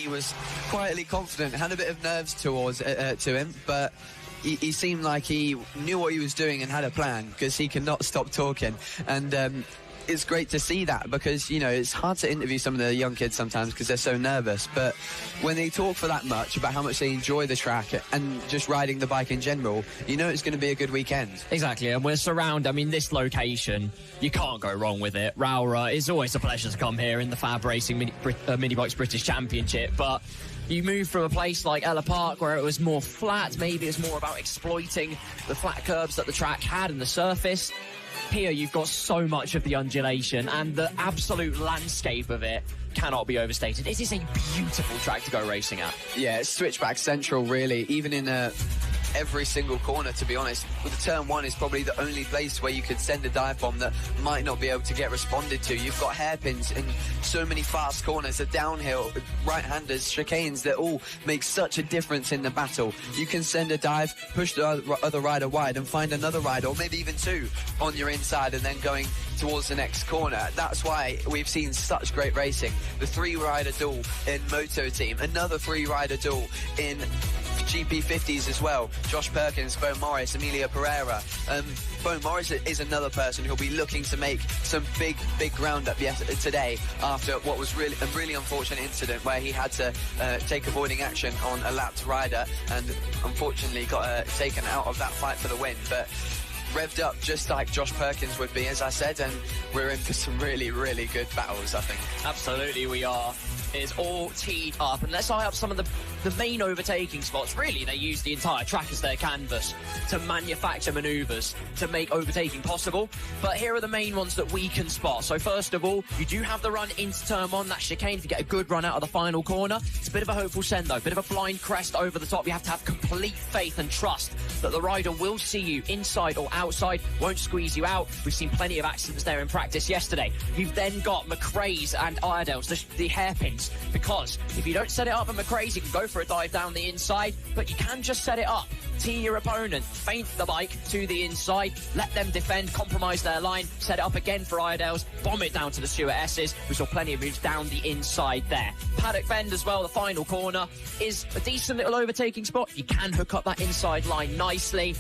he was quietly confident, had a bit of nerves to him, but he seemed like he knew what he was doing and had a plan, because he cannot stop talking. And it's great to see that, because, you know, it's hard to interview some of the young kids sometimes because they're so nervous. But when they talk for that much about how much they enjoy the track and just riding the bike in general, you know it's going to be a good weekend. Exactly, and we're surrounded. I mean, this location, you can't go wrong with it. Rowrah is always a pleasure to come here in the FAB-Racing Minibikes British Championship, but you move from a place like Ella Park where it was more flat, maybe it's more about exploiting the flat curbs that the track had and the surface. Here you've got so much of the undulation, and the absolute landscape of it cannot be overstated. It is a beautiful track to go racing at. Yeah, it's switchback central, really, even in every single corner, to be honest. With the turn one is probably the only place where you could send a dive bomb that might not be able to get responded to. You've got hairpins in so many fast corners, the downhill, right-handers, chicanes that all make such a difference in the battle. You can send a dive, push the other rider wide and find another rider, or maybe even two on your inside, and then going towards the next corner. That's why we've seen such great racing. The three-rider duel in Moto Team, another three-rider duel in GP50s as well. Josh Perkins, Bo Morris, Emilia Pereira. Bo Morris is another person who'll be looking to make some big ground up today after what was really a really unfortunate incident where he had to take avoiding action on a lapped rider and unfortunately got taken out of that fight for the win. But revved up just like Josh Perkins would be, as I said, and we're in for some really good battles, I think. Absolutely we are. It's all teed up, and let's eye up some of the main overtaking spots. Really, they use the entire track as their canvas to manufacture manoeuvres to make overtaking possible, but here are the main ones that we can spot. So first of all, you do have the run into turn one, that chicane. If you get a good run out of the final corner, it's a bit of a hopeful send though, bit of a blind crest over the top. You have to have complete faith and trust that the rider will see you inside or outside, won't squeeze you out. We've seen plenty of accidents there in practice yesterday. You've then got McRae's and Iredale's, the hairpins, because if you don't set it up at McRae's, you can go for a dive down the inside, but you can just set it up, tee your opponent, feint the bike to the inside, let them defend, compromise their line, set it up again for Iredale's, bomb it down to the Stuart S's. We saw plenty of moves down the inside there. Paddock Bend as well, the final corner, is a decent little overtaking spot. You can hook up that inside line nicely,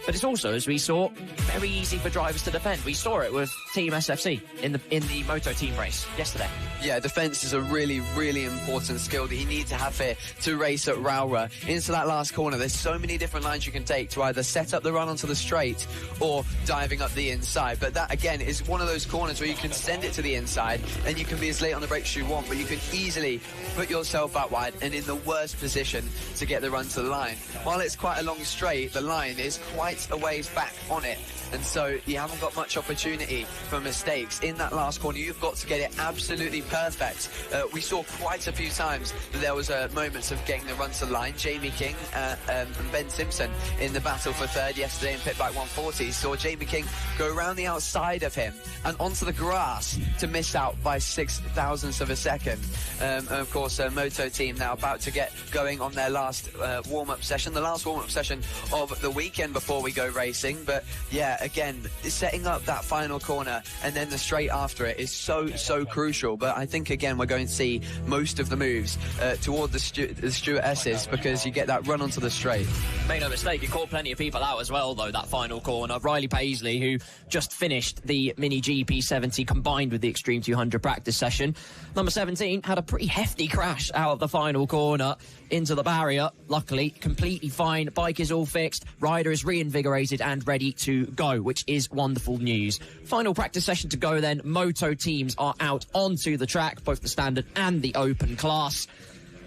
but it's also, as we saw, very easy for drivers to defend. We saw it with Team SFC in the Moto Team race yesterday. Yeah, defence is a really important skill that you need to have here to race at Rowrah. Into that last corner, there's so many different lines you can take to either set up the run onto the straight or diving up the inside. But that, again, is one of those corners where you can send it to the inside and you can be as late on the brakes as you want, but you can easily put yourself out wide and in the worst position to get the run to the line. While it's quite a long straight, the line is quite a ways back on it, and so you haven't got much opportunity for mistakes. In that last corner, you've got to get it absolutely perfect. We saw quite a few times that there was moments of getting the run to the line. Jamie King and Ben Simpson in the battle for third yesterday in pit bike 140 saw Jamie King go around the outside of him and onto the grass to miss out by 0.06 of a second. And of course, Moto Team now about to get going on their last warm-up session, the last warm-up session of the weekend before we go racing. But yeah, again, setting up that final corner and then the straight after it is so crucial. But I think again we're going to see most of the moves toward the Stuart S's, because you get that run onto the straight. Make no mistake, you caught plenty of people out as well though, that final corner. Riley Paisley, who just finished the Mini GP70 combined with the Extreme 200 practice session, number 17, had a pretty hefty crash out of the final corner into the barrier. Luckily, completely fine. Bike is all fixed. Rider is reinvigorated and ready to go, which is wonderful news. Final practice session to go then. Moto teams are out onto the track, both the standard and the open class.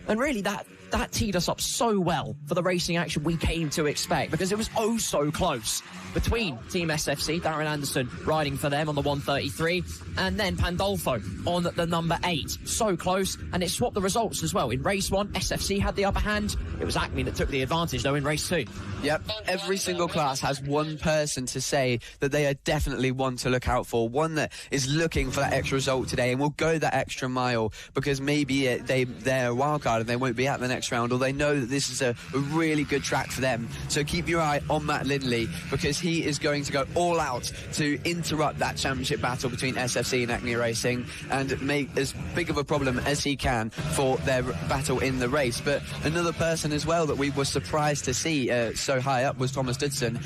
And really that teed us up so well for the racing action we came to expect, because it was oh so close between Team SFC, Darren Anderson riding for them on the 133, and then Pandolfo on the number 8. So close, and it swapped the results as well. In race 1, SFC had the upper hand. It was Acme that took the advantage though in race 2. Yep, every single class has one person to say that they are definitely one to look out for, one that is looking for that extra result today and will go that extra mile, because maybe they're a wild card and they won't be at the next round, or they know that this is a really good track for them. So keep your eye on Matt Lindley, because he is going to go all out to interrupt that championship battle between SFC and Acme Racing and make as big of a problem as he can for their battle in the race. But another person as well that we were surprised to see so high up was Thomas Dudson,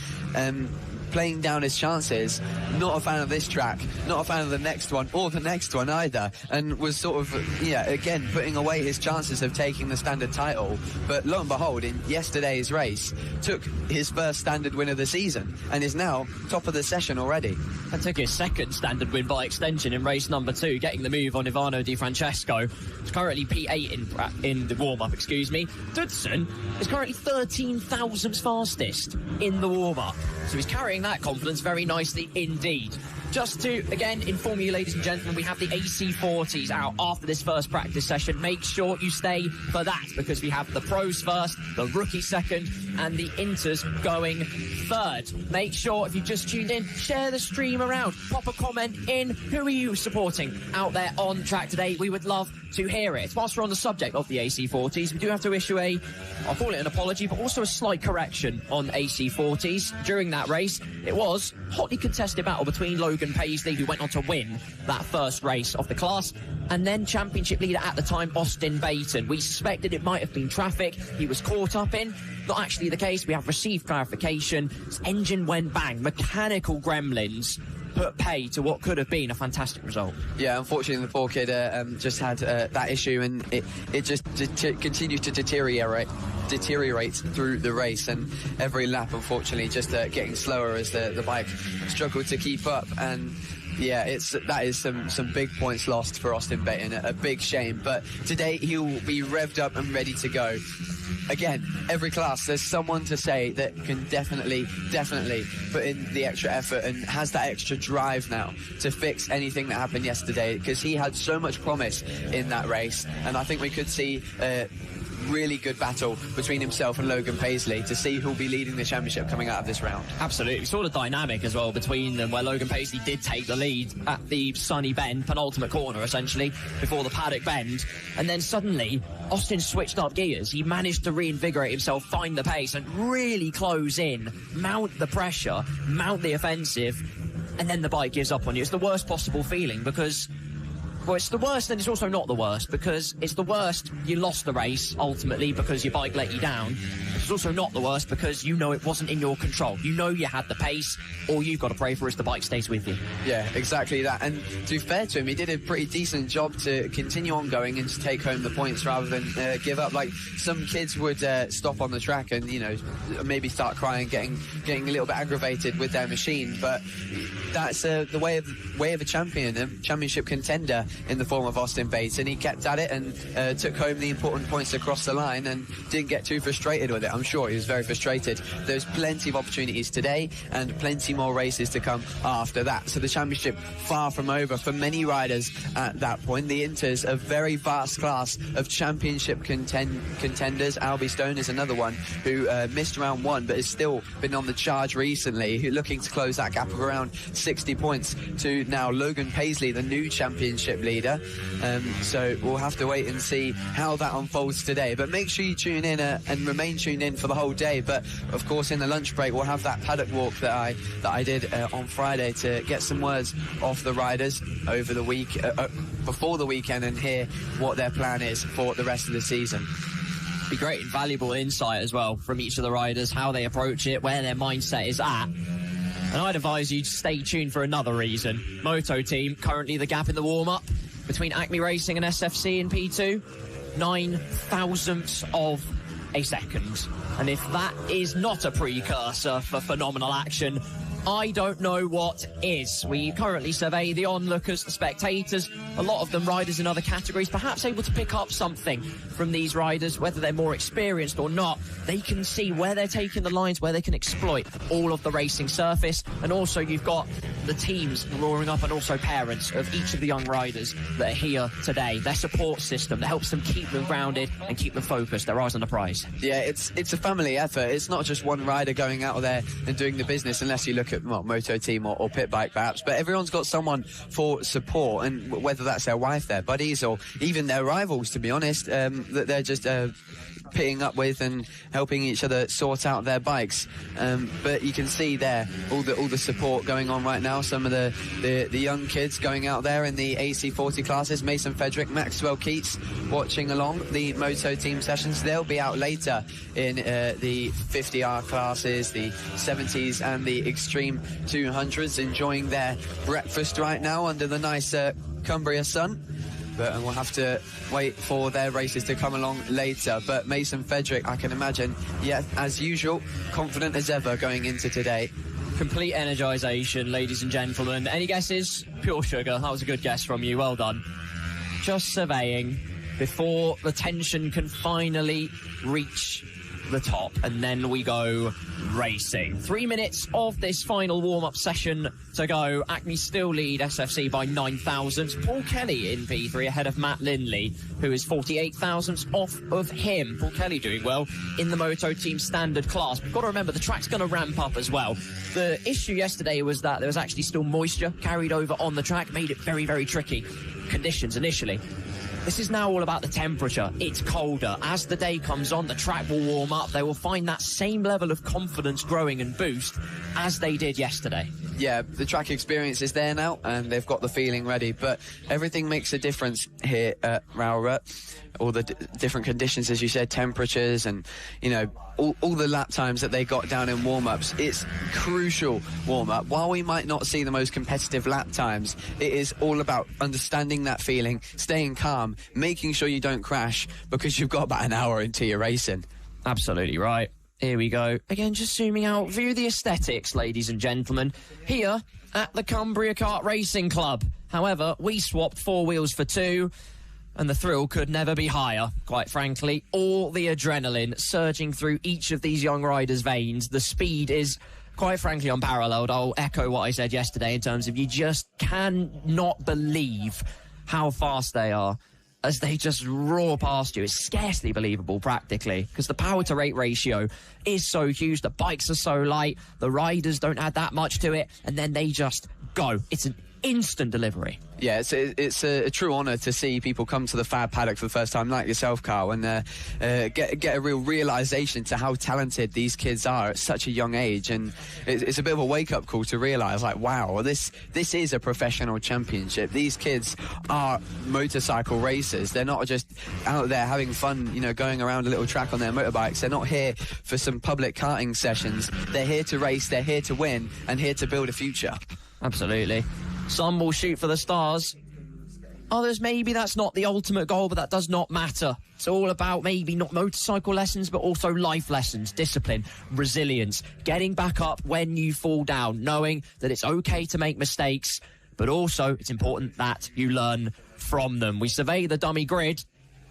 playing down his chances. Not a fan of this track, not a fan of the next one or the next one either, and was sort of, again, putting away his chances of taking the standard title. But lo and behold, in yesterday's race, took his first standard win of the season and is now top of the session already. And took his second standard win by extension in race number 2, getting the move on Ivano Di Francesco. He's currently P8 in the warm-up, Dudson is currently 13 thousandths fastest in the warm-up. So he's carrying that confidence very nicely indeed. Just to, again, inform you, ladies and gentlemen, we have the AC40s out after this first practice session. Make sure you stay for that, because we have the pros first, the rookies second, and the inters going third. Make sure, if you just tuned in, share the stream around. Pop a comment in. Who are you supporting out there on track today? We would love to hear it. Whilst we're on the subject of the AC40s, we do have to issue I'll call it an apology, but also a slight correction on AC40s. During that race, it was a hotly contested battle between Logan Paisley, who went on to win that first race of the class, and then championship leader at the time, Austin Baton. We suspected it might have been traffic he was caught up in. Not actually the case. We have received clarification. His engine went bang. Mechanical gremlins put pay to what could have been a fantastic result. Yeah, unfortunately the poor kid just had that issue, and it just continued to deteriorate through the race, and every lap unfortunately just getting slower as the bike struggled to keep up. And yeah, that is some big points lost for Austin Baton, a big shame. But today he'll be revved up and ready to go. Again, every class there's someone to say that can definitely put in the extra effort and has that extra drive now to fix anything that happened yesterday, because he had so much promise in that race, and I think we could see really good battle between himself and Logan Paisley to see who'll be leading the championship coming out of this round. Absolutely. Sort of dynamic as well between them, where Logan Paisley did take the lead at the sunny bend, penultimate corner essentially, before the paddock bend, and then suddenly Austin switched up gears. He managed to reinvigorate himself, find the pace and really close in, mount the pressure, mount the offensive, and then the bike gives up on you. It's the worst possible feeling, because well, it's the worst, and it's also not the worst, because it's the worst you lost the race ultimately because your bike let you down. It's also not the worst because you know it wasn't in your control. You know you had the pace. All you've got to pray for is the bike stays with you. Yeah, exactly that. And to be fair to him, he did a pretty decent job to continue on going and to take home the points rather than give up. Like some kids would stop on the track and, you know, maybe start crying, getting a little bit aggravated with their machine. But that's the way of a champion, a championship contender in the form of Austin Bates, and he kept at it and took home the important points across the line and didn't get too frustrated with it. I'm sure he was very frustrated. There's plenty of opportunities today and plenty more races to come after that. So the championship far from over for many riders at that point. The Inter's a very vast class of championship contenders. Albie Stone is another one who missed round 1 but has still been on the charge recently, who looking to close that gap of around 60 points to now Logan Paisley, the new championship leader. So we'll have to wait and see how that unfolds today. But make sure you tune in and remain tuned in for the whole day. But of course, in the lunch break, we'll have that paddock walk that I did on Friday to get some words off the riders over the week, before the weekend, and hear what their plan is for the rest of the season. Be great and valuable insight as well from each of the riders, how they approach it, where their mindset is at. And I'd advise you to stay tuned for another reason. Moto team, currently the gap in the warm-up between Acme Racing and SFC in P2, 9 thousandths of a second. And if that is not a precursor for phenomenal action, I don't know what is. We currently survey the onlookers, the spectators, a lot of them riders in other categories, perhaps able to pick up something from these riders, whether they're more experienced or not. They can see where they're taking the lines, where they can exploit all of the racing surface. And also you've got the teams roaring up, and also parents of each of the young riders that are here today. Their support system that helps them keep them grounded and keep them focused, their eyes on the prize. Yeah, it's a family effort. It's not just one rider going out there and doing the business, unless you look at Moto team or pit bike perhaps, but everyone's got someone for support, and whether that's their wife, their buddies, or even their rivals, to be honest, that they're just pitting up with and helping each other sort out their bikes. But you can see there all the support going on right now. Some of the young kids going out there in the AC40 classes. Mason Frederick, Maxwell Keats watching along the Moto team sessions. They'll be out later in the 50R classes, the 70s and the Extreme 200s, enjoying their breakfast right now under the nice Cumbria sun. But we'll have to wait for their races to come along later. But Mason Frederick, I can imagine, yeah, as usual, confident as ever going into today. Complete energisation, ladies and gentlemen. Any guesses? Pure sugar. That was a good guess from you. Well done. Just surveying before the tension can finally reach the top, and then we go racing. 3 minutes of this final warm-up session to go. Acme still lead SFC by 9 thousandths. Paul Kelly in P3 ahead of Matt Lindley, who is 48 thousandths off of him. Paul Kelly doing well in the Moto Team standard class. We've got to remember the track's going to ramp up as well. The issue yesterday was that there was actually still moisture carried over on the track, made it very, very tricky conditions initially. This is now all about the temperature. It's colder. As the day comes on, the track will warm up. They will find that same level of confidence growing and boost as they did yesterday. Yeah, the track experience is there now, and they've got the feeling ready. But everything makes a difference here at Rowrah. All the different conditions, as you said, temperatures, and, you know, all the lap times that they got down in warm-ups. It's crucial warm-up. While we might not see the most competitive lap times, it is all about understanding that feeling, staying calm, making sure you don't crash, because you've got about an hour into your racing. Absolutely right. Here we go. Again, just zooming out, view the aesthetics, ladies and gentlemen. Here at the Cumbria Kart Racing Club. However, we swapped 4 wheels for 2. And the thrill could never be higher, quite frankly. All the adrenaline surging through each of these young riders' veins. The speed is, quite frankly, unparalleled. I'll echo what I said yesterday in terms of you just cannot believe how fast they are as they just roar past you. It's scarcely believable, practically, because the power-to-rate ratio is so huge. The bikes are so light. The riders don't add that much to it, and then they just go. It's an instant delivery. Yeah, it's a true honour to see people come to the FAB paddock for the first time, like yourself, Carl, and get a real realisation to how talented these kids are at such a young age. And it's a bit of a wake-up call to realise, like, wow, this is a professional championship. These kids are motorcycle racers. They're not just out there having fun, you know, going around a little track on their motorbikes. They're not here for some public karting sessions. They're here to race, they're here to win, and here to build a future. Absolutely. Some will shoot for the stars. Others, maybe that's not the ultimate goal, but that does not matter. It's all about maybe not motorcycle lessons, but also life lessons, discipline, resilience, getting back up when you fall down, knowing that it's okay to make mistakes, but also it's important that you learn from them. We survey the dummy grid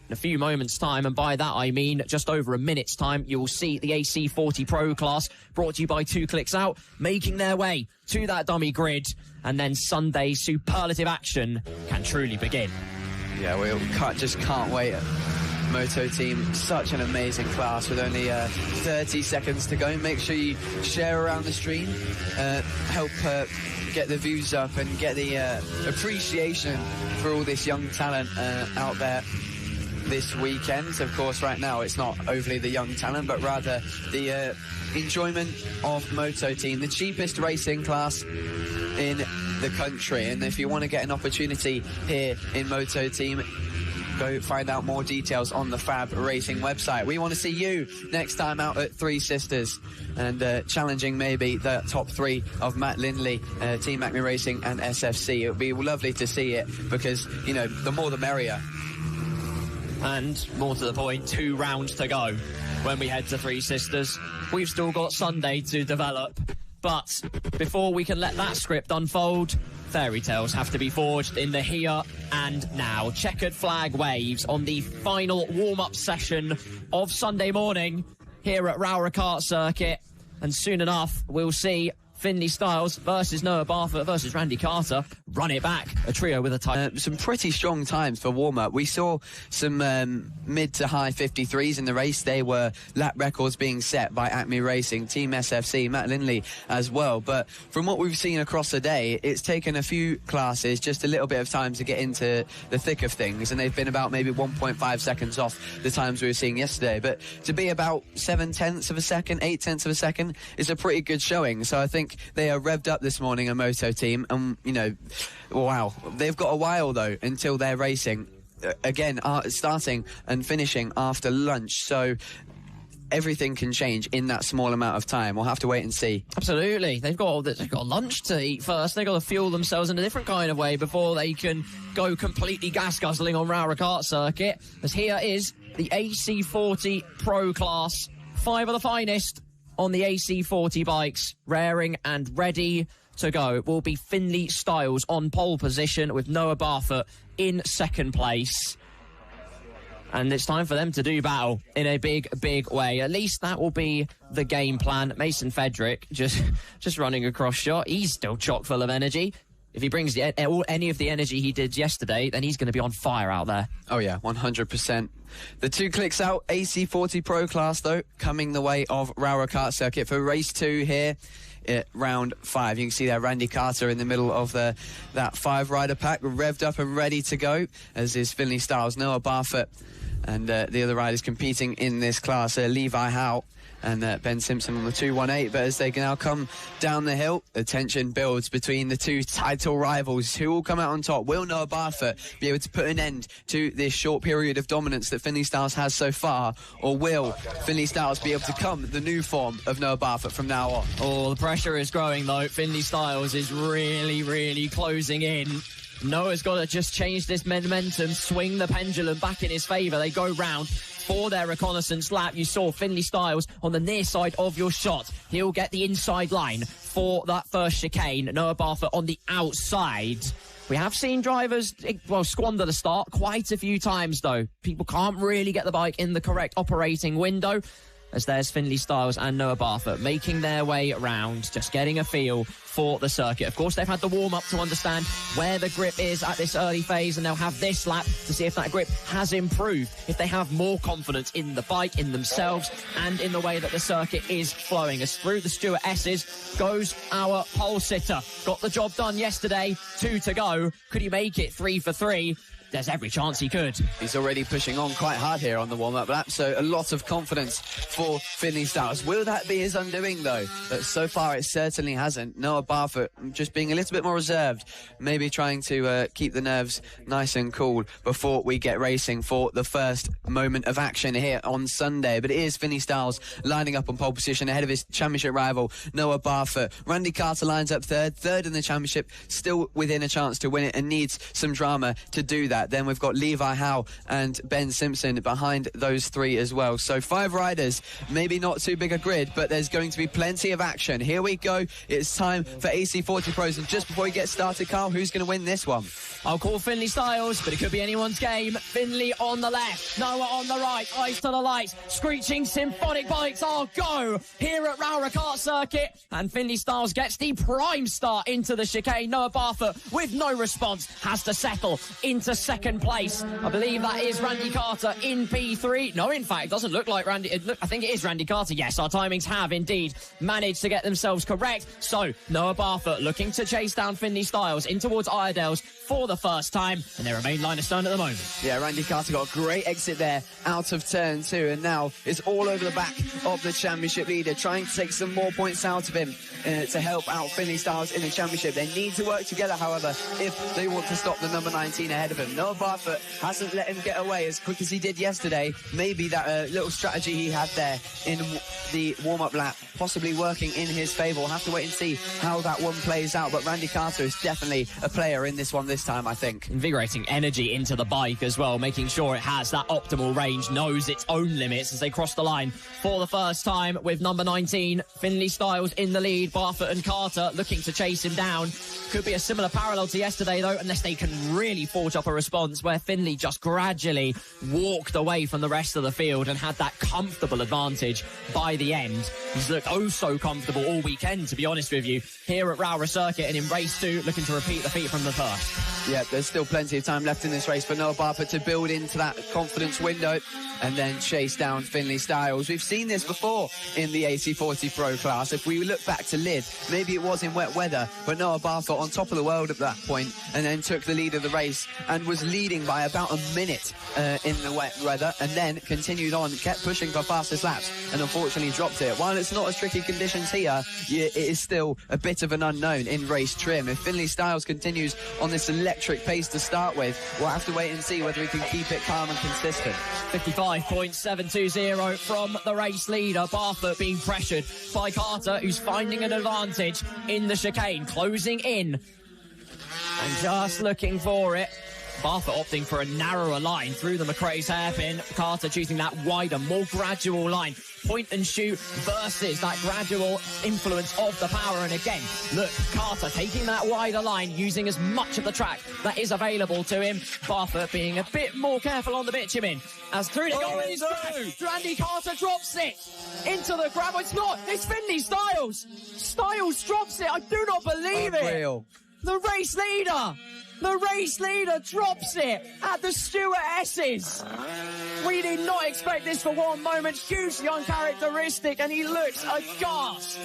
in a few moments' time, and by that I mean just over a minute's time. You'll see the AC40 Pro class, brought to you by 2 Clicks Out, making their way to that dummy grid, and then Sunday's superlative action can truly begin. Yeah, we can't wait. Moto team, such an amazing class with only 30 seconds to go. Make sure you share around the stream, help get the views up and get the appreciation for all this young talent out there this weekend. Of course, right now it's not overly the young talent, but rather the enjoyment of Moto Team, the cheapest racing class in the country. And if you want to get an opportunity here in Moto Team, go find out more details on the FAB-Racing website. We want to see you next time out at Three Sisters and challenging maybe the top 3 of Matt Lindley, Team Acme Racing and SFC. It would be lovely to see it because, you know, the more the merrier. And more to the point, 2 rounds to go when we head to Three Sisters. We've still got Sunday to develop, but before we can let that script unfold, fairy tales have to be forged in the here and now. Checkered flag waves on the final warm-up session of Sunday morning here at Rowrah Kart Circuit, and soon enough we'll see Finley Styles versus Noah Barfoot versus Randy Carter. Run it back. A trio with a title. Some pretty strong times for warm-up. We saw some mid to high 53s in the race. They were lap records being set by FAB-Racing, Team SFC, Matt Lindley as well. But from what we've seen across the day, it's taken a few classes, just a little bit of time to get into the thick of things, and they've been about maybe 1.5 seconds off the times we were seeing yesterday. But to be about 7/10 of a second, 8/10 of a second is a pretty good showing. So I think they are revved up this morning, a moto team, and you know, wow, they've got a while though until they're racing again, starting and finishing after lunch. So everything can change in that small amount of time. We'll have to wait and see. Absolutely. They've got lunch to eat first. They've got to fuel themselves in a different kind of way before they can go completely gas-guzzling on Rowrah Kart Circuit. As here is the AC40 Pro Class. 5 of the finest on the AC40 bikes, raring and ready to go. It will be Finley Styles on pole position with Noah Barfoot in second place. And it's time for them to do battle in a big, big way. At least that will be the game plan. Mason Fedrick just running across shot. He's still chock full of energy. If he brings any of the energy he did yesterday, then he's going to be on fire out there. Oh, yeah, 100%. The 2 clicks out, AC40 Pro Class, though, coming the way of Rowrah Kart Circuit for race 2 here at round 5. You can see there Randy Carter in the middle of that 5-rider pack, revved up and ready to go, as is Finley Styles, Noah Barfoot, and the other riders competing in this class, Levi Howe and Ben Simpson on the 218. But as they can now come down the hill, the tension builds between the 2 title rivals. Who will come out on top? Will Noah Barfoot be able to put an end to this short period of dominance that Finley Styles has so far? Or will Finley Styles be able to come the new form of Noah Barfoot from now on? Oh, the pressure is growing though. Finley Styles is really, really closing in. Noah's got to just change this momentum, swing the pendulum back in his favour. They go round for their reconnaissance lap. You saw Finley Styles on the near side of your shot. He'll get the inside line for that first chicane. Noah Barfoot on the outside. We have seen drivers, squander the start quite a few times, though. People can't really get the bike in the correct operating window. As there's Finley Styles and Noah Barfoot making their way around, just getting a feel for the circuit. Of course, they've had the warm-up to understand where the grip is at this early phase, and they'll have this lap to see if that grip has improved, if they have more confidence in the bike, in themselves, and in the way that the circuit is flowing. As through the Stuart S's goes our pole sitter. Got the job done yesterday, 2 to go. Could he make it 3 for 3? There's every chance he could. He's already pushing on quite hard here on the warm-up lap, so a lot of confidence for Finley Styles. Will that be his undoing, though? But so far, it certainly hasn't. Noah Barfoot just being a little bit more reserved, maybe trying to keep the nerves nice and cool before we get racing for the first moment of action here on Sunday. But it is Finley Styles lining up on pole position ahead of his championship rival, Noah Barfoot. Randy Carter lines up third in the championship, still within a chance to win it, and needs some drama to do that. Then we've got Levi Howe and Ben Simpson behind those 3 as well. So 5 riders, maybe not too big a grid, but there's going to be plenty of action. Here we go. It's time for AC40 Pros. And just before we get started, Carl, who's going to win this one? I'll call Finley Styles, but it could be anyone's game. Finley on the left, Noah on the right, eyes to the lights, screeching symphonic bikes are go here at Rowrah Kart Circuit, and Finley Styles gets the prime start into the chicane. Noah Barfoot, with no response, has to settle into second place. I believe that is Randy Carter in P3. No, in fact, it doesn't look like Randy. I think it is Randy Carter. Yes, our timings have indeed managed to get themselves correct. So Noah Barfoot looking to chase down Finley Styles in towards Iredale's for the first time, and they remain line of stone at the moment. Yeah, Randy Carter got a great exit there out of turn 2, and now is all over the back of the championship leader, trying to take some more points out of him to help out Finley Styles in the championship. They need to work together, however, if they want to stop the number 19 ahead of him. Noah Barfoot hasn't let him get away as quick as he did yesterday. Maybe that little strategy he had there in the warm-up lap possibly working in his favour. We'll have to wait and see how that one plays out, but Randy Carter is definitely a player in this one this time, I think. Invigorating energy into the bike as well, making sure it has that optimal range, knows its own limits as they cross the line for the first time with number 19, Finley Styles in the lead Barfoot and Carter looking to chase him down. Could be a similar parallel to yesterday, though, unless they can really forge up a response where Finley just gradually walked away from the rest of the field and had that comfortable advantage by the end. He's looked oh so comfortable all weekend, to be honest with you, here at Rowrah Circuit, and in race 2, looking to repeat the feat from the first. Yeah, there's still plenty of time left in this race for Noah Barfoot to build into that confidence window and then chase down Finley Styles. We've seen this before in the AC40 Pro class. If we look back to Lid, maybe it was in wet weather, but Noah Barfoot on top of the world at that point, and then took the lead of the race and was leading by about a minute in the wet weather, and then continued on, kept pushing for fastest laps, and unfortunately dropped it. While it's not as tricky conditions here, it is still a bit of an unknown in race trim. If Finley Styles continues on this electric pace to start with, we'll have to wait and see whether he can keep it calm and consistent. 55.720 from the race leader. Barfoot being pressured by Carter, who's finding an advantage in the chicane, closing in and just looking for it. Barfoot opting for a narrower line through the McRae's hairpin. Carter choosing that wider, more gradual line. Point and shoot versus that gradual influence of the power. And again, look, Carter taking that wider line, using as much of the track that is available to him. Barfoot being a bit more careful on the bitumen. As through to go, Randy Carter drops it into the gravel. It's not, it's Finley Styles. Styles drops it. I do not believe it. The race leader drops it at the Stuart S's. We did not expect this for one moment. Hugely uncharacteristic, and he looks aghast.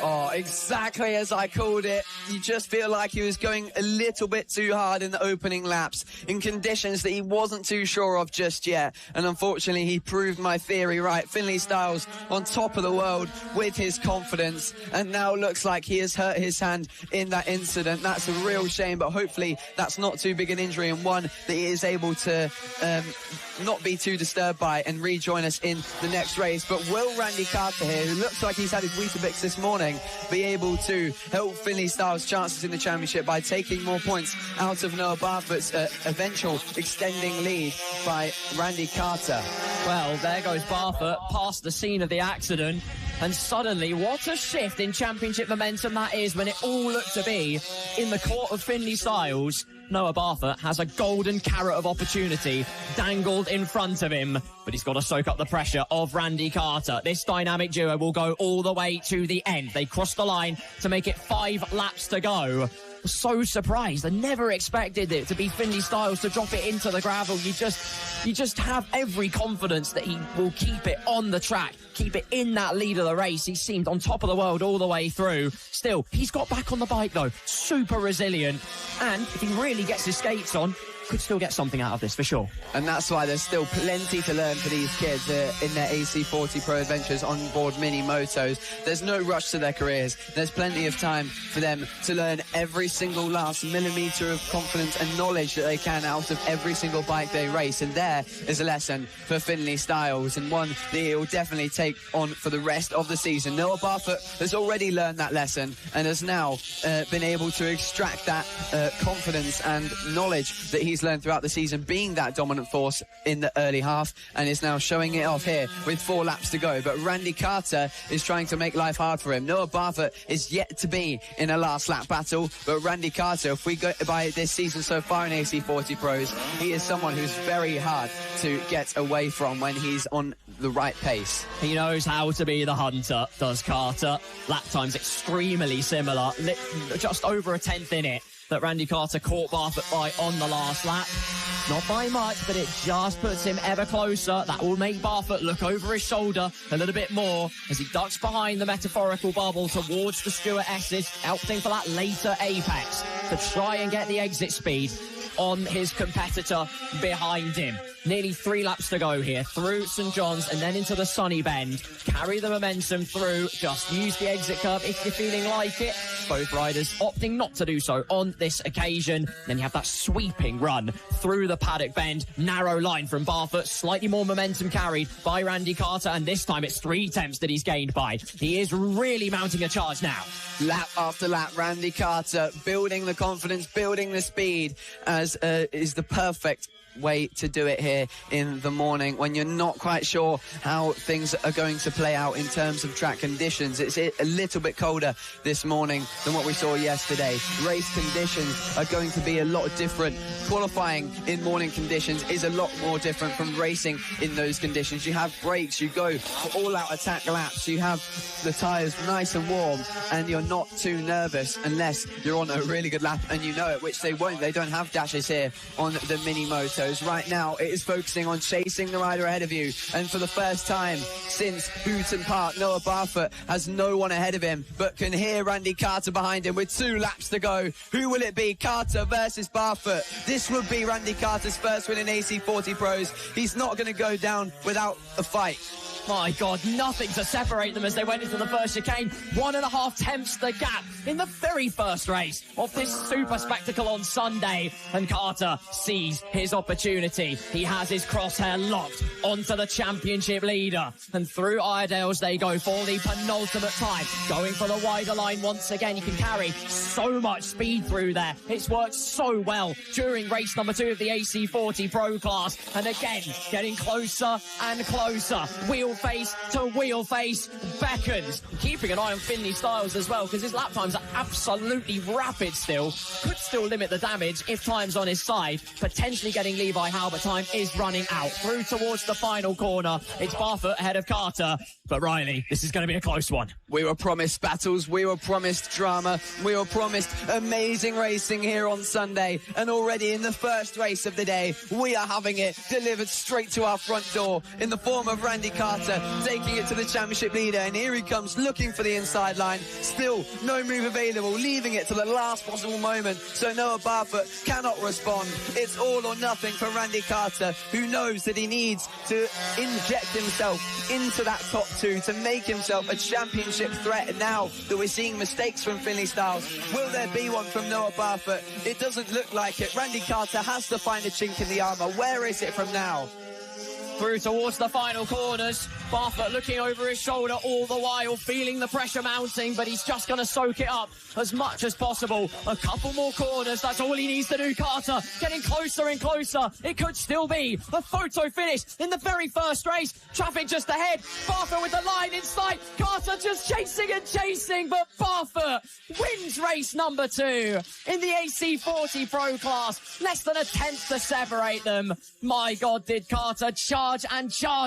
Oh, exactly as I called it. You just feel like he was going a little bit too hard in the opening laps in conditions that he wasn't too sure of just yet. And unfortunately, he proved my theory right. Finley Styles on top of the world with his confidence, and now looks like he has hurt his hand in that incident. That's a real shame, but hopefully that's not too big an injury, and one that he is able to not be too disturbed by and rejoin us in the next race. But will Randy Carter here, who looks like he's had his Weetabix this morning, be able to help Finley Styles' chances in the championship by taking more points out of Noah Barfoot's eventual extending lead by Randy Carter? Well, there goes Barfoot past the scene of the accident, and suddenly what a shift in championship momentum that is when it all looked to be in the court of Finley Styles. Noah Barfoot has a golden carrot of opportunity dangled in front of him, but he's got to soak up the pressure of Randy Carter. This dynamic duo will go all the way to the end. They cross the line to make it 5 laps to go. So surprised. I never expected it to be Finley Styles to drop it into the gravel. You just have every confidence that he will keep it on the track, keep it in that lead of the race. He seemed on top of the world all the way through. Still, he's got back on the bike though, super resilient, and if he really gets his skates on, could still get something out of this for sure. And that's why there's still plenty to learn for these kids in their AC40 Pro adventures on board mini motos. There's no rush to their careers. There's plenty of time for them to learn every single last millimetre of confidence and knowledge that they can out of every single bike they race. And there is a lesson for Finley Styles, and one that he'll definitely take on for the rest of the season. Noah Barfoot has already learned that lesson and has now been able to extract that confidence and knowledge that he's learned throughout the season, being that dominant force in the early half, and is now showing it off here with 4 laps to go. But Randy Carter is trying to make life hard for him. Noah Barfoot is yet to be in a last lap battle, but Randy Carter, if we go by this season so far in AC40 Pros, he is someone who's very hard to get away from when he's on the right pace. He knows how to be the hunter, does Carter. Lap times extremely similar, just over a tenth in it that Randy Carter caught Barfoot by on the last lap. Not by much, but it just puts him ever closer. That will make Barfoot look over his shoulder a little bit more as he ducks behind the metaphorical bubble towards the Stuart S's, opting for that later apex to try and get the exit speed on his competitor behind him. Nearly 3 laps to go here, through St John's and then into the Sunny Bend. Carry the momentum through, just use the exit curve if you're feeling like it. Both riders opting not to do so on this occasion. Then you have that sweeping run through the paddock bend. Narrow line from Barfoot, slightly more momentum carried by Randy Carter, and this time it's 3 tenths that he's gained by. He is really mounting a charge now. Lap after lap, Randy Carter building the confidence, building the speed, as is the perfect way to do it here in the morning when you're not quite sure how things are going to play out in terms of track conditions. It's a little bit colder this morning than what we saw yesterday. Race conditions are going to be a lot different. Qualifying in morning conditions is a lot more different from racing in those conditions. You have brakes, you go for all-out attack laps, you have the tyres nice and warm, and you're not too nervous unless you're on a really good lap and you know it, which they won't. They don't have dashes here on the mini motos. Right now it is focusing on chasing the rider ahead of you, and for the first time since Hooton Park, Noah Barfoot has no one ahead of him but can hear Randy Carter behind him with 2 laps to go. Who will it be? Carter versus Barfoot. This would be Randy Carter's first win in AC40 Pros. He's not going to go down without a fight. My God, nothing to separate them as they went into the first chicane. 1.5 tenths the gap in the very first race of this super spectacle on Sunday. And Carter sees his opportunity. He has his crosshair locked onto the championship leader. And through Iredales they go for the penultimate time. Going for the wider line once again. You can carry so much speed through there. It's worked so well during race number 2 of the AC40 Pro class. And again, getting closer and closer. Wheel face to wheel face beckons. Keeping an eye on Finley Styles as well, because his lap times are absolutely rapid still. Could still limit the damage if time's on his side. Potentially getting Levi Howe, but time is running out. Through towards the final corner. It's Barfoot ahead of Carter. But Riley, this is going to be a close one. We were promised battles, we were promised drama, we were promised amazing racing here on Sunday, and already in the first race of the day, we are having it delivered straight to our front door in the form of Randy Carter, taking it to the championship leader, and here he comes looking for the inside line. Still no move available, leaving it to the last possible moment, so Noah Barfoot cannot respond. It's all or nothing for Randy Carter, who knows that he needs to inject himself into that top 2 to make himself a championship threat. And now that we're seeing mistakes from Finley Styles, will there be one from Noah Barfoot? It doesn't look like it. Randy Carter has to find a chink in the armour. Where is it from now? Through towards the final corners. Barfoot looking over his shoulder all the while, feeling the pressure mounting, but he's just going to soak it up as much as possible. A couple more corners, that's all he needs to do. Carter getting closer and closer. It could still be a photo finish in the very first race. Traffic just ahead. Barfoot with the line in sight. Carter just chasing and chasing, but Barfoot wins race number 2 in the AC40 Pro class. Less than a tenth to separate them. My God, did Carter charge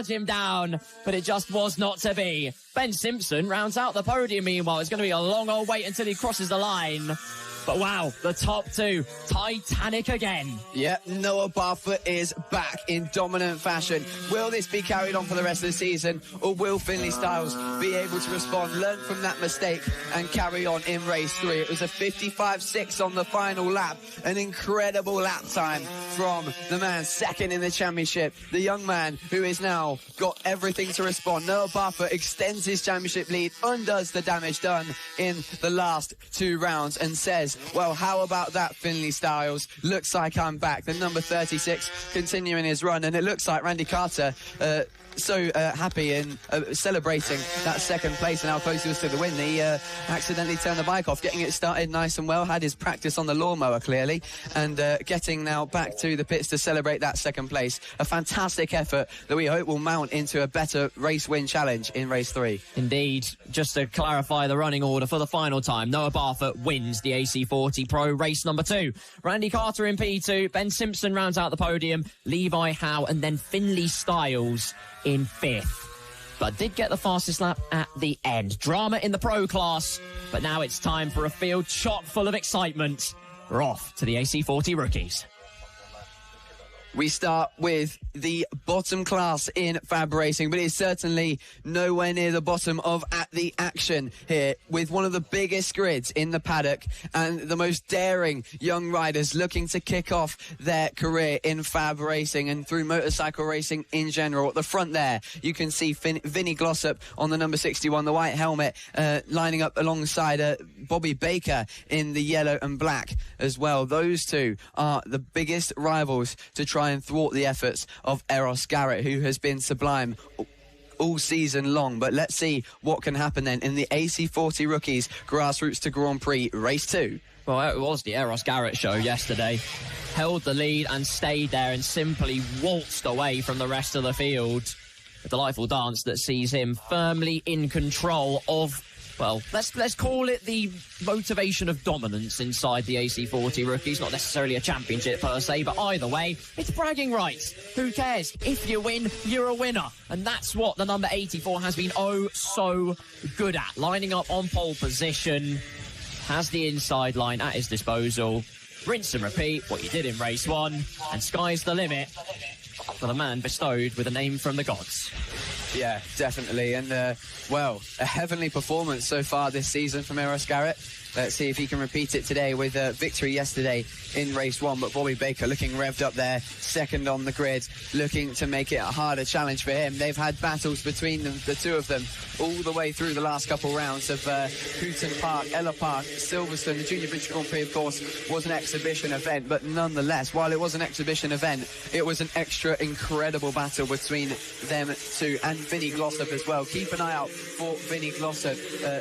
him down, but it just was not to be. Ben Simpson rounds out the podium meanwhile. It's going to be a long old wait until he crosses the line. But wow, the top 2, Titanic again. Yep, Noah Barfoot is back in dominant fashion. Will this be carried on for the rest of the season, or will Finley Styles be able to respond, learn from that mistake, and carry on in race 3? It was a 55.6 on the final lap. An incredible lap time from the man second in the championship. The young man who is now got everything to respond. Noah Barfoot extends his championship lead, undoes the damage done in the last 2 rounds, and says, well, how about that, Finley Styles? Looks like I'm back. The number 36 continuing his run, and it looks like Randy Carter so happy and celebrating that second place and how close he was to the win. He accidentally turned the bike off, getting it started nice and well, had his practice on the lawnmower clearly, and getting now back to the pits to celebrate that second place. A fantastic effort that we hope will mount into a better race win challenge in race 3. Indeed. Just to clarify the running order for the final time, Noah Barfoot wins the AC40 Pro race number 2. Randy Carter in P2, Ben Simpson rounds out the podium, Levi Howe, and then Finley Styles in 5th. But did get the fastest lap at the end. Drama in the Pro class, but now it's time for a field chock full of excitement. We're off to the AC40 rookies. We start with the bottom class in FAB-Racing, but it's certainly nowhere near the bottom of At the Action here, with one of the biggest grids in the paddock and the most daring young riders looking to kick off their career in FAB-Racing and through motorcycle racing in general. At the front there, you can see Vinnie Glossop on the number 61, the white helmet, lining up alongside Bobby Baker in the yellow and black as well. Those two are the biggest rivals to try and thwart the efforts of Eros Garrett, who has been sublime all season long. But let's see what can happen then in the AC40 Rookies Grassroots to Grand Prix Race 2. Well, it was the Eros Garrett show yesterday. Held the lead and stayed there and simply waltzed away from the rest of the field. A delightful dance that sees him firmly in control of, well, let's call it the motivation of dominance inside the AC40 rookies. Not necessarily a championship per se, but either way, it's bragging rights. Who cares? If you win, you're a winner. And that's what the number 84 has been oh so good at. Lining up on pole position, has the inside line at his disposal. Rinse and repeat what you did in race 1, and sky's the limit for the man bestowed with a name from the gods. Yeah, definitely. And, well, a heavenly performance so far this season from Eros Garrett. Let's see if he can repeat it today with a victory yesterday in race 1. But Bobby Baker looking revved up there, second on the grid, looking to make it a harder challenge for him. They've had battles between them, the two of them, all the way through the last couple rounds of Houghton Park, Ella Park, Silverstone. The Junior British Grand Prix, of course, was an exhibition event. But nonetheless, while it was an exhibition event, it was an extra incredible battle between them two and Vinnie Glossop as well. Keep an eye out for Vinnie Glossop,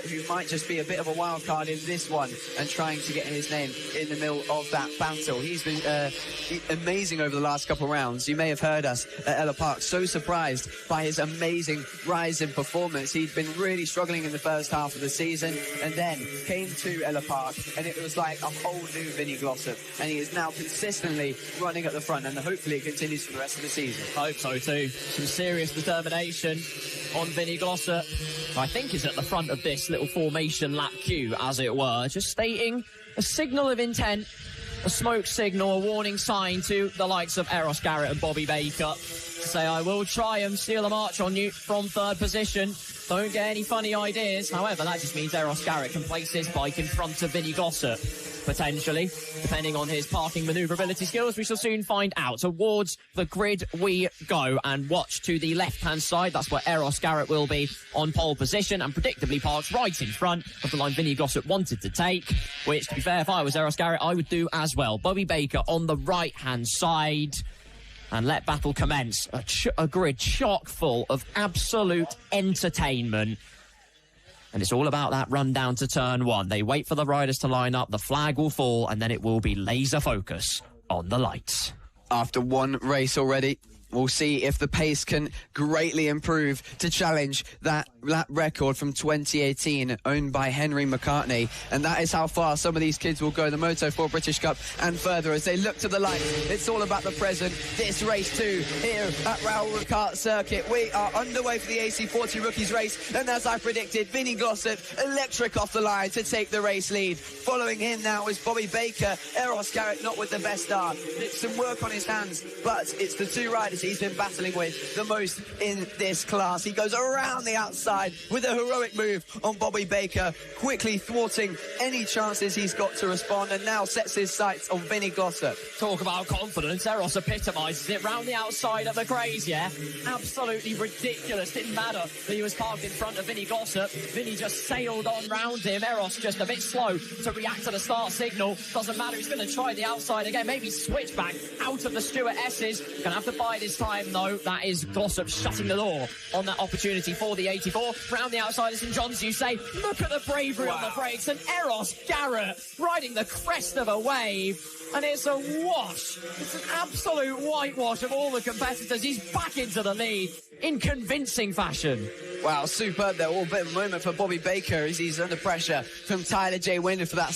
who might just be a bit of a wild card in this one and trying to get his name in the middle of that battle. He's been amazing over the last couple of rounds. You may have heard us at Ella Park so surprised by his amazing rise in performance. He'd been really struggling in the first half of the season and then came to Ella Park and it was like a whole new Vinnie Glossop, and he is now consistently running at the front, and hopefully it continues for the rest of the season. I hope so too. Some serious determination on Vinnie Glossop. I think he's at the front of this little formation lap queue, as it were, just stating a signal of intent, a smoke signal, a warning sign to the likes of Eros Garrett and Bobby Baker to say, I will try and steal a march on you from third position. Don't get any funny ideas. However, that just means Eros Garrett can place his bike in front of Vinnie Glossop, potentially, depending on his parking manoeuvrability skills. We shall soon find out. Towards the grid we go, and watch to the left-hand side. That's where Eros Garrett will be on pole position and predictably parks right in front of the line Vinnie Glossop wanted to take, which, to be fair, if I was Eros Garrett, I would do as well. Bobby Baker on the right-hand side. And let battle commence. A grid chock full of absolute entertainment. And it's all about that run down to turn 1. They wait for the riders to line up, the flag will fall, and then it will be laser focus on the lights. After one race already, we'll see if the pace can greatly improve to challenge that lap record from 2018 owned by Henry McCartney. And that is how far some of these kids will go, the Moto4 British Cup and further, as they look to the lights. It's all about the present. This race 2 here at Rowrah Kart Circuit. We are underway for the AC40 Rookies race, and as I predicted, Vinnie Glossop electric off the line to take the race lead. Following him now is Bobby Baker. Eros Garrett not with the best start. It's some work on his hands, but it's the two riders he's been battling with the most in this class. He goes around the outside with a heroic move on Bobby Baker, quickly thwarting any chances he's got to respond, and now sets his sights on Vinnie Glossop. Talk about confidence. Eros epitomises it round the outside of the craze, yeah? Absolutely ridiculous. Didn't matter that he was parked in front of Vinnie Glossop. Vinnie just sailed on round him. Eros just a bit slow to react to the start signal. Doesn't matter. He's going to try the outside again. Maybe switch back out of the Stuart S's. Going to have to bide his time, though. That is Glossop shutting the door on that opportunity for the 84. Round the outside of St John's, you say. Look at the bravery on the brakes. And Eros Garrett riding the crest of a wave. And it's a wash. It's an absolute whitewash of all the competitors. He's back into the lead in convincing fashion. Wow, superb there. All bit of a moment for Bobby Baker as he's under pressure from Tyler J. Winder for that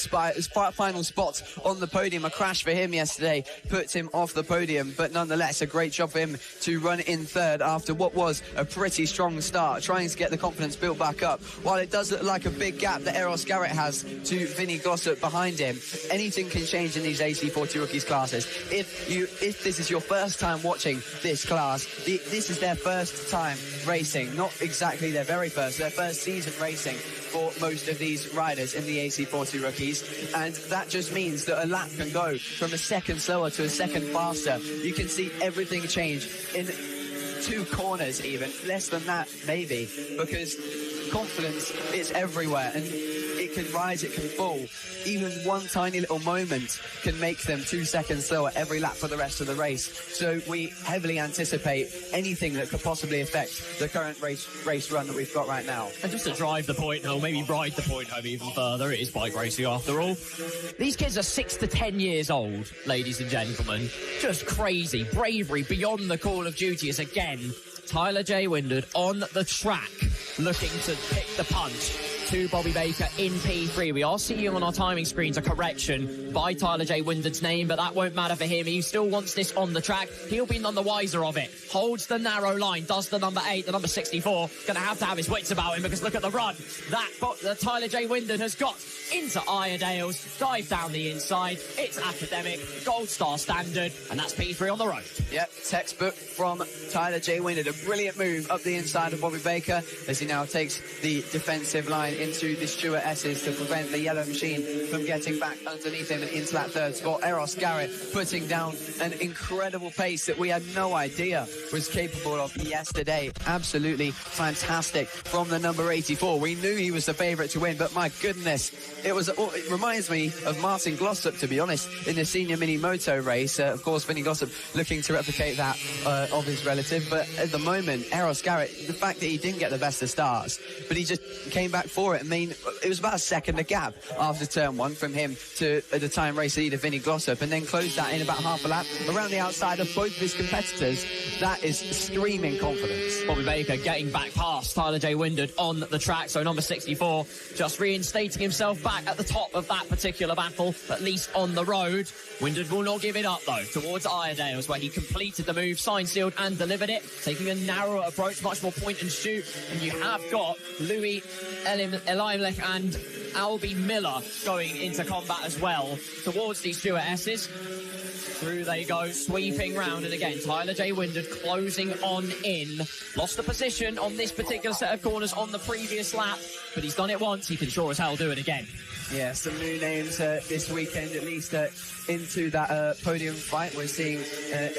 final spot on the podium. A crash for him yesterday puts him off the podium, but nonetheless, a great job for him to run in third after what was a pretty strong start, trying to get the confidence built back up. While it does look like a big gap that Eros Garrett has to Vinnie Glossop behind him, anything can change in these AC40 Rookies classes. If this is your first time watching this class, this is their first time racing, not exactly their very first, their first season racing for most of these riders in the AC40 Rookies, and that just means that a lap can go from a second slower to a second faster. You can see everything change in 2 corners, even less than that maybe, because confidence is everywhere, and it can rise, it can fall. Even one tiny little moment can make them 2 seconds slower every lap for the rest of the race. So we heavily anticipate anything that could possibly affect the current race run that we've got right now. And just to drive the point home, maybe ride the point home even further, it is bike racing after all. These kids are 6 to 10 years old, ladies and gentlemen. Just crazy. Bravery beyond the call of duty is again Tyler J. Windard on the track, looking to pick the punch to Bobby Baker in P3. We are seeing on our timing screens a correction by Tyler J. Windard's name, but that won't matter for him. He still wants this on the track. He'll be none the wiser of it. Holds the narrow line, does the number 8, the number 64. Going to have his wits about him because look at the run that Tyler J. Windard has got into Iredale's, dive down the inside. It's academic, gold star standard, and that's P3 on the road. Yep, textbook from Tyler J. Windard. A brilliant move up the inside of Bobby Baker as he now takes the defensive line into the Stuart S's to prevent the yellow machine from getting back underneath him and into that third spot. Eros Garrett putting down an incredible pace that we had no idea was capable of yesterday. Absolutely fantastic from the number 84. We knew he was the favourite to win, but my goodness, it reminds me of Martin Glossop, to be honest, in the senior mini moto race. Of course, Vinny Glossop looking to replicate that of his relative, but at the moment, Eros Garrett, the fact that he didn't get the best of starts, but he just came back for it. I mean, it was about a second a gap after turn 1 from him to, at the time, race leader Vinny Glossop, and then closed that in about half a lap around the outside of both of his competitors. That is screaming confidence. Bobby Baker getting back past Tyler J. Windard on the track, so number 64 just reinstating himself back at the top of that particular battle, at least on the road. Windard will not give it up, though, towards Iredale's, where he completed the move, signed, sealed, and delivered it, taking a narrower approach, much more point and shoot. And you have got Louis Elimelech and Albie Miller going into combat as well towards these Stuart S's. Through they go, sweeping round, and again, Tyler J. Windard closing on in. Lost the position on this particular set of corners on the previous lap, but he's done it once, he can sure as hell do it again. Yeah, some new names this weekend, at least into that podium fight. We're seeing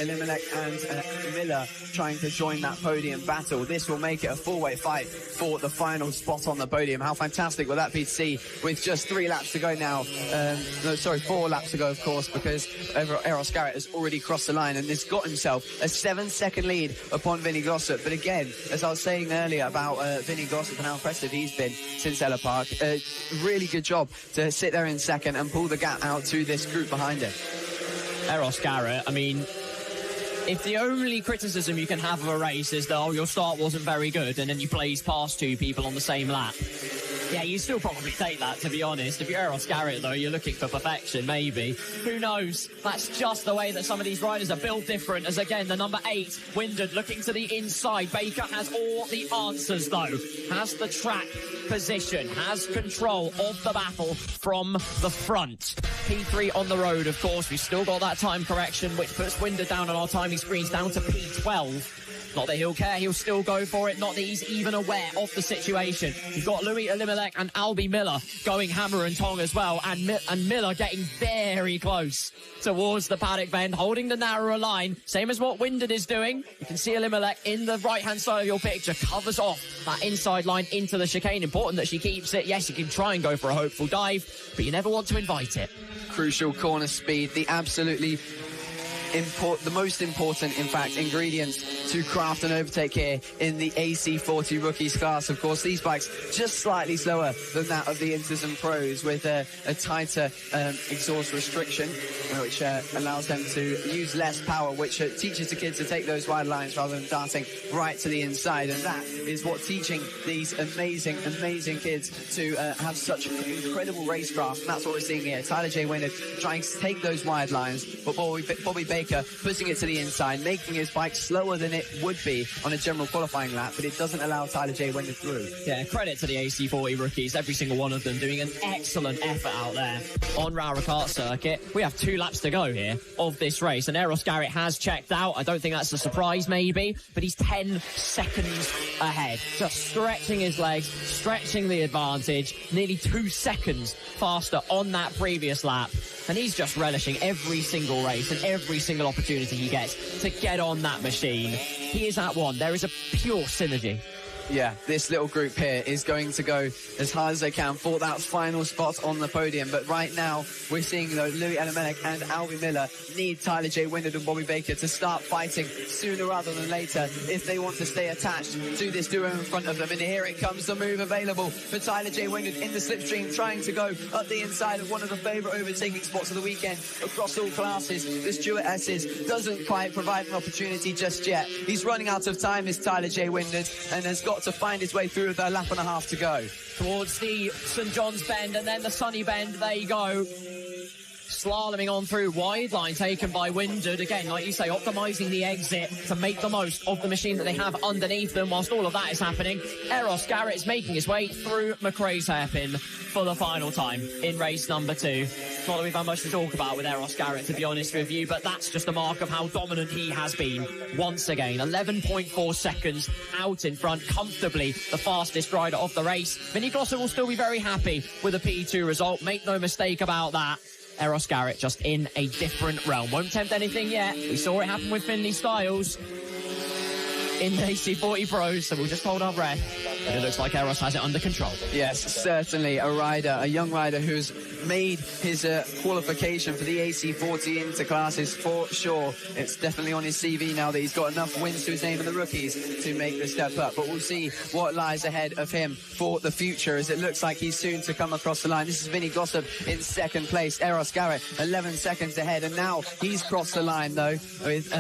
Elimelech and Miller trying to join that podium battle. This will make it a four-way fight for the final spot on the podium. How fantastic will that be to see with just 3 laps to go now? 4 laps to go, of course, because Eros Garrett has already crossed the line and has got himself a 7-second lead upon Vinny Glossop. But again, as I was saying earlier about Vinny Glossop and how impressive he's been since Ella Park, really good job to sit there in second and pull the gap out to this group behind him. Eros Garrett, I mean, if the only criticism you can have of a race is that, your start wasn't very good and then you blaze past 2 people on the same lap, yeah, you still probably take that, to be honest. If you're Eros Garrett, though, you're looking for perfection, maybe. Who knows? That's just the way that some of these riders are built different. As again, the number 8, Windard, looking to the inside. Baker has all the answers, though. Has the track position, has control of the battle from the front. P3 on the road, of course. We've still got that time correction, which puts Windard down on our timing screens, down to P12. Not that he'll care, he'll still go for it. Not that he's even aware of the situation. You've got Louis Elimelech and Albie Miller going hammer and tong as well, and Miller getting very close towards the paddock bend, holding the narrower line, same as what Windard is doing. You can see Elimelech in the right-hand side of your picture, covers off that inside line into the chicane. Important that she keeps it. Yes, you can try and go for a hopeful dive, but you never want to invite it. Crucial corner speed, the absolutely the most important, in fact, ingredients to craft an overtake here in the AC40 rookies class. Of course, these bikes just slightly slower than that of the Inters and Pros, with a tighter exhaust restriction, which allows them to use less power, which teaches the kids to take those wide lines rather than darting right to the inside. And that is what teaching these amazing, amazing kids to have such incredible racecraft. And that's what we're seeing here. Tyler J. Windard trying to take those wide lines, but Bobby Baker putting it to the inside, making his bike slower than it would be on a general qualifying lap, but it doesn't allow Tyler J. Windard through. Yeah, credit to the AC40 rookies, every single one of them doing an excellent effort out there on Rowrah Kart Circuit. We have 2 laps to go here of this race, and Eros Garrett has checked out. I don't think that's a surprise, maybe, but he's 10 seconds ahead, just stretching his legs, stretching the advantage, nearly 2 seconds faster on that previous lap. And he's just relishing every single race and every single opportunity he gets to get on that machine. He is at one. There is a pure synergy Yeah, this little group here is going to go as hard as they can for that final spot on the podium. But right now, we're seeing, though, Louis Elimelech and Albie Miller need Tyler J. Wyndham and Bobby Baker to start fighting sooner rather than later if they want to stay attached to this duo in front of them. And here it comes, the move available for Tyler J. Wyndham in the slipstream, trying to go up the inside of one of the favourite overtaking spots of the weekend across all classes. The Stuart S's doesn't quite provide an opportunity just yet. He's running out of time, is Tyler J. Wyndham, and has got to find his way through with a lap and a half to go. Towards the St John's Bend and then the Sunny Bend, there you go. Slaloming on through, wide line taken by Wyndham. Again, like you say, optimising the exit to make the most of the machine that they have underneath them. Whilst all of that is happening, Eros Garrett is making his way through McRae's hairpin for the final time in race number 2. Not that we've had much to talk about with Eros Garrett, to be honest with you, but that's just a mark of how dominant he has been once again. 11.4 seconds out in front, comfortably the fastest rider of the race. Vinny Glosser will still be very happy with a P2 result, make no mistake about that. Eros Garrett just in a different realm. Won't tempt anything yet. We saw it happen with Finley Styles in the AC40 Pros, so we'll just hold our breath. But it looks like Eros has it under control. Yes, certainly a young rider who's made his qualification for the AC40 into classes for sure. It's definitely on his CV now that he's got enough wins to his name in the rookies to make the step up. But we'll see what lies ahead of him for the future, as it looks like he's soon to come across the line. This is Vinny Glossop in second place. Eros Garrett 11 seconds ahead, and now he's crossed the line though with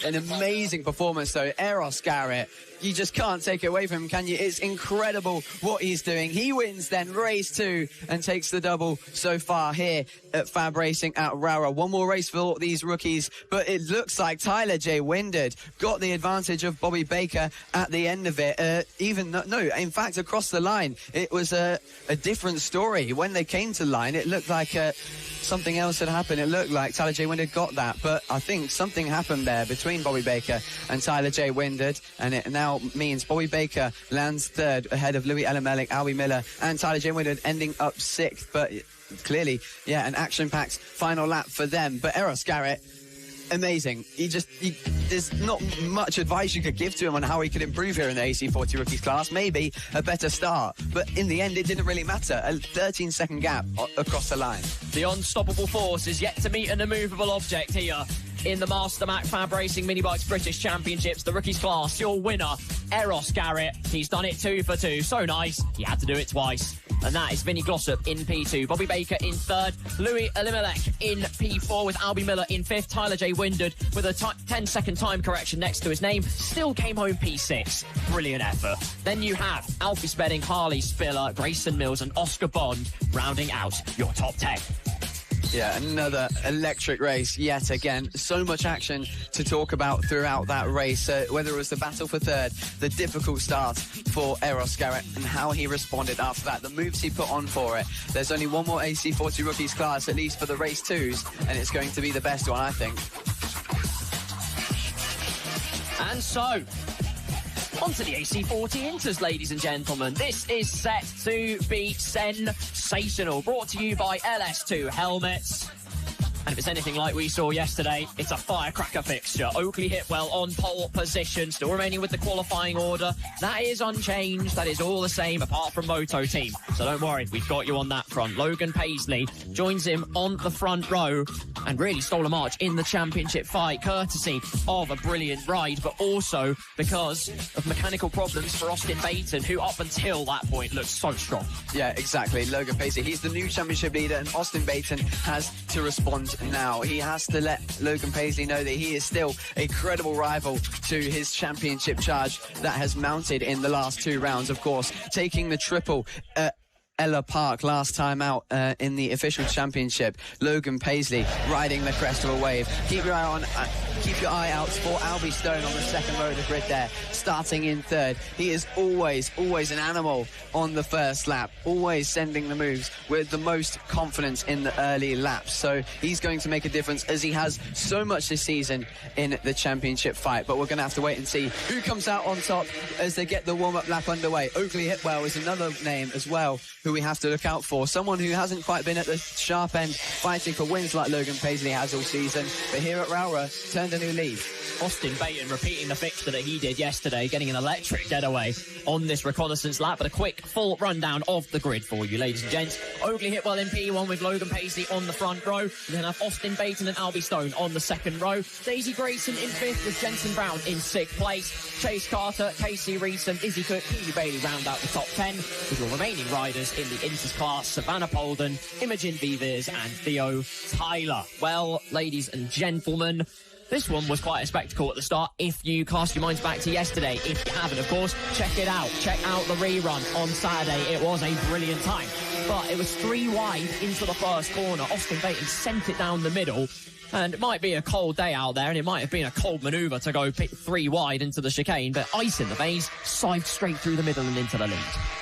an amazing performance though. Eros Garrett, you just can't take it away from him, can you? It's incredible what he's doing. He wins then race 2 and takes the double so far here at FAB-Racing at Rowrah. One more race for these rookies, but it looks like Tyler J. Wyndham got the advantage of Bobby Baker at the end of it. In fact, across the line, it was a different story. When they came to the line, it looked like something else had happened. It looked like Tyler J. Wyndham got that, but I think something happened there between Bobby Baker and Tyler J. Wyndham, and it now means Bobby Baker lands third ahead of Louis Elimelech, Albie Miller, and Tyler J. Wyndham ending up 6th. But clearly, yeah, an action-packed final lap for them. But Eros Garrett, amazing. There's not much advice you could give to him on how he could improve here in the AC40 rookies class. Maybe a better start, but in the end it didn't really matter. A 13-second gap across the line. The unstoppable force is yet to meet an immovable object here in the MasterMac FAB-Racing Minibikes British Championships, the rookies class. Your winner, Eros Garrett. He's done it 2 for 2. So nice, he had to do it twice. And that is Vinny Glossop in P2, Bobby Baker in 3rd, Louis Elimelech in P4 with Albie Miller in 5th, Tyler J. Wyndham with a 10-second time correction next to his name, still came home P6. Brilliant effort. Then you have Alfie Spedding, Harley Spiller, Grayson Mills and Oscar Bond rounding out your top 10. Yeah, another electric race yet again. So much action to talk about throughout that race, whether it was the battle for third, the difficult start for Eros Garrett and how he responded after that, the moves he put on for it. There's only one more AC40 rookies class, at least for the race 2s, and it's going to be the best one, I think. And so, onto the AC40 Inters, ladies and gentlemen. This is set to be sensational. Brought to you by LS2 Helmets. And if it's anything like we saw yesterday, it's a firecracker fixture. Oakley Hipwell on pole position, still remaining with the qualifying order. That is unchanged. That is all the same, apart from Moto Team. So don't worry, we've got you on that front. Logan Paisley joins him on the front row and really stole a march in the championship fight, courtesy of a brilliant ride, but also because of mechanical problems for Austin Baton, who up until that point looked so strong. Yeah, exactly. Logan Paisley, he's the new championship leader, and Austin Baton has to respond now. He has to let Logan Paisley know that he is still a credible rival to his championship charge that has mounted in the last 2 rounds, of course, taking the triple Ella Park last time out in the official championship. Logan Paisley riding the crest of a wave. Keep your eye out for Albie Stone on the second row of the grid there, starting in 3rd. He is always an animal on the first lap, always sending the moves with the most confidence in the early laps. So he's going to make a difference, as he has so much this season in the championship fight. But we're going to have to wait and see who comes out on top as they get the warm-up lap underway. Oakley Hipwell is another name as well, who we have to look out for. Someone who hasn't quite been at the sharp end fighting for wins like Logan Paisley has all season, but here at Rowrah, turned a new leaf. Austin Baton repeating the fixture that he did yesterday, getting an electric getaway on this reconnaissance lap, but a quick full rundown of the grid for you, ladies and gents. Oakley Hitwell in P1 with Logan Paisley on the front row. We then have Austin Baton and Albie Stone on the second row. Daisy Grayson in fifth with Jensen Brown in sixth place. Chase Carter, Casey Reeson, Izzy Cook, Keely Bailey round out the top 10 with your remaining riders in the Inters class, Savannah Polden, Imogen Vives and Theo Tyler. Well, ladies and gentlemen, this one was quite a spectacle at the start. If you cast your minds back to yesterday, if you haven't, of course, check it out. Check out the rerun on Saturday. It was a brilliant time. But it was 3 wide into the first corner. Austin Baton sent it down the middle. And it might be a cold day out there, and it might have been a cold manoeuvre to go 3 wide into the chicane, but ice in the bays, scythed straight through the middle and into the lead.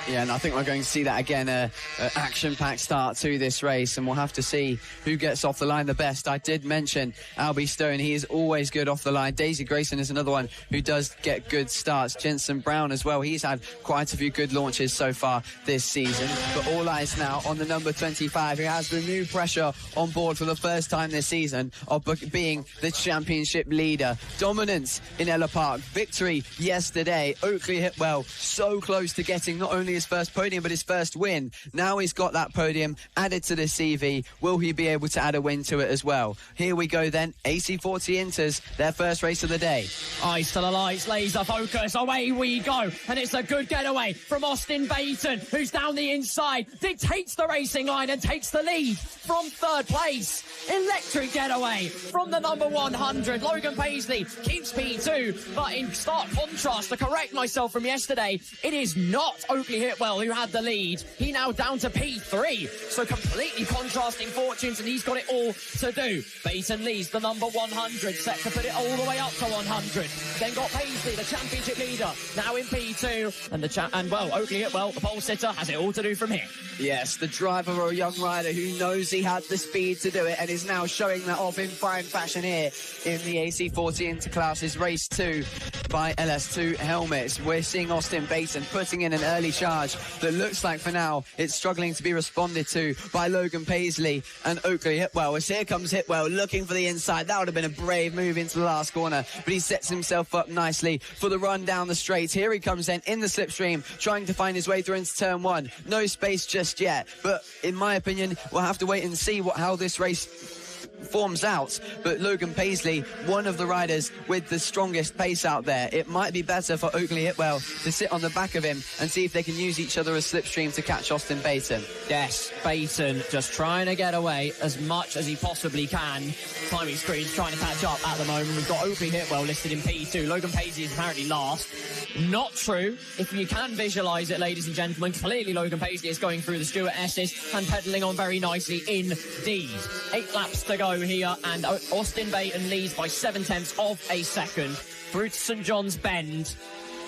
Yeah, and I think we're going to see that again, an action-packed start to this race, and we'll have to see who gets off the line the best. I did mention Albie Stone. He is always good off the line. Daisy Grayson is another one who does get good starts. Jensen Brown as well. He's had quite a few good launches so far this season, but all eyes now on the number 25, who has the new pressure on board for the first time this season of being the championship leader. Dominance in Ella Park. Victory yesterday. Oakley Hitwell so close to getting not only his first podium but his first win. Now he's got that podium added to the CV. Will he be able to add a win to it as well? Here we go then. AC40 Inters, their first race of the day. Eyes to the lights, laser focus, away we go. And it's a good getaway from Austin Baton, who's down the inside, dictates the racing line and takes the lead from third place. Electric getaway from the number 100. Logan Paisley keeps P2, but in stark contrast, to correct myself from yesterday, it is not Oakley Hitwell who had the lead. He now down to P3, so completely contrasting fortunes, and he's got it all to do. Baton leads the number 100, set to put it all the way up to 100. Then got Paisley, the championship leader, now in P2, and Oakley Hitwell, the pole sitter, has it all to do from here. Yes, the driver or a young rider who knows he had the speed to do it and is now showing that off in fine fashion here in the AC40 Interclasses Race 2 by LS2 helmets. We're seeing Austin Baton putting in an early charge that looks like for now it's struggling to be responded to by Logan Paisley and Oakley Hitwell. As here comes Hitwell looking for the inside. That would have been a brave move into the last corner, but he sets himself up nicely for the run down the straight. Here he comes then in the slipstream, trying to find his way through into turn 1. No space just yet, but in my opinion, we'll have to wait and see how this race forms out. But Logan Paisley, one of the riders with the strongest pace out there. It might be better for Oakley Hitwell to sit on the back of him and see if they can use each other as slipstream to catch Austin Baton. Yes, Baton just trying to get away as much as he possibly can. Timing screen's trying to catch up at the moment. We've got Oakley Hitwell listed in P2. Logan Paisley is apparently last. Not true. If you can visualise it, ladies and gentlemen, clearly Logan Paisley is going through the Stuart S's and pedalling on very nicely indeed. 8 laps to go here, and Austin Baton leads by 7/10 of a second through to St John's Bend.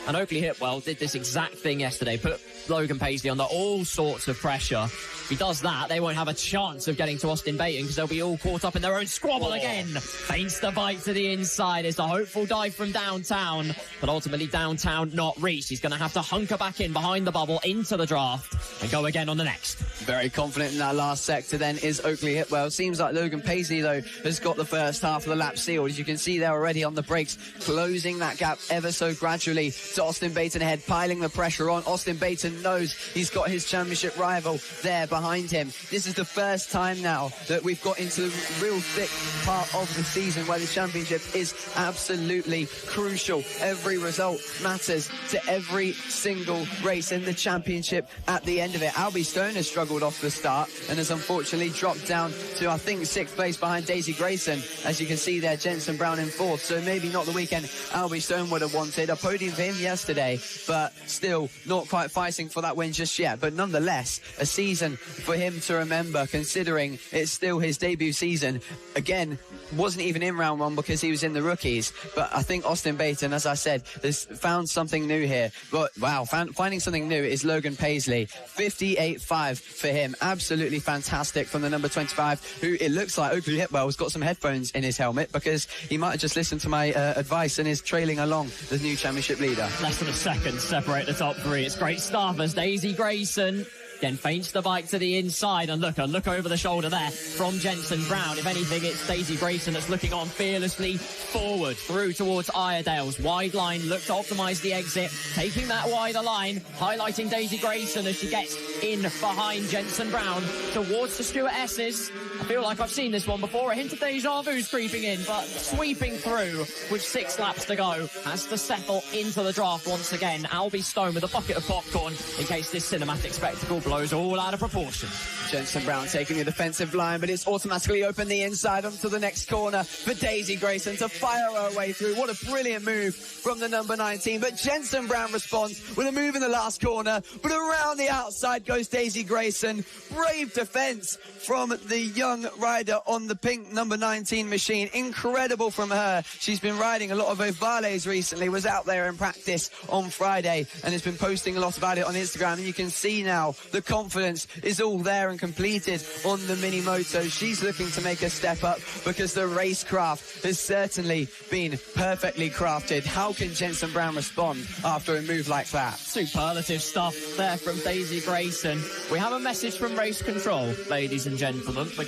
And Oakley Hitwell did this exact thing yesterday, put Logan Paisley under all sorts of pressure. If he does that, they won't have a chance of getting to Austin Baton because they'll be all caught up in their own squabble again. Feints the bite to the inside. It's a hopeful dive from downtown, but ultimately downtown not reached. He's going to have to hunker back in behind the bubble into the draft and go again on the next. Very confident in that last sector then is Oakley Hitwell. Seems like Logan Paisley, though, has got the first half of the lap sealed. As you can see, they're already on the brakes, closing that gap ever so gradually to Austin Baton ahead, piling the pressure on. Austin Baton knows he's got his championship rival there behind him. This is the first time now that we've got into the real thick part of the season where the championship is absolutely crucial. Every result matters to every single race in the championship at the end of it. Albie Stone has struggled off the start and has unfortunately dropped down to, I think, 6th place behind Daisy Grayson. As you can see there, Jensen Brown in 4th, so maybe not the weekend Albie Stone would have wanted. A podium for him yesterday, but still not quite fighting for that win just yet. But nonetheless, a season for him to remember, considering it's still his debut season. Again, wasn't even in round 1 because he was in the rookies. But I think Austin Baton, as I said, has found something new here. But wow, finding something new is Logan Paisley. 58.5 for him. Absolutely fantastic from the number 25, who it looks like Oakley Hitwell has got some headphones in his helmet because he might have just listened to my advice and is trailing along the new championship leader. Less than a second separate the top 3. It's great stuff as Daisy Grayson Then feints the bike to the inside, and look over the shoulder there from Jensen Brown. If anything, it's Daisy Grayson that's looking on fearlessly forward through towards Iredale's wide line. Look to optimise the exit, taking that wider line, highlighting Daisy Grayson as she gets in behind Jensen Brown towards the Stuart S's. I feel like I've seen this one before. A hint of deja vu's creeping in, but sweeping through with 6 laps to go. Has to settle into the draft once again. Albie Stone with a bucket of popcorn in case this cinematic spectacle blows all out of proportion. Jensen Brown taking the defensive line, but it's automatically opened the inside onto the next corner for Daisy Grayson to fire her way through. What a brilliant move from the number 19. But Jensen Brown responds with a move in the last corner, but around the outside goes Daisy Grayson. Brave defense from the young rider on the pink number 19 machine. Incredible from her. She's been riding a lot of ovales recently, was out there in practice on Friday and has been posting a lot about it on Instagram, and you can see now the confidence is all there and completed on the mini moto. She's looking to make a step up because the racecraft has certainly been perfectly crafted. How can Jensen Brown respond after a move like that? Superlative stuff there from Daisy Grayson. We have a message from race control, ladies and gentlemen. We're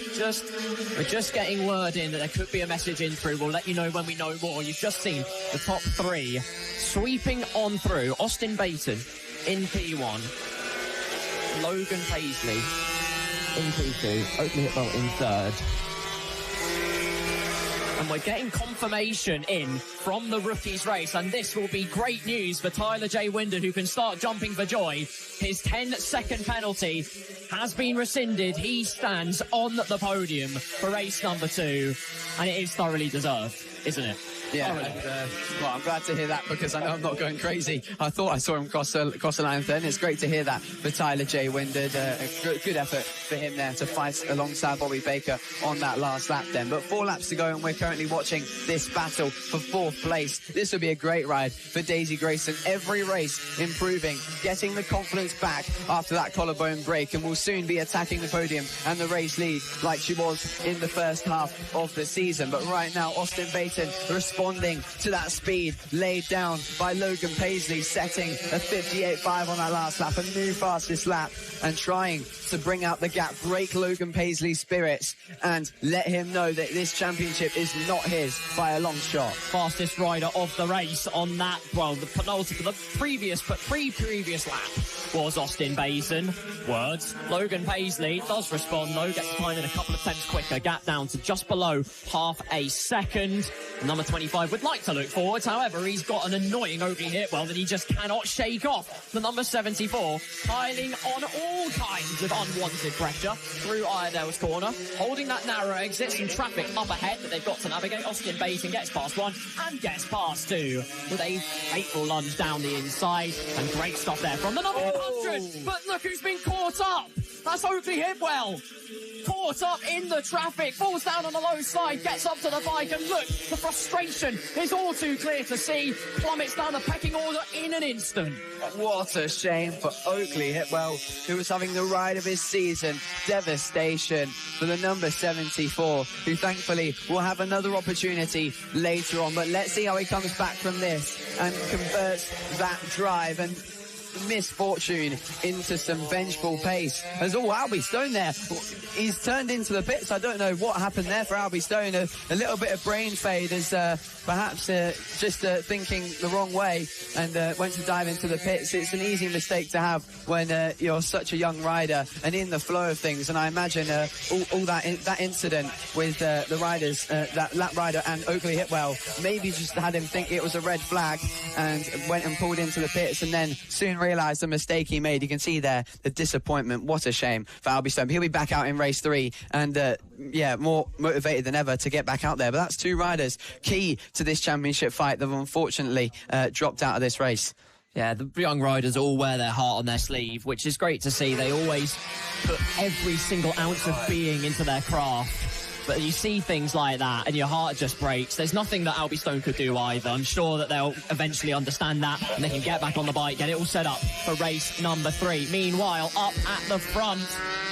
just getting word in that there could be a message in through. We'll let you know when we know more. You've just seen the top 3 sweeping on through. Austin Baton in P1, Logan Paisley in P2, Oakley Hitwell in 3rd. And we're getting confirmation in from the rookies race, and this will be great news for Tyler J. Wyndham, who can start jumping for joy. His 10-second penalty has been rescinded. He stands on the podium for race number 2, and it is thoroughly deserved, isn't it? Yeah, well, I'm glad to hear that because I know I'm not going crazy. I thought I saw him cross the line then. It's great to hear that for Tyler J. Wyndham. A good effort for him there to fight alongside Bobby Baker on that last lap then. But 4 laps to go, and we're currently watching this battle for 4th place. This will be a great ride for Daisy Grayson. Every race improving, getting the confidence back after that collarbone break, and will soon be attacking the podium and the race lead like she was in the first half of the season. But right now, Austin Baton responding to that speed laid down by Logan Paisley, setting a 58.5 on that last lap, a new fastest lap, and trying to bring out the gap, break Logan Paisley's spirits, and let him know that this championship is not his by a long shot. Fastest rider of the race on that, well, the penultimate, the previous lap was Austin Baton. Words. Logan Paisley does respond though, gets time in a couple of tenths quicker, gap down to just below half a second. Number 25 would like to look forwards, however, he's got an annoying Oakley Hitwell that he just cannot shake off. The number 74 piling on all kinds of unwanted pressure through Iredale's corner, holding that narrow exit, some traffic up ahead that they've got to navigate. Austin Baton gets past 1 and gets past 2 with a fateful lunge down the inside, and great stuff there from the number 100. But look who's been caught up. That's Oakley Hitwell. Caught up in the traffic, falls down on the low side, gets up to the bike, and look, the frustration is all too clear to see. Plummets down the pecking order in an instant. What a shame for Oakley Hitwell, who was having the ride of his season. Devastation for the number 74, who thankfully will have another opportunity later on. But let's see how he comes back from this and converts that drive and misfortune into some vengeful pace. As Albie Stone there, he's turned into the pits. I don't know what happened there for Albie Stone. A little bit of brain fade as perhaps just thinking the wrong way and went to dive into the pits. It's an easy mistake to have when you're such a young rider and in the flow of things. And I imagine all that incident with the riders, that lap rider and Oakley Hitwell, maybe just had him think it was a red flag and went and pulled into the pits, and then soon realised the mistake he made. You can see there the disappointment. What a shame for Albie Stone. He'll be back out in race 3 and more motivated than ever to get back out there. But that's 2 riders key to this championship fight that have unfortunately dropped out of this race. Yeah, the young riders all wear their heart on their sleeve, which is great to see. They always put every single ounce of being into their craft. But you see things like that and your heart just breaks. There's nothing that Albie Stone could do either. I'm sure that they'll eventually understand that and they can get back on the bike, get it all set up for race number 3. Meanwhile, up at the front,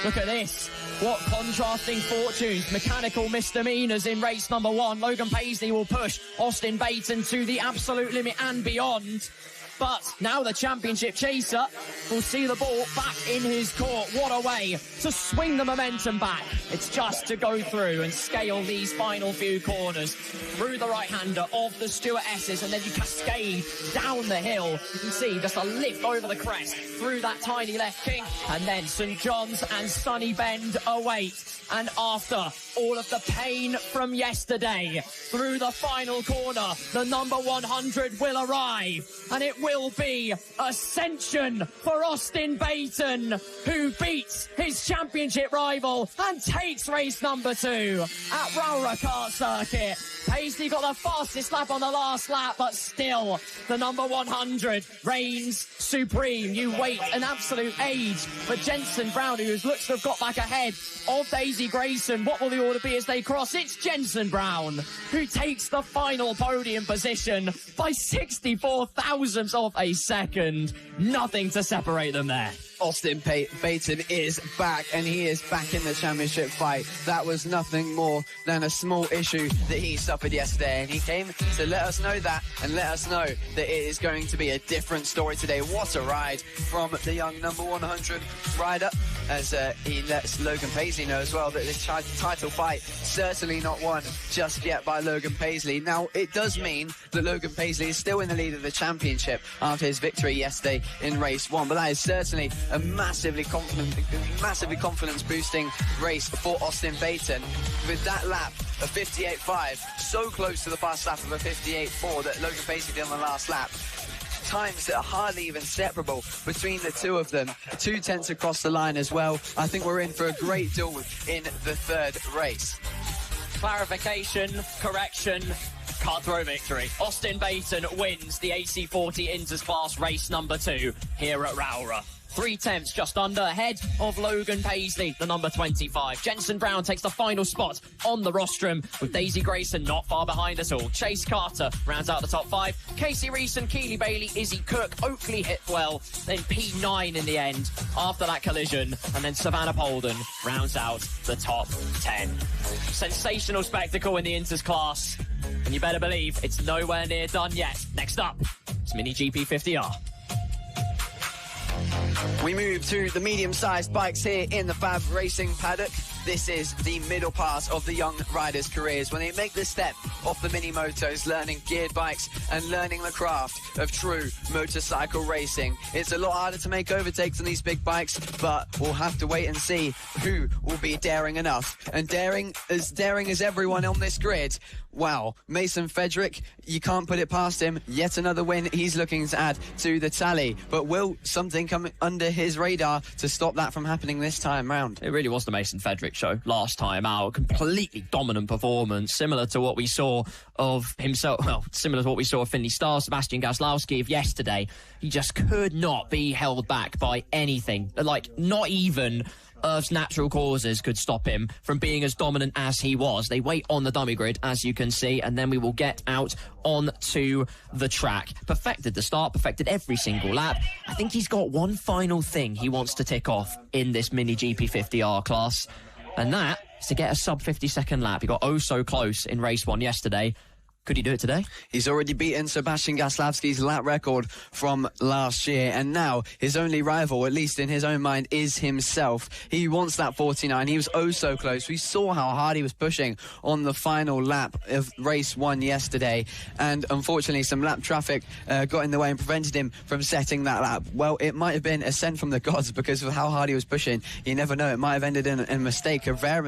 look at this. What contrasting fortunes. Mechanical misdemeanors in race number 1. Logan Paisley will push Austin Baton to the absolute limit and beyond. But now the championship chaser will see the ball back in his court. What a way to swing the momentum back. It's just to go through and scale these final few corners through the right-hander of the Stewart-S's, and then you cascade down the hill. You can see just a lift over the crest through that tiny left kink, and then St John's and Sunny Bend await. And after all of the pain from yesterday, through the final corner, the number 100 will arrive, and it will be Ascension for Austin Baton, who beats his championship rival and takes race number 2 at Rowrah Kart Circuit. Paisley got the fastest lap on the last lap, but still, the number 100 reigns supreme. You wait an absolute age for Jensen Brown, who looks to have got back ahead of Daisy Grayson. What will the order be as they cross? It's Jensen Brown who takes the final podium position by 64 thousandths of a second. Nothing to separate them there. Austin Baton is back, and he is back in the championship fight. That was nothing more than a small issue that he suffered yesterday, and he came to let us know that and let us know that it is going to be a different story today. What a ride from the young number 100 rider, as he lets Logan Paisley know as well that this title fight certainly not won just yet by Logan Paisley. Now, it does mean that Logan Paisley is still in the lead of the championship after his victory yesterday in race 1, but that is certainly a massively confidence boosting race for Austin Baton. With that lap of 58.5, so close to the fast lap of a 58.4 that Logan Paisley did on the last lap. Times that are hardly even separable between the two of them. 2/10 across the line as well. I think we're in for a great duel in the third race. Clarification, correction, cut-through victory. Austin Baton wins the AC40 Inters class race number 2 here at Rowrah. 3/10 just under ahead of Logan Paisley, the number 25. Jensen Brown takes the final spot on the rostrum, with Daisy Grayson not far behind us all. Chase Carter rounds out the top 5. Casey Reeson, Keely Bailey, Izzy Cook, Oakley Hitwell, then P9 in the end after that collision, and then Savannah Polden rounds out the top 10. Sensational spectacle in the Inters class, and you better believe it's nowhere near done yet. Next up, it's Mini GP50R. We move to the medium-sized bikes here in the FAB-Racing paddock. This is the middle part of the young riders' careers when they make the step off the mini motos, learning geared bikes and learning the craft of true motorcycle racing. It's a lot harder to make overtakes on these big bikes, but we'll have to wait and see who will be daring enough. And daring as everyone on this grid. Wow, Mason Frederick, you can't put it past him. Yet another win he's looking to add to the tally. But will something come under his radar to stop that from happening this time round? It really was the Mason Frederick show last time out. Completely dominant performance, similar to what we saw of himself, well, similar to what we saw of Finley Starr, Sebastian Gaslowski of yesterday. He just could not be held back by anything. Like, not even Earth's natural causes could stop him from being as dominant as he was. They wait on the dummy grid, as you can see, and then we will get out onto the track. Perfected the start, perfected every single lap. I think he's got one final thing he wants to tick off in this Mini GP50R class, and that is to get a sub 50-second lap. He got oh so close in race 1 yesterday. Could he do it today? He's already beaten Sebastian Gaslowski's lap record from last year, and now his only rival, at least in his own mind, is himself. He wants that 49. He was oh so close. We saw how hard he was pushing on the final lap of race 1 yesterday, and unfortunately some lap traffic got in the way and prevented him from setting that lap. Well, it might have been a send from the gods because of how hard he was pushing. You never know, it might have ended in a mistake, a rare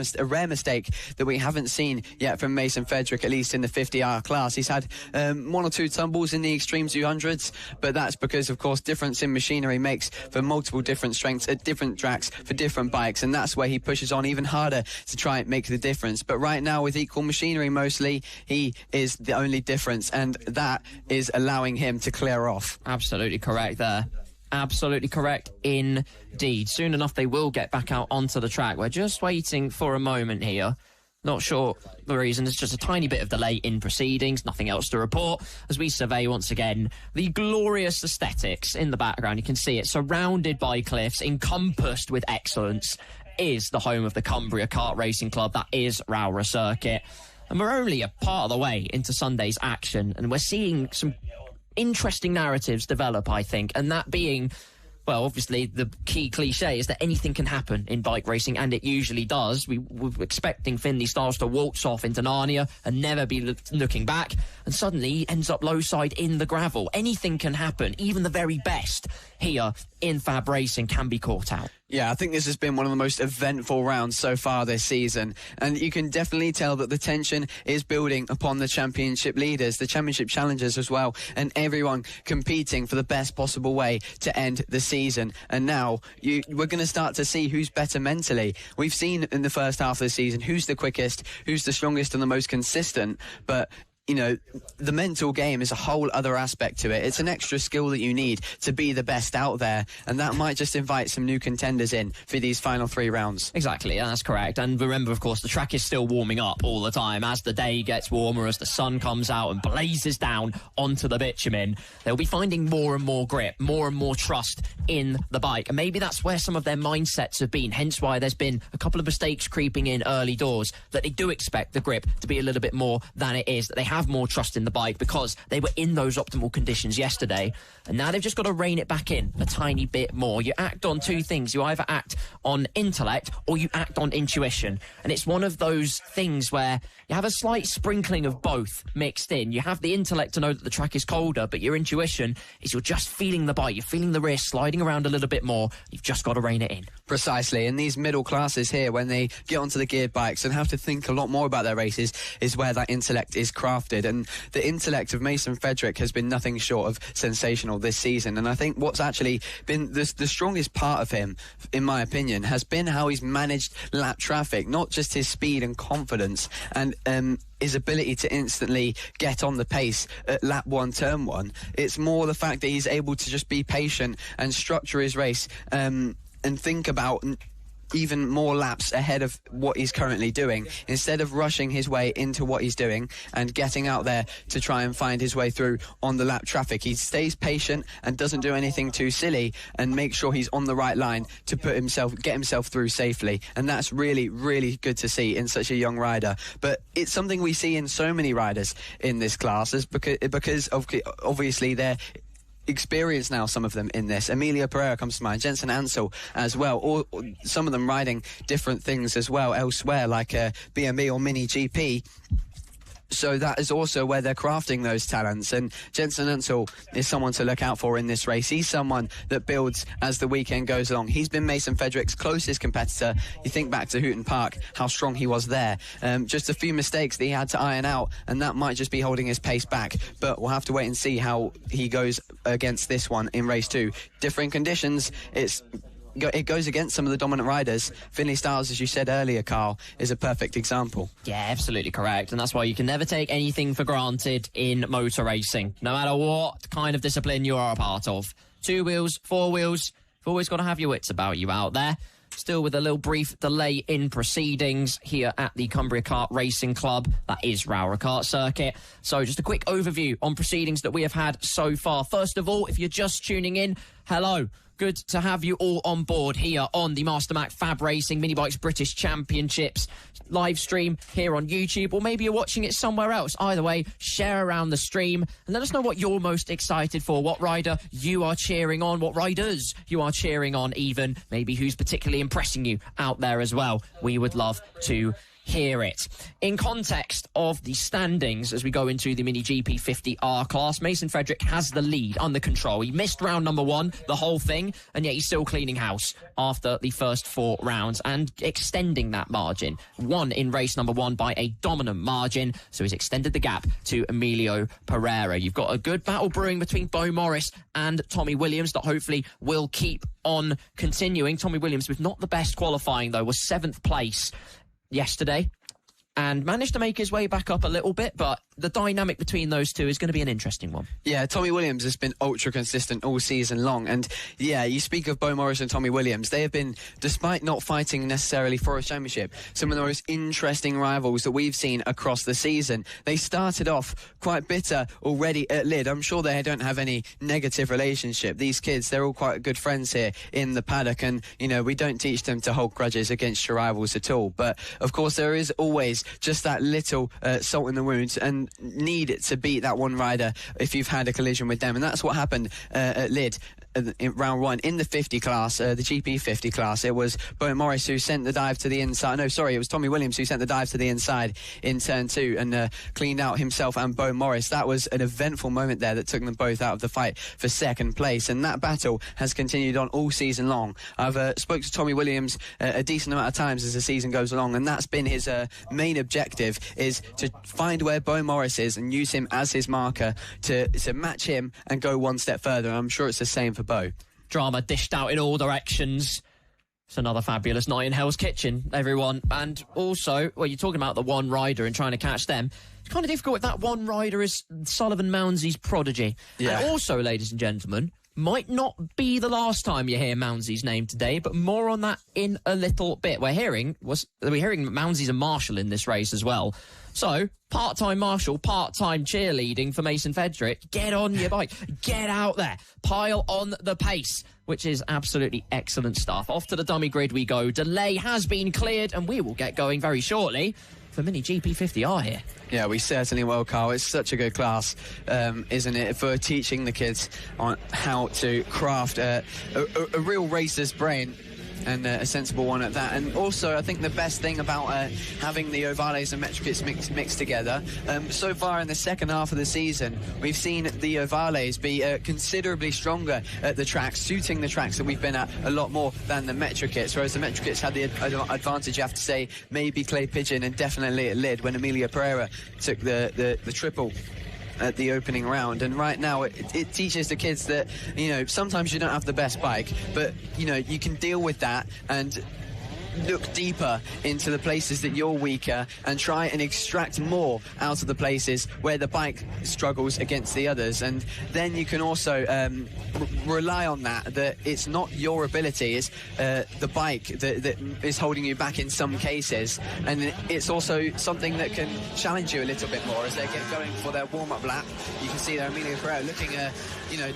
mistake that we haven't seen yet from Mason Frederick, at least in the 50R class. He's had 1 or 2 tumbles in the Extreme 200s, but that's because, of course, difference in machinery makes for multiple different strengths at different tracks for different bikes, and that's where he pushes on even harder to try and make the difference. But right now, with equal machinery mostly, he is the only difference, and that is allowing him to clear off. Absolutely correct there. Absolutely correct indeed. Soon enough, they will get back out onto the track. We're just waiting for a moment here. Not sure the reason. It's just a tiny bit of delay in proceedings. Nothing else to report as we survey once again the glorious aesthetics in the background. You can see it surrounded by cliffs, encompassed with excellence, is the home of the Cumbria Kart Racing Club. That is Rowrah Circuit. And we're only a part of the way into Sunday's action, and we're seeing some interesting narratives develop, I think, and that being, well, obviously the key cliche is that anything can happen in bike racing, and it usually does. We were expecting Finley Styles to waltz off into Narnia and never be looking back, and suddenly he ends up low side in the gravel. Anything can happen. Even the very best here in FAB-Racing can be caught out. Yeah, I think this has been one of the most eventful rounds so far this season, and you can definitely tell that the tension is building upon the championship leaders, the championship challengers as well, and everyone competing for the best possible way to end the season. And now we're going to start to see who's better mentally. We've seen in the first half of the season who's the quickest, who's the strongest and the most consistent, but you know, the mental game is a whole other aspect to it. It's an extra skill that you need to be the best out there, and that might just invite some new contenders in for these final 3 rounds. Exactly, that's correct. And remember, of course, the track is still warming up all the time. As the day gets warmer, as the sun comes out and blazes down onto the bitumen, they'll be finding more and more grip, more and more trust in the bike. And maybe that's where some of their mindsets have been, hence why there's been a couple of mistakes creeping in early doors, that they do expect the grip to be a little bit more than it is, that they have more trust in the bike because they were in those optimal conditions yesterday, and now they've just got to rein it back in a tiny bit more. You act on 2 things. You either act on intellect or you act on intuition, and it's one of those things where you have a slight sprinkling of both mixed in. You have the intellect to know that the track is colder, but your intuition is you're just feeling the bike, you're feeling the wrist sliding around a little bit more. You've just got to rein it in. Precisely, and these middle classes here, when they get onto the geared bikes and have to think a lot more about their races, is where that intellect is crafted. And the intellect of Mason Frederick has been nothing short of sensational this season. And I think what's actually been the strongest part of him, in my opinion, has been how he's managed lap traffic, not just his speed and confidence and his ability to instantly get on the pace at lap 1, turn 1. It's more the fact that he's able to just be patient and structure his race and think about even more laps ahead of what he's currently doing, instead of rushing his way into what he's doing and getting out there to try and find his way through on the lap traffic. He stays patient and doesn't do anything too silly and make sure he's on the right line to get himself through safely. And that's really, really good to see in such a young rider. But it's something we see in so many riders in this class, because obviously they're experience now, some of them in this. Emilio Pereira comes to mind, Jensen Ansel as well, or some of them riding different things as well elsewhere, like BME or Mini GP. So that is also where they're crafting those talents, and Jensen Ansel is someone to look out for in this race. He's someone that builds as the weekend goes along. He's been Mason Frederick's closest competitor. You think back to Houghton Park, how strong he was there. Just a few mistakes that he had to iron out, and that might just be holding his pace back, but we'll have to wait and see how he goes against this one in race 2. Different conditions, it goes against some of the dominant riders. Finley Styles, as you said earlier, Carl, is a perfect example. Yeah, absolutely correct. And that's why you can never take anything for granted in motor racing, no matter what kind of discipline you are a part of. 2 wheels, 4 wheels, you've always got to have your wits about you out there. Still with a little brief delay in proceedings here at the Cumbria Kart Racing Club. That is Rowrah Kart Circuit. So just a quick overview on proceedings that we have had so far. First of all, if you're just tuning in, hello. Good to have you all on board here on the MasterMac FAB-Racing Minibikes British Championships live stream here on YouTube, or maybe you're watching it somewhere else. Either way, share around the stream and let us know what you're most excited for, what rider you are cheering on, what riders you are cheering on even, maybe who's particularly impressing you out there as well. We would love to hear it. In context of the standings as we go into the Mini GP 50R class, Mason Frederick has the lead under control. He missed round number 1, the whole thing, and yet he's still cleaning house after the first 4 rounds and extending that margin. Won in race number 1 by a dominant margin, so he's extended the gap to Emilio Pereira. You've got a good battle brewing between Bo Morris and Tommy Williams that hopefully will keep on continuing. Tommy Williams, with not the best qualifying though, was 7th place yesterday and managed to make his way back up a little bit, but the dynamic between those two is going to be an interesting one. Yeah, Tommy Williams has been ultra consistent all season long, and yeah, you speak of Bo Morris and Tommy Williams, they have been, despite not fighting necessarily for a championship, some of the most interesting rivals that we've seen across the season. They started off quite bitter already at Lid. I'm sure they don't have any negative relationship. These kids, they're all quite good friends here in the paddock, and you know, we don't teach them to hold grudges against your rivals at all, but of course there is always is just that little salt in the wound and need to beat that one rider if you've had a collision with them. And that's what happened at Lid. In round 1 in the 50 class, the GP 50 class. It was Bo Morris who sent the dive to the inside. No, sorry, it was Tommy Williams who sent the dive to the inside in turn 2 and cleaned out himself and Bo Morris. That was an eventful moment there that took them both out of the fight for second place, and that battle has continued on all season long. I've spoke to Tommy Williams a decent amount of times as the season goes along, and that's been his main objective, is to find where Bo Morris is and use him as his marker to match him and go one step further. And I'm sure it's the same for Bo. Drama dished out in all directions. It's another fabulous night in Hell's Kitchen, everyone. And also, well, you're talking about the one rider and trying to catch them. It's kind of difficult if that one rider is Sullivan Moundsey's prodigy. Yeah. And also, ladies and gentlemen, might not be the last time you hear Moundsey's name today, but more on that in a little bit. We're hearing Moundsey's a marshal in this race as well. So, part-time marshal, part-time cheerleading for Mason Fedrick. Get on your bike. Get out there. Pile on the pace, which is absolutely excellent stuff. Off to the dummy grid we go. Delay has been cleared, and we will get going very shortly for Mini GP50R here. Yeah, we certainly will, Carl. It's such a good class, isn't it, for teaching the kids on how to craft a real racer's brain. And a sensible one at that. And also, I think the best thing about having the ovales and metric kits mixed together, so far in the second half of the season, we've seen the ovales be considerably stronger at the tracks, suiting the tracks that we've been at a lot more than the metric kits, whereas the metric kits had the advantage, you have to say, maybe Clay Pigeon and definitely at Lid when Emilio Pereira took the triple at the opening round. And right now it teaches the kids that, you know, sometimes you don't have the best bike, but, you know, you can deal with that and look deeper into the places that you're weaker and try and extract more out of the places where the bike struggles against the others. And then you can also rely on that it's not your ability, it's the bike that is holding you back in some cases. And it's also something that can challenge you a little bit more as they get going for their warm-up lap. You can see there Emilio Pereira looking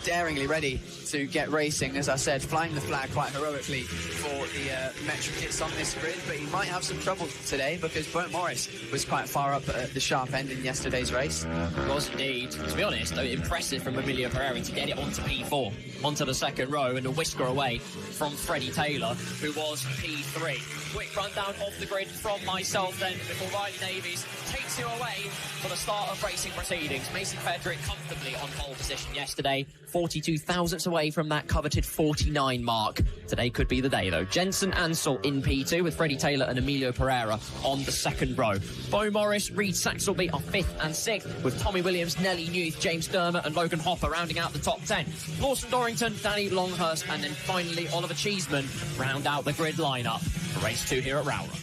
daringly ready to get racing, as I said, flying the flag quite heroically for the metric kits on this grid, but he might have some trouble today because Bo Morris was quite far up at the sharp end in yesterday's race. It was indeed. To be honest, impressive from Emilio Pereira to get it onto P4, onto the second row, and a whisker away from Freddie Taylor, who was P3. Quick rundown of the grid from myself then, before Riley Davies takes you away for the start of racing proceedings. Mason Fedrick comfortably on pole position yesterday, 42 thousandths away from that coveted 49 mark. Today could be the day though. Jensen Ansell in P2 with Freddie Taylor and Emilio Pereira on the second row. Bo Morris, Reed Saxelby are 5th and 6th, with Tommy Williams, Nelly Newth, James Dermer and Logan Hopper rounding out the top 10. Lawson Dorrington, Danny Longhurst and then finally Oliver Cheeseman round out the grid lineup for race 2 here at Rowrah.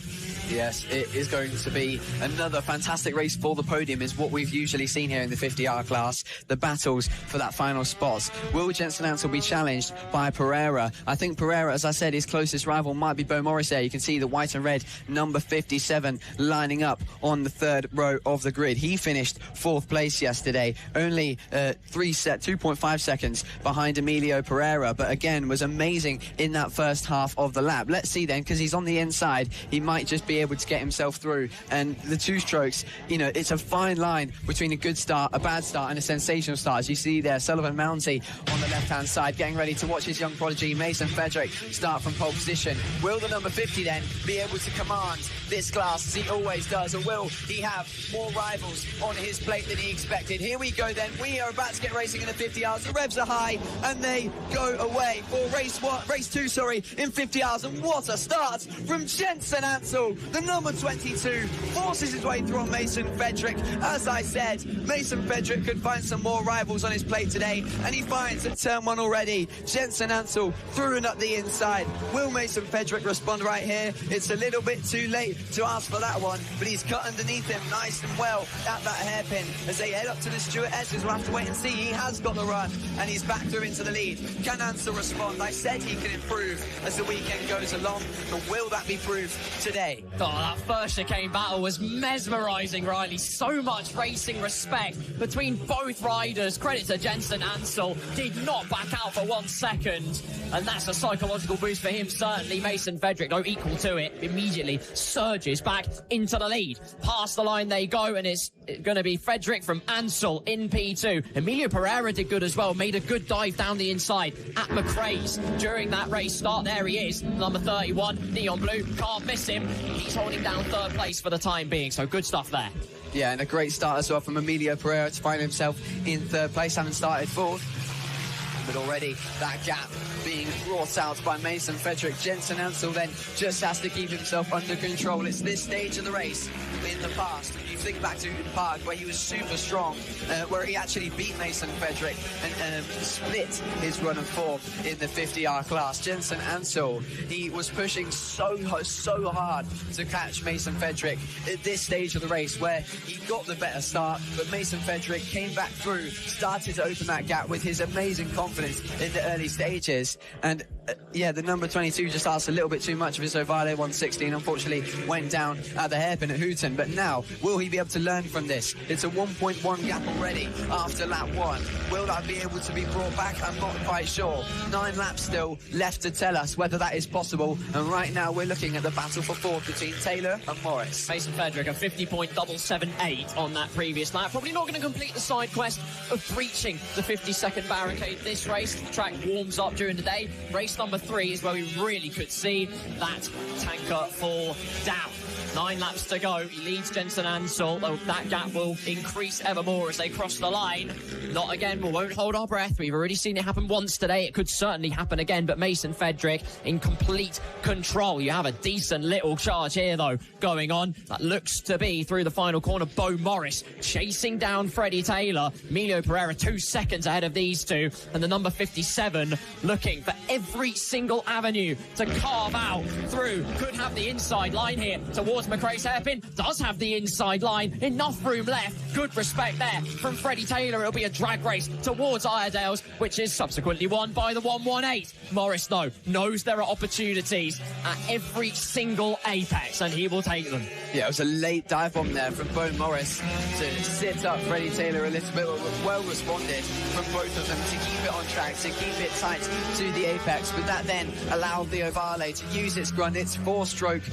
Yes, it is going to be another fantastic race for the podium, is what we've usually seen here in the 50R class. The battles for that final spot. Will Jensen Ansell be challenged by Pereira? I think Pereira, as I said, his closest rival might be Bo Morris there. You can see the white and red number 57 lining up on the third row of the grid. He finished 4th place yesterday, only 2.5 seconds behind Emilio Pereira, but again was amazing in that first half of the lap. Let's see then, because he's on the inside, he might just be able to get himself through. And the two strokes, you know, it's a fine line between a good start, a bad start and a sensational start. As you see there, Sullivan Mounsey on the left hand side getting ready to watch his young prodigy Mason Fedrick start from pole position. Will the number 50 then be able to command this class as he always does, or will he have more rivals on his plate than he expected? Here we go then, we are about to get racing in the 50 hours. The revs are high and they go away for race 2 in 50 hours. And what a start from Jensen Ansell. The number 22 forces his way through on Mason Fedrick. As I said, Mason Fedrick could find some more rivals on his plate today, and he finds at turn 1 already Jensen Ansell through and up the inside. Will Mason Fedrick respond right here? It's a little bit too late to ask for that one, but he's cut underneath him nice and well at that hairpin as they head up to the Stuart S's. We'll have to wait and see. He has got the run and he's back through into the lead. Can Ansell respond? I said he can improve as the weekend goes along, but will that be proved today? Oh, that first chicane battle was mesmerising, Riley. So much racing respect between both riders. Credit to Jensen Ansel. Did not back out for 1 second. And that's a psychological boost for him, certainly. Mason Fedrick, though, equal to it, immediately surges back into the lead. Past the line they go, and it's going to be Fedrick from Ansel in P2. Emilio Pereira did good as well. Made a good dive down the inside at McRae's during that race start. There he is, number 31, Neon Blue. Can't miss him. He's holding down third place for the time being, so good stuff there. Yeah, and a great start as well from Emilio Pereira to find himself in third place, having started fourth. But already that gap being brought out by Mason Fedrick. Jensen Ansel then just has to keep himself under control. It's this stage of the race. In the past, you think back to Uden Park, where he was super strong, where he actually beat Mason Fedrick and split his run of fourth in the 50R class. Jensen Ansel, he was pushing so hard to catch Mason Fedrick at this stage of the race, where he got the better start, but Mason Fedrick came back through, started to open that gap with his amazing confidence in the early stages. And yeah, the number 22 just asked a little bit too much of his Ovale 116, unfortunately went down at the hairpin at Hooton. But now, will he be able to learn from this? It's a 1.1 gap already after lap 1. Will that be able to be brought back? I'm not quite sure. 9 laps still left to tell us whether that is possible. And right now, we're looking at the battle for fourth between Taylor and Morris. Mason Fedrick, a 50.778 on that previous lap. Probably not going to complete the side quest of breaching the 50-second barricade this race. The track warms up during the day. Race number 3 is where we really could see that tanker fall down. 9 laps to go. He leads Jensen Ansel. That gap will increase ever more as they cross the line. Not again. We won't hold our breath. We've already seen it happen once today. It could certainly happen again. But Mason Fedrick in complete control. You have a decent little charge here, though, going on. That looks to be through the final corner. Bo Morris chasing down Freddie Taylor. Emilio Pereira 2 seconds ahead of these two. And the number 57 looking for every single avenue to carve out through. Could have the inside line here towards McRae's hairpin. Does have the inside line. Enough room left. Good respect there from Freddie Taylor. It'll be a drag race towards Iredale's, which is subsequently won by the 118. Morris, though, knows there are opportunities at every single apex, and he will take them. Yeah, it was a late dive bomb there from Bo Morris to sit up Freddie Taylor a little bit. Well responded from both of them to keep it on track, to keep it tight to the apex. But that then allowed the Ovale to use its grunt, its 4-stroke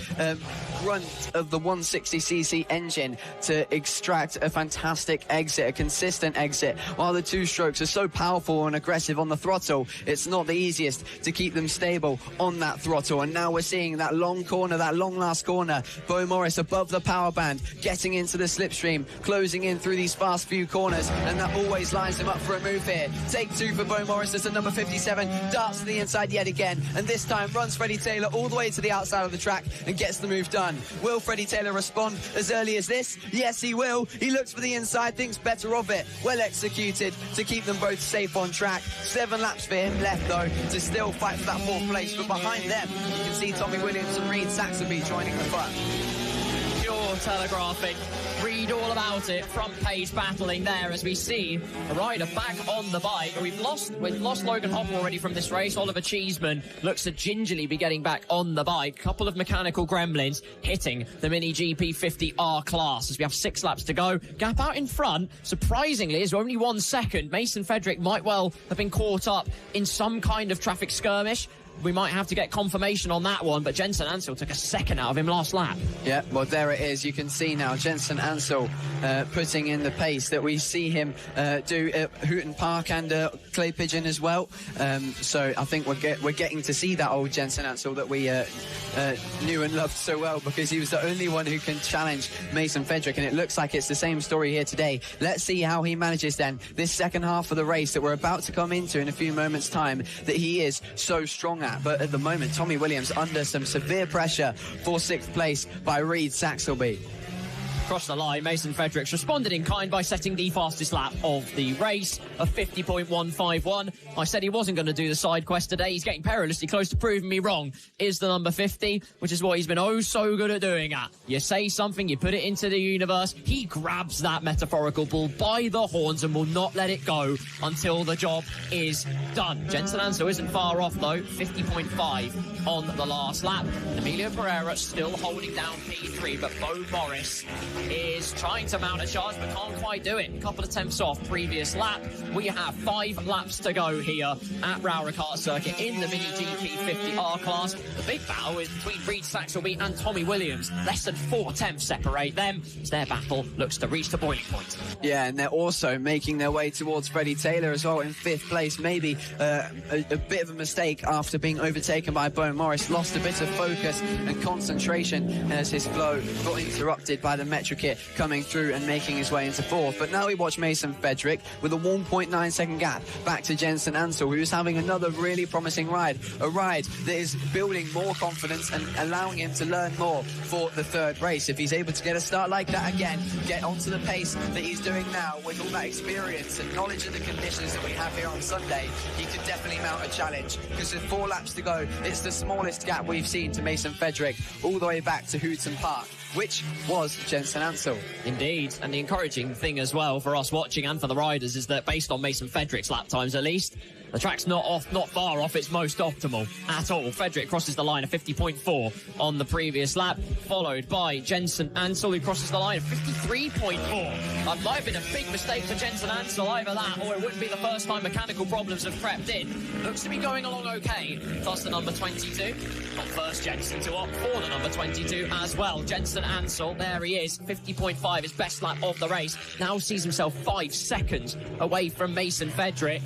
grunt of the 160cc engine to extract a fantastic exit, a consistent exit. While the 2 strokes are so powerful and aggressive on the throttle, it's not the easiest to keep them stable on that throttle. And now we're seeing that long corner, that long last corner. Bo Morris above the power band, getting into the slipstream, closing in through these fast few corners, and that always lines him up for a move here. Take 2 for Bo Morris as the number 57 darts to the inside yet again, and this time runs Freddie Taylor all the way to the outside of the track and gets the move done. Will Freddie Taylor respond as early as this? Yes, he will. He looks for the inside, thinks better of it. Well executed to keep them both safe on track. 7 laps for him left, though, to still fight for that 4th place. But behind them, you can see Tommy Williams and Reed Saxby joining the fun. Pure telegraphing. Read all about it. Front page battling there as we see a rider back on the bike. We've lost Logan Hopper already from this race. Oliver Cheeseman looks to gingerly be getting back on the bike. Couple of mechanical gremlins hitting the Mini GP 50R class as we have 6 laps to go. Gap out in front, surprisingly, is only 1 second. Mason Fedrick might well have been caught up in some kind of traffic skirmish. We might have to get confirmation on that one, but Jensen Ansel took a second out of him last lap. Yeah, well, there it is. You can see now Jensen Ansel putting in the pace that we see him do at Hooton Park and Clay Pigeon as well. So I think we're getting to see that old Jensen Ansel that we knew and loved so well, because he was the only one who can challenge Mason Fedrick, and it looks like it's the same story here today. Let's see how he manages then this second half of the race that we're about to come into in a few moments' time, that he is so strong at. But at the moment, Tommy Williams under some severe pressure for 6th place by Reed Saxelby. Across the line, Mason Fredericks responded in kind by setting the fastest lap of the race, a 50.151. I said he wasn't going to do the side quest today. He's getting perilously close to proving me wrong. Is the number 50, which is what he's been oh so good at doing at. You say something, you put it into the universe. He grabs that metaphorical bull by the horns and will not let it go until the job is done. Jensen Ansel isn't far off though, 50.5 on the last lap. Emilio Pereira still holding down P3, but Bo Morris is trying to mount a charge but can't quite do it. A couple of attempts off previous lap. We have 5 laps to go here at Rowrah Kart Circuit in the Mini GP 50R class. The big battle is between Reed Saxelby and Tommy Williams. Less than 4 attempts separate them as their battle looks to reach the boiling point. Yeah, and they're also making their way towards Freddie Taylor as well in 5th place. Maybe a bit of a mistake after being overtaken by Bo Morris. Lost a bit of focus and concentration as his flow got interrupted by the Metro Kit coming through and making his way into 4th. But now we watch Mason Frederick with a 1.9 second gap back to Jensen Ansel, who's having another really promising ride. A ride that is building more confidence and allowing him to learn more for the 3rd race. If he's able to get a start like that again, get onto the pace that he's doing now with all that experience and knowledge of the conditions that we have here on Sunday, he could definitely mount a challenge, because with 4 laps to go, it's the smallest gap we've seen to Mason Frederick all the way back to Hooton Park, which was Jensen Ansel. Indeed, and the encouraging thing as well for us watching and for the riders is that based on Mason Frederick's lap times at least, the track's not far off its most optimal at all. Frederick crosses the line of 50.4 on the previous lap, followed by Jensen Ansel, who crosses the line of 53.4. That might have been a big mistake for Jensen Ansel, either that or it wouldn't be the first time mechanical problems have crept in. Looks to be going along okay. Plus the number 22. Not first Jensen to opt for the number 22 as well. Jensen Ansel, there he is, 50.5, his best lap of the race. Now sees himself 5 seconds away from Mason Frederick.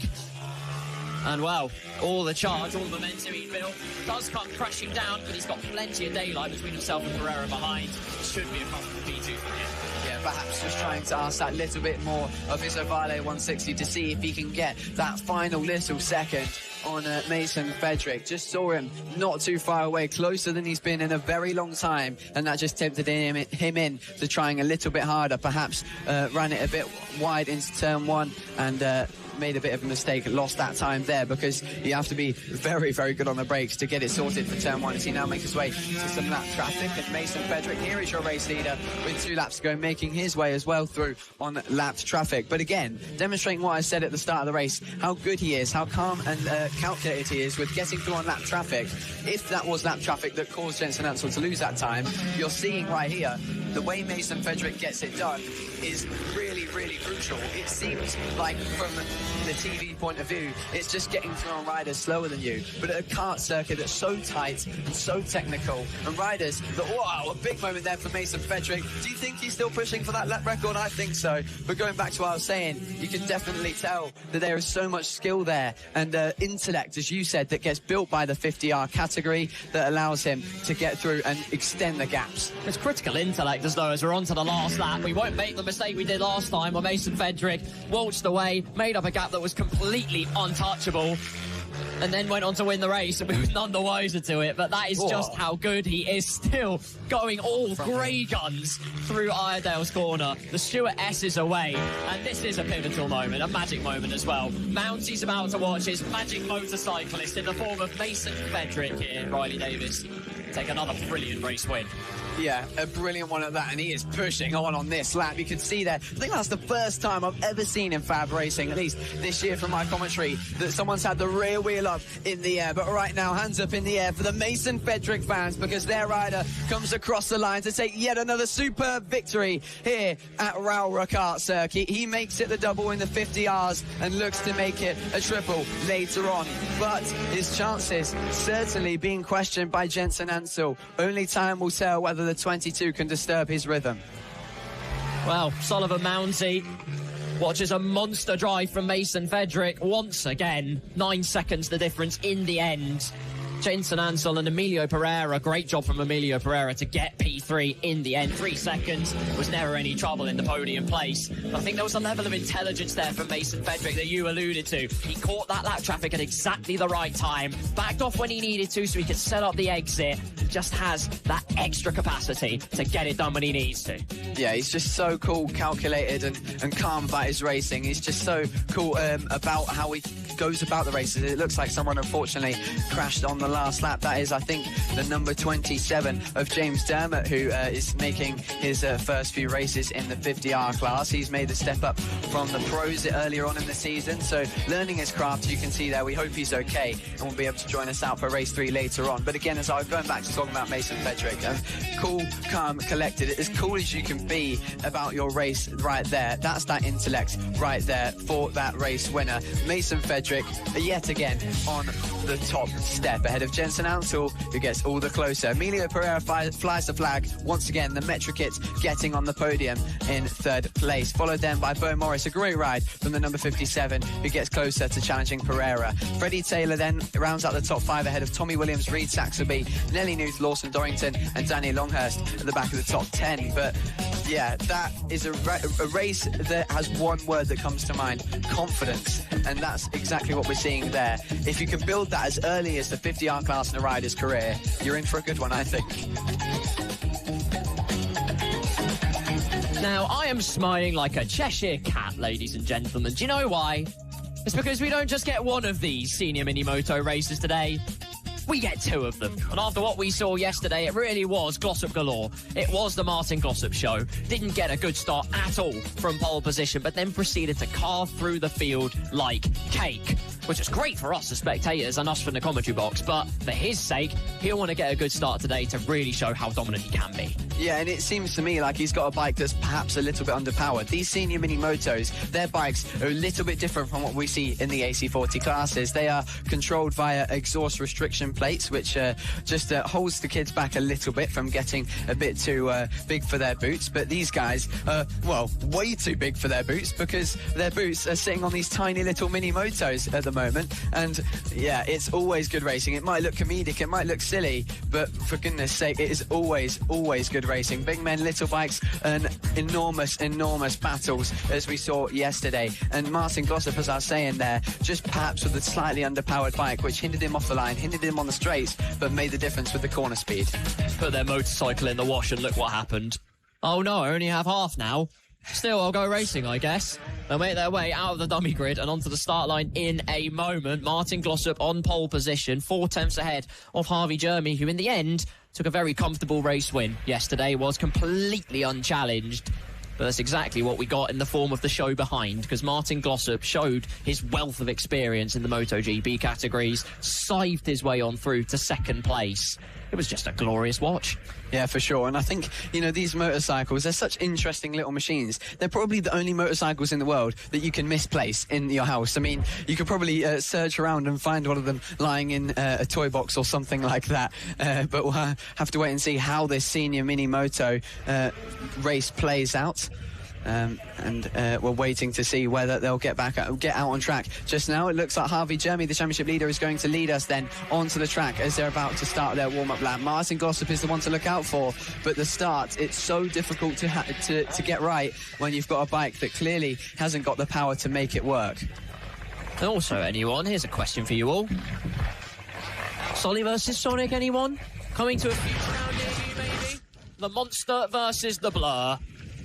And well, all the charge, all the momentum he built does come crashing down, but he's got plenty of daylight between himself and Pereira behind. Should be a comfortable P2 for him. Yeah, perhaps just trying to ask that little bit more of his Ovale 160 to see if he can get that final little second on Mason Frederick. Just saw him not too far away, closer than he's been in a very long time, and that just tempted him in to trying a little bit harder, perhaps ran it a bit wide into turn 1 and made a bit of a mistake, lost that time there, because you have to be very, very good on the brakes to get it sorted for turn 1 as he now makes his way to some lap traffic. And Mason Frederick, here is your race leader with 2 laps to go, making his way as well through on lapped traffic. But again, demonstrating what I said at the start of the race, how good he is, how calm and calculated he is with getting through on lap traffic. If that was lap traffic that caused Jensen Ansel to lose that time, you're seeing right here the way Mason Frederick gets it done is really, really crucial. It seems like from the TV point of view, it's just getting through on riders slower than you. But at a kart circuit that's so tight and so technical, and riders that, wow, a big moment there for Mason Frederick. Do you think he's still pushing for that lap record? I think so. But going back to what I was saying, you can definitely tell that there is so much skill there and intellect, as you said, that gets built by the 50R category that allows him to get through and extend the gaps. It's critical intellect as though, as we're on to the last lap, we won't make the mistake we did last time where Mason Frederick waltzed away, made up a gap that was completely untouchable, and then went on to win the race, and we was none the wiser to it. But that is just how good he is, still going all grey guns through Iredale's corner. The Stuart S is away, and this is a pivotal moment, a magic moment as well. Mounty's about to watch his magic motorcyclist in the form of Mason Frederick here, Riley Davis, take another brilliant race win. Yeah, a brilliant one at that, and he is pushing on this lap. You can see there, I think that's the first time I've ever seen in FAB-Racing, at least this year from my commentary, that someone's had the rear wheel up in the air. But right now, hands up in the air for the Mason Frederick fans, because their rider comes across the line to take yet another superb victory here at Rowrah Kart Circuit. He makes it the double in the 50Rs and looks to make it a triple later on. But his chances certainly being questioned by Jensen Ansel. Only time will tell whether the 22 can disturb his rhythm. Well, Sullivan Mounty watches a monster drive from Mason Frederick once again. 9 seconds the difference in the end. Jensen Ansel and Emilio Pereira. Great job from Emilio Pereira to get P3 in the end. 3 seconds was never any trouble in the podium place. But I think there was a level of intelligence there from Mason Fedrick that you alluded to. He caught that lap traffic at exactly the right time, backed off when he needed to so he could set up the exit. Just has that extra capacity to get it done when he needs to. Yeah, he's just so cool, calculated and calm about his racing. He's just so cool about how he goes about the races. It looks like someone unfortunately crashed on the last lap. That is, I think, the number 27 of James Dermott, who is making his first few races in the 50R class. He's made a step up from the pros earlier on in the season, so learning his craft. You can see there, we hope he's okay and will be able to join us out for race 3 later on. But again, as I was going back to talking about Mason Fedrick, cool, calm, collected, as cool as you can be about your race right there. That's that intellect right there for that race winner. Mason Fedrick, yet again, on the top step ahead of Jensen Ansel, who gets all the closer. Emilio Pereira flies the flag. Once again, the Metrokit getting on the podium in 3rd place, followed then by Bo Morris. A great ride from the number 57, who gets closer to challenging Pereira. Freddie Taylor then rounds out the top 5 ahead of Tommy Williams, Reed Saxelby, Nelly Newth, Lawson Dorrington and Danny Longhurst at the back of the top 10. But yeah, that is a race that has one word that comes to mind: confidence. And that's exactly what we're seeing there. If you can build that as early as the 50R class in a rider's career, you're in for a good one, I think. Now, I am smiling like a Cheshire cat, ladies and gentlemen. Do you know why? It's because we don't just get one of these senior mini-moto races today. We get 2 of them. And after what we saw yesterday, it really was Glossop galore. It was the Martin Glossop show. Didn't get a good start at all from pole position, but then proceeded to carve through the field like cake, which is great for us as spectators and us from the commentary box. But for his sake, he'll want to get a good start today to really show how dominant he can be. Yeah, and it seems to me like he's got a bike that's perhaps a little bit underpowered. These senior mini-motos, their bikes are a little bit different from what we see in the AC40 classes. They are controlled via exhaust restriction plates, which just holds the kids back a little bit from getting a bit too big for their boots. But these guys are, well, way too big for their boots, because their boots are sitting on these tiny little mini-motos at the moment. And yeah, it's always good racing. It might look comedic, it might look silly, but for goodness sake, it is always good racing. Big men, little bikes, and enormous battles, as we saw yesterday. And Martin Glossop, as I was saying there, just perhaps with a slightly underpowered bike, which hindered him off the line, hindered him on the straights, but made the difference with the corner speed. Put their motorcycle in the wash and look what happened. Oh no, I only have half now. Still, I'll go racing, I guess. They'll make their way out of the dummy grid and onto the start line in a moment. Martin Glossop on pole position, 4 tenths ahead of Harvey Jeremy, who in the end took a very comfortable race win yesterday, was completely unchallenged. But that's exactly what we got in the form of the show behind, because Martin Glossop showed his wealth of experience in the MotoGP categories, scythed his way on through to 2nd place. It was just a glorious watch. Yeah, for sure. And I think, you know, these motorcycles, they're such interesting little machines. They're probably the only motorcycles in the world that you can misplace in your house. I mean, you could probably search around and find one of them lying in a toy box or something like that. But we'll have to wait and see how this senior mini moto race plays out. And we're waiting to see whether they'll get out on track. Just now it looks like Harvey Jeremy, the championship leader, is going to lead us then onto the track as they're about to start their warm-up lap. Martin Glossop is the one to look out for, but the start, it's so difficult to get right when you've got a bike that clearly hasn't got the power to make it work. And also, anyone, here's a question for you all. Solly versus Sonic, anyone? Coming to a future round near you, maybe? The Monster versus the Blur.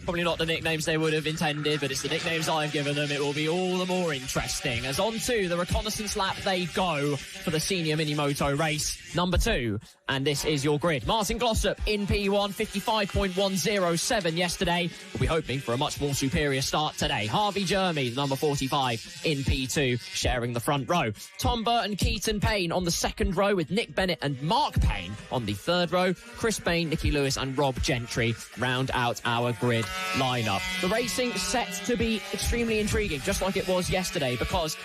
Probably not the nicknames they would have intended, but it's the nicknames I've given them. It will be all the more interesting. As on to the reconnaissance lap they go for the senior mini-moto race number 2. And this is your grid. Martin Glossop in P1, 55.107 yesterday. We'll be hoping for a much more superior start today. Harvey Jeremy, number 45, in P2, sharing the front row. Tom Burton, Keaton Payne on the 2nd row, with Nick Bennett and Mark Payne on the 3rd row. Chris Payne, Nicky Lewis and Rob Gentry round out our grid lineup. The racing set to be extremely intriguing, just like it was yesterday, because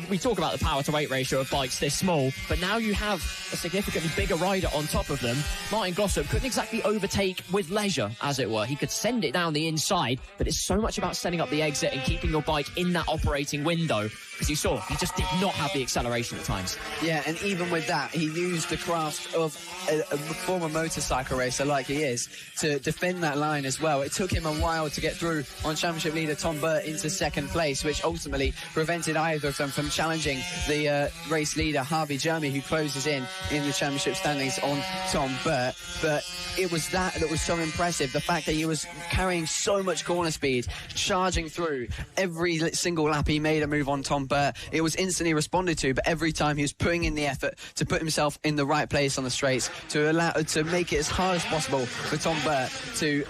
we talk about the power to weight ratio of bikes this small, but now you have a significantly bigger rider on top of them. Martin Glossop couldn't exactly overtake with leisure, as it were. He could send it down the inside, but it's so much about setting up the exit and keeping your bike in that operating window. because you saw he just did not have the acceleration at times. Yeah, and even with that, he used the craft of a former motorcycle racer like he is to defend that line as well. It took him a while to get through on championship leader Tom Burt into second place, which ultimately prevented either of them from challenging the race leader Harvey Jeremy, who closes in the championship standings on Tom Burt. But it was that was so impressive, the fact that he was carrying so much corner speed, charging through every single lap he made a move on Tom Burt. It was instantly responded to, but every time he was putting in the effort to put himself in the right place on the straights, to make it as hard as possible for Tom Burt to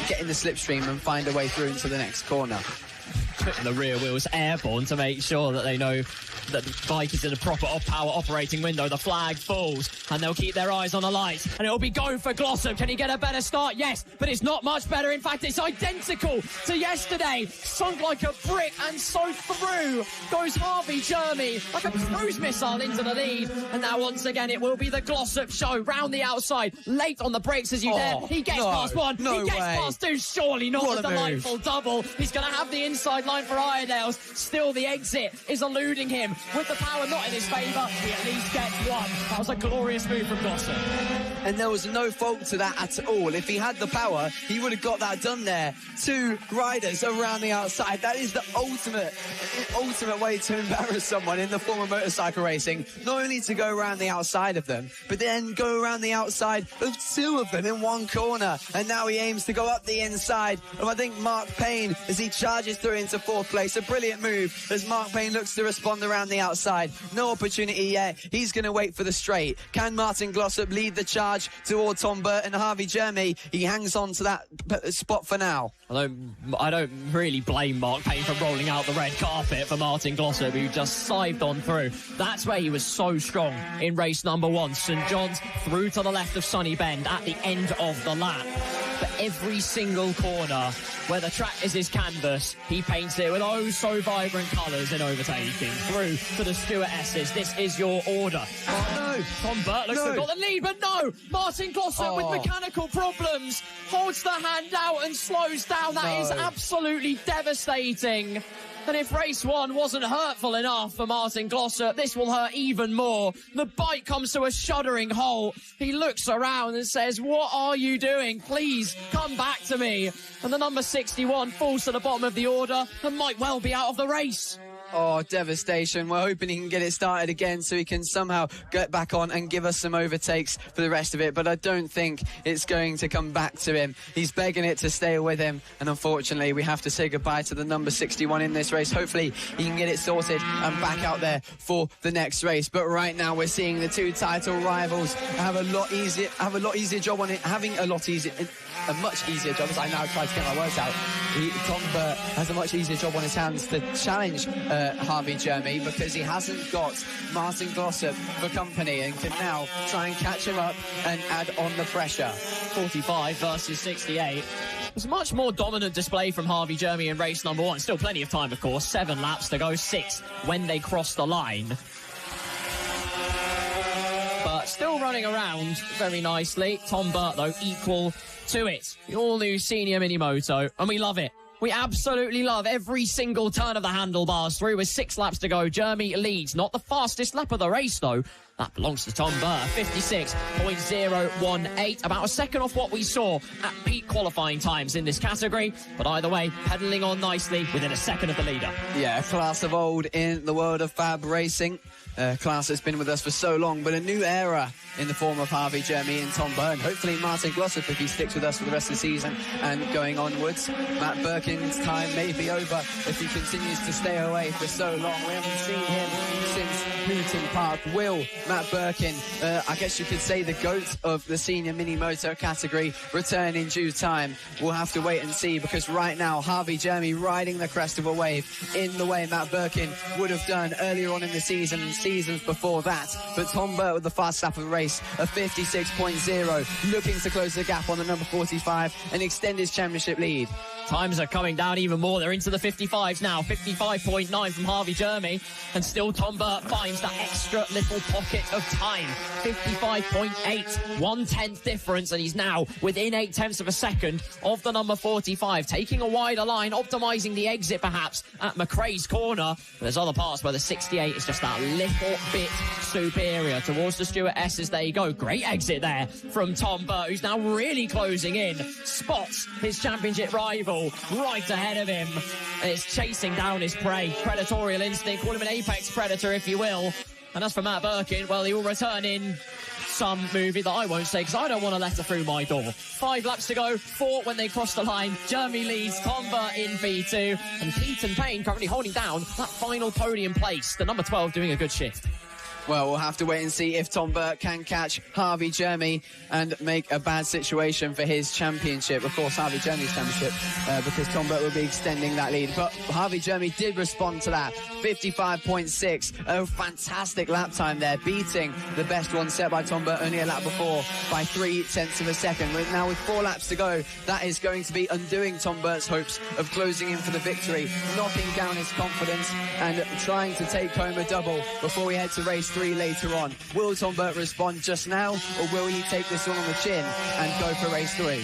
get in the slipstream and find a way through into the next corner. Putting the rear wheels airborne to make sure that they know that the bike is in a proper power operating window. The flag falls and they'll keep their eyes on the lights, and it'll be go for Glossop. Can he get a better start? Yes, but it's not much better. In fact, it's identical to yesterday. Sunk like a brick, and so through goes Harvey Jeremy like a cruise missile into the lead. And now once again it will be the Glossop show. Round the outside, late on the brakes as you dare. He gets past one, he gets past two. Surely not a delightful double. He's going to have the inside line for Iredale's. Still the exit is eluding him. With the power not in his favour, he at least gets one. That was a glorious move from Glossop. And there was no fault to that at all. If he had the power, he would have got that done there. Two riders around the outside. That is the ultimate way to embarrass someone in the form of motorcycle racing. Not only to go around the outside of them, but then go around the outside of two of them in one corner. And now he aims to go up the inside of, I think, Mark Payne as he charges through into fourth place. A brilliant move as Mark Payne looks to respond around the outside. No opportunity yet. He's going to wait for the straight. Can Martin Glossop lead the charge toward Tom Burt and Harvey Jeremy? He hangs on to that spot for now. I don't really blame Mark Payne for rolling out the red carpet for Martin Glossop, who just scythed on through. That's where he was so strong in race number one. St John's through to the left of Sunny Bend at the end of the lap. For every single corner where the track is his canvas, he paints it with oh so vibrant colours in overtaking. Through to the stewardesses. This is your order. Oh no! Tom Burt looks to have got the lead, but no! Martin Glossop with mechanical problems holds the hand out and slows down. That is absolutely devastating. And if race one wasn't hurtful enough for Martin Glossop, this will hurt even more. The bike comes to a shuddering halt. He looks around and says, what are you doing? Please come back to me. And the number 61 falls to the bottom of the order and might well be out of the race. Oh, devastation. We're hoping he can get it started again so he can somehow get back on and give us some overtakes for the rest of it. But I don't think it's going to come back to him. He's begging it to stay with him. And unfortunately, we have to say goodbye to the number 61 in this race. Hopefully, he can get it sorted and back out there for the next race. But right now, we're seeing the two title rivals have a much easier job, as I now try to get my words out. Tom Burt has a much easier job on his hands to challenge Harvey Jeremy, because he hasn't got Martin Glossop for company and can now try and catch him up and add on the pressure. 45 versus 68. It was a much more dominant display from Harvey Jeremy in race number one. Still plenty of time, of course. 7 laps to go, 6 when they cross the line. But still running around very nicely. Tom Burt, though, equal to it. The all-new senior Minimoto, and we love it. We absolutely love every single turn of the handlebars through with 6 laps to go. Jeremy leads. Not the fastest lap of the race, though. That belongs to Tom Burt. 56.018. About a second off what we saw at peak qualifying times in this category. But either way, pedaling on nicely within a second of the leader. Yeah, a class of old in the world of FAB-Racing. Class that's been with us for so long, but a new era in the form of Harvey Jeremy and Tom Burt. Hopefully Martin Glossop, if he sticks with us for the rest of the season and going onwards. Matt Birkin's time may be over if he continues to stay away for so long. We haven't seen him since Newton Park. Will Matt Birkin, I guess you could say the GOAT of the senior mini-moto category, return in due time? We'll have to wait and see, because right now Harvey Jeremy riding the crest of a wave in the way Matt Birkin would have done earlier on in the season and seasons before that. But Tom Burt with the fast lap of the race, a 56.0, looking to close the gap on the number 45 and extend his championship lead. Times are coming down even more. They're into the 55s now. 55.9 from Harvey Jeremy. And still Tom Burt finds that extra little pocket of time. 55.8. 1/10 difference. And he's now within 0.8 of a second of the number 45. Taking a wider line. Optimising the exit perhaps at McRae's corner. But there's other parts where the 68 is just that little bit superior towards the Stuart S's. There you go. Great exit there from Tom Burt, who's now really closing in. Spots his championship rival right ahead of him. And it's chasing down his prey. Predatorial instinct. Call him an apex predator, if you will. And as for Matt Birkin, well, he will return in some movie that I won't say because I don't want to let her through my door. 5 laps to go, 4 when they cross the line. Jeremy leads, Tom Burt in V2, and Keaton Payne currently holding down that final podium place. The number 12 doing a good shift. Well, we'll have to wait and see if Tom Burt can catch Harvey Jeremy and make a bad situation for his championship. Of course, Harvey Jeremy's championship, because Tom Burt will be extending that lead. But Harvey Jeremy did respond to that. 55.6. A fantastic lap time there, beating the best one set by Tom Burt only a lap before by 0.3 of a second. Now with 4 laps to go, that is going to be undoing Tom Burt's hopes of closing in for the victory, knocking down his confidence and trying to take home a double before we head to race 3 later on. Will Tom Burt respond just now, or will he take this one on the chin and go for race 3?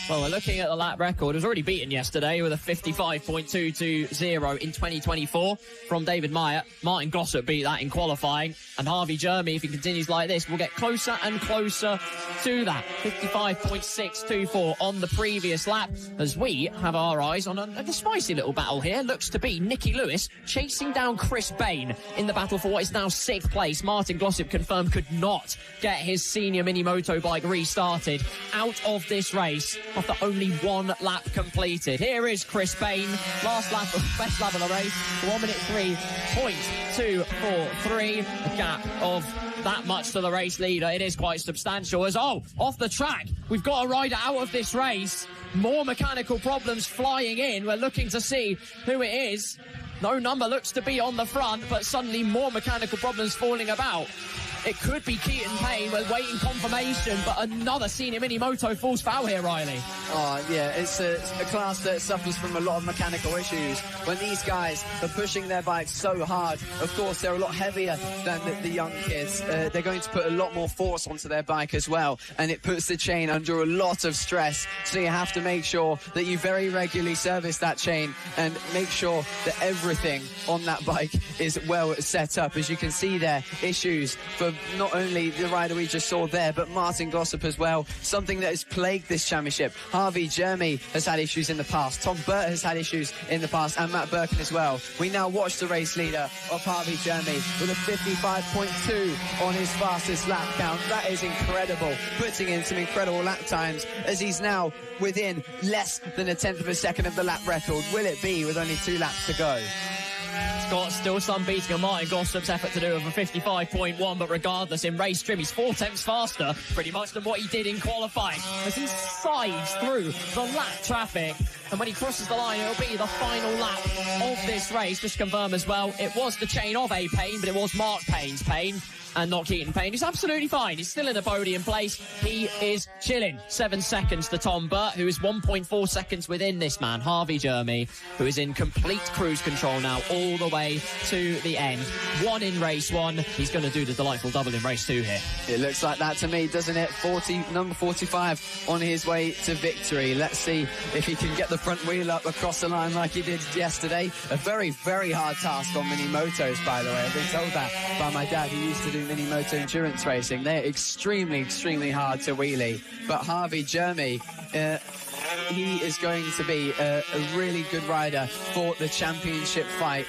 Well, we're looking at the lap record. It was already beaten yesterday with a 55.220 in 2024 from David Meyer. Martin Glossop beat that in qualifying. And Harvey Jeremy, if he continues like this, will get closer and closer to that. 55.624 on the previous lap, as we have our eyes on a spicy little battle here. Looks to be Nicky Lewis chasing down Chris Bain in the battle for what is now 6th place. Martin Glossop confirmed could not get his senior mini moto bike restarted out of this race after only 1 lap completed. Here is Chris Bain, last lap of best lap of the race, 1:03.243. A gap of that much to the race leader. It is quite substantial as, off the track, we've got a rider out of this race. More mechanical problems flying in. We're looking to see who it is. No number looks to be on the front, but suddenly more mechanical problems falling about. It could be Keaton Payne. We're waiting confirmation, but another senior mini moto falls foul here, Riley. Oh, yeah, it's a class that suffers from a lot of mechanical issues. When these guys are pushing their bikes so hard, of course, they're a lot heavier than the young kids. They're going to put a lot more force onto their bike as well, and it puts the chain under a lot of stress. So you have to make sure that you very regularly service that chain and make sure that everything on that bike is well set up. As you can see there, issues for not only the rider we just saw there, but Martin Glossop as well. Something that has plagued this championship. Harvey Jeremy has had issues in the past. Tom Burt has had issues in the past, and Matt Birkin as well. We now watch the race leader of Harvey Jeremy with a 55.2 on his fastest lap count. That is incredible, putting in some incredible lap times as he's now within less than 1/10 of a second of the lap record. Will it be with only 2 laps to go? Scott still some beating on Martin Glossop's effort to do with a 55.1, but regardless, in race trim, he's 4/10 faster, pretty much than what he did in qualifying, as he sides through the lap traffic. And when he crosses the line, it'll be the final lap of this race. Just confirm as well, it was the chain of A. Payne, but it was Mark Payne's Payne, and not Keaton Payne. He's absolutely fine. He's still in the podium place. He is chilling. 7 seconds to Tom Burt, who is 1.4 seconds within this man, Harvey Jeremy, who is in complete cruise control now all the way to the end. 1 in race 1. He's going to do the delightful double in race 2 here. It looks like that to me, doesn't it? Number 45 on his way to victory. Let's see if he can get the front wheel up across the line like he did yesterday. A very, very hard task on mini motos, by the way. I've been told that by my dad, who used to do mini moto endurance racing. They're extremely, extremely hard to wheelie. But Harvey Jeremy, he is going to be a really good rider for the championship fight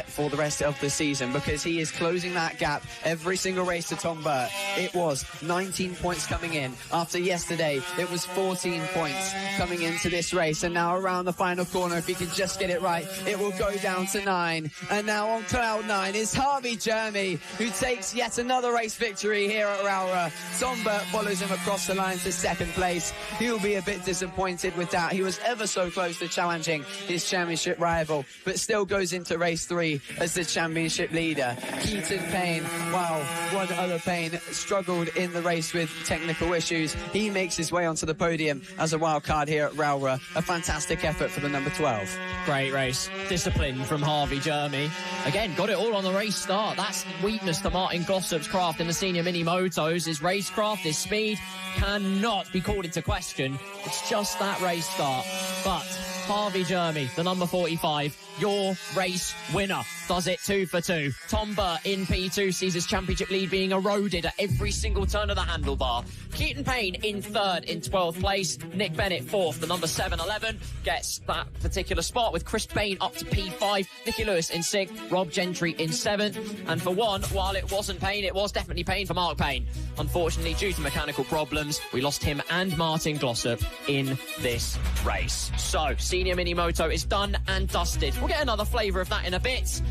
for the rest of the season, because he is closing that gap every single race to Tom Burt. It was 19 points coming in. After yesterday, it was 14 points coming into this race. And now around the final corner, if he can just get it right, it will go down to 9. And now on cloud 9 is Harvey Jeremy, who takes yet another race victory here at Rowrah. Tom Burt follows him across the line to 2nd place. He'll be a bit disappointed with that. He was ever so close to challenging his championship rival, but still goes into race last 3 as the championship leader. Keaton Payne, wow, one other Payne, struggled in the race with technical issues. He makes his way onto the podium as a wild card here at Rowrah. A fantastic effort for the number 12. Great race. Discipline from Harvey Jeremy. Again, got it all on the race start. That's weakness to Martin Glossop's craft in the senior mini motos. His racecraft, his speed cannot be called into question. It's just that race start. But Harvey Jeremy, the number 45, your race winner, does it 2 for 2. Tom Burt in P2 sees his championship lead being eroded at every single turn of the handlebar. Keaton Payne in 3rd in 12th place. Nick Bennett 4th. The number 711 gets that particular spot with Chris Payne up to P5. Nicky Lewis in 6th. Rob Gentry in 7th. And for one, while it wasn't Payne, it was definitely Payne for Mark Payne. Unfortunately, due to mechanical problems, we lost him and Martin Glossop in this race. So, senior mini moto is done and dusted. We'll get another flavour of that in a bit.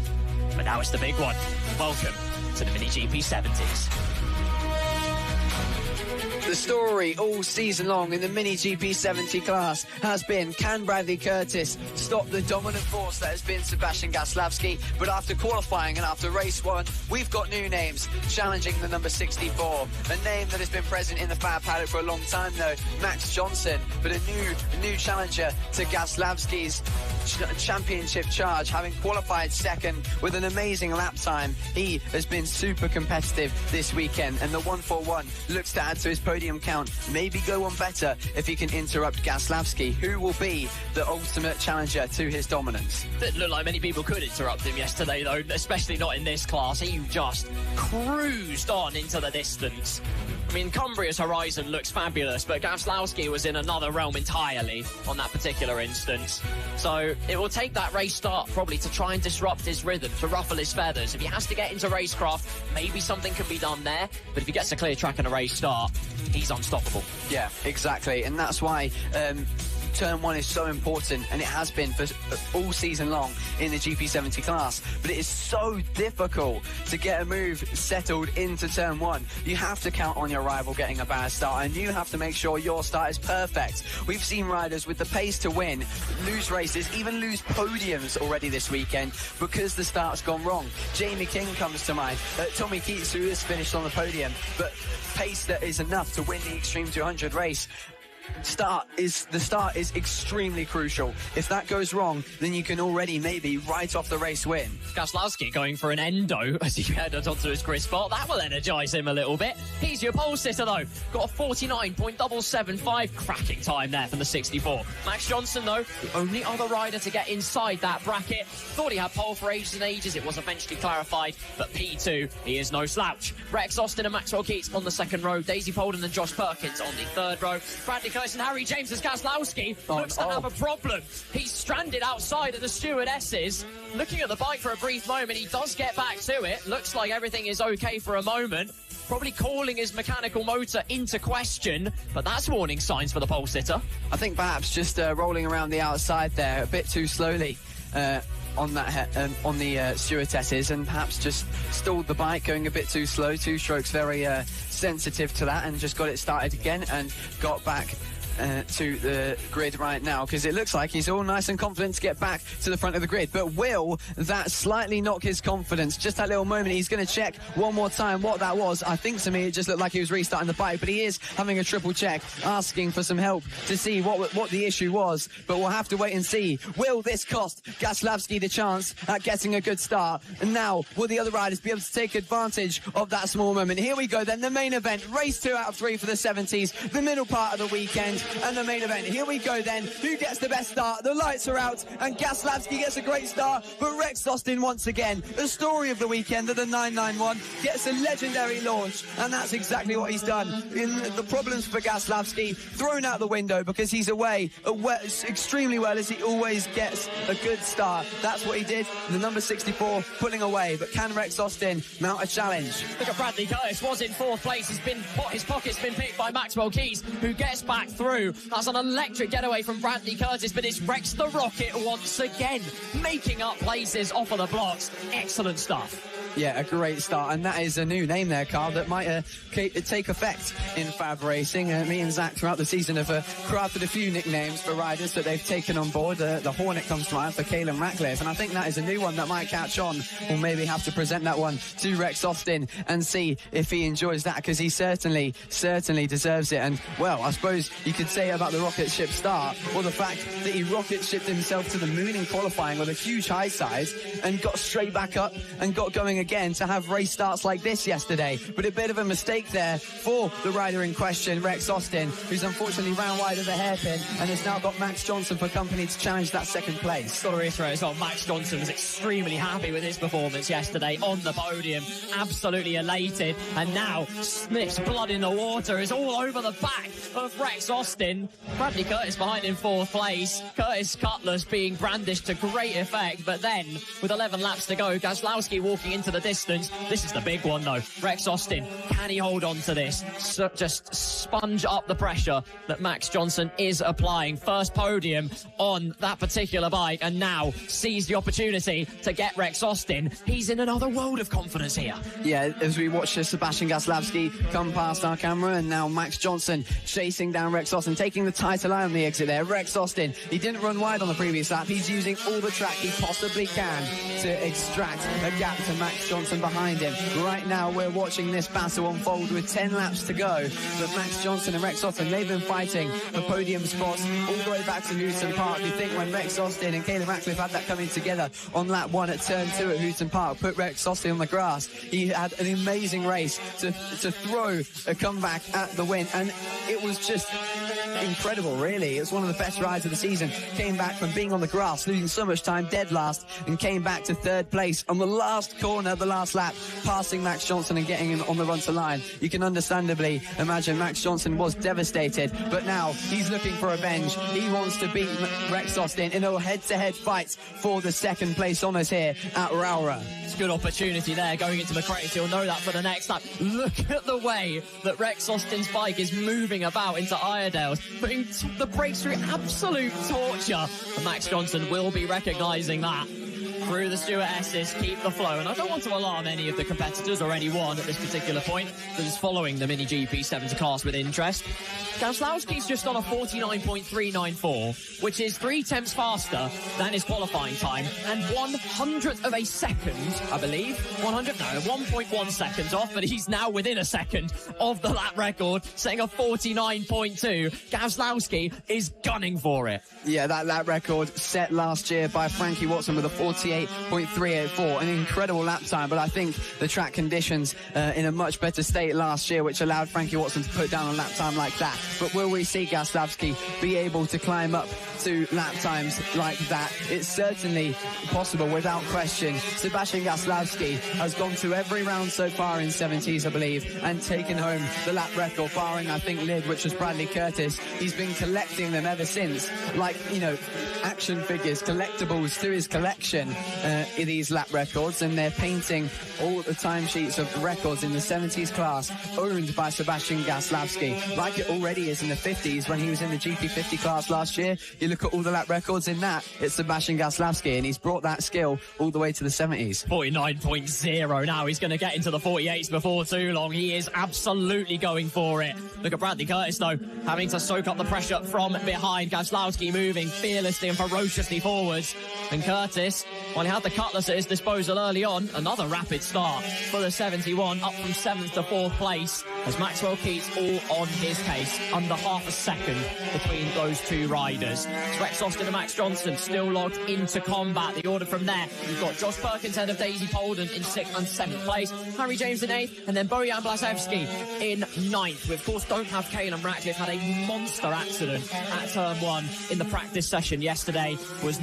But now it's the big one. Welcome to the Mini GP 70s. The story all season long in the Mini GP 70 class has been, can Bradley Curtis stop the dominant force that has been Sebastian Gaslavsky? But after qualifying and after race 1, we've got new names challenging the number 64. A name that has been present in the FAB paddock for a long time though, Max Johnson. But a new challenger to Gaslavsky's championship charge, having qualified 2nd with an amazing lap time. He has been super competitive this weekend, and the 141 looks to add to his podium count, maybe go on better if he can interrupt Gaslavsky, who will be the ultimate challenger to his dominance. Didn't look like many people could interrupt him yesterday though, especially not in this class. He just cruised on into the distance. I mean, Cumbria's horizon looks fabulous, but Gaslavsky was in another realm entirely on that particular instance. So it will take that race start probably to try and disrupt his rhythm, to ruffle his feathers. If he has to get into racecraft, maybe something can be done there. But if he gets a clear track and a race start, he's unstoppable. Yeah, exactly. And that's why turn 1 is so important, and it has been for all season long in the GP70 class. But it is so difficult to get a move settled into turn 1. You have to count on your rival getting a bad start, and you have to make sure your start is perfect. We've seen riders with the pace to win lose races, even lose podiums already this weekend because the start's gone wrong. Jamie King comes to mind, Tommy Keats, who has finished on the podium, but pace that is enough to win the Extreme 200 race. The start is extremely crucial. If that goes wrong, then you can already maybe write off the race win. Gaslavsky going for an endo as he headed onto his grid spot. That will energise him a little bit. He's your pole sitter though. Got a 49.775 cracking time there from the 64. Max Johnson though, the only other rider to get inside that bracket. Thought he had pole for ages and ages. It was eventually clarified, but P2, he is no slouch. Rex Austin and Maxwell Keats on the 2nd row. Daisy Polden and Josh Perkins on the 3rd row. Bradley Curtis and Harry James as Gaslavsky looks to have a problem. He's stranded outside of the stewardesses. Looking at the bike for a brief moment, he does get back to it. Looks like everything is okay for a moment. Probably calling his mechanical motor into question, but that's warning signs for the pole sitter. I think perhaps just rolling around the outside there a bit too slowly on the stewardesses, and perhaps just stalled the bike going a bit too slow. 2 strokes very sensitive to that, and just got it started again and got back to the grid right now, because it looks like he's all nice and confident to get back to the front of the grid. But will that slightly knock his confidence? Just that little moment, he's going to check one more time what that was. I think to me it just looked like he was restarting the bike, but he is having a triple check, asking for some help to see what the issue was. But we'll have to wait and see. Will this cost Gaslavsky the chance at getting a good start? And now, will the other riders be able to take advantage of that small moment? Here we go then, the main event, race 2 out of 3 for the 70s, the middle part of the weekend. And the main event. Here we go then. Who gets the best start? The lights are out and Gaslavsky gets a great start, but Rex Austin once again, the story of the weekend of the 991, gets a legendary launch, and that's exactly what he's done. In the problems for Gaslavsky thrown out the window because he's away extremely well, as he always gets a good start. That's what he did. The number 64 pulling away, but can Rex Austin mount a challenge? Look at Bradley Curtis, was in 4th place. His pocket's been picked by Maxwell Keys, who gets back through. That's an electric getaway from Bradley Curtis, but it's Rex the Rocket once again, making up places off of the blocks. Excellent stuff. Yeah, a great start, and that is a new name there, Carl, that might take effect in FAB-Racing. Me and Zach throughout the season have crafted a few nicknames for riders that they've taken on board. The Hornet comes to mind for Caelan Ratcliffe, and I think that is a new one that might catch on. We'll maybe have to present that one to Rex Austin and see if he enjoys that, because he certainly deserves it. And, well, I suppose you could say about the rocket ship start, or the fact that he rocket shipped himself to the moon in qualifying with a huge high side and got straight back up and got going again to have race starts like this yesterday. But a bit of a mistake there for the rider in question, Rex Austin, who's unfortunately ran wide of the hairpin and has now got Max Johnson for company to challenge that second place. Got to reiterate as well, Max Johnson was extremely happy with his performance yesterday on the podium, absolutely elated, and now Smith's blood in the water is all over the back of Rex Austin. Bradley Curtis behind in fourth place, Curtis Cutlass being brandished to great effect, but then with 11 laps to go, Gazlowski walking into the distance. This is the big one though. Rex Austin, can he hold on to this? So just sponge up the pressure that Max Johnson is applying. First podium on that particular bike, and now sees the opportunity to get Rex Austin. He's in another world of confidence here. Yeah, as we watch Sebastian Gazlowski come past our camera, and now Max Johnson chasing down Rex Austin, taking the tighter line on the exit there. Rex Austin, he didn't run wide on the previous lap. He's using all the track he possibly can to extract a gap to Max Johnson behind him. Right now, we're watching this battle unfold with 10 laps to go. But Max Johnson and Rex Austin, they've been fighting for podium spots all the way back to Houston Park. You think when Rex Austin and Caelan Ratcliffe had that coming together on lap 1 at turn 2 at Houston Park, put Rex Austin on the grass. He had an amazing race to throw a comeback at the win, and it was just incredible, really. It was one of the best rides of the season. Came back from being on the grass, losing so much time, dead last, and came back to third place on the last corner, the last lap, passing Max Johnson and getting him on the run to line. You can understandably imagine Max Johnson was devastated, but now he's looking for revenge. He wants to beat Rex Austin in a head-to-head fight for the second place honours here at Rowrah. It's a good opportunity there going into McRae. He'll know that for the next lap. Look at the way that Rex Austin's bike is moving about into Iredale's, putting the brakes through absolute torture. And Max Johnson will be recognising that. Through the stewardesses, keep the flow. And I don't want to alarm any of the competitors or anyone at this particular point that is following the Mini GP 70 class with interest. Gazlowski's just on a 49.394, which is 0.3 faster than his qualifying time, and 1/100th of a second, I believe. 1.1 seconds off, but he's now within a second of the lap record, setting a 49.2. Gazlowski is gunning for it. Yeah, that lap record set last year by Frankie Watson with a 48.384, an incredible lap time, but I think the track conditions in a much better state last year, which allowed Frankie Watson to put down a lap time like that. But will we see Gazlowski be able to climb up to lap times like that? It's certainly possible, without question. Sebastian Gazlowski has gone to every round so far in 70s, I believe, and taken home the lap record, barring, I think, Lid, which was Bradley Curtis. He's been collecting them ever since, like, you know, action figures, collectibles to his collection in these lap records, and they're painting all the timesheets of records in the 70s class owned by Sebastian Gazlowski, like it already is in the 50s when he was in the GP50 class last year. You look at all the lap records in that, it's Sebastian Gazlowski, and he's brought that skill all the way to the 70s. 49.0 now. He's going to get into the 48s before too long. He is absolutely going for it. Look at Bradley Curtis, though, having to soak up the pressure from behind. Gazlowski moving fearlessly and ferociously forwards. And Curtis, well, he had the Cutlass at his disposal early on. Another rapid start for the 71, up from 7th to 4th place, as Maxwell Keats all on his case, under half a second between those two riders. It's Rex Austin and Max Johnson still logged into combat. The order from there, you've got Josh Perkins ahead of Daisy Polden in 6th and 7th place, Harry James in 8th, and then Bojan Blasevski in 9th. We, of course, don't have Caelan Ratcliffe. Had a monster accident at turn 1 in the practice session yesterday. Was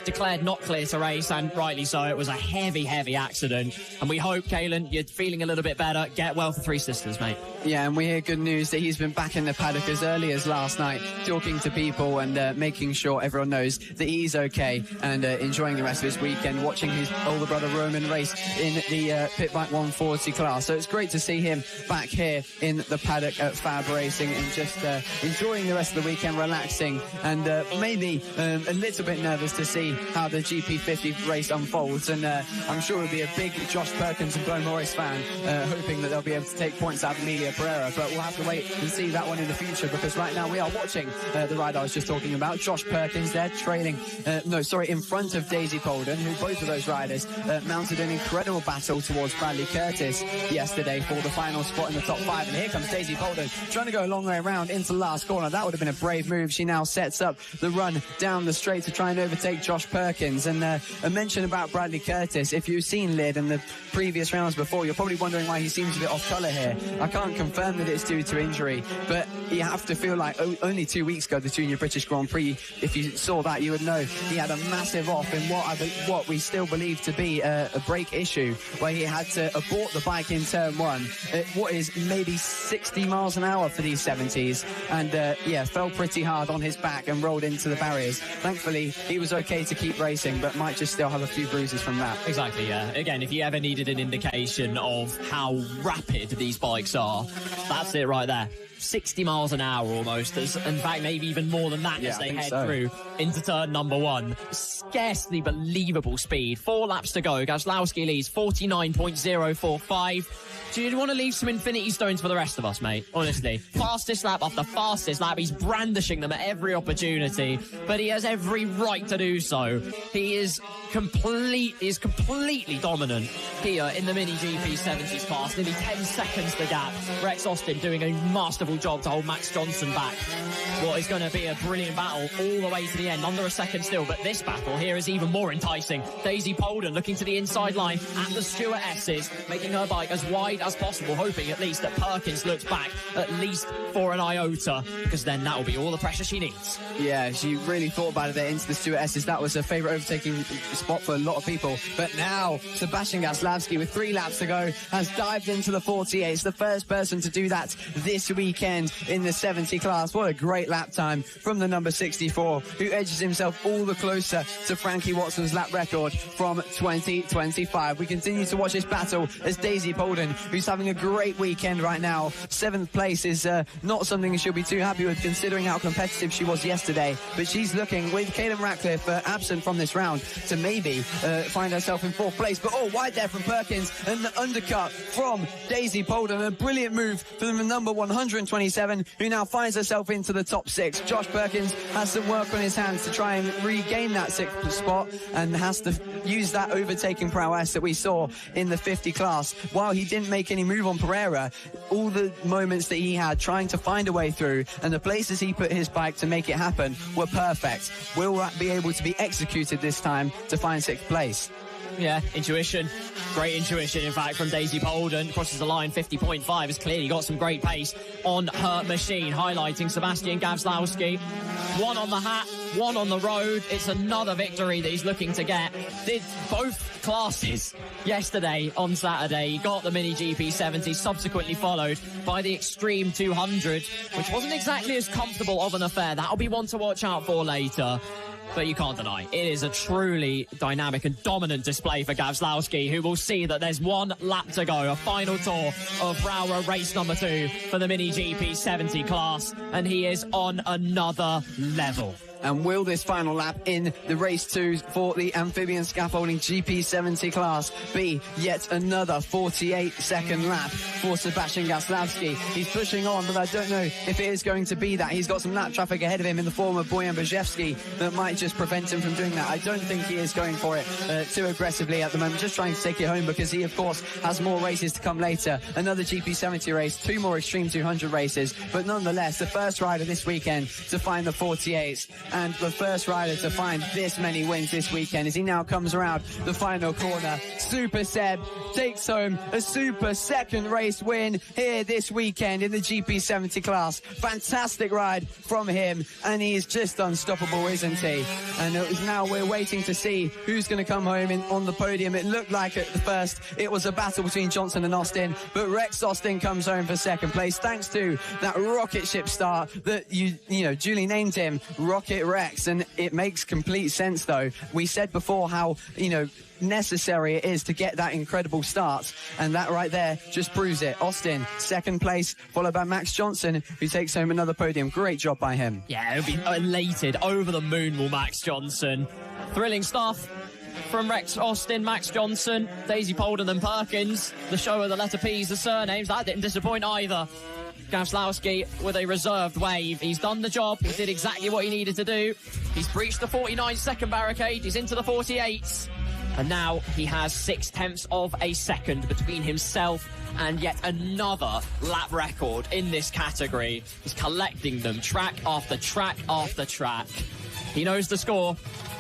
declared not clear to race, and rightly so. It was a heavy accident. And we hope, Caelan, you're feeling a little bit better. Get well for Three Sisters, mate. Yeah, and we hear good news that he's been back in the paddock as early as last night, talking to people and making sure everyone knows that he's okay and enjoying the rest of his weekend, watching his older brother Roman race in the Pit Bike 140 class. So it's great to see him back here in the paddock at FAB-Racing and just enjoying the rest of the weekend, relaxing, and maybe a little bit nervous to see how the GP50 race unfolds. And I'm sure it'll be a big Josh Perkins and Bo Morris fan, hoping that they'll be able to take points out of Amelia Pereira, but we'll have to wait and see that one in the future, because right now we are watching the ride I was just talking about. Josh Perkins there trailing, in front of Daisy Polden, who both of those riders mounted an incredible battle towards Bradley Curtis yesterday for the final spot in the top 5. And here comes Daisy Polden trying to go a long way around into the last corner. That would have been a brave move. She now sets up the run down the straight to try and overtake Josh Perkins. And a mention about Bradley Curtis, if you've seen Lyd in the previous rounds before, you're probably wondering why he seems a bit off colour here. I can't confirm that it's due to injury, but you have to feel like only 2 weeks ago, the Junior British Grand Prix, if you saw that, you would know he had a massive off in what we still believe to be a brake issue, where he had to abort the bike in turn 1 at what is maybe 60 miles an hour for these 70s, and fell pretty hard on his back and rolled into the barriers. Thankfully, he was okay to keep racing, but might just still have a few bruises from that. Exactly, yeah. Again, if you ever needed an indication of how rapid these bikes are, that's it right there. 60 miles an hour almost, in fact maybe even more than that, as they head through into turn number 1. Scarcely believable speed. 4 laps to go. Gazlowski leads 49.045. Do you want to leave some infinity stones for the rest of us, mate? Honestly. Fastest lap after fastest lap. He's brandishing them at every opportunity, but he has every right to do so. He is completely dominant here in the Mini GP 70s class. Nearly 10 seconds the gap. Rex Austin doing a masterful job to hold Max Johnson back. What is going to be a brilliant battle all the way to the end. Under a second still, but this battle here is even more enticing. Daisy Polden looking to the inside line at the Stewart S's, making her bike as wide as possible, hoping at least that Perkins looks back at least for an iota, because then that will be all the pressure she needs. Yeah, she really thought about it there into the Stewart S's. That was a favourite overtaking spot for a lot of people. But now Sebastian Gazlowski, with 3 laps to go, has dived into the 48. It's the first person to do that this weekend in the 70 class. What a great lap time from the number 64, who edges himself all the closer to Frankie Watson's lap record from 2025. We continue to watch this battle as Daisy Polden, who's having a great weekend right now. 7th place is not something she'll be too happy with, considering how competitive she was yesterday, but she's looking, with Caden Ratcliffe absent from this round, to maybe find herself in 4th place. But wide there from Perkins, and the undercut from Daisy Polden. A brilliant move from the number 127, who now finds herself into the top 6. Josh Perkins has some work on his hands to try and regain that 6th spot, and has to use that overtaking prowess that we saw in the 50 class. While he didn't make any move on Pereira, all the moments that he had trying to find a way through and the places he put his bike to make it happen were perfect. Will that be able to be executed this time to find 6th place? Yeah, intuition. Great intuition, in fact, from Daisy Polden. Crosses the line, 50.5. Has clearly got some great pace on her machine, highlighting Sebastian Gazlowski. 1 on the hat, 1 on the road. It's another victory that he's looking to get. Did both classes yesterday on Saturday. He got the Mini GP 70, subsequently followed by the Extreme 200, which wasn't exactly as comfortable of an affair. That'll be one to watch out for later. But you can't deny, it is a truly dynamic and dominant display for Gazlowski, who will see that there's 1 lap to go, a final tour of Rowrah race number 2 for the Mini GP 70 class, and he is on another level. And will this final lap in the race 2 for the amphibian scaffolding GP70 class be yet another 48-second lap for Sebastian Gazlowski? He's pushing on, but I don't know if it is going to be that. He's got some lap traffic ahead of him in the form of Bojan Brzezowski that might just prevent him from doing that. I don't think he is going for it too aggressively at the moment, just trying to take it home, because he, of course, has more races to come later. Another GP70 race, 2 more Extreme 200 races, but nonetheless, the first rider this weekend to find the 48s. and the first rider to find this many wins this weekend as he now comes around the final corner. Super Seb takes home a super second race win here this weekend in the GP70 class. Fantastic ride from him, and he is just unstoppable, isn't he? And now we're waiting to see who's going to come home on the podium. It looked like at the first it was a battle between Johnson and Austin, but Rex Austin comes home for second place thanks to that rocket ship start that you know Julie named him Rocket Rex, and it makes complete sense. Though we said before how necessary it is to get that incredible start, and that right there just proves it. Austin second place, followed by Max Johnson, who takes home another podium. Great job by him. Yeah, it'll be elated, over the moon will Max Johnson. Thrilling stuff from Rex Austin, Max Johnson, Daisy Polden and Perkins. The show of the letter P's, the surnames, that didn't disappoint either. Gaslowski with a reserved wave. He's done the job. He did exactly what he needed to do. He's breached the 49-second barricade. He's into the 48s. And now he has 0.6 of a second between himself and yet another lap record in this category. He's collecting them track after track after track. He knows the score,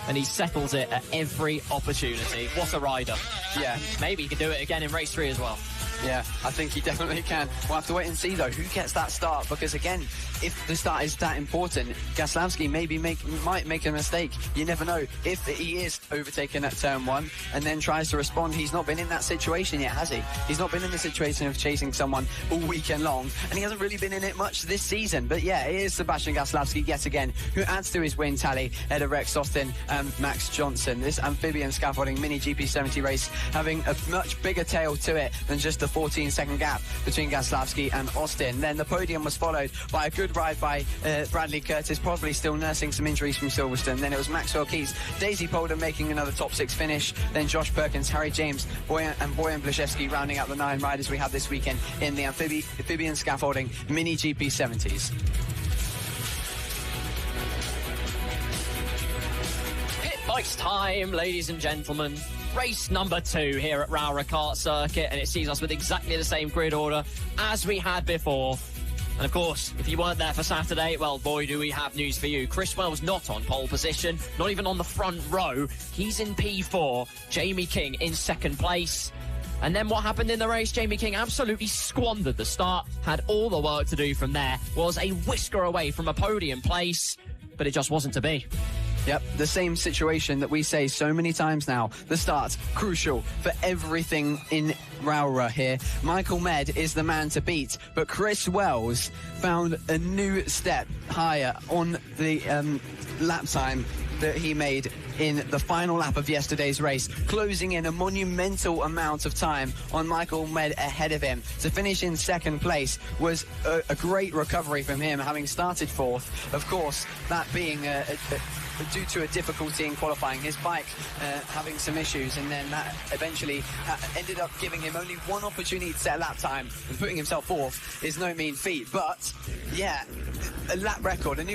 and he settles it at every opportunity. What a rider. Yeah. Maybe he can do it again in race 3 as well. Yeah, I think he definitely can. We'll have to wait and see, though, who gets that start, because, again, if the start is that important, Gaslowski might make a mistake. You never know. If he is overtaken at turn 1 and then tries to respond, he's not been in that situation yet, has he? He's not been in the situation of chasing someone all weekend long, and he hasn't really been in it much this season. But, yeah, it is Sebastian Gaslowski yet again who adds to his win tally ahead of Rex Austin and Max Johnson. This amphibian scaffolding mini GP70 race having a much bigger tail to it than just the 14-second gap between Gaslowski and Austin. Then the podium was followed by a good ride by Bradley Curtis, probably still nursing some injuries from Silverstone. Then it was Maxwell Keats, Daisy Polden making another top 6 finish. Then Josh Perkins, Harry James, Boyan Blaszewski rounding out the 9 riders we have this weekend in the amphibian scaffolding mini GP70s. Pit bikes time, ladies and gentlemen. Race number 2 here at Rowrah Kart Circuit, and it sees us with exactly the same grid order as we had before. And of course, if you weren't there for Saturday, well, boy, do we have news for you. Chris Wells not on pole position, not even on the front row. He's in P4. Jamie King in second place. And then what happened in the race? Jamie King absolutely squandered the start, had all the work to do from there, was a whisker away from a podium place, but it just wasn't to be. Yep, the same situation that we say so many times now. The start, crucial for everything in Rowrah here. Michael Med is the man to beat, but Chris Wells found a new step higher on the lap time that he made in the final lap of yesterday's race, closing in a monumental amount of time on Michael Med ahead of him. To finish in second place was a great recovery from him, having started 4th. Of course, that being due to a difficulty in qualifying, his bike having some issues, and then that eventually ended up giving him only one opportunity to set a lap time, and putting himself 4th is no mean feat. But yeah, a new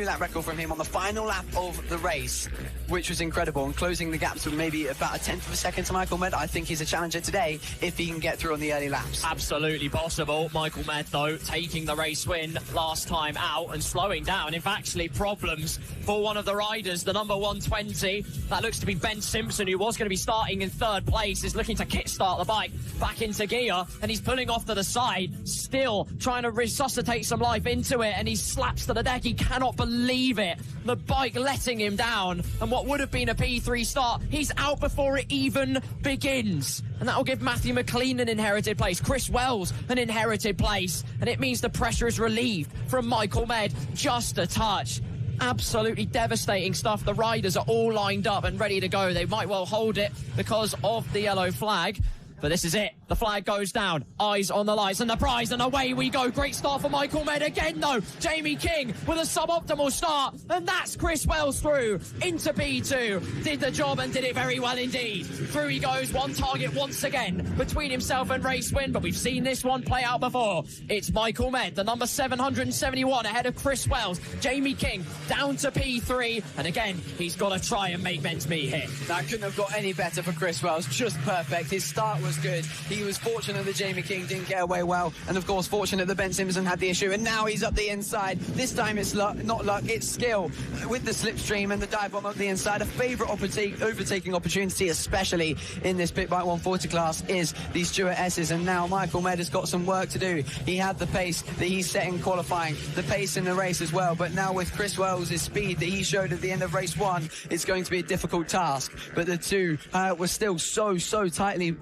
lap record from him on the final lap of the race, which was incredible, and closing the gaps with maybe about a 1/10 of a second to Michael Med. I think he's a challenger today if he can get through on the early laps. Absolutely possible. Michael Med, though, taking the race win last time out and slowing down. If actually problems for one of the riders, the number 120, that looks to be Ben Simpson, who was going to be starting in 3rd place, is looking to kickstart the bike back into gear, and he's pulling off to the side, still trying to resuscitate some life into it, and he slaps to the deck. He cannot believe it. The bike letting him down, and what would have been a P3 start, he's out before it even begins. And that will give Matthew McLean an inherited place, Chris Wells an inherited place, and it means the pressure is relieved from Michael Med just a touch. Absolutely devastating stuff. The riders are all lined up and ready to go. They might well hold it because of the yellow flag. But this is it. The flag goes down. Eyes on the lights and the prize, and away we go. Great start for Michael Med again, though. Jamie King with a suboptimal start, and that's Chris Wells through into P2. Did the job and did it very well indeed. Through he goes, one target once again between himself and race win, but we've seen this one play out before. It's Michael Med, the number 771, ahead of Chris Wells. Jamie King down to P3, and again, he's got to try and make men's meet here. That couldn't have got any better for Chris Wells. Just perfect. His start was good. He he was fortunate that Jamie King didn't get away well, and of course fortunate that Ben Simpson had the issue, and now he's up the inside. This time it's luck, not luck, it's skill. With the slipstream and the dive bomb up the inside, a favourite overtaking opportunity, especially in this Pit Bike 140 class, is the Stuart S's, and now Michael Med has got some work to do. He had the pace that he set in qualifying, the pace in the race as well, but now with Chris Wells' speed that he showed at the end of race 1, it's going to be a difficult task. But the two were still so tightly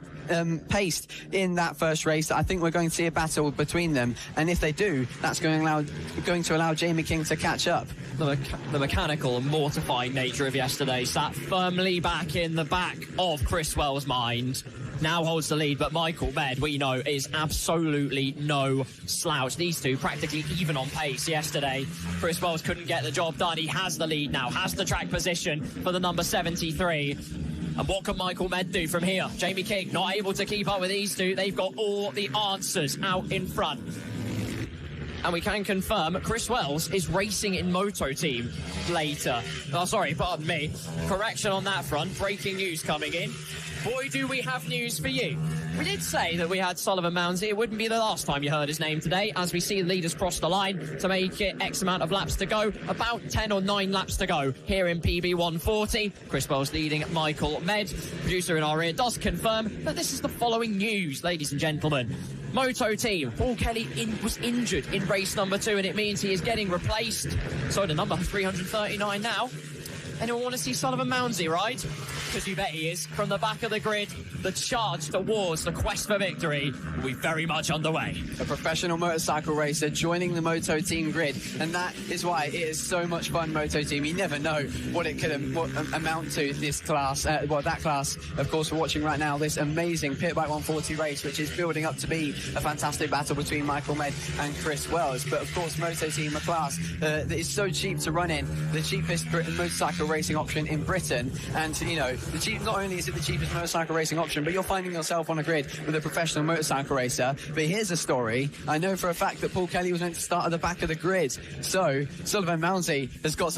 paced in that first race that I think we're going to see a battle between them, and if they do, that's going to allow Jamie King to catch up. The mechanical and mortifying nature of yesterday sat firmly back in the back of Chris Wells' mind. Now holds the lead, but Michael Med, we know, is absolutely no slouch. These two practically even on pace yesterday. Chris Wells couldn't get the job done. He has the lead now, has the track position for the number 73. And what can Michael Med do from here? Jamie King not able to keep up with these two. They've got all the answers out in front. And we can confirm Chris Wells is racing in Moto Team later. Oh, sorry, pardon me. Correction on that front. Breaking news coming in. Boy, do we have news for you. We did say that we had Sullivan Mounsey. It wouldn't be the last time you heard his name today, as we see the leaders cross the line to make it X amount of laps to go. About 10 or 9 laps to go here in PB 140. Chris Wells leading Michael Med. Producer in our ear does confirm that this is the following news, ladies and gentlemen. Moto Team, Paul Kelly was injured in race number 2, and it means he is getting replaced. So the number 339 now. Anyone want to see Sullivan Mounsey ride? Because you bet he is. From the back of the grid, the charge towards the quest for victory will be very much underway. A professional motorcycle racer joining the Moto Team grid, and that is why it is so much fun, Moto Team. You never know what it could amount to, this class. That class, of course, we're watching right now, this amazing Pit Bike 140 race, which is building up to be a fantastic battle between Michael Med and Chris Wells. But, of course, Moto Team, a class that is so cheap to run in, the cheapest motorcycle racing option in Britain, and you know, not only is it the cheapest motorcycle racing option, but you're finding yourself on a grid with a professional motorcycle racer. But here's a story. I know for a fact that Paul Kelly was meant to start at the back of the grid, so Sullivan Mounsey has got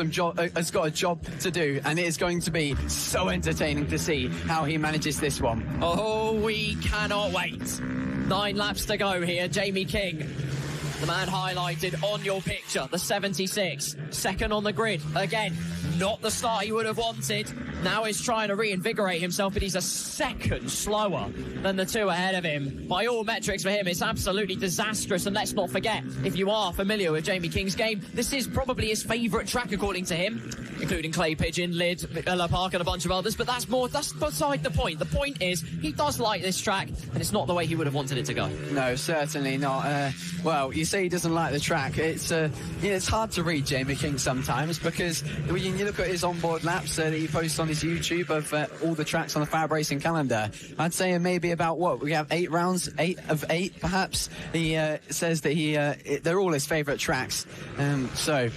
a job to do, and it is going to be so entertaining to see how he manages this one. Oh, we cannot wait. 9 laps to go here. Jamie King, the man highlighted on your picture, the 76, second on the grid. Again, not the start he would have wanted. Now he's trying to reinvigorate himself, but he's a second slower than the two ahead of him. By all metrics for him, it's absolutely disastrous. And let's not forget, if you are familiar with Jamie King's game, this is probably his favourite track, according to him, including Clay Pigeon, Lid, Miller Park, and a bunch of others. But that's beside the point. The point is, he does like this track, and it's not the way he would have wanted it to go. No, certainly not. Well, you say he doesn't like the track. It's hard to read Jamie King sometimes, because when you look at his onboard laps that he posts on his YouTube of all the tracks on the FAB-Racing calendar, I'd say maybe about we have 8 rounds, 8 of 8 perhaps. He says that they're all his favourite tracks. So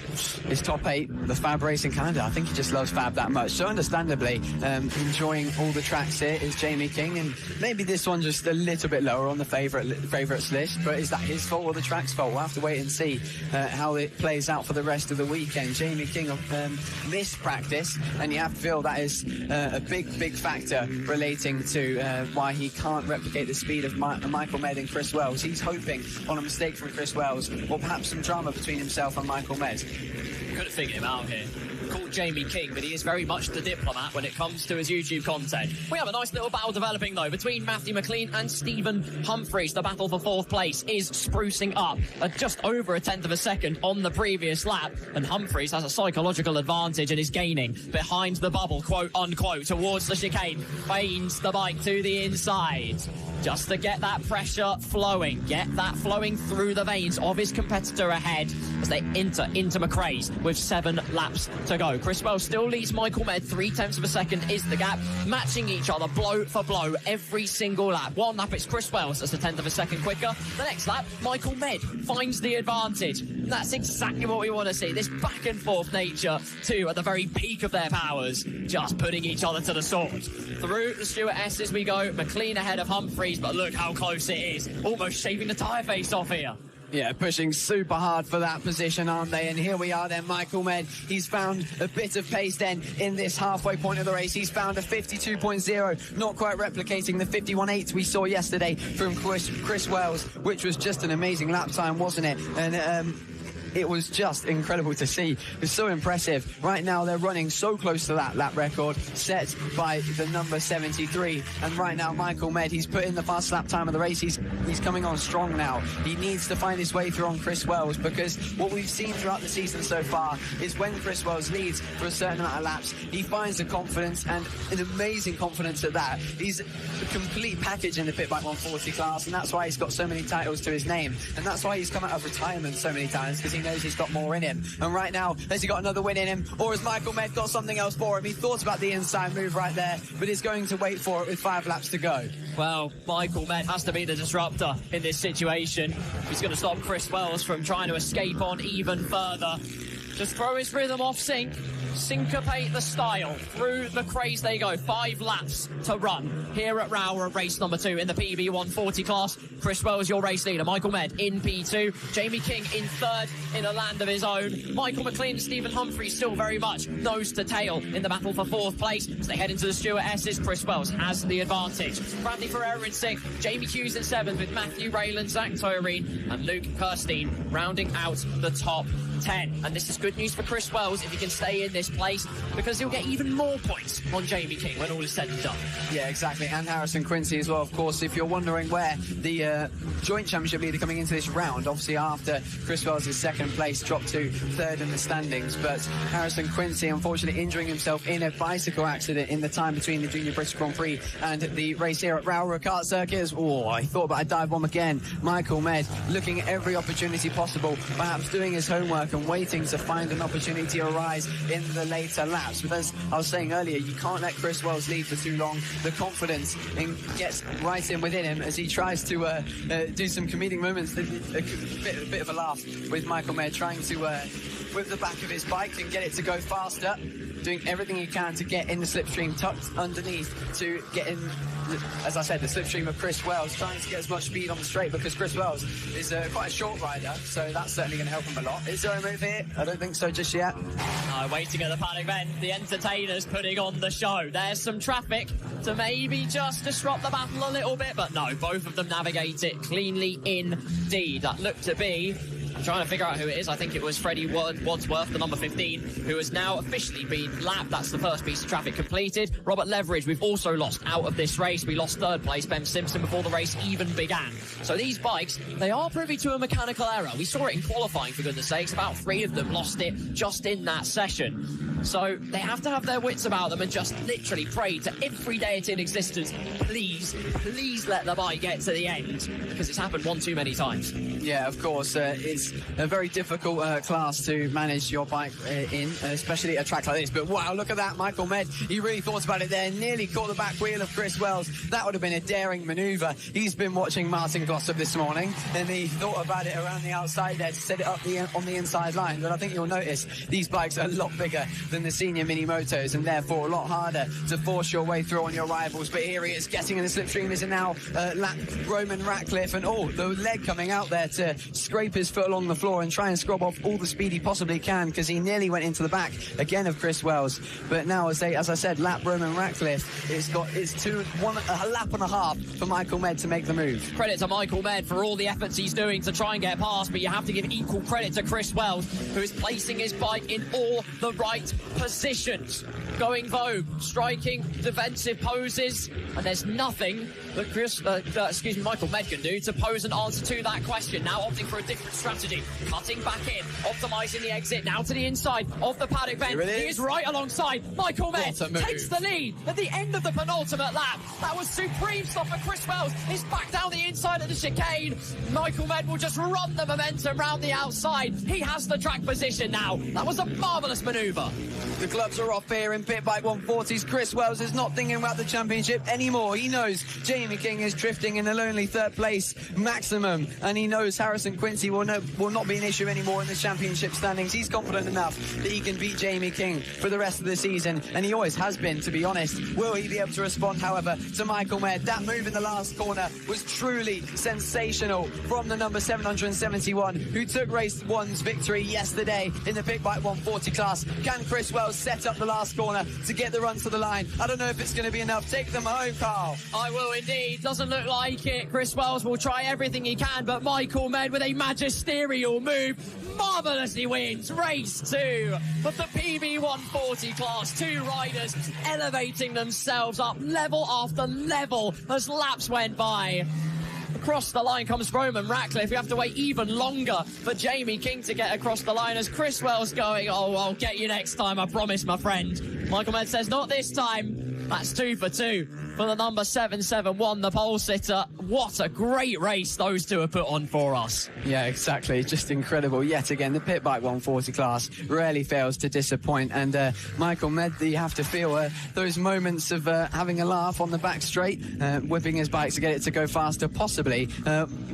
his top 8, the FAB-Racing calendar, I think he just loves Fab that much. So understandably, enjoying all the tracks here is Jamie King, and maybe this one just a little bit lower on the favourites list. But is that his fault or the track's fault? We'll have to wait and see how it plays out for the rest of the weekend. Jamie King missed practice, and you have to feel that is a big factor relating to why he can't replicate the speed of Michael Med and Chris Wells. He's hoping on a mistake from Chris Wells, or perhaps some drama between himself and Michael Med. Could have figured him out here. Called Jamie King, but he is very much the diplomat when it comes to his YouTube content. We have a nice little battle developing, though, between Matthew McLean and Stephen Humphreys. The battle for 4th place is sprucing up at just over a 10th of a second on the previous lap, and Humphreys has a psychological advantage and is gaining behind the bubble, quote unquote, towards the chicane. Feigns the bike to the inside, just to get that pressure flowing, get that flowing through the veins of his competitor ahead as they enter into McRae's with 7 laps to go. Chris Wells still leads Michael Med. 0.3 of a second is the gap, matching each other blow for blow every single lap. One lap it's Chris Wells that's 1/10 of a second quicker. The next lap, Michael Med finds the advantage. And that's exactly what we want to see. This back and forth nature, too, at the very peak of their powers, just putting each other to the sword. Through the Stuart S as we go, McLean ahead of Humphreys, but look how close it is. Almost shaving the tyre face off here. Yeah, pushing super hard for that position, aren't they? And here we are then, Michael Med. He's found a bit of pace then in this halfway point of the race. He's found a 52.0, not quite replicating the 51.8 we saw yesterday from Chris Wells, which was just an amazing lap time, wasn't it? And it was just incredible to see. It's so impressive. Right now, they're running so close to that lap record set by the number 73. And right now, Michael Med, he's put in the fast lap time of the race. He's coming on strong now. He needs to find his way through on Chris Wells, because what we've seen throughout the season so far is when Chris Wells leads for a certain amount of laps, he finds the confidence, and an amazing confidence at that. He's a complete package in the Pit Bike 140 class, and that's why he's got so many titles to his name. And that's why he's come out of retirement so many times, because he knows he's got more in him. And right now, has he got another win in him, or has Michael Med got something else for him? He thought about the inside move right there, but he's going to wait for it with 5 laps to go. Well, Michael Med has to be the disruptor in this situation. He's going to stop Chris Wells from trying to escape on even further. Just throw his rhythm off sync, syncopate the style. Through the craze they go. 5 laps to run here at Rowrah, race number 2 in the PB 140 class. Chris Wells, your race leader. Michael Med in P2. Jamie King in 3rd in a land of his own. Michael McLean and Stephen Humphrey still very much nose to tail in the battle for 4th place as they head into the Stewart S's. Chris Wells has the advantage. Bradley Ferreira in 6th. Jamie Hughes in 7th with Matthew Rayland, Zach Toyreen and Luke Kirstein rounding out the top 10. And this is good news for Chris Wells if he can stay in this place, because he'll get even more points on Jamie King when all is said and done. Yeah, exactly. And Harrison Quincy as well, of course. If you're wondering where the joint championship leader coming into this round, obviously after Chris Wells' 2nd place dropped to 3rd in the standings, but Harrison Quincy unfortunately injuring himself in a bicycle accident in the time between the Junior British Grand Prix and the race here at Rowrah Kart Circuit. Oh, I thought about a dive bomb again. Michael Med looking at every opportunity possible, perhaps doing his homework and waiting to find an opportunity arise in the later laps. But as I was saying earlier, you can't let Chris Wells lead for too long. The confidence gets right in within him as he tries to do some comedic moments. A bit of a laugh with Michael Med trying to with the back of his bike and get it to go faster, doing everything he can to get in the slipstream tucked underneath to get in, as I said, the slipstream of Chris Wells, trying to get as much speed on the straight, because Chris Wells is quite a short rider, so that's certainly going to help him a lot. Is there a move here? I don't think so just yet. Waiting at the paddock bend, the entertainers putting on the show. There's some traffic to maybe just disrupt the battle a little bit, but no, both of them navigate it cleanly indeed. That looked to be, I'm trying to figure out who it is. I think it was Freddie Wadsworth, the number 15, who has now officially been lapped. That's the first piece of traffic completed. Robert Leveridge, we've also lost out of this race. We lost 3rd place, Ben Simpson, before the race even began. So these bikes, they are privy to a mechanical error. We saw it in qualifying, for goodness sakes. About 3 of them lost it just in that session. So they have to have their wits about them and just literally pray to every deity in existence, please let the bike get to the end, because it's happened one too many times. Yeah, of course. It's a very difficult class to manage your bike in, especially a track like this. But wow, look at that, Michael Med. He really thought about it there, nearly caught the back wheel of Chris Wells. That would have been a daring manoeuvre. He's been watching Martin Glossop this morning, and he thought about it around the outside there to set it up on the inside line. But I think you'll notice these bikes are a lot bigger than the senior mini motos, and therefore a lot harder to force your way through on your rivals. But here he is getting in the slipstream. Is now Roman Ratcliffe, and the leg coming out there to scrape his foot along the floor and try and scrub off all the speed he possibly can, because he nearly went into the back again of Chris Wells. But now, as I said, lap Roman Ratcliffe, it's a lap and a half for Michael Med to make the move. Credit to Michael Med for all the efforts he's doing to try and get past, but you have to give equal credit to Chris Wells, who is placing his bike in all the right positions. Going vogue, striking defensive poses, and there's nothing that Michael Med can do to pose an answer to that question. Now opting for a different strategy, cutting back in, optimising the exit, now to the inside of the paddock bend. He is right alongside Michael Med, takes the lead at the end of the penultimate lap. That was supreme stuff for Chris Wells. He's back down the inside of the chicane. Michael Med will just run the momentum round the outside. He has the track position now. That was a marvellous manoeuvre. The gloves are off here in Pit Bike 140s. Chris Wells is not thinking about the championship anymore. He knows Jamie King is drifting in a lonely third place maximum, and he knows Harrison Quincy will not be an issue anymore in the championship standings. He's confident enough that he can beat Jamie King for the rest of the season, and he always has been, to be honest. Will he be able to respond, however, to Michael Med? That move in the last corner was truly sensational from the number 771, who took race 1's victory yesterday in the Pit Bike 140 class. Can Chris Wells set up the last corner to get the run to the line? I don't know if it's going to be enough. Take them home, Carl. I will indeed. Doesn't look like it. Chris Wells will try everything he can, but Michael Med with a magisterial move marvellously wins race 2 of the PB 140 class. 2 riders elevating themselves up level after level as laps went by. Across the line comes Roman Ratcliffe. We have to wait even longer for Jamie King to get across the line as Chris Wells going, oh, I'll get you next time, I promise, my friend. Michael Med says, not this time. That's 2 for 2 for the number 771, the pole sitter. What a great race those two have put on for us. Yeah, exactly. Just incredible. Yet again, the Pit Bike 140 class rarely fails to disappoint. And Michael Med, you have to feel those moments of having a laugh on the back straight, whipping his bike to get it to go faster, possibly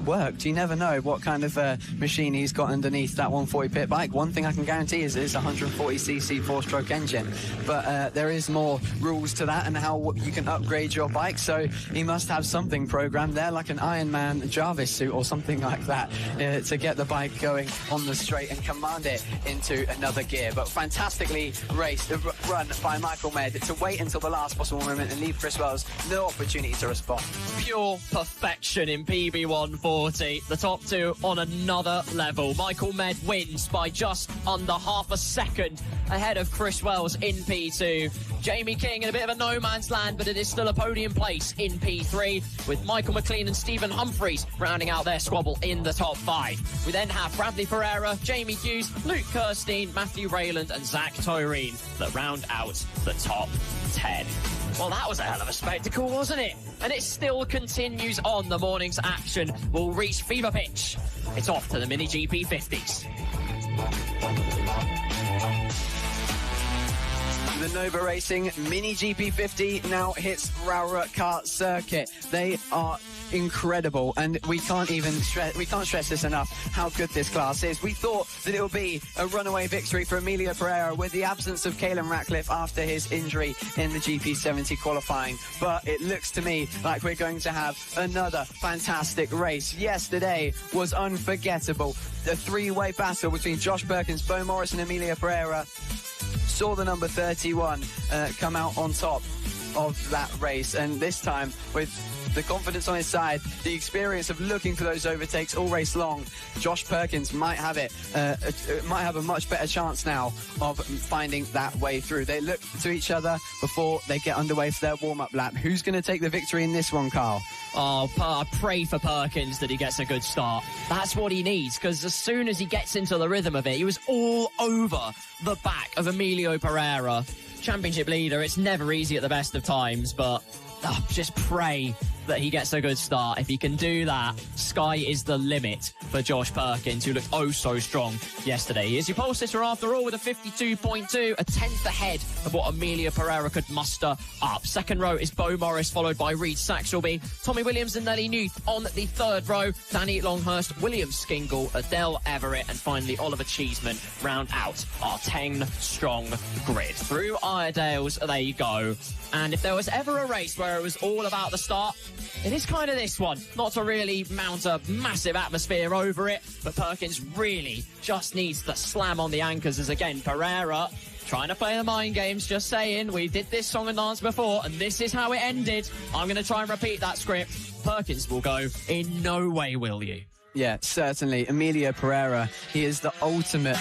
worked. You never know what kind of machine he's got underneath that 140 Pit Bike. One thing I can guarantee is it's a 140cc 4-stroke engine. But there is more rules to that and how you can upgrade your bike. So he must have something programmed there, like an Iron Man Jarvis suit or something like that, to get the bike going on the straight and command it into another gear. But fantastically raced, run by Michael Med to wait until the last possible moment and leave Chris Wells no opportunity to respond. Pure perfection in PB 140. The top two on another level. Michael Med wins by just under half a second ahead of Chris Wells in P2. Jamie King in a bit of a no man's land, but it is still a podium place in P3, with Michael McLean and Stephen Humphreys rounding out their squabble in the top 5. We then have Bradley Pereira, Jamie Hughes, Luke Kirstein, Matthew Rayland and Zach Tyreen that round out the top 10. Well, that was a hell of a spectacle, wasn't it? And it still continues on. The morning's action will reach fever pitch. It's off to the Mini GP 50s. The Nova Racing Mini GP50 now hits Rowrah Kart Circuit. They are incredible, and we can't stress this enough how good this class is. We thought that it would be a runaway victory for Emilio Pereira with the absence of Caelan Ratcliffe after his injury in the GP70 qualifying, but it looks to me like we're going to have another fantastic race. Yesterday was unforgettable. The 3-way battle between Josh Perkins, Bo Morris and Emilio Pereira saw the number 31 come out on top of that race, and this time with the confidence on his side, the experience of looking for those overtakes all race long, Josh Perkins might have might have a much better chance now of finding that way through. They look to each other before they get underway for their warm-up lap. Who's going to take the victory in this one, Carl? Oh, I pray for Perkins that he gets a good start. That's what he needs, because as soon as he gets into the rhythm of it, he was all over the back of Emilio Pereira. Championship leader, it's never easy at the best of times, but just pray that he gets a good start. If he can do that, sky is the limit for Josh Perkins, who looked oh so strong yesterday. He is your pole sitter after all with a 52.2, a tenth ahead of what Emilio Pereira could muster up. Second row is Bo Morris, followed by Reed Saxelby, Tommy Williams and Nelly Newth on the third row. Danny Longhurst, William Skingle, Adele Everett, and finally Oliver Cheeseman round out our 10-strong grid. Through Iredale's they go. And if there was ever a race where it was all about the start, it is kind of this one. Not to really mount a massive atmosphere over it, but Perkins really just needs to slam on the anchors as, again, Pereira trying to play the mind games, just saying, we did this song and dance before, and this is how it ended. I'm going to try and repeat that script. Perkins will go, in no way will you. Yeah, certainly. Emilio Pereira, he is the ultimate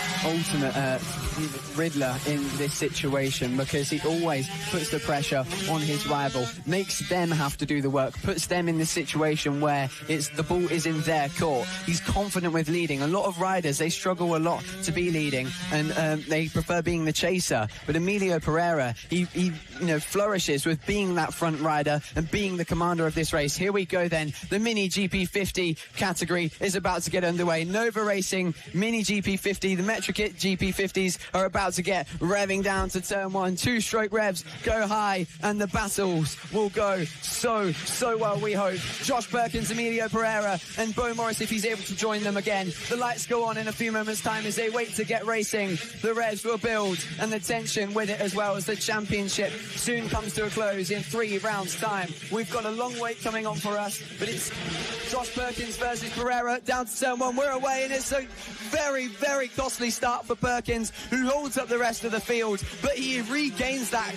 Riddler in this situation, because he always puts the pressure on his rival, makes them have to do the work, puts them in this situation where the ball is in their court. He's confident with leading. A lot of riders, they struggle a lot to be leading, and they prefer being the chaser. But Emilio Pereira, he flourishes with being that front rider and being the commander of this race. Here we go then, the Mini GP50 category. is about to get underway. Nova Racing, Mini GP50, the Metrokit GP50s are about to get revving down to turn 1. 2-stroke revs go high, and the battles will go so well, we hope. Josh Perkins, Emilio Pereira, and Bo Morris, if he's able to join them again. The lights go on in a few moments' time as they wait to get racing. The revs will build, and the tension with it as well, as the championship soon comes to a close in 3 rounds' time. We've got a long wait coming on for us, but it's Josh Perkins versus Pereira down to turn 1. We're away, and it's a very costly start for Perkins, who holds up the rest of the field, but he regains that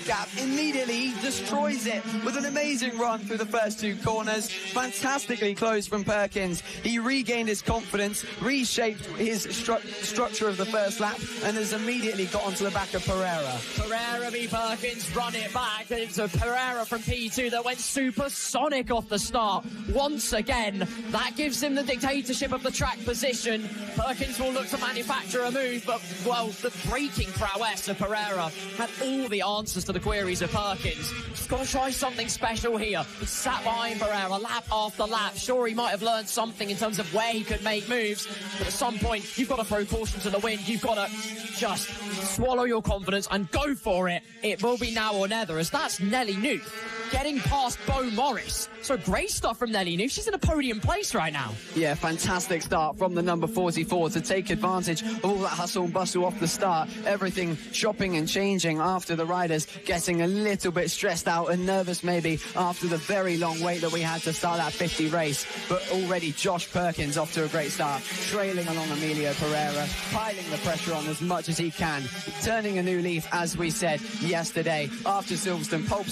gap immediately. He destroys it with an amazing run through the first 2 corners. Fantastically close from Perkins. He regained his confidence, reshaped his structure of the first lap, and has immediately got onto the back of Pereira. Pereira v Perkins run it back. It's a Pereira from P2 that went supersonic off the start. Once again, that gives him the dictatorship of the track position. Perkins will look to manufacture a move, but, well, the braking prowess of Pereira had all the answers to the queries of Perkins. He's got to try something special here. He sat behind Pereira lap after lap. Sure, he might have learned something in terms of where he could make moves, but at some point, you've got to throw caution to the wind. You've got to just swallow your confidence and go for it. It will be now or never, as that's Nelly Newth getting past Bo Morris. So great stuff from Nelly Newth. She's in a podium place right now. Yeah, fantastic start from the number 44 to take advantage of all that hustle and bustle off the start. Everything chopping and changing after the riders getting a little bit stressed out and nervous maybe after the very long wait that we had to start that 50 race. But already Josh Perkins off to a great start, trailing along Emilio Pereira, piling the pressure on as much as he can, turning a new leaf, as we said yesterday, after Silverstone. Pole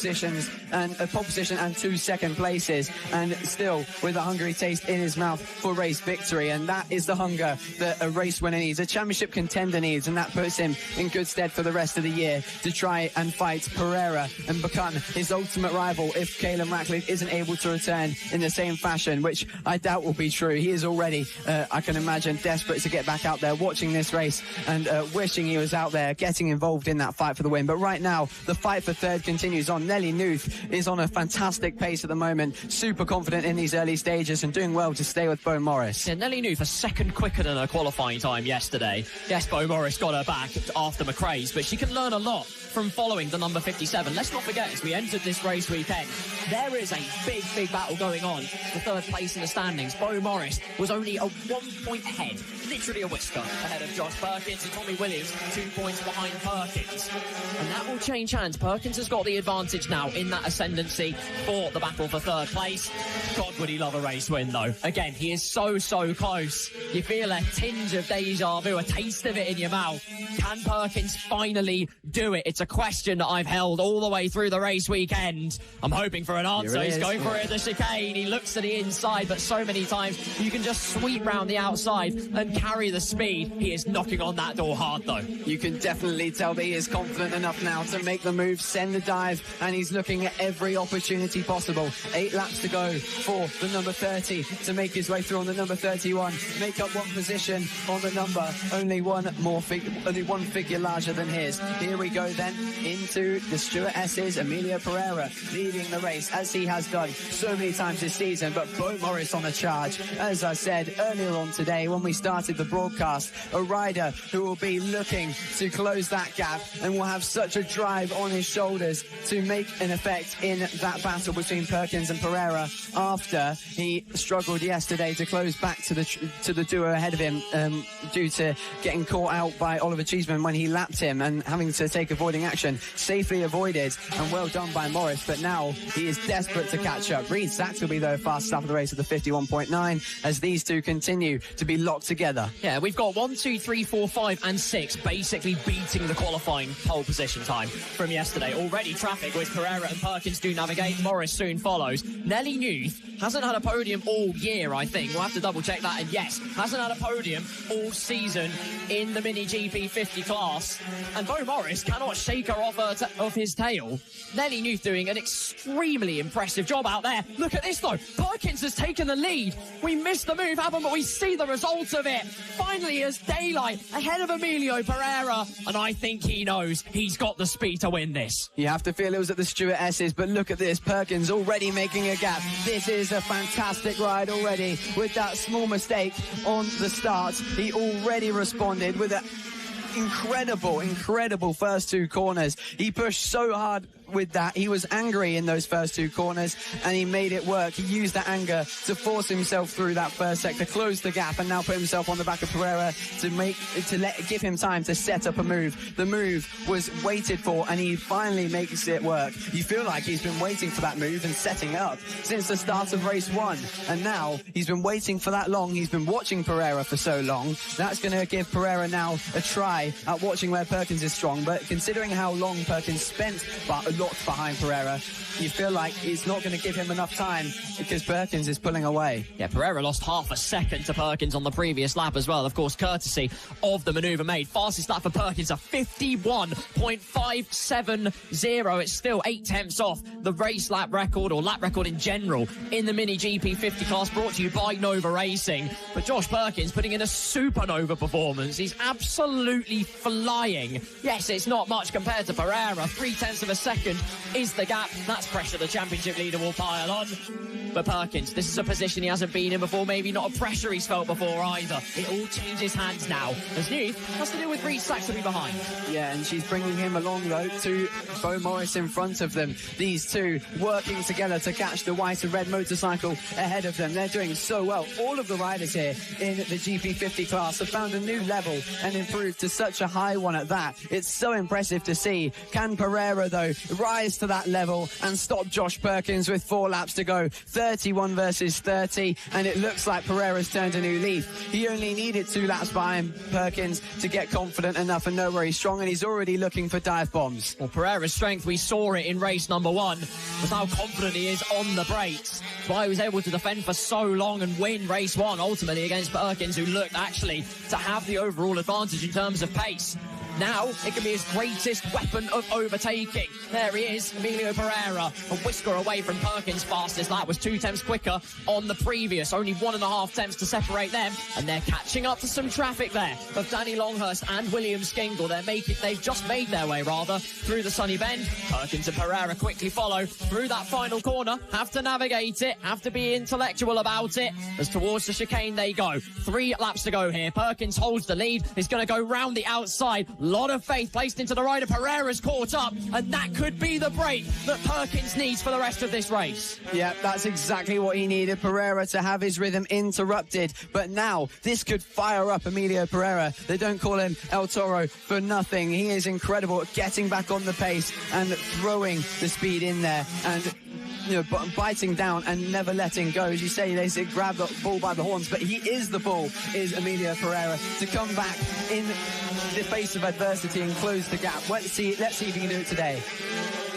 position and 2 second places, and still with a hungry taste in his mouth for race victory. And that is the hunger that a race winner needs, a championship contender needs, and that puts him in good stead for the rest of the year to try and fight Pereira and become his ultimate rival if Caleb Ratcliffe isn't able to return in the same fashion, which I doubt will be true. He is already, I can imagine, desperate to get back out there watching this race and wishing he was out there getting involved in that fight for the win. But right now, the fight for third continues on. Nelly Newth is on a fantastic pace at the moment, super confident in these early stages and doing well to stay with Bo Morris. Yeah, Nelly Newth a second quicker than her qualifying time yesterday. Yes, Bo Morris got her back after McRae's, but she can learn a lot from following the number 57. Let's not forget, as we entered this race weekend, there is a big battle going on for third place in the standings. Bo Morris was only a 1 point ahead, literally a whisker ahead of Josh Perkins, and Tommy Williams 2 points behind Perkins. And that will change hands. Perkins has got the advantage now in that ascendancy for the battle for third place. God, would he love a race win, though. Again, he is so close. You feel a tinge of deja vu, a taste of it in your mouth. Can Perkins finally do it? It's a question that I've held all the way through the race weekend. I'm hoping for an answer. He's going for it at the chicane. He looks to the inside, but so many times you can just sweep round the outside and carry the speed. He is knocking on that door hard, though. You can definitely tell that he is confident enough now to make the move, send the dive, and he's looking at every opportunity possible. 8 laps to go for the number 30 to make his way through on the number 31, make up 1 position on the number, only one figure larger than his. Here we go then into the Stuart S's. Emilio Pereira leading the race as he has done so many times this season, but Bo Morris on a charge. As I said earlier on today when we started the broadcast, a rider who will be looking to close that gap and will have such a drive on his shoulders to make an effect in that battle between Perkins and Pereira after he struggled yesterday to close back to the duo ahead of him due to getting caught out by Oliver Cheeseman when he lapped him and having to take avoiding action. Safely avoided and well done by Morris, but now he is desperate to catch up. Reed Saxelby, though, fast off the race at the 51.9 as these two continue to be locked together. Yeah, we've got 1, 2, 3, 4, 5 and 6 basically beating the qualifying pole position time from yesterday. Already traffic with Pereira and Perkins do navigate. Morris soon follows. Nelly Newth hasn't had a podium all year, I think. We'll have to double check that. And yes, hasn't had a podium all season in the Mini GP50 class. And Bo Morris cannot shake her off his tail. Nelly Newth doing an extremely impressive job out there. Look at this, though. Perkins has taken the lead. We missed the move happen, but we see the results of it. Finally, as daylight ahead of Emilio Pereira. And I think he knows he's got the speed to win this. You have to feel it was at the Stuart S's. but look at this. Perkins already making a gap. This is a fantastic ride already. With that small mistake on the start, he already responded with an incredible first two corners. He pushed so hard with that. He was angry in those first two corners, and he made it work. He used that anger to force himself through that first sector, close the gap, and now put himself on the back of Pereira to give him time to set up a move. The move was waited for, and he finally makes it work. You feel like he's been waiting for that move and setting up since the start of race one, and now he's been waiting for that long. He's been watching Pereira for so long. That's going to give Pereira now a try at watching where Perkins is strong, but considering how long Perkins spent a lot behind Pereira, you feel like it's not going to give him enough time because Perkins is pulling away. Yeah, Pereira lost half a second to Perkins on the previous lap as well, of course, courtesy of the manoeuvre made. Fastest lap for Perkins, a 51.570. It's still 8/10 off the race lap record, or lap record in general, in the Mini GP 50 class, brought to you by Nova Racing. But Josh Perkins putting in a supernova performance. He's absolutely flying. Yes, it's not much compared to Pereira. 0.3 of a second is the gap. That's pressure the championship leader will pile on. But Perkins, this is a position he hasn't been in before, maybe not a pressure he's felt before either. It all changes hands now, as Newth has to deal with Reece Saxby behind. Yeah, and she's bringing him along, though, to Bo Morris in front of them. These two working together to catch the white and red motorcycle ahead of them. They're doing so well. All of the riders here in the GP50 class have found a new level and improved to such a high one at that. It's so impressive to see. Can Pereira, though, rise to that level and stop Josh Perkins with 4 laps to go? 31 versus 30, and it looks like Pereira's turned a new leaf. He only needed 2 laps behind Perkins to get confident enough and know where he's strong, and he's already looking for dive bombs. Well, Pereira's strength, we saw it in race number 1, was how confident he is on the brakes. That's why he was able to defend for so long and win race 1, ultimately against Perkins, who looked actually to have the overall advantage in terms of pace. Now, it can be his greatest weapon of overtaking. There he is, Emilio Pereira, a whisker away from Perkins' fastest lap. Was 2 tenths quicker on the previous, only 1.5 tenths to separate them, and they're catching up to some traffic there of Danny Longhurst and William Skingle. They've just made their way, through the sunny bend. Perkins and Pereira quickly follow through that final corner, have to navigate it, have to be intellectual about it, as towards the chicane they go. 3 laps to go here. Perkins holds the lead, is going to go round the outside. Lot of faith placed into the rider. Pereira's caught up, and that could be the break that Perkins needs for the rest of this race. Yeah, that's exactly what he needed, Pereira to have his rhythm interrupted. But now this could fire up Emilio Pereira. They don't call him El Toro for nothing. He is incredible at getting back on the pace and throwing the speed in there, and biting down and never letting go. As you say, they say grab the bull by the horns, but he is the bull, is Emilio Pereira, to come back in the face of adversity and close the gap. Let's see if he can do it today.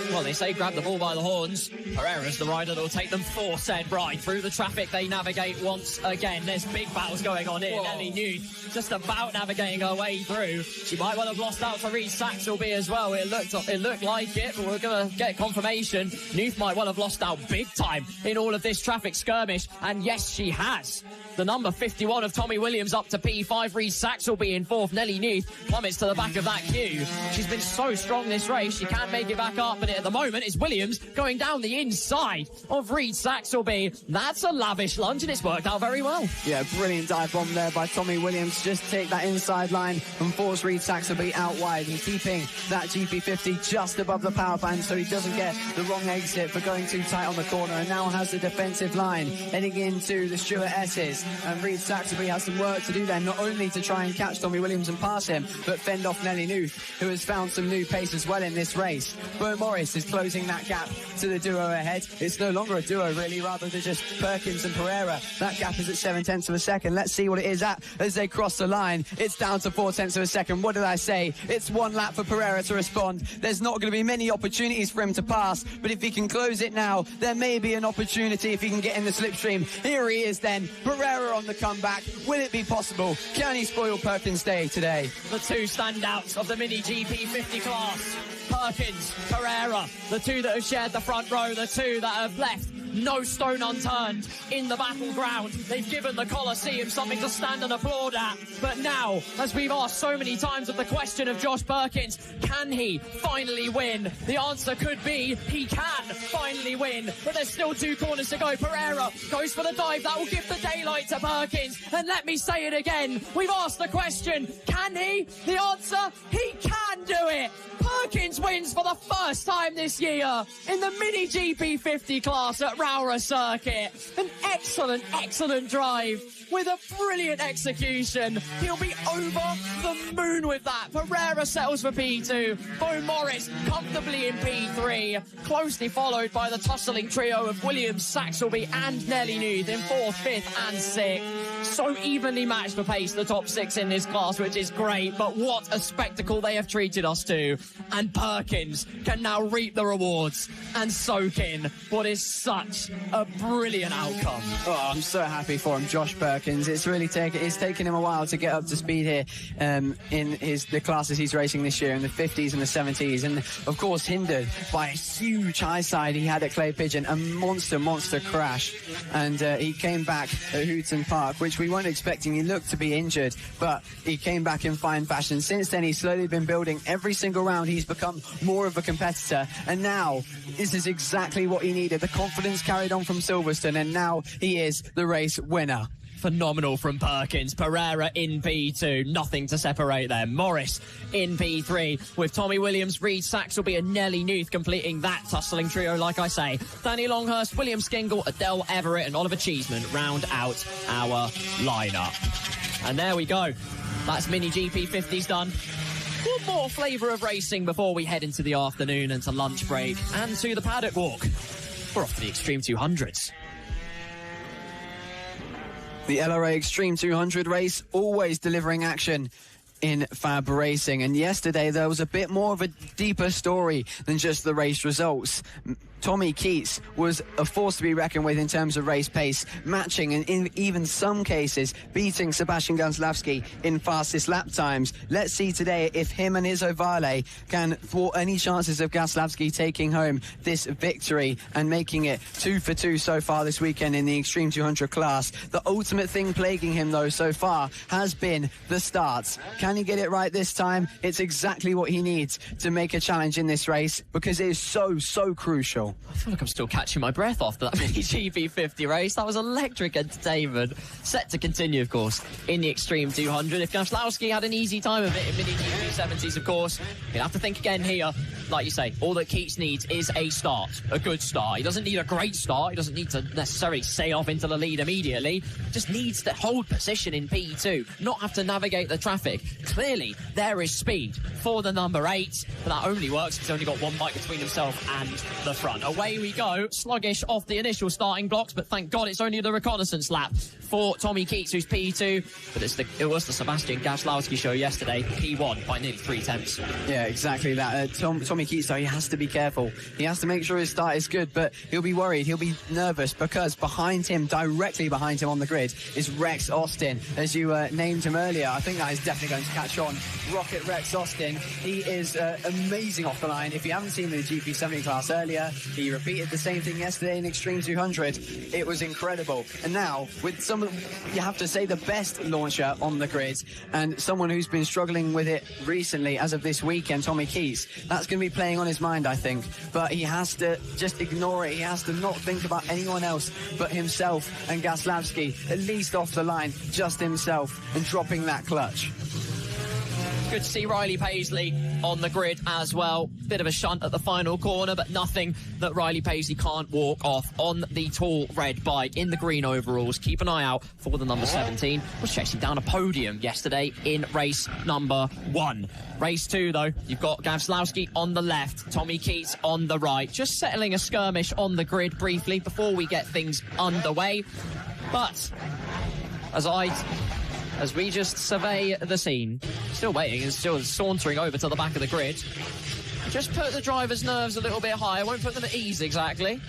Well, they say grab the ball by the horns. Pereira's the rider that will take them for said ride. Through the traffic they navigate once again. There's big battles going on here. Nelly Newth just about navigating her way through. She might well have lost out to Reece Saxby as well. It looked like it, but we're going to get confirmation. Newth might well have lost out big time in all of this traffic skirmish, and yes, she has. The number 51 of Tommy Williams up to P5. Reece Saxby in 4th. Nelly Newth plummets to the back of that queue. She's been so strong this race. She can make it back up, but at the moment it's Williams going down the inside of Reece Saxby. That's a lavish lunge, and it's worked out very well. Yeah, brilliant dive bomb there by Tommy Williams. Just take that inside line and force Reece Saxby out wide, and keeping that GP50 just above the power band so he doesn't get the wrong exit for going too tight on the corner, and now has the defensive line heading into the Stuart S's. And Reece Saxby has some work to do there, not only to try and catch Tommy Williams and pass him, but fend off Nelly Newth, who has found some new pace as well in this race. Bo Morris is closing that gap to the duo ahead. It's no longer a duo, really, rather than just Perkins and Pereira. That gap is at 7/10 of a second. Let's see what it is at as they cross the line. It's down to 4/10 of a second. What did I say? It's 1 lap for Pereira to respond. There's not going to be many opportunities for him to pass, but if he can close it now, there may be an opportunity if he can get in the slipstream. Here he is then, Pereira on the comeback. Will it be possible? Can he spoil Perkins' day today? The 2 standouts of the Mini GP 50 class. Perkins, Pereira, the 2 that have shared the front row, the 2 that have left no stone unturned in the battleground. They've given the Colosseum something to stand and applaud at. But now, as we've asked so many times with the question of Josh Perkins, can he finally win? The answer could be he can finally win, but there's still 2 corners to go. Pereira goes for the dive. That will give the daylight to Perkins. And let me say it again. We've asked the question, can he? The answer, he can do it. Perkins wins for the first time this year in the Mini GP50 class at Rowrah Circuit. An excellent, excellent drive with a brilliant execution. He'll be over the moon with that. Pereira settles for P2. Bo Morris comfortably in P3, closely followed by the tussling trio of Williams, Saxelby and Nelly Nuth in 4th, 5th and 6th. So evenly matched for pace, the top 6 in this class, which is great, but what a spectacle they have treated us to. And Perkins can now reap the rewards and soak in what is such a brilliant outcome. Oh, I'm so happy for him, Josh Perkins. It's really taken him a while to get up to speed here in the classes he's racing this year in the 50s and the 70s, and of course hindered by a huge high side he had at Clay Pigeon, a monster crash, and he came back at Hooton Park, which we weren't expecting. He looked to be injured, but he came back in fine fashion. Since then, he's slowly been building. Every single round he's become more of a competitor, and now this is exactly what he needed. The confidence carried on from Silverstone, and now he is the race winner. Phenomenal from Perkins. Pereira in P2, nothing to separate them. Morris in P3 with Tommy Williams, Reed Saxelby and Nelly Nuth completing that tussling trio, like I say. Danny Longhurst, William Skingle, Adele Everett and Oliver Cheeseman round out our lineup. And there we go. That's Mini GP50's done. One more flavour of racing before we head into the afternoon and to lunch break and to the paddock walk. We're off to the Extreme 200s. The LRA Extreme 200 race, always delivering action in FAB-Racing. And yesterday there was a bit more of a deeper story than just the race results. Tommy Keats was a force to be reckoned with in terms of race pace, matching and in even some cases beating Sebastian Gaslawski in fastest lap times. Let's see today if him and his Ovale can thwart any chances of Gaslawski taking home this victory and making it 2 for 2 so far this weekend in the Extreme 200 class. The ultimate thing plaguing him though so far has been the starts. Can he get it right this time? It's exactly what he needs to make a challenge in this race, because it is so crucial. I feel like I'm still catching my breath after that Mini GP50 race. That was electric entertainment. Set to continue, of course, in the Extreme 200. If Gaslawski had an easy time of it in Mini GP70s, of course, you'll have to think again here. Like you say, all that Keats needs is a start, a good start. He doesn't need a great start. He doesn't need to necessarily sail off into the lead immediately. He just needs to hold position in P2, not have to navigate the traffic. Clearly, there is speed for the number 8, but that only works if he's only got one bike between himself and the front. Away we go, sluggish off the initial starting blocks, but thank God it's only the reconnaissance lap for Tommy Keats, who's P2. But it was the Sebastian Gaslawski show yesterday. He won by nearly 3 tenths. Yeah, exactly that. Tommy Keats, though, he has to be careful. He has to make sure his start is good, but he'll be worried. He'll be nervous because behind him, directly behind him on the grid, is Rex Austin, as you named him earlier. I think that is definitely going to catch on. Rocket Rex Austin. He is amazing off the line. If you haven't seen the GP70 class earlier, he repeated the same thing yesterday in Extreme 200. It was incredible. And now, with some of, you have to say, the best launcher on the grid, and someone who's been struggling with it recently as of this weekend, Tommy Keats, that's going to be playing on his mind, I think. But he has to just ignore it. He has to not think about anyone else but himself and Gaslawski, at least off the line, just himself, and dropping that clutch. Good to see Riley Paisley on the grid as well. Bit of a shunt at the final corner, but nothing that Riley Paisley can't walk off on the tall red bike in the green overalls. Keep an eye out for the number 17. Was chasing down a podium yesterday in race number 1. Race 2, though, you've got Gaslawski on the left, Tommy Keats on the right. Just settling a skirmish on the grid briefly before we get things underway. But as we just survey the scene, still waiting and still sauntering over to the back of the grid. Just put the driver's nerves a little bit higher. Won't put them at ease exactly.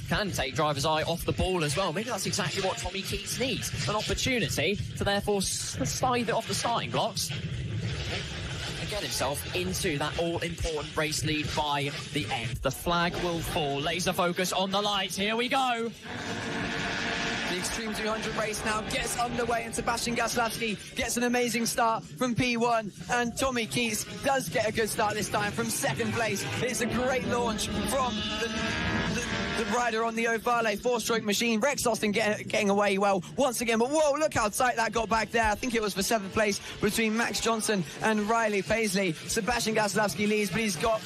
Can take driver's eye off the ball as well. Maybe that's exactly what Tommy Keats needs. An opportunity to therefore slide it off the starting blocks. get himself into that all-important race lead by the end. The flag will fall. Laser focus on the lights. Here we go. The Extreme 200 race now gets underway, and Sebastian Gaslawski gets an amazing start from P1, and Tommy Keats does get a good start this time from second place. It's a great launch from the rider on the Ovale four-stroke machine. Rex Austin getting away well once again, but whoa, look how tight that got back there. I think it was for seventh place between Max Johnson and Riley Paisley. Sebastian Gaslawski leads, but he's got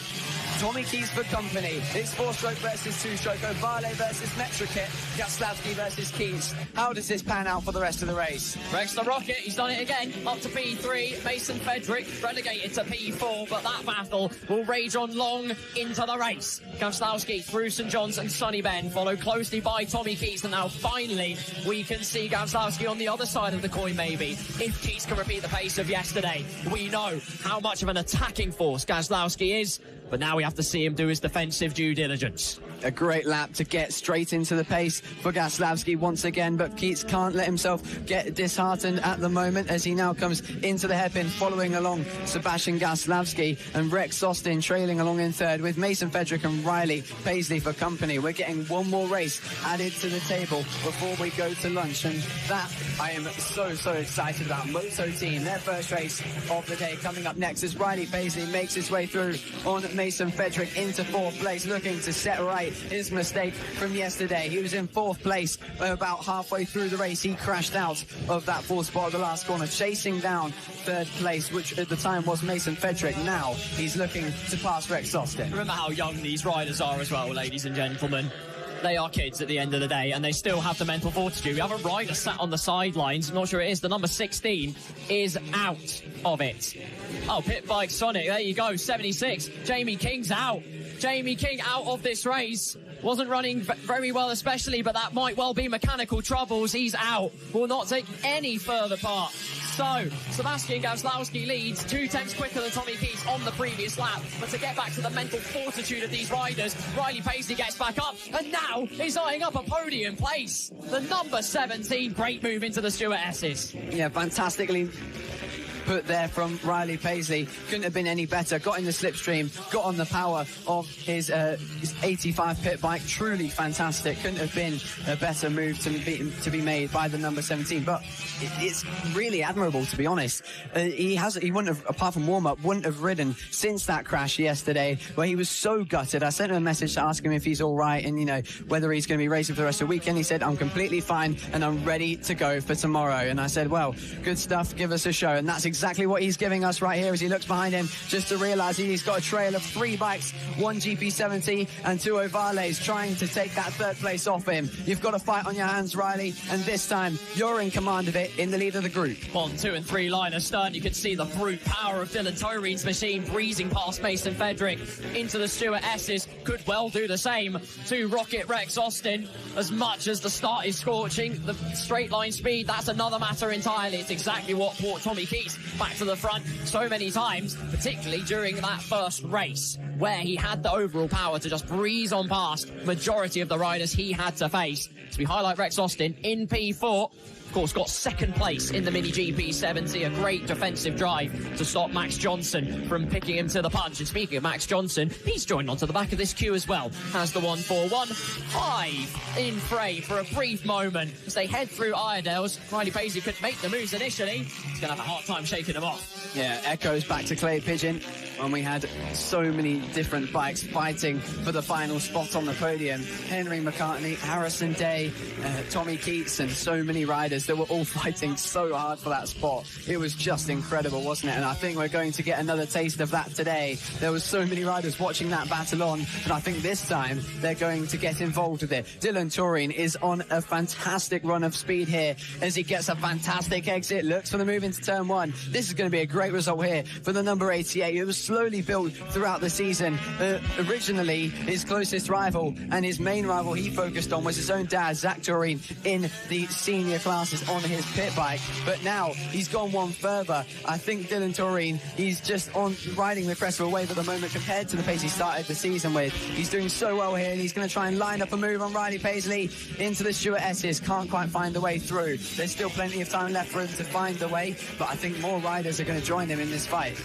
Tommy Keats for company. It's four-stroke versus two-stroke, Ovale versus Metrokit, Gaslawski versus Keats. How does this pan out for the rest of the race? Rex the Rocket, he's done it again, up to P3. Mason Frederick relegated to P4, but that battle will rage on long into the race. Gaslawski through St John's and Sunny Ben, followed closely by Tommy Keats, and now finally we can see Gaslawski on the other side of the coin maybe. If Keats can repeat the pace of yesterday, we know how much of an attacking force Gaslawski is, but now we have to see him do his defensive due diligence. A great lap to get straight into the pace for Gaslawski once again, but Keats can't let himself get disheartened at the moment as he now comes into the hairpin, following along Sebastian Gaslawski, and Rex Austin trailing along in third with Mason Frederick and Riley Paisley for company. We're getting one more race added to the table before we go to lunch, and that I am so excited about. Moto Team, their first race of the day coming up next as Riley Paisley makes his way through on Mason Frederick into fourth place, looking to set right his mistake from yesterday. He was in fourth place about halfway through the race. He crashed out of that fourth spot at the last corner, chasing down third place, which at the time was Mason Frederick. Now he's looking to pass Rex Austin. Remember how young these riders are as well, ladies and gentlemen. They are kids at the end of the day, and they still have the mental fortitude. We have a rider sat on the sidelines. I'm not sure it is. The number 16 is out of it. Oh, Pit Bike Sonic. There you go. 76. Jamie King's out. Jamie King out of this race. Wasn't running very well especially, but that might well be mechanical troubles. He's out. Will not take any further part. So, Sebastian Gaslawski leads 2 tenths quicker than Tommy Keats on the previous lap. But to get back to the mental fortitude of these riders, Riley Paisley gets back up, and now he's eyeing up a podium place. The number 17, great move into the Stuart S's. Yeah, fantastically put there from Riley Paisley. Couldn't have been any better. Got in the slipstream, got on the power of his 85 pit bike. Truly fantastic. Couldn't have been a better move to be made by the number 17. But it's really admirable, to be honest. He wouldn't have, apart from warm-up, wouldn't have ridden since that crash yesterday, where he was so gutted. I sent him a message to ask him if he's all right and, you know, whether he's going to be racing for the rest of the weekend. He said, I'm completely fine and I'm ready to go for tomorrow. And I said, well, good stuff. Give us a show. And that's exactly what he's giving us right here as he looks behind him, just to realise he's got a trail of 3 bikes, 1 GP70 and 2 Ovales, trying to take that third place off him. You've got a fight on your hands, Riley, and this time you're in command of it, in the lead of the group. On 2 and 3 line astern, you can see the brute power of Dylan Torean's machine breezing past Mason Frederick into the Stuart S's. Could well do the same to Rocket Rex Austin. As much as the start is scorching, the straight line speed, that's another matter entirely. It's exactly what brought Tommy Keats back to the front so many times, particularly during that first race, where he had the overall power to just breeze on past majority of the riders he had to face. So we highlight Rex Austin in P4. Of course, got second place in the Mini GP70, a great defensive drive to stop Max Johnson from picking him to the punch. And speaking of Max Johnson, he's joined onto the back of this queue as well. Has the 141 5 in frame for a brief moment as they head through Iredale's. Riley Paisley couldn't make the moves initially. He's going to have a hard time shaking them off. Yeah, echoes back to Clay Pigeon, and we had so many different bikes fighting for the final spot on the podium. Henry McCartney, Harrison Day, Tommy Keats, and so many riders that were all fighting so hard for that spot. It was just incredible, wasn't it? And I think we're going to get another taste of that today. There was so many riders watching that battle on, and I think this time they're going to get involved with it. Dylan Torean is on a fantastic run of speed here as he gets a fantastic exit, looks for the move into turn 1. This is going to be a great result here for the number 88. It was slowly built throughout the season. Originally, his closest rival and his main rival he focused on was his own dad, Zach Torean, in the senior classes on his pit bike. But now he's gone one further. I think Dylan Torean, he's just on riding the crest of a wave at the moment compared to the pace he started the season with. He's doing so well here, and he's going to try and line up a move on Riley Paisley into the Stuart S's. Can't quite find the way through. There's still plenty of time left for him to find the way, but I think more riders are going to join him in this fight.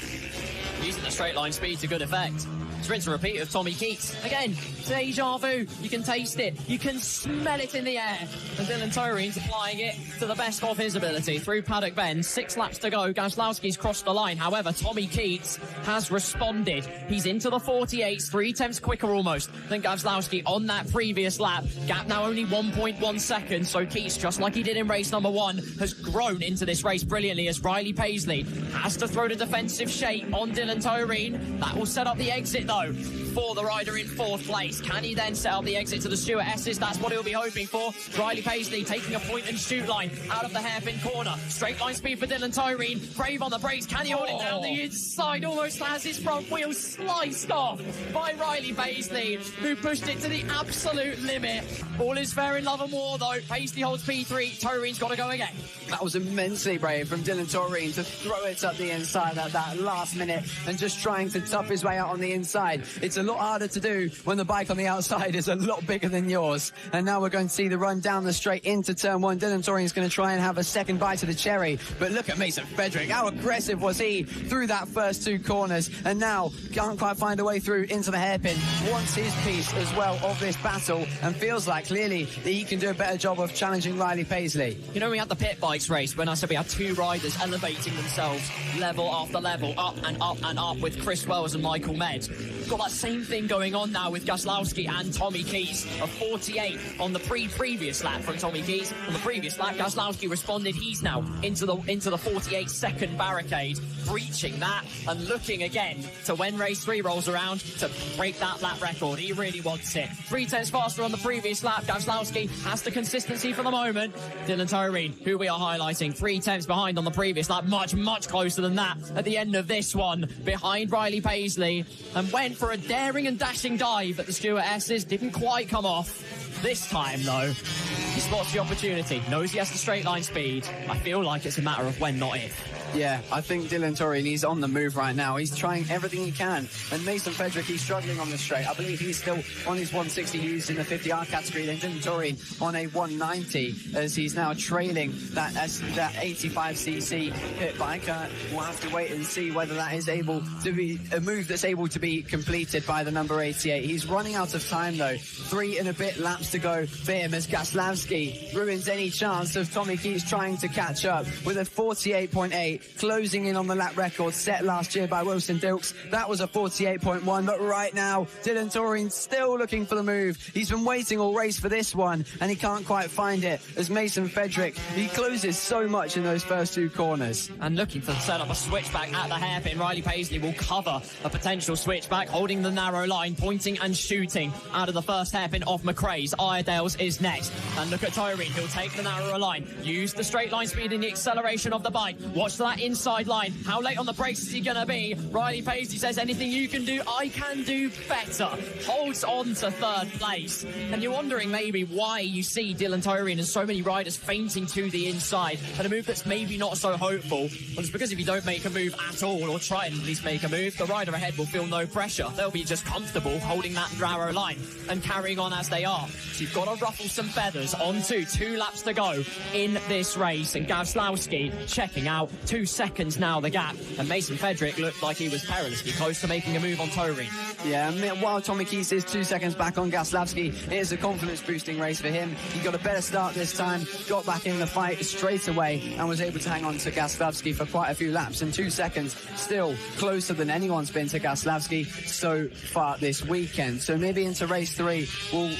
using the straight line speed to good effect. Rinse and repeat of Tommy Keats. Again, deja vu. You can taste it. You can smell it in the air. And Dylan Tyrine's applying it to the best of his ability through Paddock Bend. 6 laps to go. Gazlowski's crossed the line. However, Tommy Keats has responded. He's into the 48s, 3/10 quicker almost than Gazlowski on that previous lap. Gap now only 1.1 seconds. So Keats, just like he did in race number 1, has grown into this race brilliantly as Riley Paisley has to throw the defensive shape on Dylan Tyrine. That will set up the exit though for the rider in 4th place. Can he then set up the exit to the Stuart S's? That's what he'll be hoping for. Riley Paisley taking a point and shoot line out of the hairpin corner. Straight line speed for Dylan Tyrine. Brave on the brakes. Can he hold it down the inside? Almost has his front wheel sliced off by Riley Paisley, who pushed it to the absolute limit. All is fair in love and war though. Paisley holds P3. Tyrine's got to go again. That was immensely brave from Dylan Tyrine to throw it up the inside at that last minute and just trying to tough his way out on the inside. It's a lot harder to do when the bike on the outside is a lot bigger than yours. And now we're going to see the run down the straight into turn 1. Dylan Tyrine is going to try and have a second bite of the cherry. But look at Mason Frederick. How aggressive was he through that first 2 corners? And now can't quite find a way through into the hairpin. Wants his piece as well of this battle and feels like clearly that he can do a better job of challenging Riley Paisley. You know, we had the pit bikes race when I said we had 2 riders elevating themselves level after level, up and up and up, with Chris Wells and Michael Med. Got that same thing going on now with Gazlowski and Tommy Keats. A 48 on the previous lap from Tommy Keats. On the previous lap, Gazlowski responded. He's now into the 48-second barricade, breaching that and looking again to, when race 3 rolls around, to break that lap record. He really wants it. 3/10 faster on the previous lap. Gazlowski has the consistency for the moment. Dylan Tyrine, who we are highlighting, 3/10 behind on the previous lap. Much, much closer than that at the end of this one, behind Riley Paisley, and went for a daring and dashing dive at the Stuart S's. Didn't quite come off. This time, though, he spots the opportunity. Knows he has the straight line speed. I feel like it's a matter of when, not if. Yeah, I think Dylan Tyrine, he's on the move right now. He's trying everything he can. And Mason Frederick, he's struggling on the straight. I believe he's still on his 160 used in the 50R category. Then Dylan Tyrine on a 190 as he's now trailing that 85cc pit bike. We'll have to wait and see whether that is able to be a move that's able to be completed by the number 88. He's running out of time though. 3 and a bit laps to go for him as Gazlowski ruins any chance of Tommy Keats trying to catch up with a 48.8. Closing in on the lap record set last year by Wilson Dilks. That was a 48.1, but right now Dylan Tyrine still looking for the move. He's been waiting all race for this one and he can't quite find it as Mason Frederick, he closes so much in those first 2 corners. And looking to set up a switchback at the hairpin. Riley Paisley will cover a potential switchback, holding the narrow line, pointing and shooting out of the first hairpin of McRae's. Iredale's is next. And look at Tyrene, he'll take the narrow line, use the straight line speed and the acceleration of the bike. Watch that inside line. How late on the brakes is he going to be? Riley Paisley says, anything you can do, I can do better. Holds on to 3rd place. And you're wondering maybe why you see Dylan Tyrine and so many riders fainting to the inside and a move that's maybe not so hopeful. Well, it's because if you don't make a move at all, or try and at least make a move, the rider ahead will feel no pressure. They'll be just comfortable holding that narrow line and carrying on as they are. So you've got to ruffle some feathers onto 2 laps to go in this race. And Gazlowski checking out 2 seconds now the gap, and Mason Frederick looked like he was perilously close to making a move on Tyrene. Yeah, while Tommy Keats is 2 seconds back on Gazlowski, it is a confidence boosting race for him. He got a better start this time, got back in the fight straight away and was able to hang on to Gazlowski for quite a few laps, and 2 seconds still closer than anyone's been to Gazlowski so far this weekend. So maybe into race 3 we'll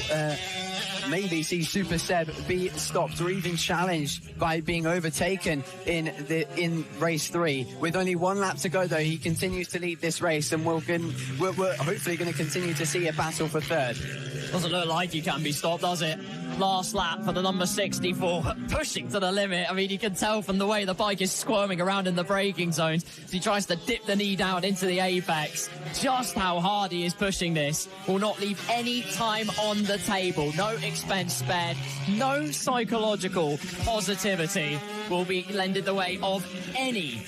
maybe see Super Seb be stopped or even challenged by being overtaken in race 3. With only 1 lap to go though, he continues to lead this race, and we're hopefully going to continue to see a battle for 3rd. Doesn't look like he can be stopped, does it? Last lap for the number 64, pushing to the limit. I mean, you can tell from the way the bike is squirming around in the braking zones as he tries to dip the knee down into the apex. Just how hard he is pushing this. Will not leave any time on the table. No expense spared. No psychological positivity. will be lended the way of any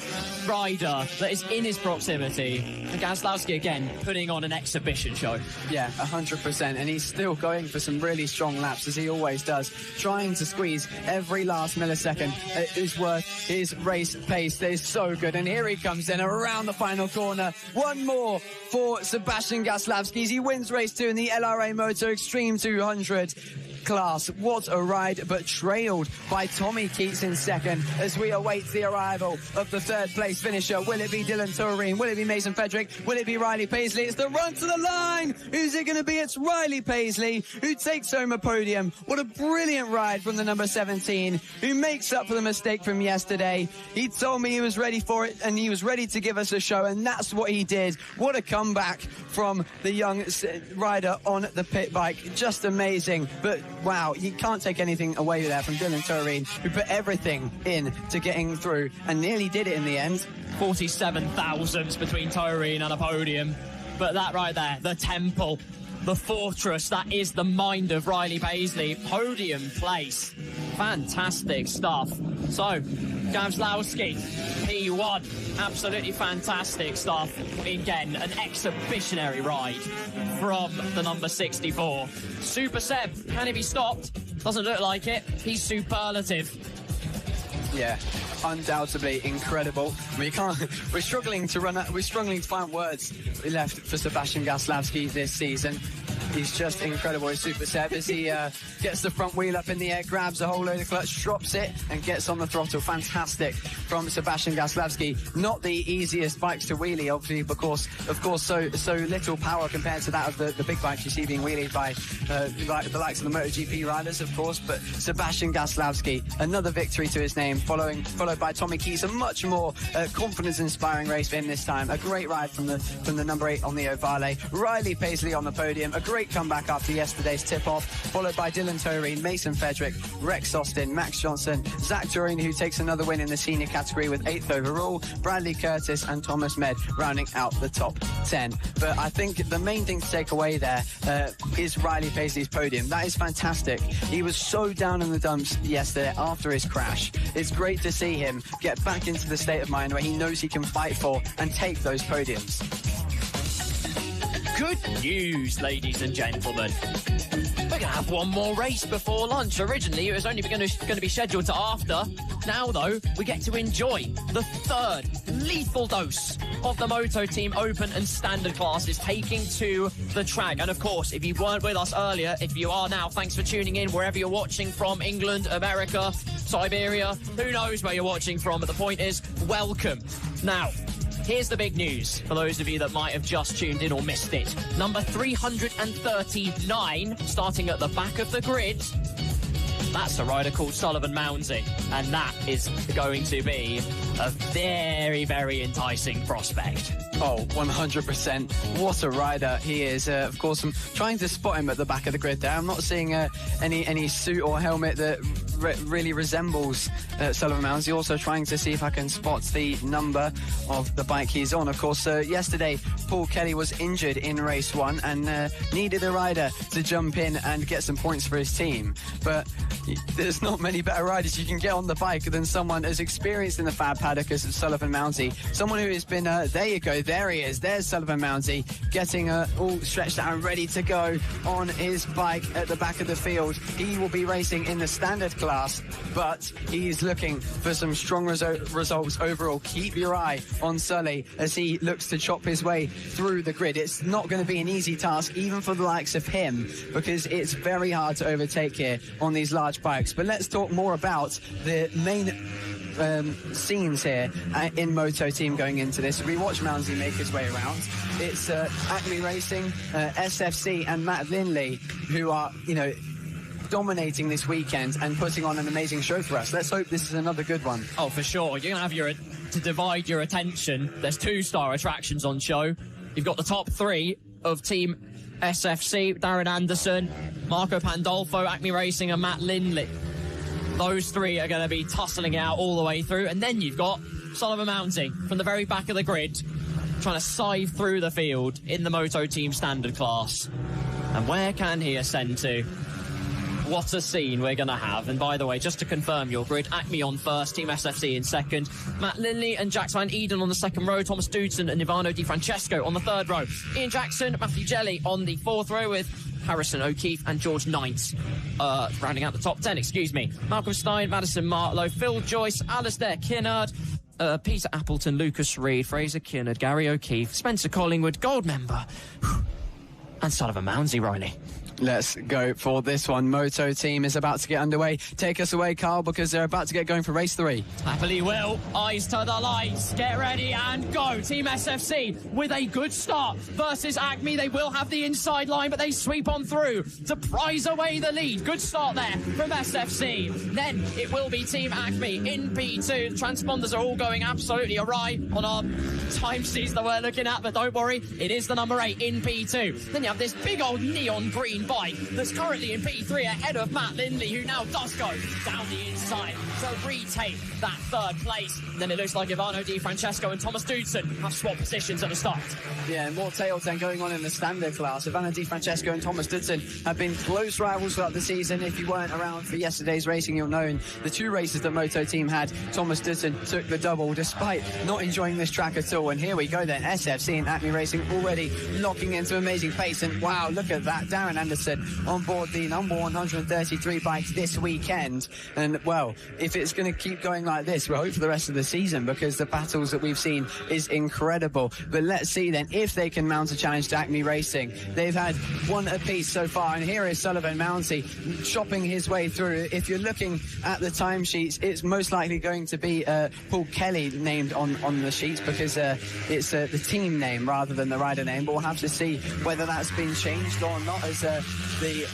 rider that is in his proximity. And Gaslowski, again, putting on an exhibition show. Yeah, 100%. And he's still going for some really strong laps, as he always does, trying to squeeze every last millisecond is worth his race pace. That is so good. And here he comes in around the final corner. One more for Sebastian Gaslowski. He wins race 2 in the LRA Moto Extreme 200 class. What a ride, but trailed by Tommy Keats in second as we await the arrival of the third place finisher. Will it be Dylan Tureen? Will it be Mason Frederick? Will it be Riley Paisley? It's the run to the line. Who's it going to be? It's Riley Paisley who takes home a podium. What a brilliant ride from the number 17, who makes up for the mistake from yesterday. He told me he was ready for it and he was ready to give us a show, and that's what he did. What a comeback from the young rider on the pit bike. Just amazing. But wow, you can't take anything away there from Dylan Tureen, who put everything in to getting through and nearly did it in the end. 47 thousandths between Tureen and a podium. But that right there, the temple, the fortress, that is the mind of Riley Paisley. Podium place. Fantastic stuff. So, Gaslowski, P1, absolutely fantastic stuff. Again, an exhibitionary ride from the number 64. Super Seb, can he be stopped? Doesn't look like it. He's superlative. Yeah, undoubtedly incredible. We're struggling to find words left for Sebastian Gaslowski this season. He's just incredible. He's Super Seb as he gets the front wheel up in the air, grabs a whole load of clutch, drops it, and gets on the throttle. Fantastic from Sebastian Gaslowski. Not the easiest bikes to wheelie, obviously, because, of course, so little power compared to that of the big bikes you see being wheelied by the likes of the MotoGP riders, of course. But Sebastian Gaslowski, another victory to his name, followed by Tommy Keys. A much more confidence-inspiring race for him this time. A great ride from the number 8 on the Ovale. Riley Paisley on the podium. A great comeback after yesterday's tip-off, followed by Dylan Tureen, Mason Frederick, Rex Austin, Max Johnson, Zach Tureen, who takes another win in the senior category with 8th overall, Bradley Curtis and Thomas Med rounding out the top 10. But I think the main thing to take away there is Riley Paisley's podium. That is fantastic. He was so down in the dumps yesterday after his crash. It's great to see him get back into the state of mind where he knows he can fight for and take those podiums. Good news, ladies and gentlemen. We're going to have one more race before lunch. Originally, it was only going to be scheduled to after. Now, though, we get to enjoy the third lethal dose of the Moto Team Open and Standard classes taking to the track. And, of course, if you weren't with us earlier, if you are now, thanks for tuning in wherever you're watching from, England, America, Siberia, who knows where you're watching from. But the point is, welcome. Now, here's the big news for those of you that might have just tuned in or missed it. Number 339, starting at the back of the grid. That's a rider called Sullivan Mounsey, and that is going to be a very, very enticing prospect. Oh, 100%. What a rider he is. Of course, I'm trying to spot him at the back of the grid there. I'm not seeing any suit or helmet that really resembles Sullivan Mounsey. Also trying to see if I can spot the number of the bike he's on. Of course, yesterday, Paul Kelly was injured in race 1 and needed a rider to jump in and get some points for his team. But there's not many better riders you can get on the bike than someone as experienced in the Fab paddock as Sullivan Mounsey. Someone who has been, there you go, there he is. There's Sullivan Mounsey getting all stretched out and ready to go on his bike at the back of the field. He will be racing in the standard class, but he's looking for some strong results overall. Keep your eye on Sully as he looks to chop his way through the grid. It's not going to be an easy task, even for the likes of him, because it's very hard to overtake here on these large bikes. But let's talk more about the main scenes here in Moto Team going into this. We watch Mounsey make his way around. It's Acme Racing, SFC and Matt Linley who are, dominating this weekend and putting on an amazing show for us. Let's hope this is another good one. Oh, for sure. You're going to have to divide your attention. There's 2-star attractions on show. You've got the top 3 of Team SFC, Darren Anderson, Marco Pandolfo, Acme Racing and Matt Linley. Those 3 are going to be tussling out all the way through. And then you've got Sullivan Mounsey from the very back of the grid, trying to scythe through the field in the Moto Team Standard class. And where can he ascend to? What a scene we're going to have. And by the way, just to confirm your grid, Acme on first, Team SFC in second, Matt Lindley and Jax Van Eden on the second row, Thomas Dudson and Ivano Di Francesco on the third row, Ian Jackson, Matthew Jelly on the fourth row with Harrison O'Keefe and George Knights rounding out the top 10, Malcolm Stein, Madison Martlow, Phil Joyce, Alistair Kinnard, Peter Appleton, Lucas Reed, Fraser Kinnard, Gary O'Keefe, Spencer Collingwood, Gold Member, and Sullivan Mounsey, Riley. Let's go for this one. Moto team is about to get underway. Take us away, Carl, because they're about to get going for race 3. Happily will. Eyes to the lights. Get ready and go. Team SFC with a good start versus Acme. They will have the inside line, but they sweep on through to prize away the lead. Good start there from SFC. Then it will be Team Acme in P2. The transponders are all going absolutely awry on our time sheets that we're looking at, but don't worry, it is the number 8 in P2. Then you have this big old neon green bike that's currently in P3 ahead of Matt Lindley, who now does go down the inside to retake that third place. And then it looks like Ivano Di Francesco and Thomas Dudson have swapped positions at the start. Yeah, and more tails then going on in the standard class. Ivano Di Francesco and Thomas Dudson have been close rivals throughout the season. If you weren't around for yesterday's racing, you'll know in the 2 races that Moto team had, Thomas Dudson took the double despite not enjoying this track at all. And here we go then, SFC and Acme Racing already locking into amazing pace. And wow, look at that, Darren Anderson on board the number 133 bike this weekend. And well, if it's going to keep going like this, we'll hope for the rest of the season, because the battles that we've seen is incredible. But let's see then if they can mount a challenge to Acme Racing. They've had 1 apiece so far, and here is Sullivan Mounsey chopping his way through. If you're looking at the timesheets, it's most likely going to be Paul Kelly named on the sheets, because it's the team name rather than the rider name. But we'll have to see whether that's been changed or not, as the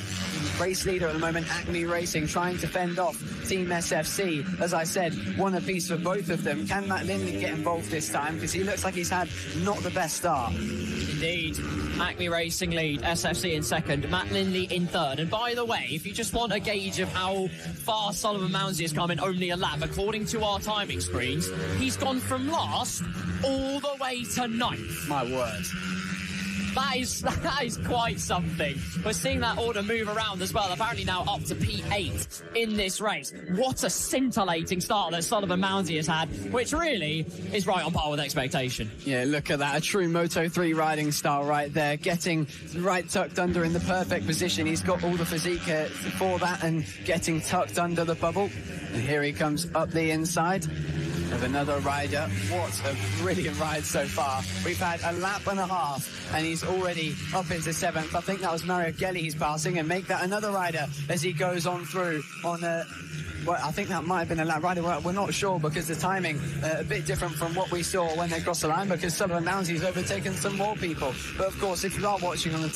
race leader at the moment, Acme Racing, trying to fend off Team SFC. As I said, 1 apiece for both of them. Can Matt Lindley get involved this time? Because he looks like he's had not the best start. Indeed. Acme Racing lead, SFC in second, Matt Lindley in third. And by the way, if you just want a gauge of how far Sullivan Mounsey has come in only a lap, according to our timing screens, he's gone from last all the way to 9th. My word. That is quite something. We're seeing that order move around as well. Apparently now up to P8 in this race. What a scintillating start that Sullivan Mounsey has had, which really is right on par with expectation. Yeah, look at that. A true Moto3 riding style right there. Getting right tucked under in the perfect position. He's got all the physique for that, and getting tucked under the bubble. And here he comes up the inside of another rider. What a brilliant ride so far. We've had a lap and a half, and he's already up into 7th. I think that was Mario Gelli he's passing, and make that another rider as he goes on through on well, I think that might have been a lap rider. We're not sure, because the timing a bit different from what we saw when they crossed the line, because Sullivan Mounsey's overtaken some more people. But of course, if you are watching on the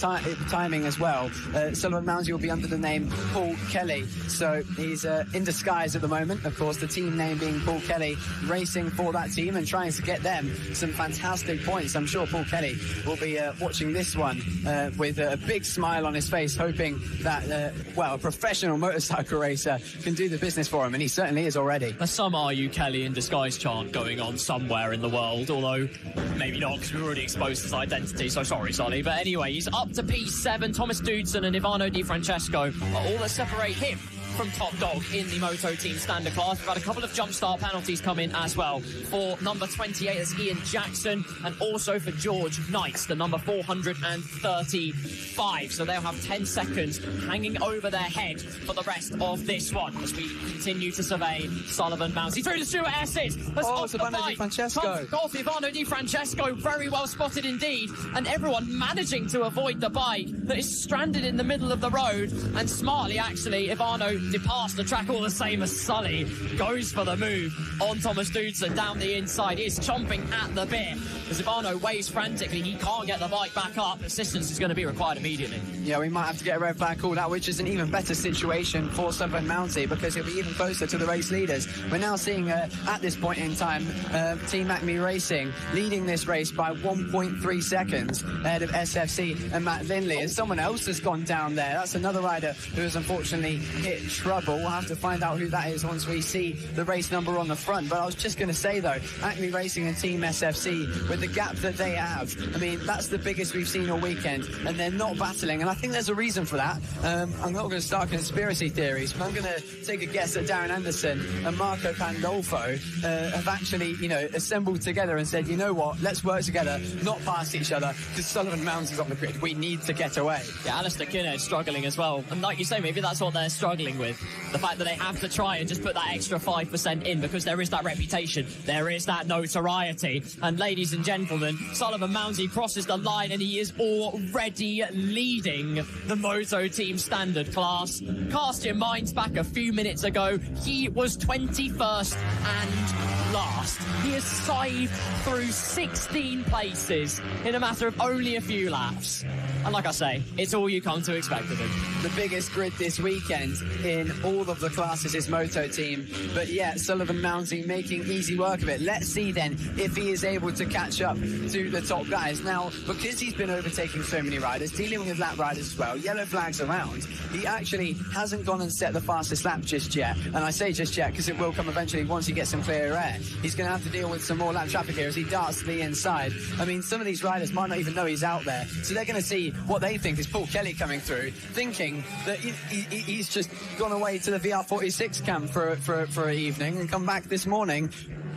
timing as well, Sullivan Mounsey will be under the name Paul Kelly. So he's in disguise at the moment. Of course, the team name being Paul Kelly, racing for that team and trying to get them some fantastic points. I'm sure Paul Kelly will be watching this one with a big smile on his face, hoping that, well, a professional motorcycle racer can do the business for him, and he certainly is already. There's some "Are You Kelly" in disguise chant going on somewhere in the world, although maybe not, because we've already exposed his identity, so sorry, Solly. But anyway, he's up to P7. Thomas Dudson and Ivano Di Francesco are all that separate him from top dog in the Moto team standard class. We've had a couple of jump start penalties come in as well. For number 28, that's Ian Jackson, and also for George Knights, the number 435. So they'll have 10 seconds hanging over their head for the rest of this one, as we continue to survey Sullivan Mounsey through the Stuart S's. It's Ivano Di Francesco. Ivano Di Francesco, very well spotted indeed, and everyone managing to avoid the bike that is stranded in the middle of the road. And smartly, actually, Ivano departs the track all the same as Sully goes for the move on Thomas Dudson down the inside. He is chomping at the bit as Ivano waves frantically. He can't get the bike back up. Assistance is going to be required immediately. Yeah, we might have to get a red flag called out, which is an even better situation for Sullivan Mounsey, because he'll be even closer to the race leaders. We're now seeing at this point in time Team Acme Racing leading this race by 1.3 seconds ahead of SFC and Matt Lindley, and someone else has gone down there. That's another rider who has unfortunately hit trouble. We'll have to find out who that is once we see the race number on the front. But I was just going to say, though, Acme Racing and Team SFC, with the gap that they have, I mean, that's the biggest we've seen all weekend, and they're not battling. And I think there's a reason for that. I'm not going to start conspiracy theories, but I'm going to take a guess that Darren Anderson and Marco Pandolfo have actually, assembled together and said, you know what, let's work together, not past each other, because Sullivan Mounds is on the grid. We need to get away. Yeah, Alistair Kinnaird struggling as well. And like you say, maybe that's what they're struggling with. The fact that they have to try and just put that extra 5% in, because there is that reputation, there is that notoriety. And ladies and gentlemen, Sullivan Mounsey crosses the line and he is already leading the Moto Team Standard class. Cast your minds back a few minutes ago, he was 21st and last. He has scythed through 16 places in a matter of only a few laps. And like I say, it's all you come to expect of him. The biggest grid this weekend in all of the classes is Moto Team. But yeah, Sullivan Mounsey making easy work of it. Let's see then if he is able to catch up to the top guys. Now, because he's been overtaking so many riders, dealing with lap riders as well, yellow flags around, he actually hasn't gone and set the fastest lap just yet. And I say just yet because it will come eventually once he gets some clear air. He's going to have to deal with some more lap traffic here as he darts to the inside. I mean, some of these riders might not even know he's out there. So they're going to see what they think is Paul Kelly coming through, thinking that he's just gone away to the VR46 camp for an evening and come back this morning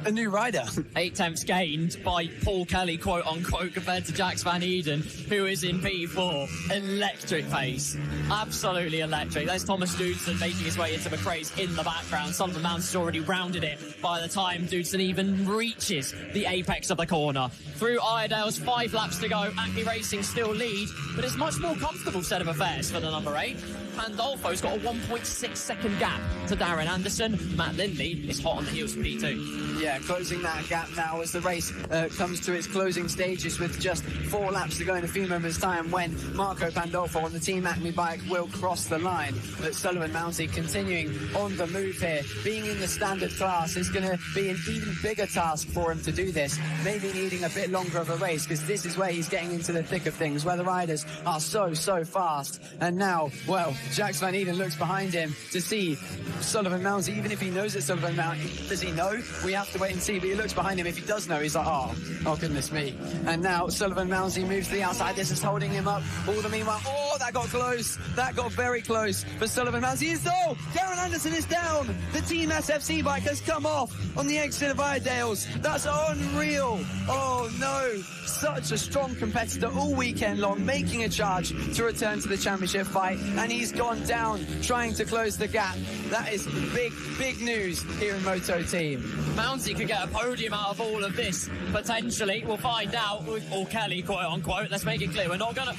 a new rider. 8/10 gained by Paul Kelly, quote unquote, compared to Jax Van Eden, who is in P4. Electric pace. Absolutely electric. There's Thomas Dudson making his way into McRae's in the background. Sullivan Mounds has already rounded it by the time Dudson even reaches the apex of the corner. Through Iredale's 5 laps to go, Acme Racing still lead, but it's a much more comfortable set of affairs for the number 8. Pandolfo's got a 1.6 second gap to Darren Anderson. Matt Lindley is hot on the heels of P2. Yeah, closing that gap now as the race comes to its closing stages with just 4 laps to go in a few moments' time when Marco Pandolfo on the Team Acme bike will cross the line. But Sullivan Mounsey continuing on the move here. Being in the standard class is going to be an even bigger task for him to do this. Maybe needing a bit longer of a race because this is where he's getting into the thick of things, where the riders are so fast. And now, well, Jax Van Eden looks behind him to see Sullivan Mounsey. Even if he knows it's Sullivan Mounsey, does he know? We have to wait and see, but he looks behind him. If he does know, he's like, oh goodness me. And now Sullivan Mounsey moves to the outside. This is holding him up all the meanwhile. Oh, that got close. That got very close for Sullivan Mounsey. Darren Anderson is down. The Team SFC bike has come off on the exit of Iredale's. That's unreal. Oh no. Such a strong competitor all weekend long, making a charge to return to the championship fight, and he's gone down trying to close the gap. That is big news here in Moto Team. Mounsey could get a podium out of all of this, potentially. We'll find out with Paul Kelly, quote unquote. Let's make it clear, we're not gonna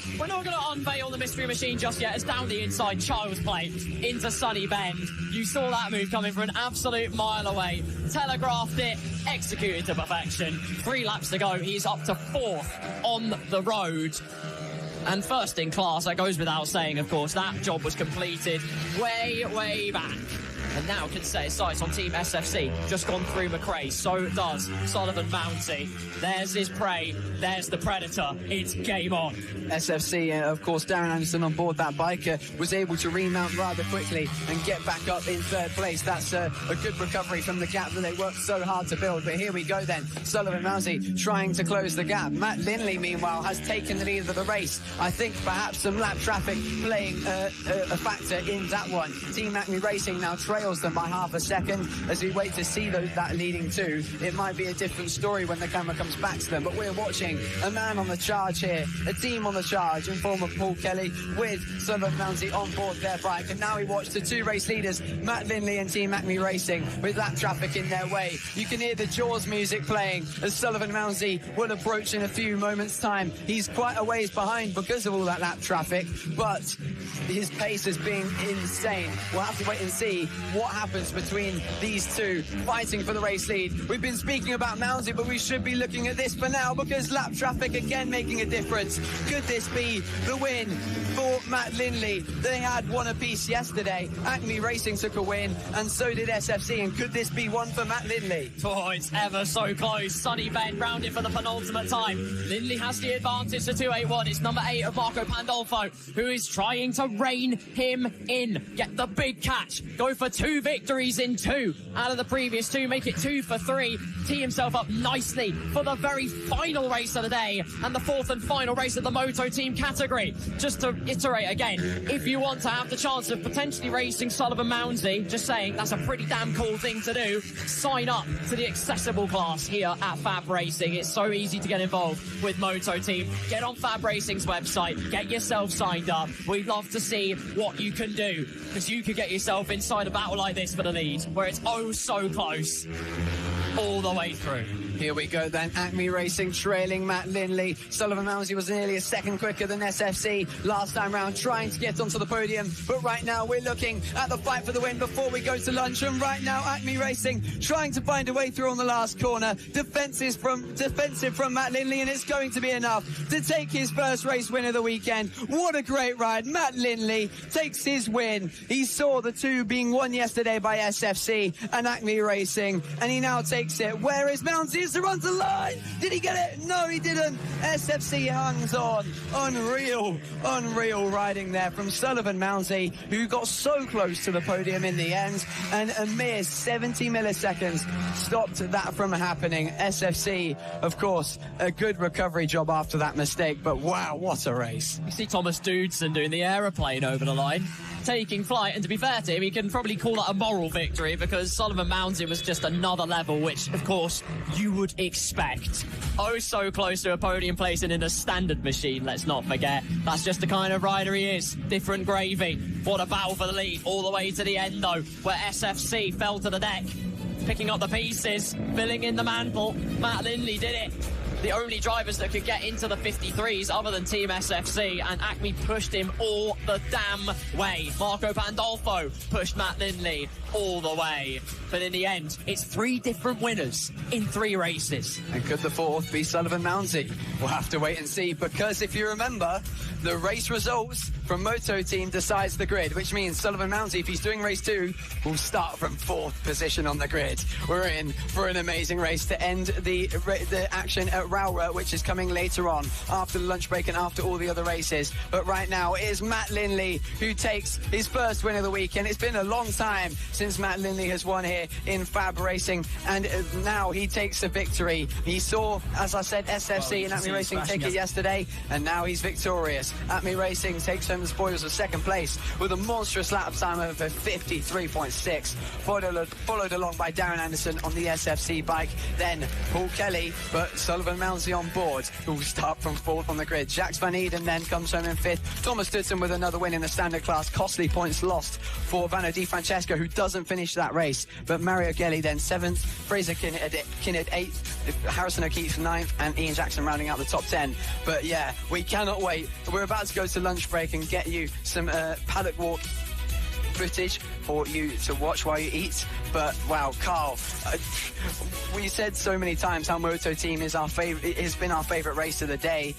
unveil the mystery machine just yet. It's down the inside, child's play into Sunny Bend. You saw that move coming from an absolute mile away. Telegraphed it, executed to perfection. 3 laps to go. He's up to 4th on the road. And first in class, that goes without saying, of course. That job was completed way back. And now can set his sights on Team SFC. Just gone through McRae. So does Sullivan Mounsey. There's his prey. There's the predator. It's game on. SFC, of course, Darren Anderson on board that bike was able to remount rather quickly and get back up in 3rd place. That's a good recovery from the gap that they worked so hard to build. But here we go then. Sullivan Mounsey trying to close the gap. Matt Lindley, meanwhile, has taken the lead of the race. I think perhaps some lap traffic playing a factor in that one. Team Acme Racing now trails them by half a second as we wait to see that leading 2. It might be a different story when the camera comes back to them, but we're watching a man on the charge here, a team on the charge in form of Paul Kelly with Sullivan Mounsey on board their bike. And now we watch the 2 race leaders, Matt Lindley and Team Acme Racing, with lap traffic in their way. You can hear the Jaws music playing as Sullivan Mounsey will approach in a few moments' time. He's quite a ways behind because of all that lap traffic, but his pace has been insane. We'll have to wait and see what happens between these two fighting for the race lead. We've been speaking about Mounsey, but we should be looking at this for now because lap traffic again making a difference. Could this be the win for Matt Lindley? They had one apiece yesterday. Acme Racing took a win, and so did SFC. And could this be one for Matt Lindley? Oh, it's ever so close. Sunny Ben round it for the penultimate time. Lindley has the advantage to 281. It's number 8 of Marco Pandolfo, who is trying to rein him in. Get the big catch. Go for 2 victories in 2 out of the previous 2. Make it 2 for 3. Tee himself up nicely for the very final race of the day and the 4th and final race of the Moto Team category. Just to iterate again, if you want to have the chance of potentially racing Sullivan Mounsey, just saying that's a pretty damn cool thing to do, sign up to the accessible class here at FAB-Racing. It's so easy to get involved with Moto Team. Get on FAB-Racing's website, get yourself signed up. We'd love to see what you can do, because you could get yourself inside a battle like this for the lead, where it's oh so close all the way through. Here we go then. Acme Racing trailing Matt Lindley. Sullivan Mounsey was nearly a second quicker than SFC last time round, trying to get onto the podium. But right now we're looking at the fight for the win before we go to lunch. And right now Acme Racing trying to find a way through on the last corner. Defensive from Matt Lindley, and it's going to be enough to take his first race win of the weekend. What a great ride. Matt Lindley takes his win. He saw the 2 being won yesterday by SFC and Acme Racing, and he now takes it. Where is Mounsey? To run to the line. Did he get it? No, he didn't. SFC hangs on. Unreal riding there from Sullivan Mounsey, who got so close to the podium in the end, and a mere 70 milliseconds stopped that from happening. SFC, of course, a good recovery job after that mistake, but wow, what a race. You see Thomas Dudson doing the aeroplane over the line, taking flight, and to be fair to him, he can probably call it a moral victory, because Sullivan Mounsey was just another level, which of course you would expect. Oh, so close to a podium placing in a standard machine, let's not forget. That's just the kind of rider he is. Different gravy. What a battle for the lead all the way to the end though, where SFC fell to the deck, picking up the pieces, filling in the mantle. Matt Lindley did it. The only drivers that could get into the 53s other than Team SFC, and Acme pushed him all the damn way. Marco Pandolfo pushed Matt Lindley all the way. But in the end, it's 3 different winners in 3 races. And could the 4th be Sullivan Mounsey? We'll have to wait and see, because if you remember, the race results from Moto Team decides the grid, which means Sullivan Mounsey, if he's doing race 2, will start from 4th position on the grid. We're in for an amazing race to end the action at Rowrah, which is coming later on after the lunch break and after all the other races. But right now it is Matt Lindley who takes his first win of the weekend. It's been a long time since Matt Lindley has won here in FAB-Racing, and now he takes a victory. He saw, as I said, SFC and Acme Racing take it yesterday, and now he's victorious. Acme Racing takes home the spoils of second place with a monstrous lap time of 53.6, followed along by Darren Anderson on the SFC bike, then Paul Kelly, but Sullivan Mounsey on board, who will start from 4th on the grid. Jacques Van Eden then comes home in 5th. Thomas Dudson with another win in the standard class. Costly points lost for Vano Di Francesco, who doesn't finish that race, but Mario Gelli then 7th, Fraser Kinnard 8th, Harrison O'Keefe 9th, and Ian Jackson rounding out the top 10. But yeah, we cannot wait. We're about to go to lunch break and get you some paddock walk footage for you to watch while you eat. But wow, Carl, we said so many times how Moto Team is our favorite. It has been our favorite race of the day.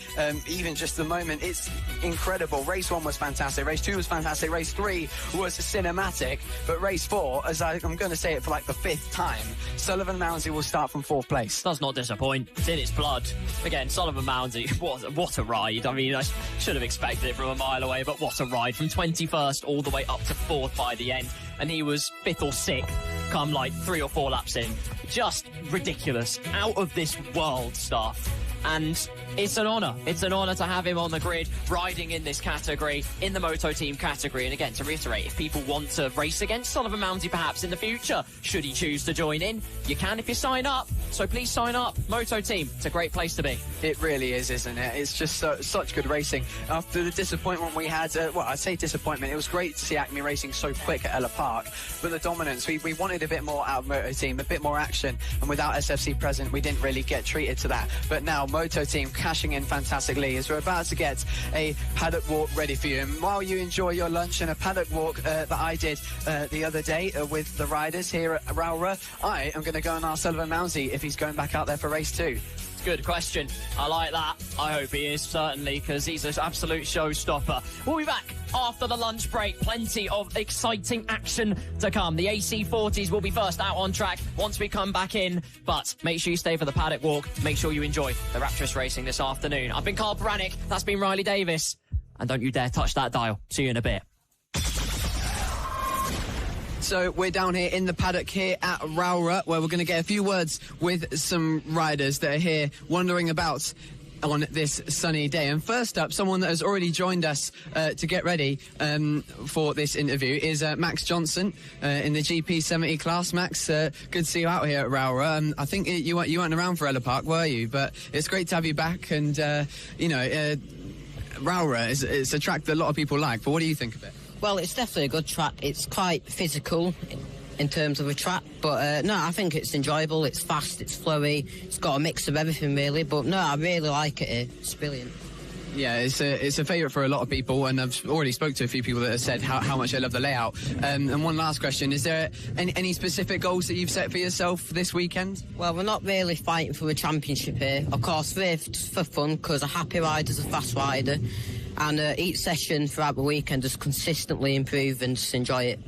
Even just the moment, it's incredible. Race 1 was fantastic. Race 2 was fantastic. Race 3 was cinematic. But race 4, as I'm going to say it for like the 5th time, Sullivan Mounsey will start from 4th place. Does not disappoint. It's in its blood. Again, Sullivan Mounsey, what a ride. I mean, I should have expected it from a mile away, but what a ride. From 21st all the way up to 4th by the end. And he was 5th or 6th come like 3 or 4 laps in. Just ridiculous. Out of this world stuff. And it's an honour. It's an honour to have him on the grid, riding in this category, in the Moto Team category. And again, to reiterate, if people want to race against Sullivan Mounsey perhaps in the future, should he choose to join in, you can if you sign up. So please sign up. Moto Team, it's a great place to be. It really is, isn't it? It's just such good racing. After the disappointment we had, well, I say disappointment, it was great to see Acme Racing so quick at Ella Park, but the dominance, we wanted a bit more out of Moto Team, a bit more action, and without SFC present, we didn't really get treated to that. But now moto team cashing in fantastically as we're about to get a paddock walk ready for you. And while you enjoy your lunch and a paddock walk that I did the other day with the riders here at Rowrah, I am going to go and ask Sullivan Mounsey if he's going back out there for race 2. Good question. I like that. I hope he is, certainly, because he's an absolute showstopper. We'll be back after the lunch break. Plenty of exciting action to come. The AC40s will be first out on track once we come back in. But make sure you stay for the paddock walk. Make sure you enjoy the Rapturous racing this afternoon. I've been Carl Brannick. That's been Riley Davis. And don't you dare touch that dial. See you in a bit. So we're down here in the paddock here at Rowrah, where we're going to get a few words with some riders that are here wandering about on this sunny day. And first up, someone that has already joined us to get ready for this interview is Max Johnson in the GP70 class. Max, good to see you out here at Rowrah. I think you weren't around for Ella Park, were you? But it's great to have you back. And, Rowrah is a track that a lot of people like. But what do you think of it? Well, it's definitely a good track. It's quite physical in terms of a track, but no, I think it's enjoyable. It's fast, it's flowy, it's got a mix of everything really, but no, I really like it here. It's brilliant. Yeah, it's a favourite for a lot of people, and I've already spoke to a few people that have said how much they love the layout. And one last question, is there any specific goals that you've set for yourself this weekend? Well, we're not really fighting for a championship here. Of course, we're just for fun, because a happy rider's a fast rider. And each session throughout the weekend just consistently improve and just enjoy it.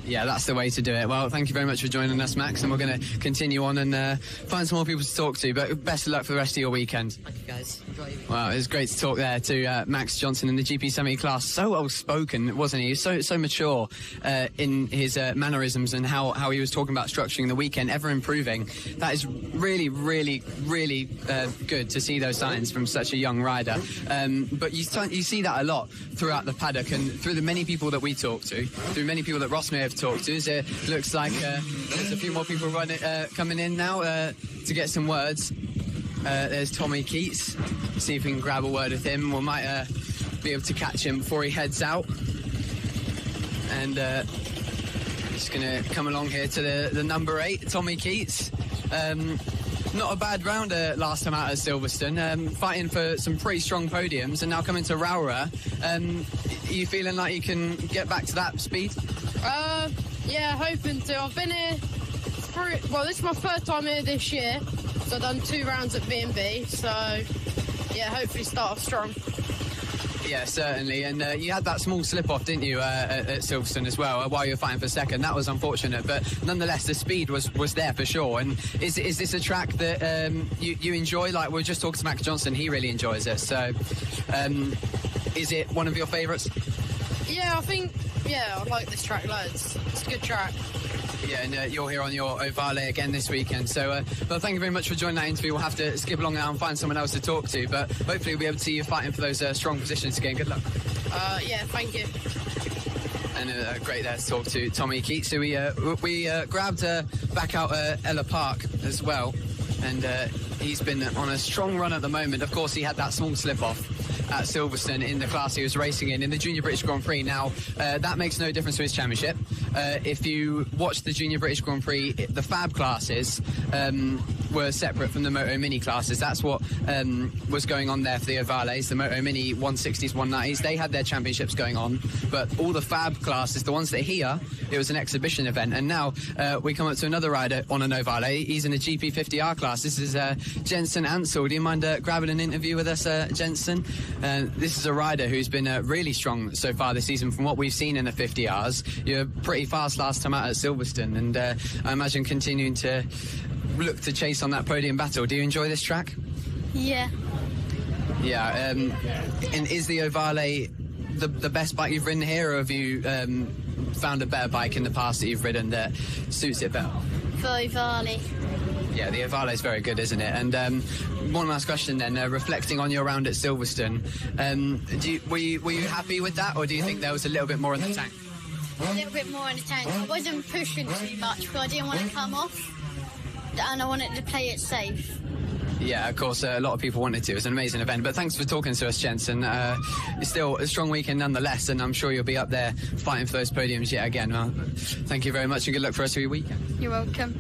Yeah, that's the way to do it. Well, thank you very much for joining us, Max, and we're going to continue on and find some more people to talk to, but best of luck for the rest of your weekend. Thank you, guys. Enjoy your weekend. Well, it was great to talk there to Max Johnson in the GP70 class. So well-spoken, wasn't he? So mature in his mannerisms and how he was talking about structuring the weekend, ever improving. That is really, really, really good to see those signs from such a young rider. But you see that a lot throughout the paddock and through the many people that we talk to, through many people that Ross may have talked to. It looks like there's a few more people coming in now to get some words. There's Tommy Keats. See if we can grab a word with him. We might be able to catch him before he heads out. And just going to come along here to the number 8, Tommy Keats. Not a bad rounder last time out at Silverstone, fighting for some pretty strong podiums, and now coming to Rowrah. Are you feeling like you can get back to that speed? Yeah, hoping to. I've been here this is my first time here this year, so I've done 2 rounds at B&B, so yeah, hopefully start off strong. Yeah, certainly. And you had that small slip-off, didn't you, at Silverstone as well, while you were fighting for second. That was unfortunate, but nonetheless, the speed was there for sure. And is this a track that you enjoy? Like, we were just talking to Max Johnson, he really enjoys this. So, is it one of your favourites? Yeah, I like this track loads. It's a good track. Yeah, and you're here on your Ovale again this weekend. So, well, thank you very much for joining that interview. We'll have to skip along now and find someone else to talk to, but hopefully we'll be able to see you fighting for those strong positions again. Good luck. Yeah, thank you. And great there to talk to Tommy Keats, who we grabbed back out Ella Park as well, and he's been on a strong run at the moment. Of course, he had that small slip-off at Silverstone in the class he was racing in the Junior British Grand Prix. Now, that makes no difference to his championship. If you watch the Junior British Grand Prix, the FAB classes were separate from the Moto Mini classes. That's what was going on there for the Ovales. The Moto Mini 160s, 190s, they had their championships going on, but all the FAB classes, the ones that are here, it was an exhibition event. And now we come up to another rider on an Ovale. He's in the GP50R class. This is Jensen Ansel. Do you mind grabbing an interview with us, Jensen? This is a rider who's been really strong so far this season from what we've seen in the 50Rs. You're pretty fast last time out at Silverstone, and I imagine continuing to look to chase on that podium battle. Do you enjoy this track? Yeah. Yeah, and is the Ovale the best bike you've ridden here, or have you found a better bike in the past that you've ridden that suits it better? For Ovale. Yeah, the Ovale is very good, isn't it? And one last question then, reflecting on your round at Silverstone, were you happy with that, or do you think there was a little bit more in the tank? A little bit more in the tank. I wasn't pushing too much because I didn't want to come off, and I wanted to play it safe. Yeah, of course, a lot of people wanted to. It was an amazing event. But thanks for talking to us, Jensen. It's still a strong weekend nonetheless, and I'm sure you'll be up there fighting for those podiums yet again. Well, thank you very much, and good luck for the rest of your weekend. You're welcome.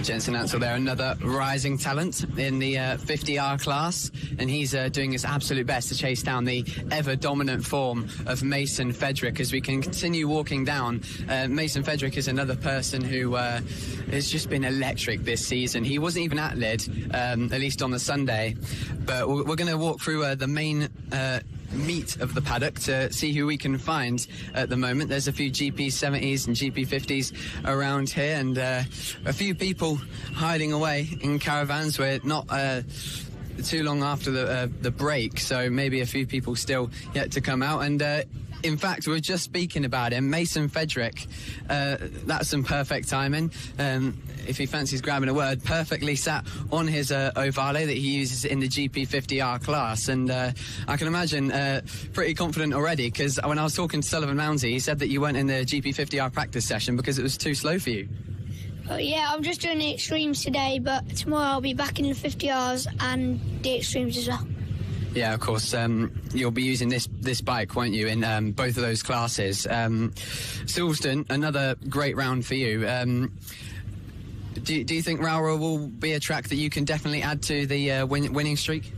Jensen Ansell there, another rising talent in the 50R class, and he's doing his absolute best to chase down the ever-dominant form of Mason Fedrick. As we can continue walking down, Mason Fedrick is another person who has just been electric this season. He wasn't even at Lid, at least on the Sunday, but we're going to walk through the main meat of the paddock to see who we can find at the moment. There's a few GP70s and GP50s around here, and a few people hiding away in caravans. We're not too long after the break, so maybe a few people still yet to come out. And in fact, we were just speaking about him, Mason Fedrick. That's some perfect timing. If he fancies grabbing a word, perfectly sat on his ovale that he uses in the GP50R class. And I can imagine pretty confident already, because when I was talking to Sullivan Mounsey, he said that you weren't in the GP50R practice session because it was too slow for you. Oh, yeah, I'm just doing the extremes today, but tomorrow I'll be back in the 50Rs and the extremes as well. Yeah, of course. You'll be using this bike, won't you, in both of those classes. Silverstone, another great round for you. Do you think Rowrah will be a track that you can definitely add to the winning streak?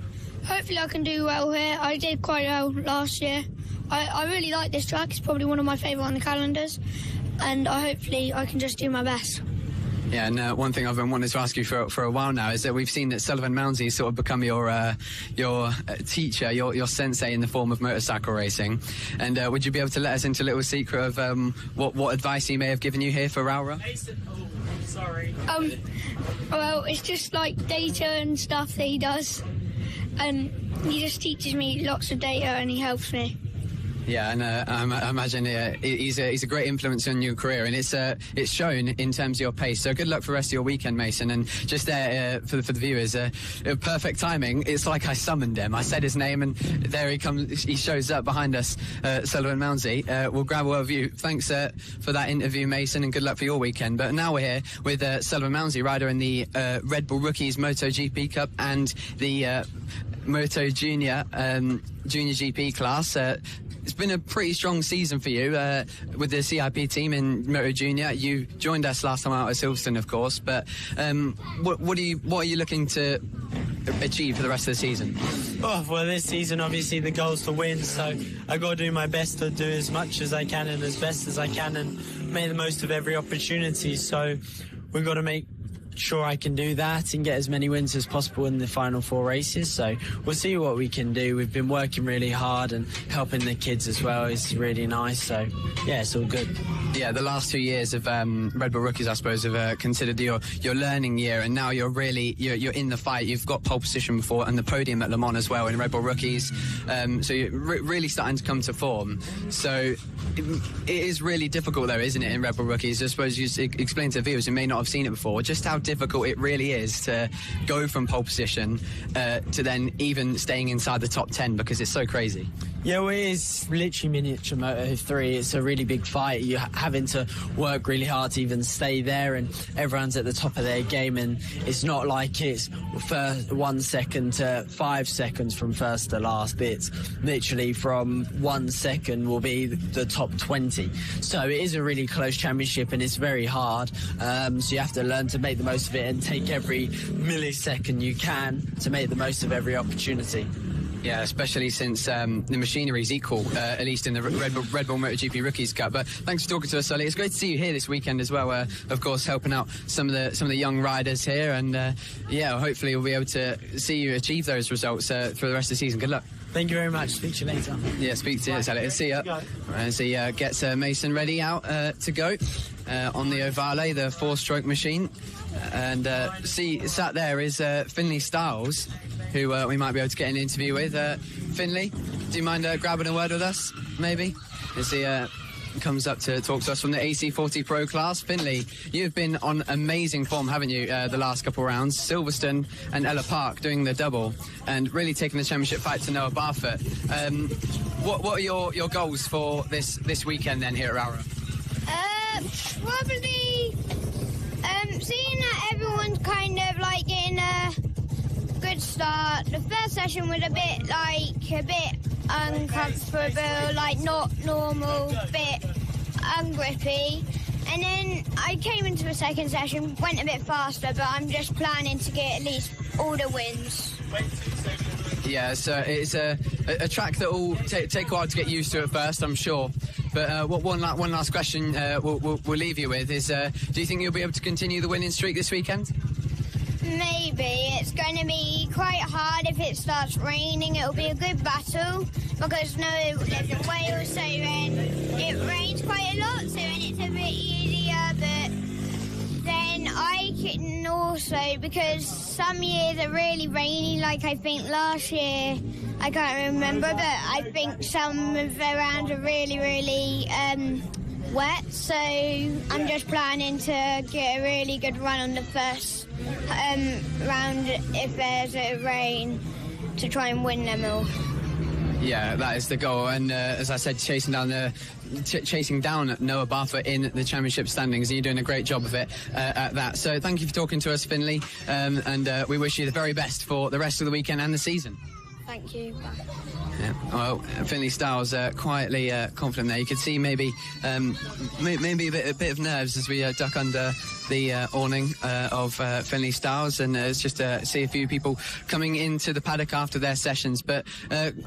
Hopefully I can do well here. I did quite well last year. I really like this track. It's probably one of my favourite on the calendars, and hopefully I can just do my best. Yeah, and one thing I've been wanting to ask you for a while now is that we've seen that Sullivan Mounsey has sort of become your teacher, your sensei in the form of motorcycle racing. And would you be able to let us into a little secret of what advice he may have given you here for Rowrah? Sorry. Well, it's just like data and stuff that he does, and he just teaches me lots of data and he helps me. Yeah, and I imagine he's a great influence on your career, and it's shown in terms of your pace. So good luck for the rest of your weekend, Mason. And just there for the viewers, perfect timing. It's like I summoned him. I said his name, and there he comes. He shows up behind us, Sullivan Mounsey. We'll grab a word of you. Thanks for that interview, Mason, and good luck for your weekend. But now we're here with Sullivan Mounsey, rider in the Red Bull Rookies MotoGP Cup and the Moto Junior GP class. It's been a pretty strong season for you with the CIP team in Moto Junior. You joined us last time out at Silverstone, of course, but what are you looking to achieve for the rest of the season? Oh, well, this season, obviously, the goal's to win, so I've got to do my best to do as much as I can and as best as I can and make the most of every opportunity. So we've got to make sure I can do that and get as many wins as possible in the final 4 races. So we'll see what we can do. We've been working really hard and helping the kids as well is really nice. So yeah, it's all good. Yeah, the last 2 years of Red Bull Rookies, I suppose, have considered your learning year, and now you're in the fight. You've got pole position before and the podium at Le Mans as well in Red Bull Rookies. So you're really starting to come to form. So it is really difficult, though, isn't it, in Red Bull Rookies? I suppose you explain to viewers who may not have seen it before just how difficult it really is to go from pole position to then even staying inside the top 10, because it's so crazy. Yeah, well, it is literally miniature Moto3. It's a really big fight. You're having to work really hard to even stay there, and everyone's at the top of their game, and it's not like it's 1 second to 5 seconds from first to last. It's literally from 1 second will be the top 20. So it is a really close championship, and it's very hard. So you have to learn to make the most of it and take every millisecond you can to make the most of every opportunity. Yeah, especially since the machinery is equal, at least in the Red Bull MotoGP Rookies Cup. But thanks for talking to us, Sully. It's great to see you here this weekend as well. Of course, helping out some of the young riders here, and yeah, hopefully we'll be able to see you achieve those results for the rest of the season. Good luck. Thank you very much. Speak to you later. Yeah, speak to you, Sully. See ya. As he gets Mason ready out to go on the Ovale, the 4-stroke machine, and sat there is Finley Stiles, who we might be able to get an interview with. Finley, do you mind grabbing a word with us, maybe? As he comes up to talk to us from the AC40 Pro class. Finley, you've been on amazing form, haven't you, the last couple of rounds? Silverstone and Ella Park doing the double, and really taking the championship fight to Noah Barfoot. What are your goals for this weekend then here at Rowrah? Probably seeing that everyone's kind of like getting a good start. The first session was a bit uncomfortable, like not normal, bit ungrippy, And then I came into the second session, went a bit faster, but I'm just planning to get at least all the wins. Yeah, so it's a track that will take a while to get used to at first, I'm sure. But one last question we'll leave you with is, do you think you'll be able to continue the winning streak this weekend? Maybe. It's going to be quite hard if it starts raining. It'll be a good battle because I live in Wales, so it rains quite a lot, so then it's a bit easier. But then I can also, because some years are really rainy, like I think last year, I can't remember, but I think some of the rounds are really, really wet, so I'm just planning to get a really good run on the first round if there's a rain to try and win them all. Yeah, that is the goal, and as I said, chasing down Noah Barfoot in the championship standings, and you're doing a great job of it at that. So thank you for talking to us, Finley, and we wish you the very best for the rest of the weekend and the season. Thank you. Bye. Yeah. Well, Finley Stiles quietly confident there. You could see maybe a bit of nerves as we duck under the awning of Finley Stiles, and it's just see a few people coming into the paddock after their sessions. But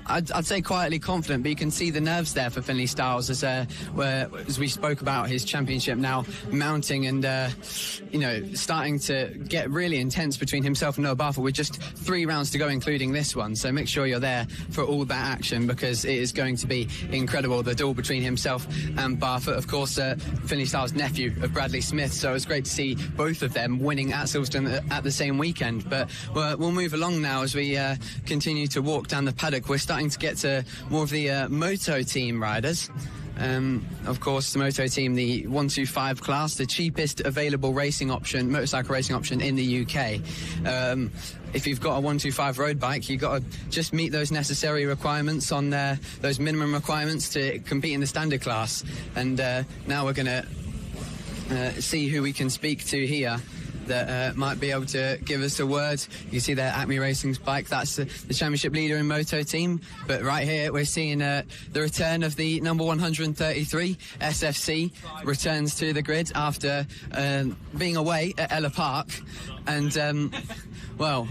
I'd say quietly confident, but you can see the nerves there for Finley Stiles as we spoke about his championship now mounting and starting to get really intense between himself and Noah Barfoot with just 3 rounds to go, including this one. So make sure you're there for all that action, because it is going to be incredible, the duel between himself and Barfoot. Of course, Finley Stiles' nephew of Bradley Smith, so it's great to see both of them winning at Silverstone at the same weekend. But we'll move along now as we continue to walk down the paddock. We're starting to get to more of the moto team riders. Of course, the moto team, the 125 class, the cheapest available motorcycle racing option in the UK. If you've got a 125 road bike, you've got to just meet those necessary requirements on those minimum requirements to compete in the standard class. And now we're going to see who we can speak to here that might be able to give us a word. You see there, Acme Racing's bike, that's the championship leader in moto team. But right here we're seeing the return of the number 133 SFC returns to the grid after being away at Ella Park. And Ella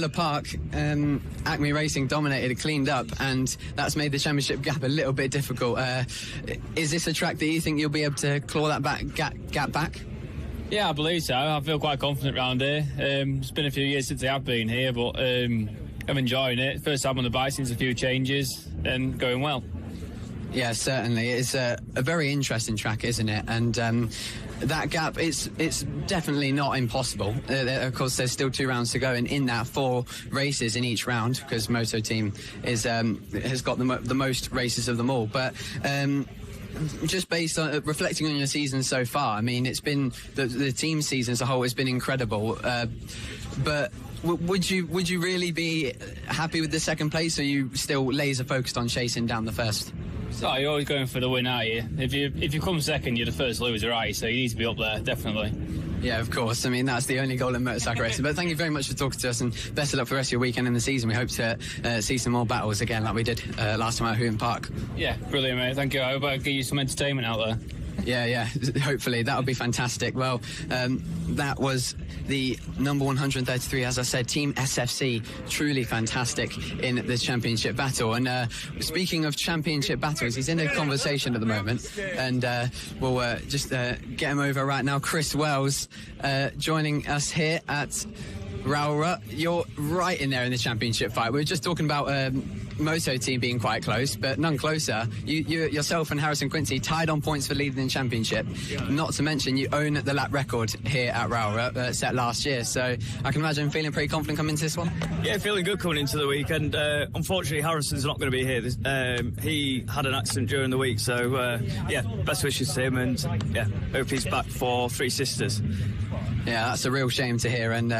Park, Acme Racing dominated, cleaned up, and that's made the championship gap a little bit difficult. Is this a track that you think you'll be able to claw that gap back? Yeah, I believe so. I feel quite confident around here. It's been a few years since I have been here, but I'm enjoying it. First time on the bike since a few changes, and going well. Yeah, certainly. It's a very interesting track, isn't it? And that gap, it's definitely not impossible. Of course, there's still 2 rounds to go, and in that 4 races in each round, because Moto Team has got the most races of them all. But just based on reflecting on your season so far, I mean, it's been the team season as a whole has been incredible. But would you really be happy with the second place, or are you still laser focused on chasing down the first? So you're always going for the win, are you? If you come second, you're the first loser, are you? So you need to be up there, definitely. Yeah, of course. I mean, that's the only goal in motorcycle racing. But thank you very much for talking to us, and best of luck for the rest of your weekend and the season. We hope to see some more battles again like we did last time at Huon Park. Yeah, brilliant, mate. Thank you. I hope I give you some entertainment out there. Yeah, hopefully. That would be fantastic. Well, that was the number 133, as I said, Team SFC, truly fantastic in the championship battle. And speaking of championship battles, he's in a conversation at the moment, and we'll just get him over right now. Chris Wells joining us here at Rowrah. You're right in there in the championship fight. We were just talking about Moto Team being quite close, but none closer. You yourself and Harrison Quincy tied on points for leading the championship. Yeah. Not to mention you own the lap record here at Rowrah set last year. So I can imagine feeling pretty confident coming into this one. Yeah, feeling good coming into the weekend. Unfortunately, Harrison's not going to be here. He had an accident during the week, so best wishes to him, and hope he's back for Three Sisters. Yeah, that's a real shame to hear, and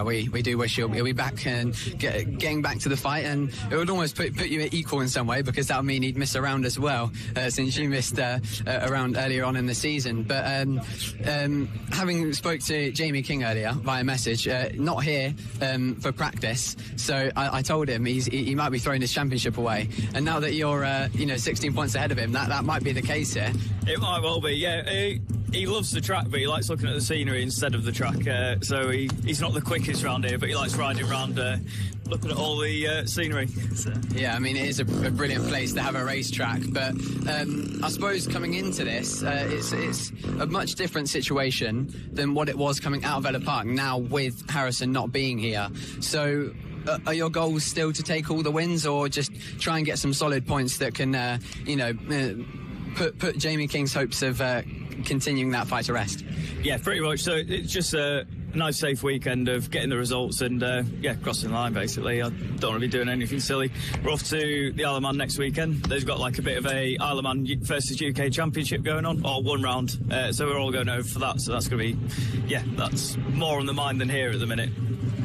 we do wish he'll be back and getting back to the fight, and it would almost put you at equal in some way, because that would mean he'd miss a round as well, since you missed a round earlier on in the season. But having spoke to Jamie King earlier via message, not here for practice, so I told him he might be throwing his championship away, and now that you're 16 points ahead of him, that might be the case here. It might well be, yeah. He loves the track, but he likes looking at the scenery instead of the track. So he's not the quickest round here, but he likes riding around, looking at all the scenery. So. Yeah, I mean, it is a brilliant place to have a racetrack, but I suppose coming into this, it's a much different situation than what it was coming out of Villa Park, now with Harrison not being here. So are your goals still to take all the wins, or just try and get some solid points that can, put Jamie King's hopes of continuing that fight to rest? Yeah, pretty much. So it's just a nice, safe weekend of getting the results and, crossing the line, basically. I don't want to be doing anything silly. We're off to the Isle of Man next weekend. They've got like a bit of a Isle of Man versus UK championship going on, or one round. So we're all going over for that. So that's going to be, that's more on the mind than here at the minute.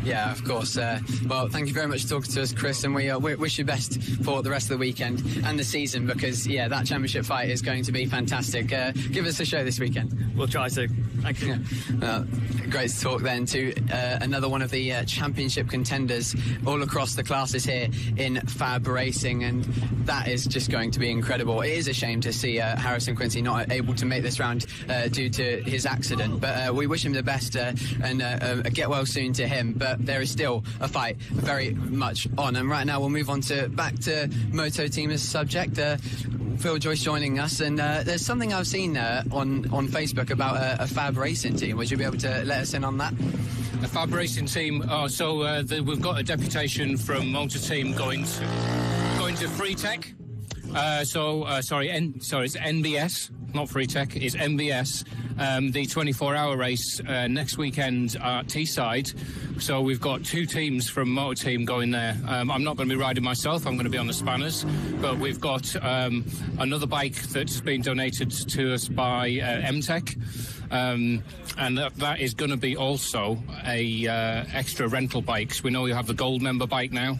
Yeah, of course. Well, thank you very much for talking to us, Chris, and we wish you best for the rest of the weekend and the season, because, that championship fight is going to be fantastic. Give us a show this weekend. We'll try to. Thank you. Great to talk then to another one of the championship contenders all across the classes here in FAB-Racing, and that is just going to be incredible. It is a shame to see Harrison Quincy not able to make this round due to his accident, but we wish him the best and get well soon to him. But there is still a fight very much on, and right now we'll move on back to Moto Team as a subject. Phil Joyce joining us, and there's something I've seen on Facebook about a FAB-Racing team. Would you be able to let us in on that? A FAB-Racing team. We've got a deputation from Motor Team going to Free Tech. It's NBS, not Free Tech. It's NBS. The 24-hour race next weekend at Teesside. So we've got two teams from Motor Team going there. I'm not going to be riding myself. I'm going to be on the spanners. But we've got another bike that's been donated to us by MTech. And that is going to be also a extra rental bikes. We know we have the gold member bike now,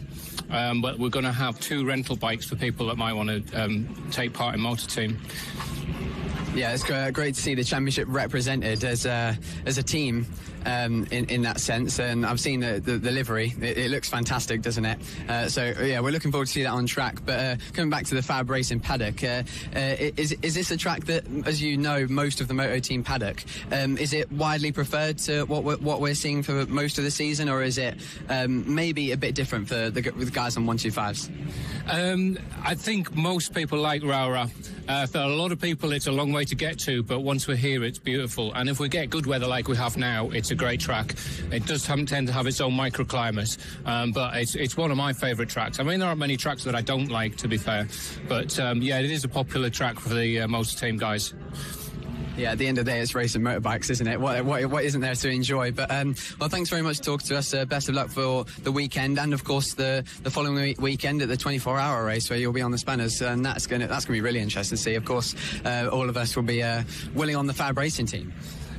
but we're going to have two rental bikes for people that might want to take part in Motor Team. Yeah, it's great to see the championship represented as a team in that sense, and I've seen the livery. It looks fantastic, doesn't it? We're looking forward to see that on track. But coming back to the FAB-Racing paddock, is this a track that, as you know, most of the Moto Team paddock, is it widely preferred to what we're seeing for most of the season, or is it maybe a bit different for the guys on 125s? I think most people like Rowrah. For a lot of people, it's a long way to get to, but once we're here, it's beautiful. And if we get good weather like we have now, it's a great track. It does tend to have its own microclimate, but it's one of my favourite tracks. I mean, there aren't many tracks that I don't like, to be fair, but it is a popular track for the Motor Team guys. Yeah, at the end of the day, it's racing motorbikes, isn't it? What isn't there to enjoy? But thanks very much for talking to us. Best of luck for the weekend, and of course the following weekend at the 24-hour race where you'll be on the spanners, and that's gonna be really interesting to see. Of course, all of us will be willing on the FAB-Racing team.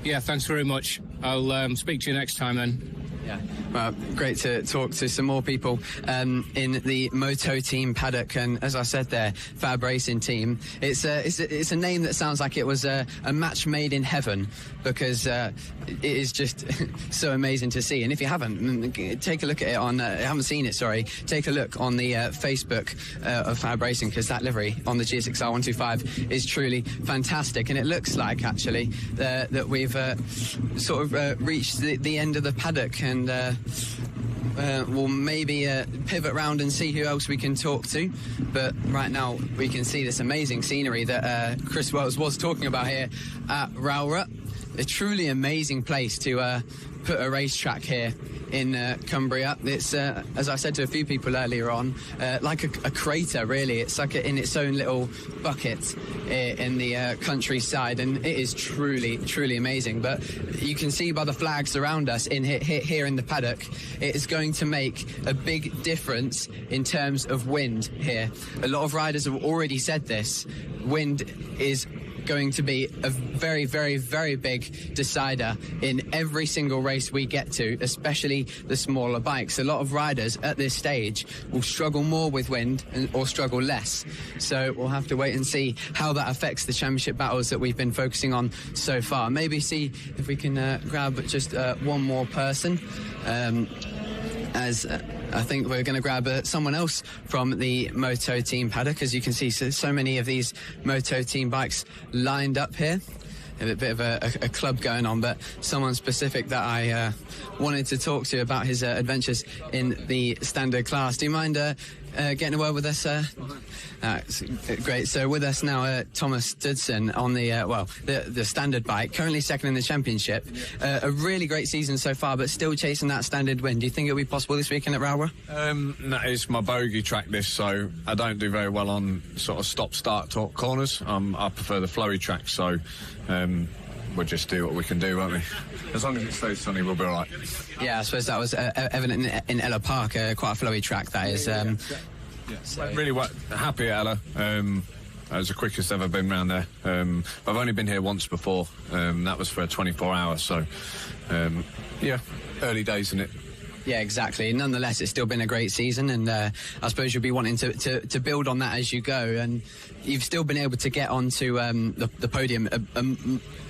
Yeah, thanks very much. I'll speak to you next time then. Yeah, well, great to talk to some more people in the Moto Team paddock, and as I said there, FAB-Racing team. It's a name that sounds like it was a match made in heaven, because it is just so amazing to see. And if you haven't, take a look at it take a look on the Facebook of FAB-Racing, because that livery on the GSXR 125 is truly fantastic, and it looks like actually that we've reached the end of the paddock, and we'll maybe pivot round and see who else we can talk to. But right now we can see this amazing scenery that Chris Wells was talking about here at Rowrah. A truly amazing place to put a racetrack here in Cumbria. It's, as I said to a few people earlier on, like a crater, really. It's like in its own little bucket in the countryside, and it is truly, truly amazing. But you can see by the flags around us here in the paddock, it is going to make a big difference in terms of wind here. A lot of riders have already said this. Wind is going to be a very, very, very big decider in every single race we get to, especially the smaller bikes. A lot of riders at this stage will struggle more with wind or struggle less. So we'll have to wait and see how that affects the championship battles that we've been focusing on so far. Maybe see if we can grab just one more person. As I think we're going to grab someone else from the Moto team paddock. As you can see, so many of these Moto team bikes lined up here. A bit of a club going on, but someone specific that I wanted to talk to about his adventures in the standard class. Do you mind getting a word with us? Great. So with us now, Thomas Dudson on the standard bike, currently second in the championship. A really great season so far, but still chasing that standard win. Do you think it'll be possible this weekend at Rowrah? No, it's my bogey track this, so I don't do very well on sort of stop-start corners. I prefer the flowy track, so we'll just do what we can do, won't we? As long as it stays sunny, we'll be all right. Yeah, I suppose that was evident in Ella Park, quite a flowy track that is. Really happy at Ella. That was the quickest I've ever been around there. I've only been here once before. That was for a 24 hours, so early days, isn't it? Yeah, exactly. Nonetheless, it's still been a great season, and I suppose you'll be wanting to build on that as you go. And you've still been able to get onto the podium a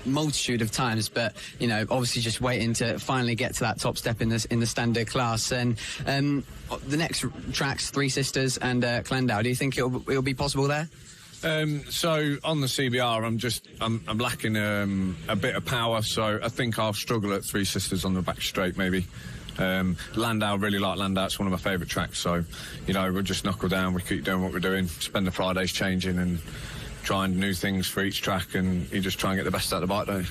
multitude of times, but obviously just waiting to finally get to that top step in the standard class. And the next tracks, Three Sisters and Clendau. Do you think it'll be possible there? So on the CBR, I'm lacking a bit of power, so I think I'll struggle at Three Sisters on the back straight, maybe. Landau, really like Landau. It's one of my favourite tracks, so we'll just knuckle down, we keep doing what we're doing, spend the Fridays changing and trying new things for each track, and you just try and get the best out of the bike, don't you?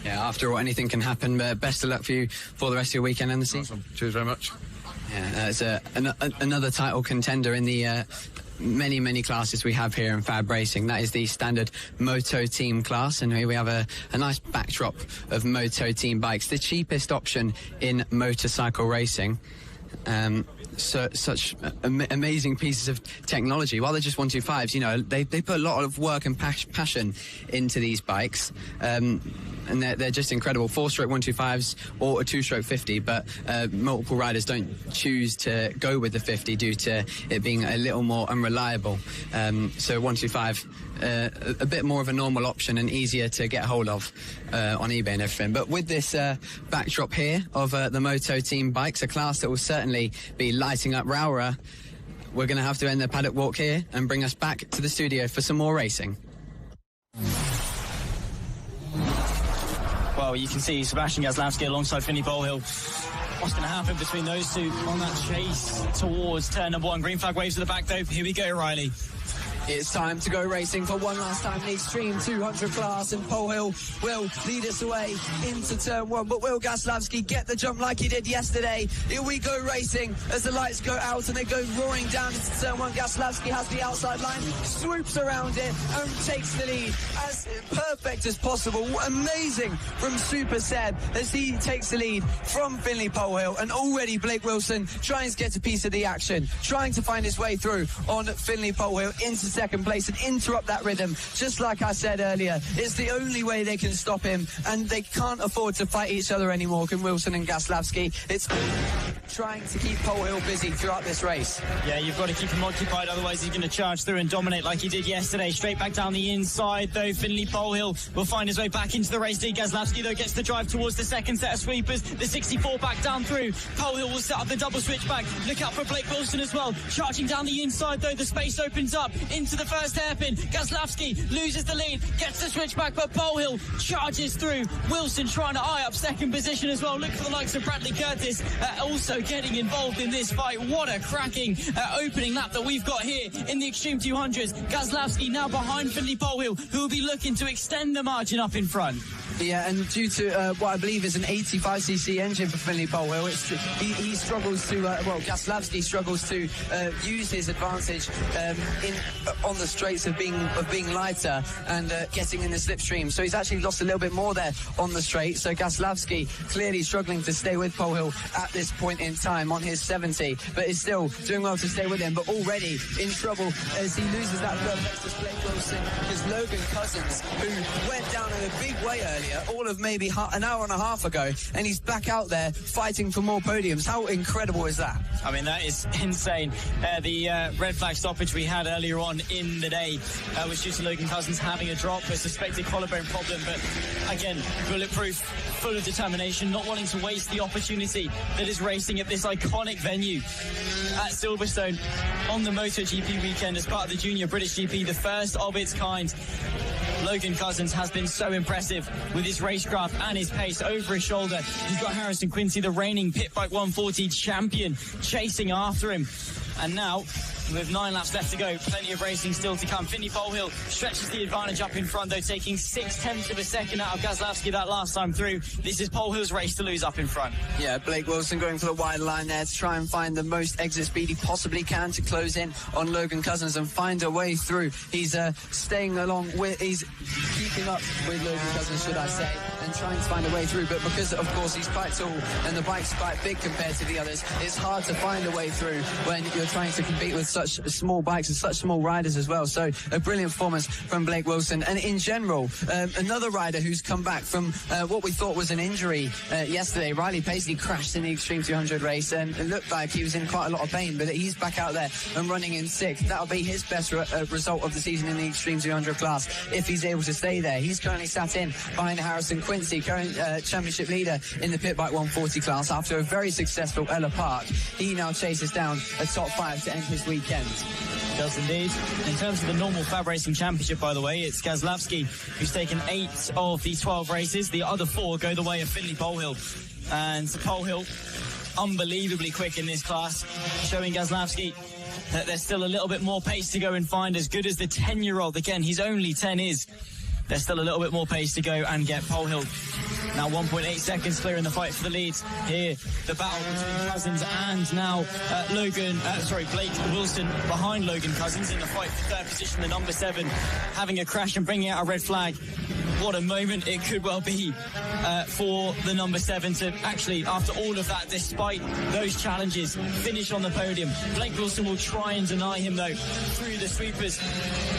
Yeah, after all, anything can happen. Best of luck for you for the rest of your weekend and the season. Awesome. Cheers very much. Yeah, it's another title contender in the many classes we have here in FAB-Racing. That is the standard Moto team class, and here we have a nice backdrop of Moto team bikes, the cheapest option in motorcycle racing. Such amazing pieces of technology. While they're just 125s, they put a lot of work and passion into these bikes, and they're just incredible. 4-stroke 125s or a 2-stroke 50, but multiple riders don't choose to go with the 50 due to it being a little more unreliable. So 125, a bit more of a normal option and easier to get hold of on eBay and everything. But with this backdrop here of the Moto team bikes, a class that will certainly be lighting up Rowrah, we're going to have to end the paddock walk here and bring us back to the studio for some more racing. Well, you can see Sebastian Gazlowski alongside Finley Bolehill. What's going to happen between those two on that chase towards turn number 1? Green flag waves at the back, though. Here we go, Riley. It's time to go racing for one last time in the Extreme 200 class, and Bolehill will lead us away into turn 1. But will Gazlowski get the jump like he did yesterday? Here we go racing as the lights go out and they go roaring down into turn 1. Gazlowski has the outside line, swoops around it and takes the lead as perfect as possible. Amazing from Super Seb as he takes the lead from Finley Bolehill, and already Blake Wilson trying to get a piece of the action, trying to find his way through on Finley Bolehill into second place and interrupt that rhythm. Just like I said earlier, it's the only way they can stop him, and they can't afford to fight each other anymore, can Wilson and Gazlowski. It's trying to keep Bolehill busy throughout this race. Yeah, you've got to keep him occupied, otherwise he's going to charge through and dominate like he did yesterday. Straight back down the inside, though. Finley Bolehill will find his way back into the race. Gazlowski, though, gets the drive towards the second set of sweepers. The 64 back down through. Bolehill will set up the double switch back. Look out for Blake Wilson as well. Charging down the inside, though. The space opens up into the first hairpin. Gazlowski loses the lead, gets the switch back, but Bolehill charges through. Wilson trying to eye up second position as well. Look for the likes of Bradley Curtis also getting involved in this fight. What a cracking opening lap that we've got here in the Extreme 200s. Gazlowski now behind Finley Bolehill, who will be looking to extend the margin up in front. Yeah, and due to what I believe is an 85cc engine for Finley Polhill, he struggles to, Gaslavsky struggles to use his advantage on the straights of being lighter and getting in the slipstream. So he's actually lost a little bit more there on the straight. So Gaslavsky clearly struggling to stay with Polhill at this point in time on his 70, but is still doing well to stay with him, but already in trouble as he loses that third place to Blake Wilson, because Logan Cousins, who went down in a big way earlier, all of maybe an hour and a half ago, and he's back out there fighting for more podiums. How incredible is that? I mean, that is insane. The red flag stoppage we had earlier on in the day was due to Logan Cousins having a drop, a suspected collarbone problem, but again, bulletproof, full of determination, not wanting to waste the opportunity that is racing at this iconic venue at Silverstone on the MotoGP weekend as part of the Junior British GP, the first of its kind. Logan Cousins has been so impressive with his racecraft and his pace over his shoulder. He's got Harrison Quincy, the reigning Pit Bike 140 champion, chasing after him. And now, with 9 laps left to go, plenty of racing still to come. Finley Polhill stretches the advantage up in front, though, taking 0.6 of a second out of Gaslavsky that last time through. This is Polhill's race to lose up in front. Yeah, Blake Wilson going for the wide line there to try and find the most exit speed he possibly can to close in on Logan Cousins and find a way through. He's staying along with, he's keeping up with Logan Cousins, should I say, and trying to find a way through. But because, of course, he's quite tall and the bike's quite big compared to the others, it's hard to find a way through when you're trying to compete with such small bikes and such small riders as well. So a brilliant performance from Blake Wilson. And in general, another rider who's come back from what we thought was an injury yesterday. Riley Paisley crashed in the Extreme 200 race and it looked like he was in quite a lot of pain, but he's back out there and running in 6th. That'll be his best result of the season in the Extreme 200 class if he's able to stay there. He's currently sat in behind Harrison Quincy, current championship leader in the Pit Bike 140 class. After a very successful Ella Park, he now chases down a top 5 to end his weekend. Does indeed. In terms of the normal FAB-Racing Championship, by the way, it's Gaslavsky who's taken 8 of the 12 races. The other 4 go the way of Finley Polhill. And Polhill, unbelievably quick in this class, showing Gaslavsky that there's still a little bit more pace to go and find, as good as the 10-year-old. Again, he's only 10 is. There's still a little bit more pace to go and get Polhill. Now 1.8 seconds clear in the fight for the lead. Here, the battle between Cousins and now Blake Wilson behind Logan Cousins in the fight for third position, the number 7, having a crash and bringing out a red flag. What a moment it could well be for the number 7 to actually, after all of that, despite those challenges, finish on the podium. Blake Wilson will try and deny him, though, through the sweepers.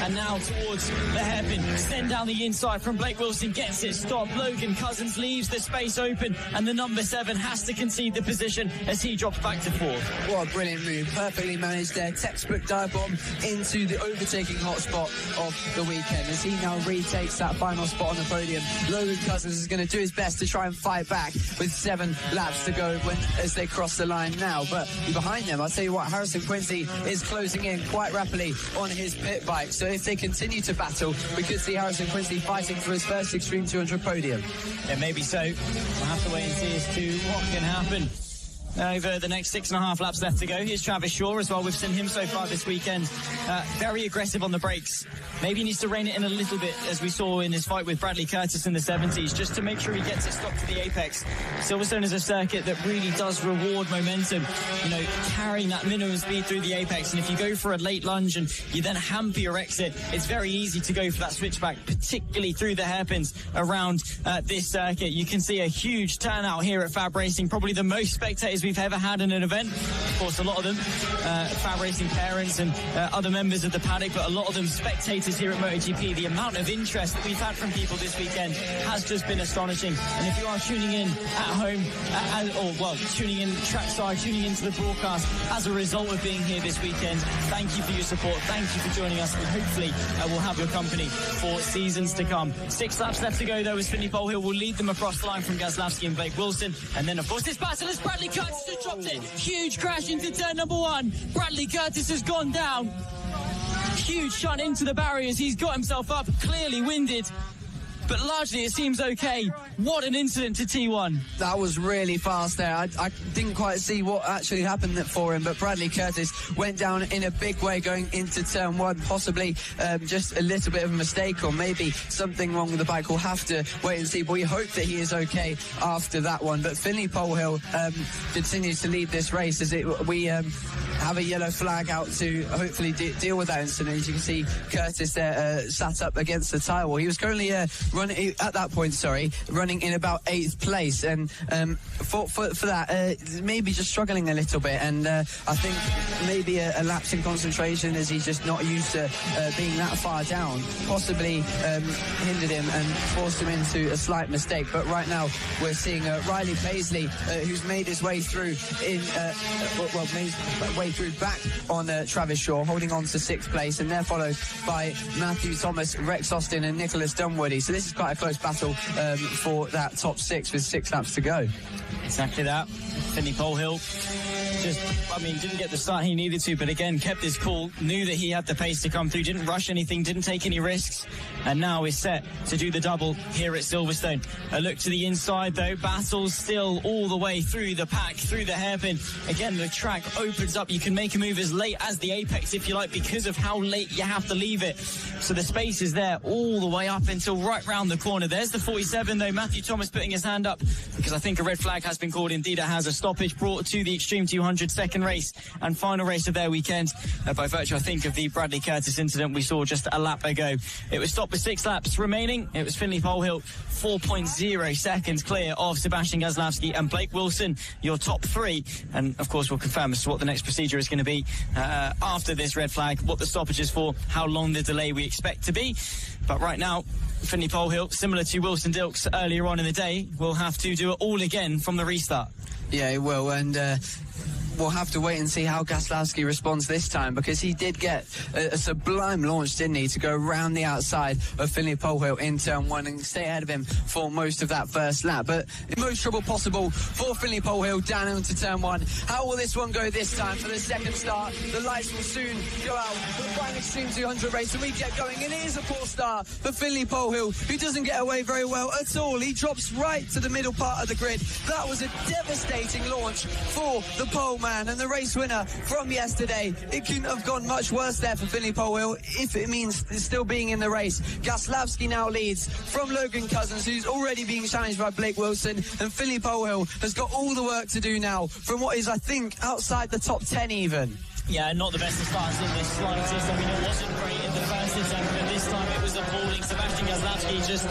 And now towards the hairpin. Send down the inside from Blake Wilson, gets it stopped. Logan Cousins leaves the space open, and the number 7 has to concede the position as he drops back to 4th. What a brilliant move. Perfectly managed there. Textbook dive bomb into the overtaking hotspot of the weekend as he now retakes that final spot on the podium. Logan Cousins is going to do his best to try and fight back with 7 laps to go as they cross the line now. But behind them, I'll tell you what, Harrison Quincy is closing in quite rapidly on his pit bike. So if they continue to battle, we could see Harrison Quincy fighting for his first Extreme 200 podium. Yeah, maybe so. We'll have to wait and see as to what can happen over the next 6.5 laps left to go. Here's Travis Shaw as well. We've seen him so far this weekend. Very aggressive on the brakes. Maybe he needs to rein it in a little bit, as we saw in his fight with Bradley Curtis in the 70s, just to make sure he gets it stopped to the apex. Silverstone is a circuit that really does reward momentum, carrying that minimum speed through the apex. And if you go for a late lunge and you then hamper your exit, it's very easy to go for that switchback, particularly through the hairpins around this circuit. You can see a huge turnout here at FAB-Racing, probably the most spectators we've ever had in an event. Of course, a lot of them FAB-Racing parents and other members of the paddock, but a lot of them spectators here at MotoGP. The amount of interest that we've had from people this weekend has just been astonishing. And if you are tuning in at home, tuning in trackside, tuning into the broadcast as a result of being here this weekend, thank you for your support. Thank you for joining us. And hopefully we'll have your company for seasons to come. 6 laps left to go, though, as Finley Polhill will lead them across the line from Gaslavsky and Blake Wilson. And then, of course, this battle as Bradley Curtis has dropped it. Huge crash into turn number 1. Bradley Curtis has gone down. Huge shot into the barriers. He's got himself up, clearly winded. but largely it seems okay. What an incident to T1. That was really fast there. I didn't quite see what actually happened for him, but Bradley Curtis went down in a big way going into turn 1, possibly just a little bit of a mistake or maybe something wrong with the bike. We'll have to wait and see, but we hope that he is okay after that one. But Finley Polehill continues to lead this race as we have a yellow flag out to hopefully deal with that incident. As you can see, Curtis there sat up against the tyre wall. He was currently running at that point, running in about 8th place, and for that maybe just struggling a little bit, and I think maybe a lapse in concentration as he's just not used to being that far down possibly hindered him and forced him into a slight mistake. But right now we're seeing Riley Paisley, who's made his way through back on Travis Shaw, holding on to 6th place, and they're followed by Matthew Thomas, Rex Austin and Nicholas Dunwoody. So this is quite a close battle for that top 6 with 6 laps to go. Exactly that. Finley Polehill didn't get the start he needed to, but again kept his cool, knew that he had the pace to come through, didn't rush anything, didn't take any risks, and now is set to do the double here at Silverstone. A look to the inside though, battles still all the way through the pack, through the hairpin. Again, the track opens up, you can make a move as late as the apex if you like, because of how late you have to leave it. So the space is there all the way up until right round the corner. There's the 47 though, Matthew Thomas putting his hand up because I think a red flag has been called. Indeed it has. A stoppage brought to the Extreme 200 second race and final race of their weekend by virtue, I think, of the Bradley Curtis incident we saw just a lap ago. It was stopped with 6 laps remaining. It was Finley Polehill 4.0 seconds clear of Sebastian Gazlowski and Blake Wilson, your top 3. And of course we'll confirm as to what the next procedure is going to be after this red flag, what the stoppage is for, how long the delay we expect to be. But right now, Finley Polehill, similar to Wilson Dilks earlier on in the day, will have to do it all again from the restart. Yeah, he will, and we'll have to wait and see how Gazlowski responds this time, because he did get a sublime launch, didn't he, to go around the outside of Finley Polehill in turn 1 and stay ahead of him for most of that first lap. But the most trouble possible for Finley Polehill down into turn 1. How will this one go this time for the second start? The lights will soon go out for the final Extreme 200 race, and we get going, and it is a poor start for Finley Polehill, who doesn't get away very well at all. He drops right to the middle part of the grid. That was a devastating launch for the pole man and the race winner from yesterday. It couldn't have gone much worse there for Finley Polehill if it means still being in the race. Gazlowski now leads from Logan Cousins, who's already being challenged by Blake Wilson, and Finley Polehill has got all the work to do now from what is, I think, outside the top 10 even. Yeah, not the best of starts in the slightest. I mean, it wasn't great in the first attempt, but this time it was appalling. Sebastian Gazlowski just,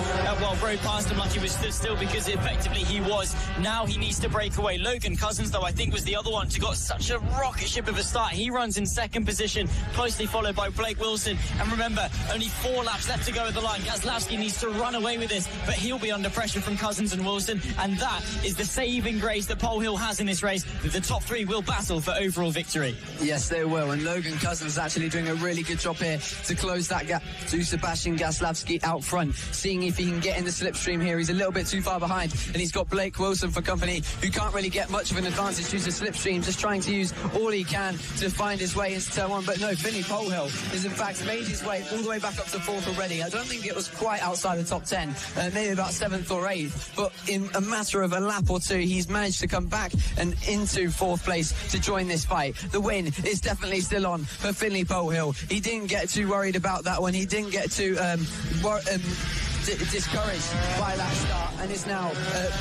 rode past him like he was stood still, because effectively he was. Now he needs to break away. Logan Cousins, though, I think was the other one to got such a rocket ship of a start. He runs in 2nd position, closely followed by Blake Wilson. And remember, only 4 laps left to go at the line. Gazlowski needs to run away with this, but he'll be under pressure from Cousins and Wilson, and that is the saving grace that Polehill has in this race, that the top 3 will battle for overall victory. Yes, they will, and Logan Cousins is actually doing a really good job here to close that gap to Sebastian Gazlowski out front, seeing if he can get in the slipstream here. He's a little bit too far behind, and he's got Blake Wilson for company, who can't really get much of an advantage due to slipstream, just trying to use all he can to find his way into turn 1. But no, Finley Polehill has in fact made his way all the way back up to 4th already. I don't think it was quite outside the top 10, maybe about 7th or 8th, but in a matter of a lap or 2 he's managed to come back and into 4th place to join this fight. The win is definitely still on for Finley Polehill. He didn't get too worried about that one. He didn't get too discouraged by that start, and is now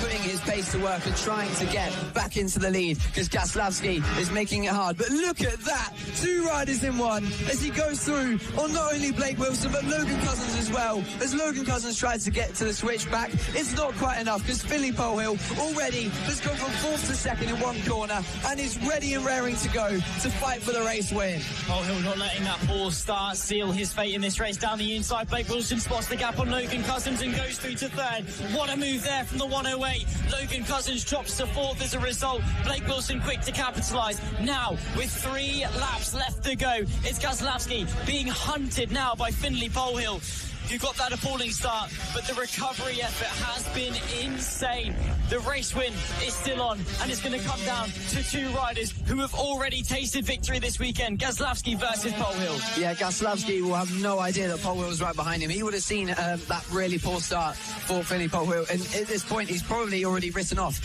putting his pace to work and trying to get back into the lead, because Gazlowski is making it hard. But look at that, 2 riders in one as he goes through on not only Blake Wilson but Logan Cousins as well. As Logan Cousins tries to get to the switchback, it's not quite enough, because Finley Polehill already has gone from 4th to 2nd in one corner and is ready and raring to go to fight for the race win. Polehill not letting that poor start seal his fate in this race. Down the inside, Blake Wilson spots the gap on Logan Cousins and goes through to 3rd. What a move there from the 108. Logan Cousins drops to 4th as a result. Blake Wilson quick to capitalise. Now, with 3 laps left to go, it's Gazlowski being hunted now by Finley Polehill. who got that appalling start, but the recovery effort has been insane. The race win is still on, and it's going to come down to two riders who have already tasted victory this weekend. Gazlowski versus Polhill. Yeah, Gazlowski will have no idea that Polhill was right behind him. He would have seen that really poor start for Finley Polhill, and at this point he's probably already written off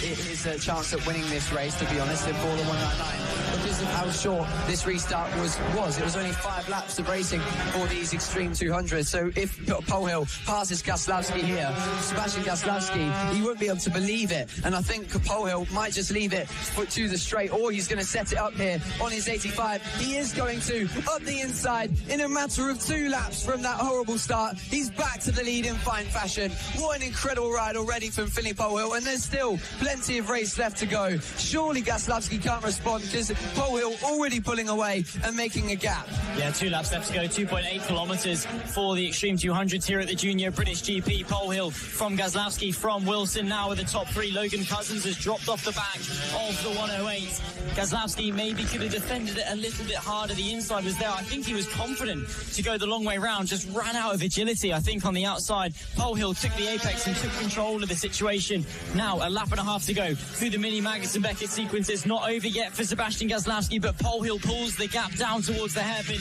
his chance at winning this race, to be honest, for the 199, because of how short this restart was. It was only 5 laps of racing for these Extreme 200. So if Polhill passes Gazlowski here, Sebastian Gazlowski, he won't be able to believe it, and I think Polhill might just leave it to the straight, or he's going to set it up here on his 85. He is going to up the inside in a matter of 2 laps from that horrible start. He's back to the lead in fine fashion. What an incredible ride already from Finley Polhill, and there's still plenty of race left to go. Surely Gazlowski can't respond, because Polhill already pulling away and making a gap. Yeah, 2 laps left to go, 2.8 kilometres for the Extreme 200s here at the Junior British GP. Polhill from Gazlowski from Wilson now with the top 3. Logan Cousins has dropped off the back of the 108. Gazlowski maybe could have defended it a little bit harder. The inside was there. I think he was confident to go the long way round, just ran out of agility, I think, on the outside. Polhill took the apex and took control of the situation. Now, a lap and a half to go through the Mini Magnus and Beckett sequence. It's not over yet for Sebastian Gazlowski, but Polhill pulls the gap down towards the hairpin.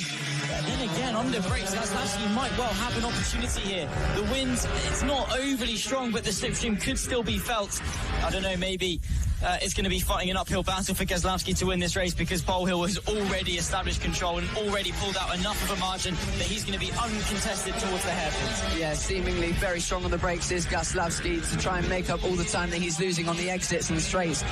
And then again, under brakes, Gazlowski might well have an opportunity here. The wind, it's not overly strong, but the slipstream could still be felt. I don't know, maybe it's going to be fighting an uphill battle for Gazlowski to win this race, because Polhill has already established control and already pulled out enough of a margin that he's going to be uncontested towards the hairpins. Yeah, seemingly very strong on the brakes is Gazlowski to try and make up all the time that he's losing on the exits and the straights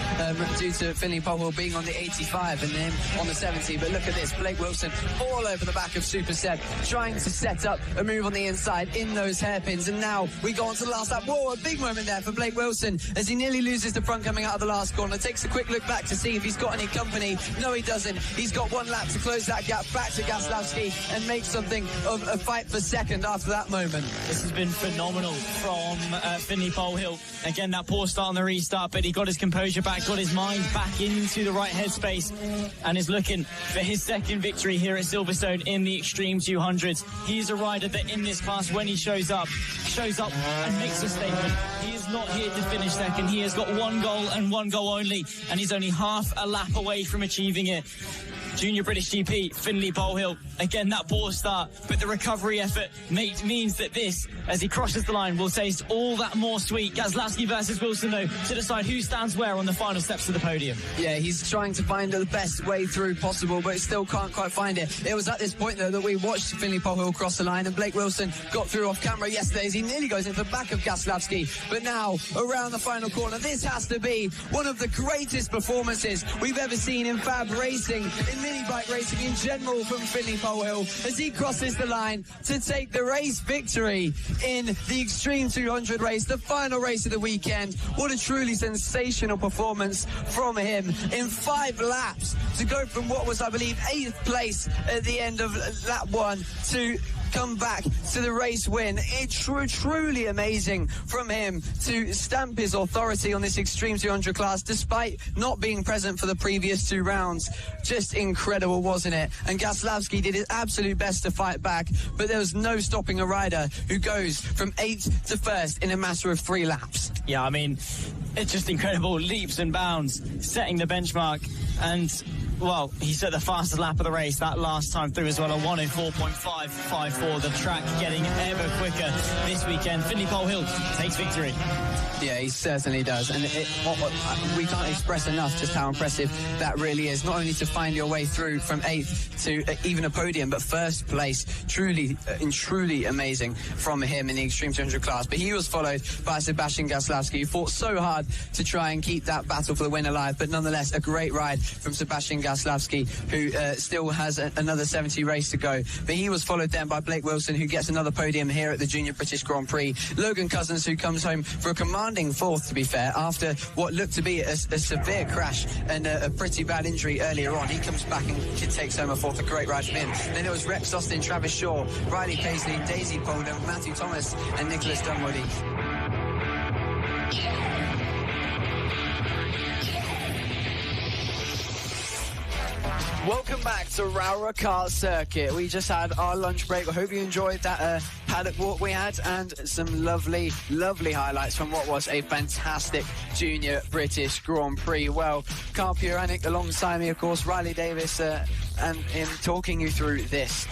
due to Finley Polhill being on the 85 and him on the 70. But look at this, Blake Wilson all over the back of Super Seb, trying to set up a move on the inside in those hairpins. And now we go on to the last lap. Whoa, a big moment there for Blake Wilson as he nearly loses the front coming out of the last corner. Takes a quick look back to see if he's got any company. No, he doesn't. He's got 1 lap to close that gap back to Gazlowski and make something of a fight for second after that moment. This has been phenomenal from Finley Polhill. Again, that poor start on the restart, but he got his composure back, got his mind back into the right headspace, and is looking for his second victory here at Silverstone in the Extreme 200s. He's a rider that in this class, when he shows up and makes a statement. He is not here to finish second. He has got 1 goal and 1 goal only, and he's only half a lap away from achieving it. Junior British GP, Finley Polhill. Again, that poor start, but the recovery effort means that this, as he crosses the line, will taste all that more sweet. Gazlowski versus Wilson, though, to decide who stands where on the final steps of the podium. Yeah, he's trying to find the best way through possible, but he still can't quite find it. It was at this point, though, that we watched Finley Polhill cross the line, and Blake Wilson got through off camera yesterday as he nearly goes into the back of Gazlowski. But now, around the final corner, this has to be one of the greatest performances we've ever seen in FAB-Racing, in Minibike racing in general, from Finley Polhill as he crosses the line to take the race victory in the Extreme 200 race, the final race of the weekend. What a truly sensational performance from him in 5 laps to go from what was, I believe, 8th place at the end of lap 1 to come back to the race win. It's truly amazing from him to stamp his authority on this Extreme 200 class despite not being present for the previous 2 rounds. Just incredible, wasn't it? And Gazlowski did his absolute best to fight back, but there was no stopping a rider who goes from 8th to 1st in a matter of 3 laps. Yeah, I mean, it's just incredible, leaps and bounds, setting the benchmark. And well, he set the fastest lap of the race that last time through as well, a 1:04.554. The track getting ever quicker this weekend. Finley Polhill takes victory. Yeah, he certainly does, and we can't express enough just how impressive that really is. Not only to find your way through from 8th to even a podium, but 1st place, truly amazing from him in the Extreme 200 class. But he was followed by Sebastian Gazlowski, who fought so hard to try and keep that battle for the win alive, but nonetheless a great ride from Sebastian Gazlowski, who still has another 70 race to go. But he was followed then by Blake Wilson, who gets another podium here at the Junior British Grand Prix. Logan Cousins, who comes home for a commanding 4th, to be fair, after what looked to be a severe crash and a pretty bad injury earlier on. He comes back and takes home a 4th. A great ride from him. Then it was Rex Austin, Travis Shaw, Riley Paisley, Daisy Polden, Matthew Thomas and Nicholas Dunwoody. Welcome back to Rowrah Kart Circuit. We just had our lunch break. I hope you enjoyed that paddock walk we had and some lovely, lovely highlights from what was a fantastic Junior British Grand Prix. Well, Carl Puranic alongside me, of course, Riley Davis, and in talking you through this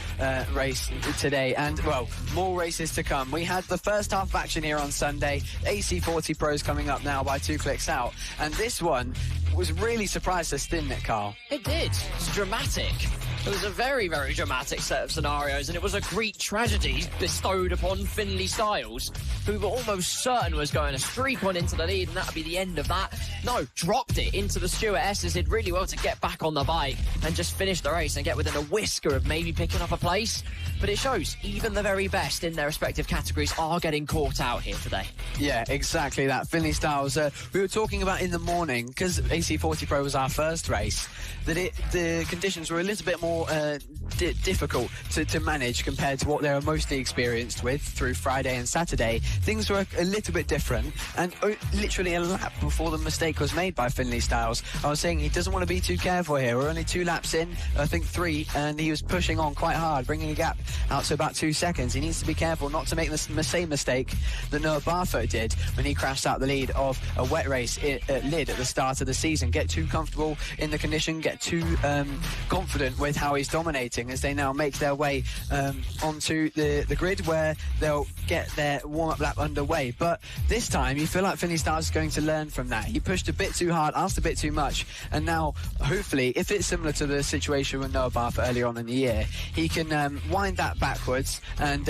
race today, and well, more races to come. We had the first half of action here on Sunday. AC40 Pros coming up now by 2 clicks out, and this one was really surprised us, didn't it, Carl? It did. It's dramatic. It was a very, very dramatic set of scenarios, and it was a Greek tragedy bestowed upon Finley Styles, who we were almost certain was going to streak on into the lead, and that would be the end of that. No, dropped it into the Stuart S's. Did really well to get back on the bike and just finish the race and get within a whisker of maybe picking up a place. But it shows even the very best in their respective categories are getting caught out here today. Yeah, exactly that. Finley Styles, we were talking about in the morning, because AC40 Pro was our first race, that the conditions were a little bit more difficult to manage compared to what they were mostly experienced with through Friday and Saturday. Things were a little bit different, and literally a lap before the mistake was made by Finley Styles, I was saying he doesn't want to be too careful here. We're only 2 laps in, I think 3, and he was pushing on quite hard, bringing a gap out to about 2 seconds. He needs to be careful not to make the same mistake that Noah Barfoot did when he crashed out the lead of a wet race at Lid at the start of the season. Get too comfortable in the condition, get too confident with how he's dominating as they now make their way onto the grid, where they'll get their warm-up lap underway. But this time you feel like Finley Styles is going to learn from that. He pushed a bit too hard, asked a bit too much, and now hopefully, if it's similar to the situation with Noah Barfoot earlier on in the year, he can wind that backwards and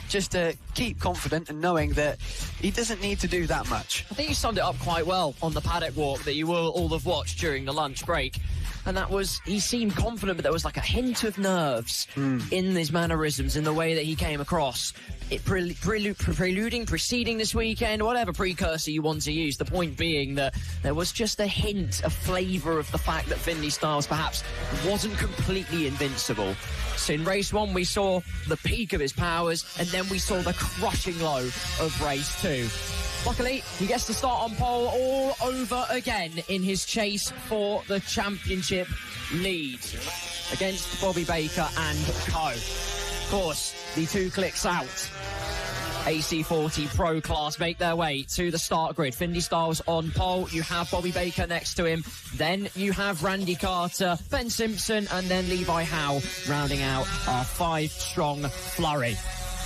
just keep confident and knowing that he doesn't need to do that much. I think you summed it up quite well on the paddock walk that you will all have watched during the lunch break. And that was, he seemed confident, but there was like a hint of nerves in his mannerisms, in the way that he came across. It preceding this weekend, whatever precursor you want to use. The point being that there was just a hint, a flavour of the fact that Finley Styles perhaps wasn't completely invincible. So in race 1, we saw the peak of his powers, and then we saw the crushing low of race 2. Luckily, he gets to start on pole all over again in his chase for the championship lead against Bobby Baker and co. Of course, the 2 clicks out AC40 Pro class make their way to the start grid. Finley Styles on pole. You have Bobby Baker next to him. Then you have Randy Carter, Ben Simpson, and then Levi Howe rounding out our 5-strong flurry.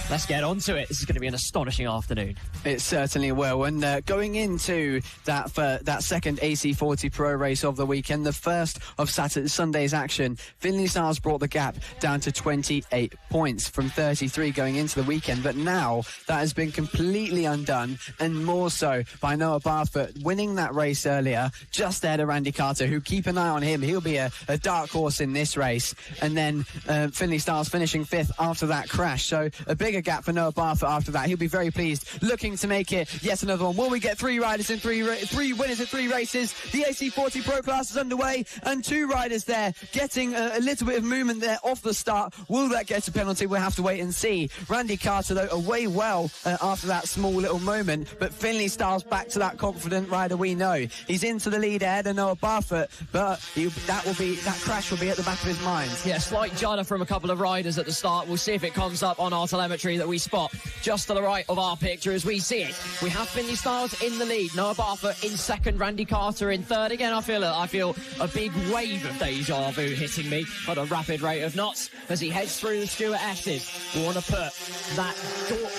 Let's get on to it. This is going to be an astonishing afternoon. It certainly will. And going into that second AC40 Pro race of the weekend, the first of Sunday's action, Finley Styles brought the gap down to 28 points from 33 going into the weekend. But now that has been completely undone, and more so by Noah Barfoot winning that race earlier, just ahead of Randy Carter, who, keep an eye on him. He'll be a dark horse in this race. And then Finley Styles finishing 5th after that crash. So a bigger gap for Noah Barfoot after that. He'll be very pleased, looking to make it yet another one. Will we get 3 riders in 3 winners in 3 races? The AC40 Pro class is underway, and 2 riders there getting a little bit of movement there off the start. Will that get a penalty? We'll have to wait and see. Randy Carter, though, away well after that small little moment, but Finley Styles back to that confident rider we know. He's into the lead ahead of Noah Barfoot, but that crash will be at the back of his mind. Yeah, slight judder from a couple of riders at the start. We'll see if it comes up on our telemetry that we spot just to the right of our picture as we see it. We have Finley Styles in the lead, Noah Barfoot in 2nd, Randy Carter in 3rd. Again, I feel a big wave of deja vu hitting me at a rapid rate of knots as he heads through the Stuart S's. We want to put that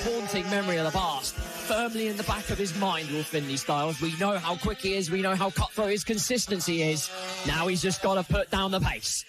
haunting memory of the past firmly in the back of his mind with Finley Styles. We know how quick he is, we know how cutthroat his consistency is. Now he's just got to put down the pace.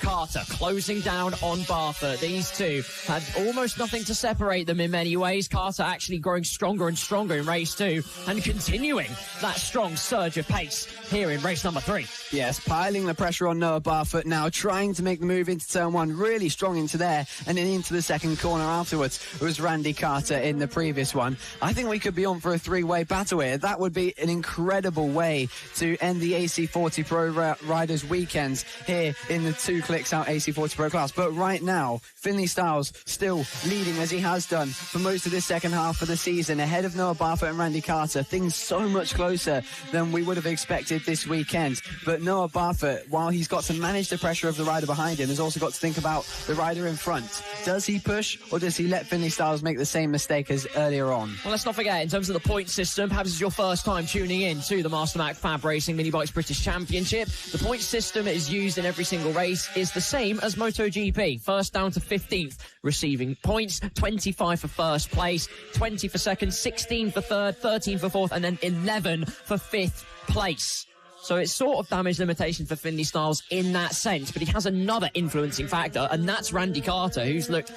Carter closing down on Barfoot. These two had almost nothing to separate them in many ways. Carter actually growing stronger and stronger in race 2 and continuing that strong surge of pace here in race number 3. Yes, piling the pressure on Noah Barfoot now, trying to make the move into turn 1, really strong into there, and then into the second corner afterwards. It was Randy Carter in the previous one. I think we could be on for a 3-way battle here. That would be an incredible way to end the AC40 Pro Riders weekends here in the 2 clicks out AC40 Pro class. But right now, Finley Styles still leading as he has done for most of this second half of the season, ahead of Noah Barfoot and Randy Carter. Things so much closer than we would have expected this weekend. But Noah Barfoot, while he's got to manage the pressure of the rider behind him, has also got to think about the rider in front. Does he push, or does he let Finley Styles make the same mistake as earlier on? Well, let's not forget, in terms of the point system, perhaps it's your first time tuning in to the MasterMac FAB-Racing Minibikes British Championship. The point system is used in every single race is the same as MotoGP. First down to 15th receiving points, 25 for first place, 20 for second, 16 for third, 13 for fourth, and then 11 for fifth place. So it's sort of damage limitation for Finley Styles in that sense, but he has another influencing factor, and that's Randy Carter, who's looked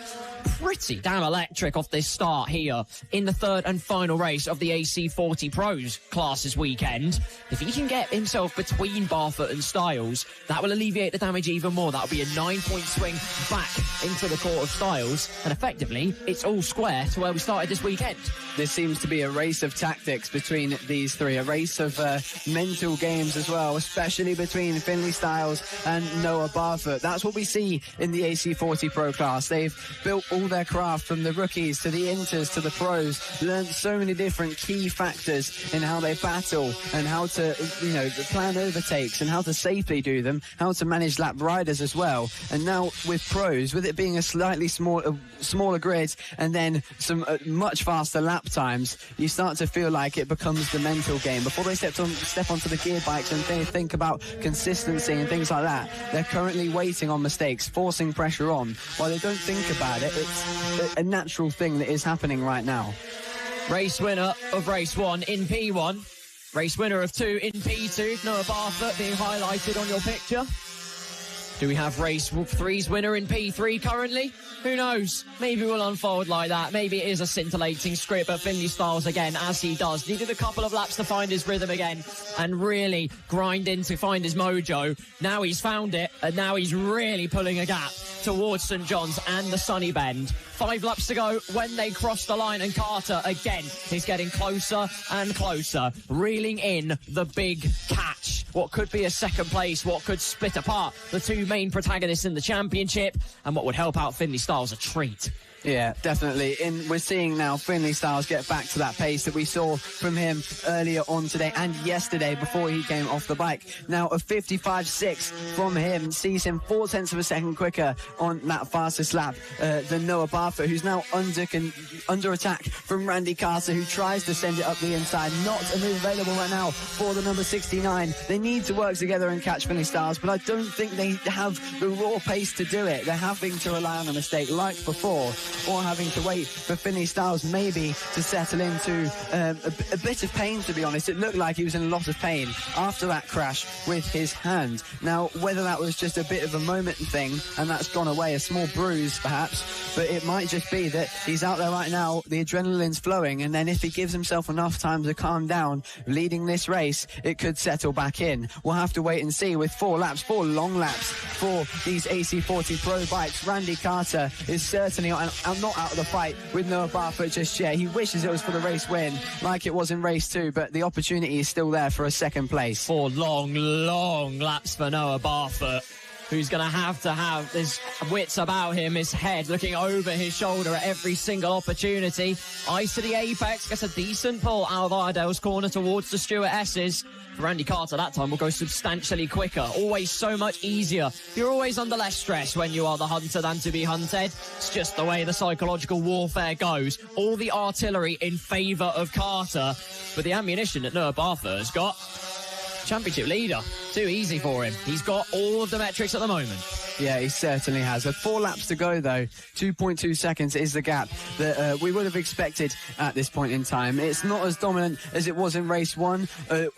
pretty damn electric off this start here in the third and final race of the AC40 Pros class this weekend. If he can get himself between Barfoot and Styles, that will alleviate the damage even more. That'll be a 9-point swing back into the court of Styles, and effectively, it's all square to where we started this weekend. This seems to be a race of tactics between these three, a race of mental games as well, especially between Finley Styles and Noah Barfoot. That's what we see in the AC40 Pro class. They've built all their craft from the rookies to the inters to the pros, learned so many different key factors in how they battle and how to, plan overtakes and how to safely do them, how to manage lap riders as well. And now with pros, with it being a slightly smaller grid and then some much faster lap times, you start to feel like it becomes the mental game. Before they step onto the gear bikes and they think about consistency and things like that, they're currently waiting on mistakes, forcing pressure on. While they don't think about it, it's a natural thing that is happening right now. Race winner of race 1 in P1. Race winner of 2 in P2. Noah Barfoot being highlighted on your picture. Do we have race 3's winner in P3 currently? Who knows? Maybe we'll unfold like that. Maybe it is a scintillating script, but Finley Styles again, as he does, needed a couple of laps to find his rhythm again and really grind in to find his mojo. Now he's found it, and now he's really pulling a gap towards St John's and the Sunny Bend. 5 laps to go when they cross the line, and Carter again is getting closer and closer, reeling in the big catch. What could be a second place, what could split apart the two main protagonists in the championship, and what would help out Finley Styles a treat. Yeah, definitely. We're seeing now Finley Styles get back to that pace that we saw from him earlier on today and yesterday before he came off the bike. Now a 55.6 from him sees him 0.4 of a second quicker on that fastest lap than Noah Barfoot, who's now under attack from Randy Carter, who tries to send it up the inside. Not a move available right now for the number 69. They need to work together and catch Finley Styles, but I don't think they have the raw pace to do it. They're having to rely on a mistake like before, or having to wait for Finley Styles maybe to settle into a bit of pain, to be honest. It looked like he was in a lot of pain after that crash with his hand. Now, whether that was just a bit of a moment thing and that's gone away, a small bruise perhaps, but it might just be that he's out there right now, the adrenaline's flowing, and then if he gives himself enough time to calm down leading this race, it could settle back in. We'll have to wait and see with 4 long laps for these AC40 Pro bikes. Randy Carter is certainly not out of the fight with Noah Barfoot just yet. He wishes it was for the race win like it was in race 2, but the opportunity is still there for a second place. 4 long laps for Noah Barfoot, who's going to have his wits about him, his head looking over his shoulder at every single opportunity. Eyes to the apex, gets a decent pull out of Iredale's corner towards the Stuart S's. Randy Carter that time will go substantially quicker. Always so much easier. You're always under less stress when you are the hunter than to be hunted. It's just the way the psychological warfare goes. All the artillery in favour of Carter, but the ammunition that Noah Barfoot has got, championship leader, too easy for him. He's got all of the metrics at the moment. Yeah, he certainly has. With 4 laps to go, though, 2.2 seconds is the gap that we would have expected at this point in time. It's not as dominant as it was in race 1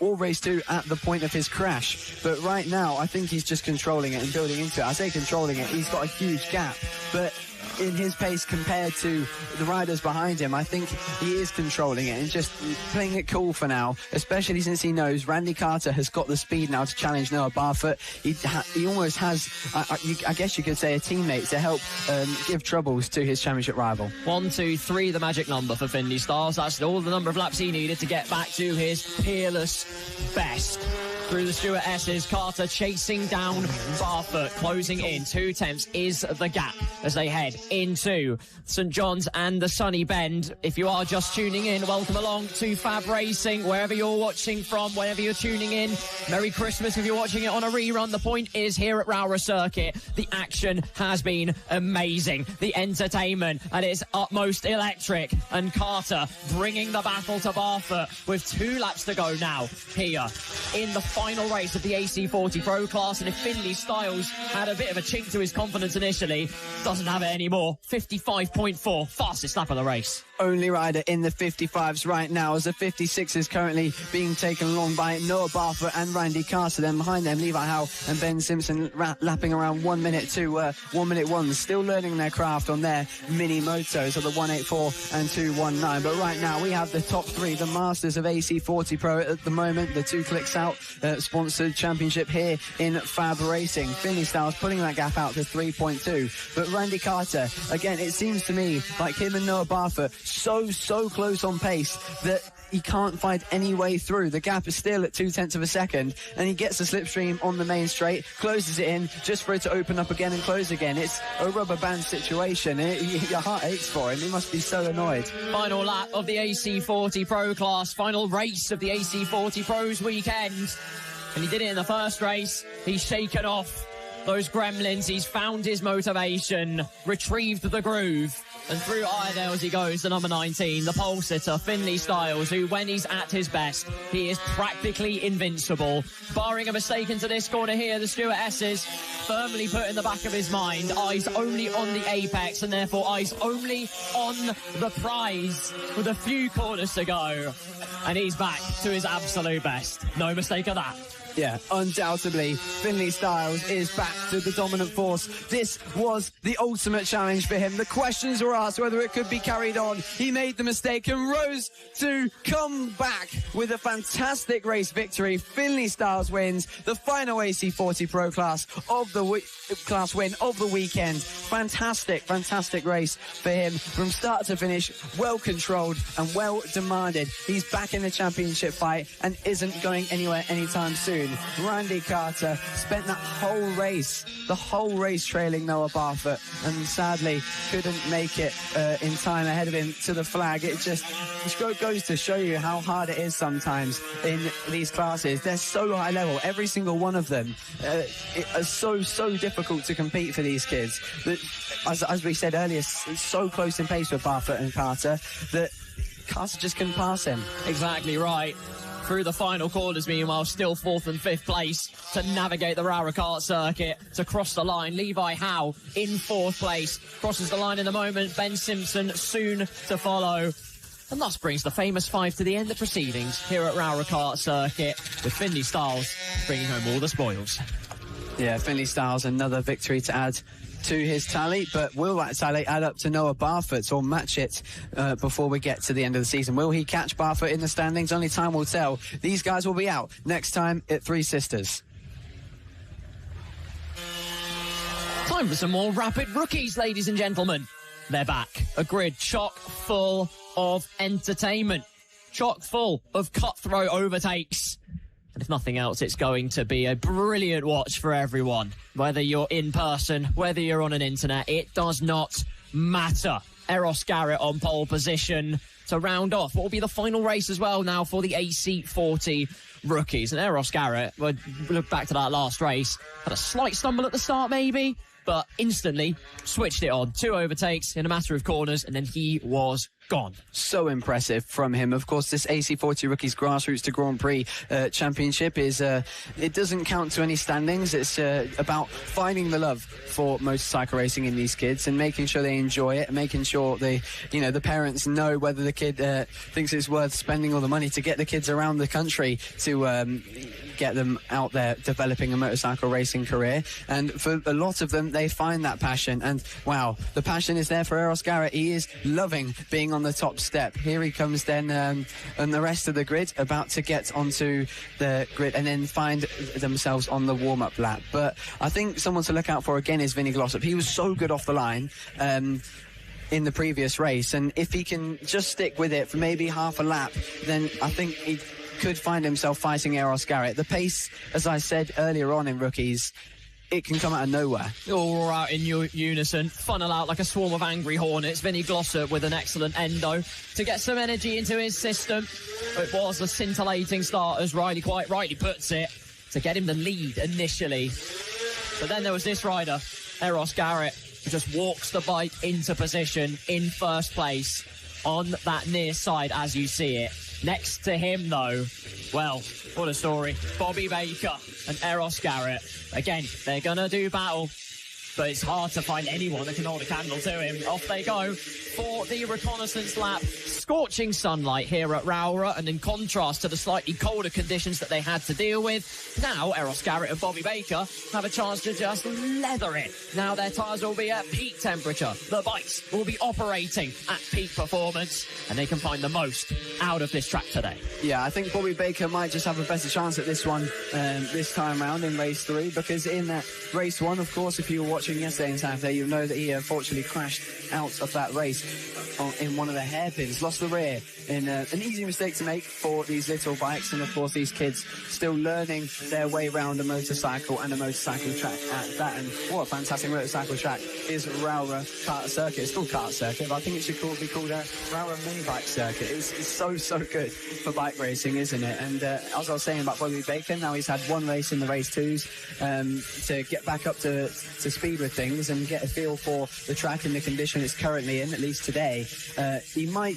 or race 2 at the point of his crash. But right now, I think he's just controlling it and building into it. I say controlling it, he's got a huge gap. But in his pace compared to the riders behind him, I think he is controlling it and just playing it cool for now, especially since he knows Randy Carter has got the speed now to challenge Noah Barfoot. He almost has, I guess you could say, a teammate to help give troubles to his championship rival. 1, 2, 3, the magic number for Finley Styles. That's all the number of laps he needed to get back to his peerless best. through the Stuart S's. Carter chasing down Barfoot, closing in. 2 tenths is the gap as they head into St John's and the Sunny Bend. If you are just tuning in, welcome along to FAB-Racing, wherever you're watching from, whenever you're tuning in. Merry Christmas if you're watching it on a rerun. The point is, here at Rowrah Circuit, the action has been amazing. The entertainment at its utmost electric. And Carter bringing the battle to Barfoot with 2 laps to go now here in the final race of the AC40 Pro Class. And if Finley Styles had a bit of a chink to his confidence initially, doesn't have it anymore. 55.4, fastest lap of the race. Only rider in the 55s right now, as the 56 is currently being taken along by Noah Barfoot and Randy Carter. Then behind them, Levi Howe and Ben Simpson lapping around 1 minute to 1 minute 1, still learning their craft on their mini motos of the 184 and 219. But right now we have the top 3, the masters of AC40 Pro at the moment, the 2 Clicks Out sponsored championship here in FAB-Racing. Finley Styles pulling that gap out to 3.2. But Randy Carter, again, it seems to me like him and Noah Barfoot so close on pace that he can't find any way through. The gap is still at 2 tenths of a second, and he gets the slipstream on the main straight, closes it in just for it to open up again and close again. It's a rubber band situation. Your heart aches for him. He must be so annoyed. Final lap of the AC40 Pro Class, final race of the AC40 Pros weekend. And he did it in the first race. He's shaken off those gremlins. He's found his motivation, retrieved the groove. And through Iredale's he goes, the number 19, the pole sitter, Finley Styles, who, when he's at his best, he is practically invincible. Barring a mistake into this corner here, the Stuart S's firmly put in the back of his mind, eyes only on the apex, and therefore eyes only on the prize, with a few corners to go. And he's back to his absolute best. No mistake of that. Yeah, undoubtedly, Finley Styles is back to the dominant force. This was the ultimate challenge for him. The questions were asked whether it could be carried on. He made the mistake and rose to come back with a fantastic race victory. Finley Styles wins the final AC40 Pro Class of the class win of the weekend. Fantastic race for him from start to finish. Well controlled and well demanded. He's back in the championship fight and isn't going anywhere anytime soon. Randy Carter spent the whole race trailing Noah Barfoot, and sadly couldn't make it in time ahead of him to the flag. It just goes to show you how hard it is sometimes in these classes. They're so high level, every single one of them. It's so difficult to compete for these kids. As we said earlier, it's so close in pace with Barfoot and Carter that Carter just couldn't pass him. Exactly right. Through the final corners, meanwhile, still 4th and 5th place to navigate the Rowrah Kart circuit, to cross the line. Levi Howe in 4th place, crosses the line in a moment. Ben Simpson soon to follow. And thus brings the famous 5 to the end of proceedings here at Rowrah Kart circuit, with Finley Styles bringing home all the spoils. Yeah, Finley Styles, another victory to add to his tally, but will that tally add up to Noah Barfoot's or match it before we get to the end of the season? Will he catch Barfoot in the standings? Only time will tell. These guys will be out next time at Three Sisters. Time for some more rapid rookies, ladies and gentlemen. They're back. A grid chock full of entertainment, chock full of cutthroat overtakes. And if nothing else, it's going to be a brilliant watch for everyone. Whether you're in person, whether you're on an internet, it does not matter. Eros Garrett on pole position to round off what will be the final race as well now for the AC40 rookies. And Eros Garrett, we'll look back to that last race, had a slight stumble at the start maybe, but instantly switched it on. 2 overtakes in a matter of corners, and then he was gone. So impressive from him. Of course, this AC40 Rookies Grassroots to Grand Prix Championship is, it doesn't count to any standings. It's about finding the love for motorcycle racing in these kids and making sure they enjoy it and making sure the parents know whether the kid thinks it's worth spending all the money to get the kids around the country to get them out there developing a motorcycle racing career. And for a lot of them, they find that passion. And wow, the passion is there for Eros Garrett. He is loving being on the top step. Here he comes then, and the rest of the grid about to get onto the grid and then find themselves on the warm-up lap. But I think someone to look out for again is Vinny Glossop. He was so good off the line in the previous race, and if he can just stick with it for maybe half a lap, then I think could find himself fighting Eros Garrett. The pace, as I said earlier on in rookies, it can come out of nowhere. All out in unison, funnel out like a swarm of angry hornets. Vinny Glossop with an excellent endo to get some energy into his system. It was a scintillating start, as Riley quite rightly puts it, to get him the lead initially. But then there was this rider, Eros Garrett, who just walks the bike into position in first place on that near side as you see it. Next to him, though, well, what a story. Bobby Baker and Eros Garrett. Again, they're going to do battle, but it's hard to find anyone that can hold a candle to him. Off they go for the reconnaissance lap. Scorching sunlight here at Rowrah, and in contrast to the slightly colder conditions that they had to deal with, now Eros Garrett and Bobby Baker have a chance to just leather it. Now their tyres will be at peak temperature. The bikes will be operating at peak performance, and they can find the most out of this track today. Yeah, I think Bobby Baker might just have a better chance at this one this time round in race 3, because in that race 1, of course, if you were watching yesterday and Saturday, you'll know that he unfortunately crashed out of that race in one of the hairpins, lost the rear in an easy mistake to make for these little bikes, and of course these kids still learning their way around a motorcycle and a motorcycle track at that. And what a fantastic motorcycle track is Rowrah Kart Circuit. It's called Kart Circuit, but I think it should be called a Rowrah Minibike Circuit. It's so good for bike racing, isn't it? And as I was saying about Bobby Baker, now he's had one race in the race 2s to get back up to speed with things and get a feel for the track and the condition it's currently in, at least today. He might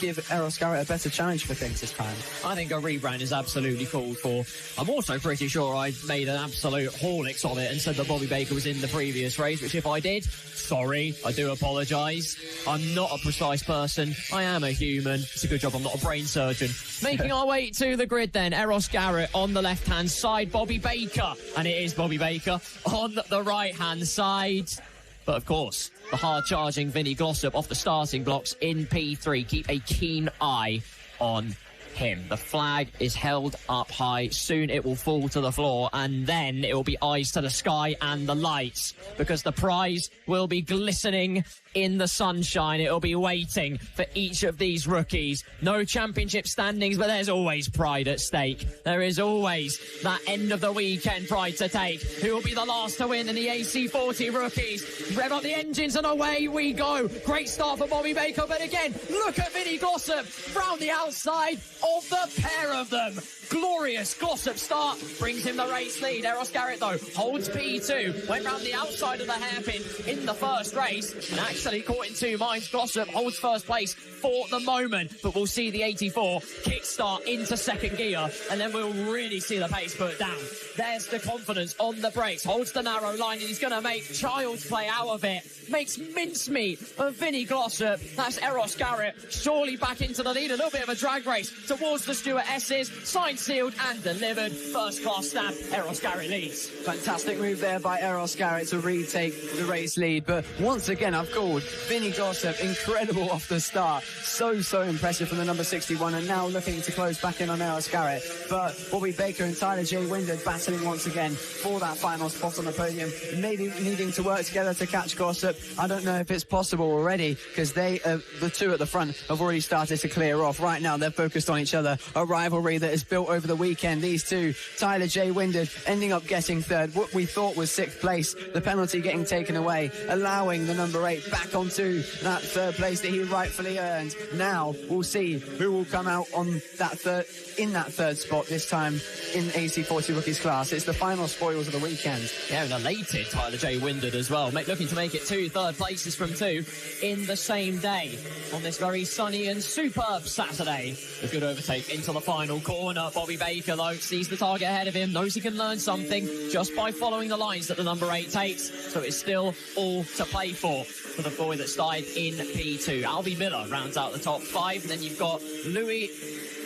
give Eros Garrett a better challenge for things this time. I think a rebrand is absolutely called for. I'm also pretty sure I made an absolute horlicks of it and said that Bobby Baker was in the previous race, which if I did, sorry, I do apologise. I'm not a precise person. I am a human. It's a good job I'm not a brain surgeon. Making our way to the grid then, Eros Garrett on the left-hand side, Bobby Baker, and it is Bobby Baker, on the right-hand side. But of course, the hard-charging Vinny Glossop off the starting blocks in P3. Keep a keen eye on him. The flag is held up high. Soon it will fall to the floor, and then it will be eyes to the sky and the lights, because the prize will be glistening in the sunshine. It'll be waiting for each of these rookies. No championship standings, but there's always pride at stake. There is always that end of the weekend pride to take. Who will be the last to win in the AC40 rookies? Rev up the engines and away we go. Great start for Bobby Baker, but again, look at Vinny Glossop round the outside of the pair of them. Glorious Glossop start brings him the race lead. Eros Garrett, though, holds P2. Went round the outside of the hairpin in the first race and actually caught in two minds. Glossop holds first place for the moment, but we'll see the 84 kickstart into second gear, and then we'll really see the pace put down. There's the confidence on the brakes. Holds the narrow line, and he's going to make child's play out of it. Makes mincemeat of Vinny Glossop. That's Eros Garrett surely back into the lead. A little bit of a drag race towards the Stuart S's. Signed, sealed and delivered. First class stamp. Eros Garrett leads. Fantastic move there by Eros Garrett to retake the race lead. But once again, I've called Vinny Glossop incredible off the start. So impressive from the number 61, and now looking to close back in on Eros Garrett. But Bobby Baker and Tyler J. Windard battling once again for that final spot on the podium. Maybe needing to work together to catch Glossop. I don't know if it's possible already, because the two at the front have already started to clear off. Right now they're focused on each other. A rivalry that is built over the weekend. These two, Tyler J. Windard ending up getting third. What we thought was sixth place, the penalty getting taken away, allowing the number 8 back onto that third place that he rightfully earned. Now we'll see who will come out on that third spot this time in AC40 rookies class. It's the final spoils of the weekend. Yeah, and elated Tyler J. Windard as well, looking to make it 2 third places from 2 in the same day on this very sunny and superb Saturday. A good overtake into the final corner. Bobby Baker, though, sees the target ahead of him, knows he can learn something just by following the lines that the number 8 takes, so it's still all to play for the boy that started in P2. Albie Miller rounds out the top 5, and then you've got Louis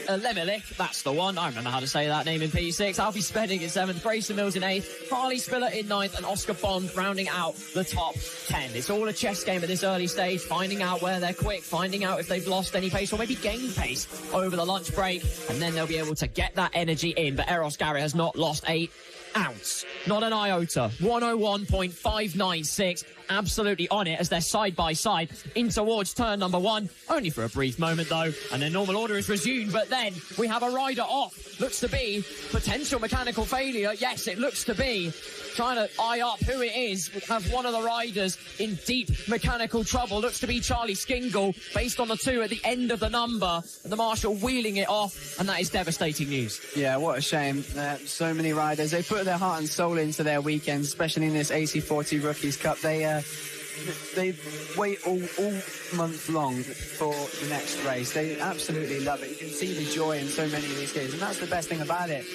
Lemilik, that's the one, I remember how to say that name in P6. Alfie Spedding in 7th, Grayson Mills in 8th, Harley Spiller in 9th, and Oscar Bond rounding out the top 10. It's all a chess game at this early stage, finding out where they're quick, finding out if they've lost any pace or maybe gained pace over the lunch break, and then they'll be able to get that energy in. But Eros Garrett has not lost a ounce. Not an iota. 101.596. Absolutely on it as they're side by side in towards turn number 1. Only for a brief moment though, and then normal order is resumed. But then we have a rider off. Looks to be potential mechanical failure. Yes, it looks to be. Trying to eye up who it is. We have one of the riders in deep mechanical trouble. Looks to be Charlie Skingle, based on the 2 at the end of the number. And the marshal wheeling it off, and that is devastating news. Yeah, what a shame. So many riders. They put their heart and soul into their weekends, especially in this AC40 Rookies Cup. They wait all month long for the next race. They absolutely love it. You can see the joy in so many of these kids, and that's the best thing about it.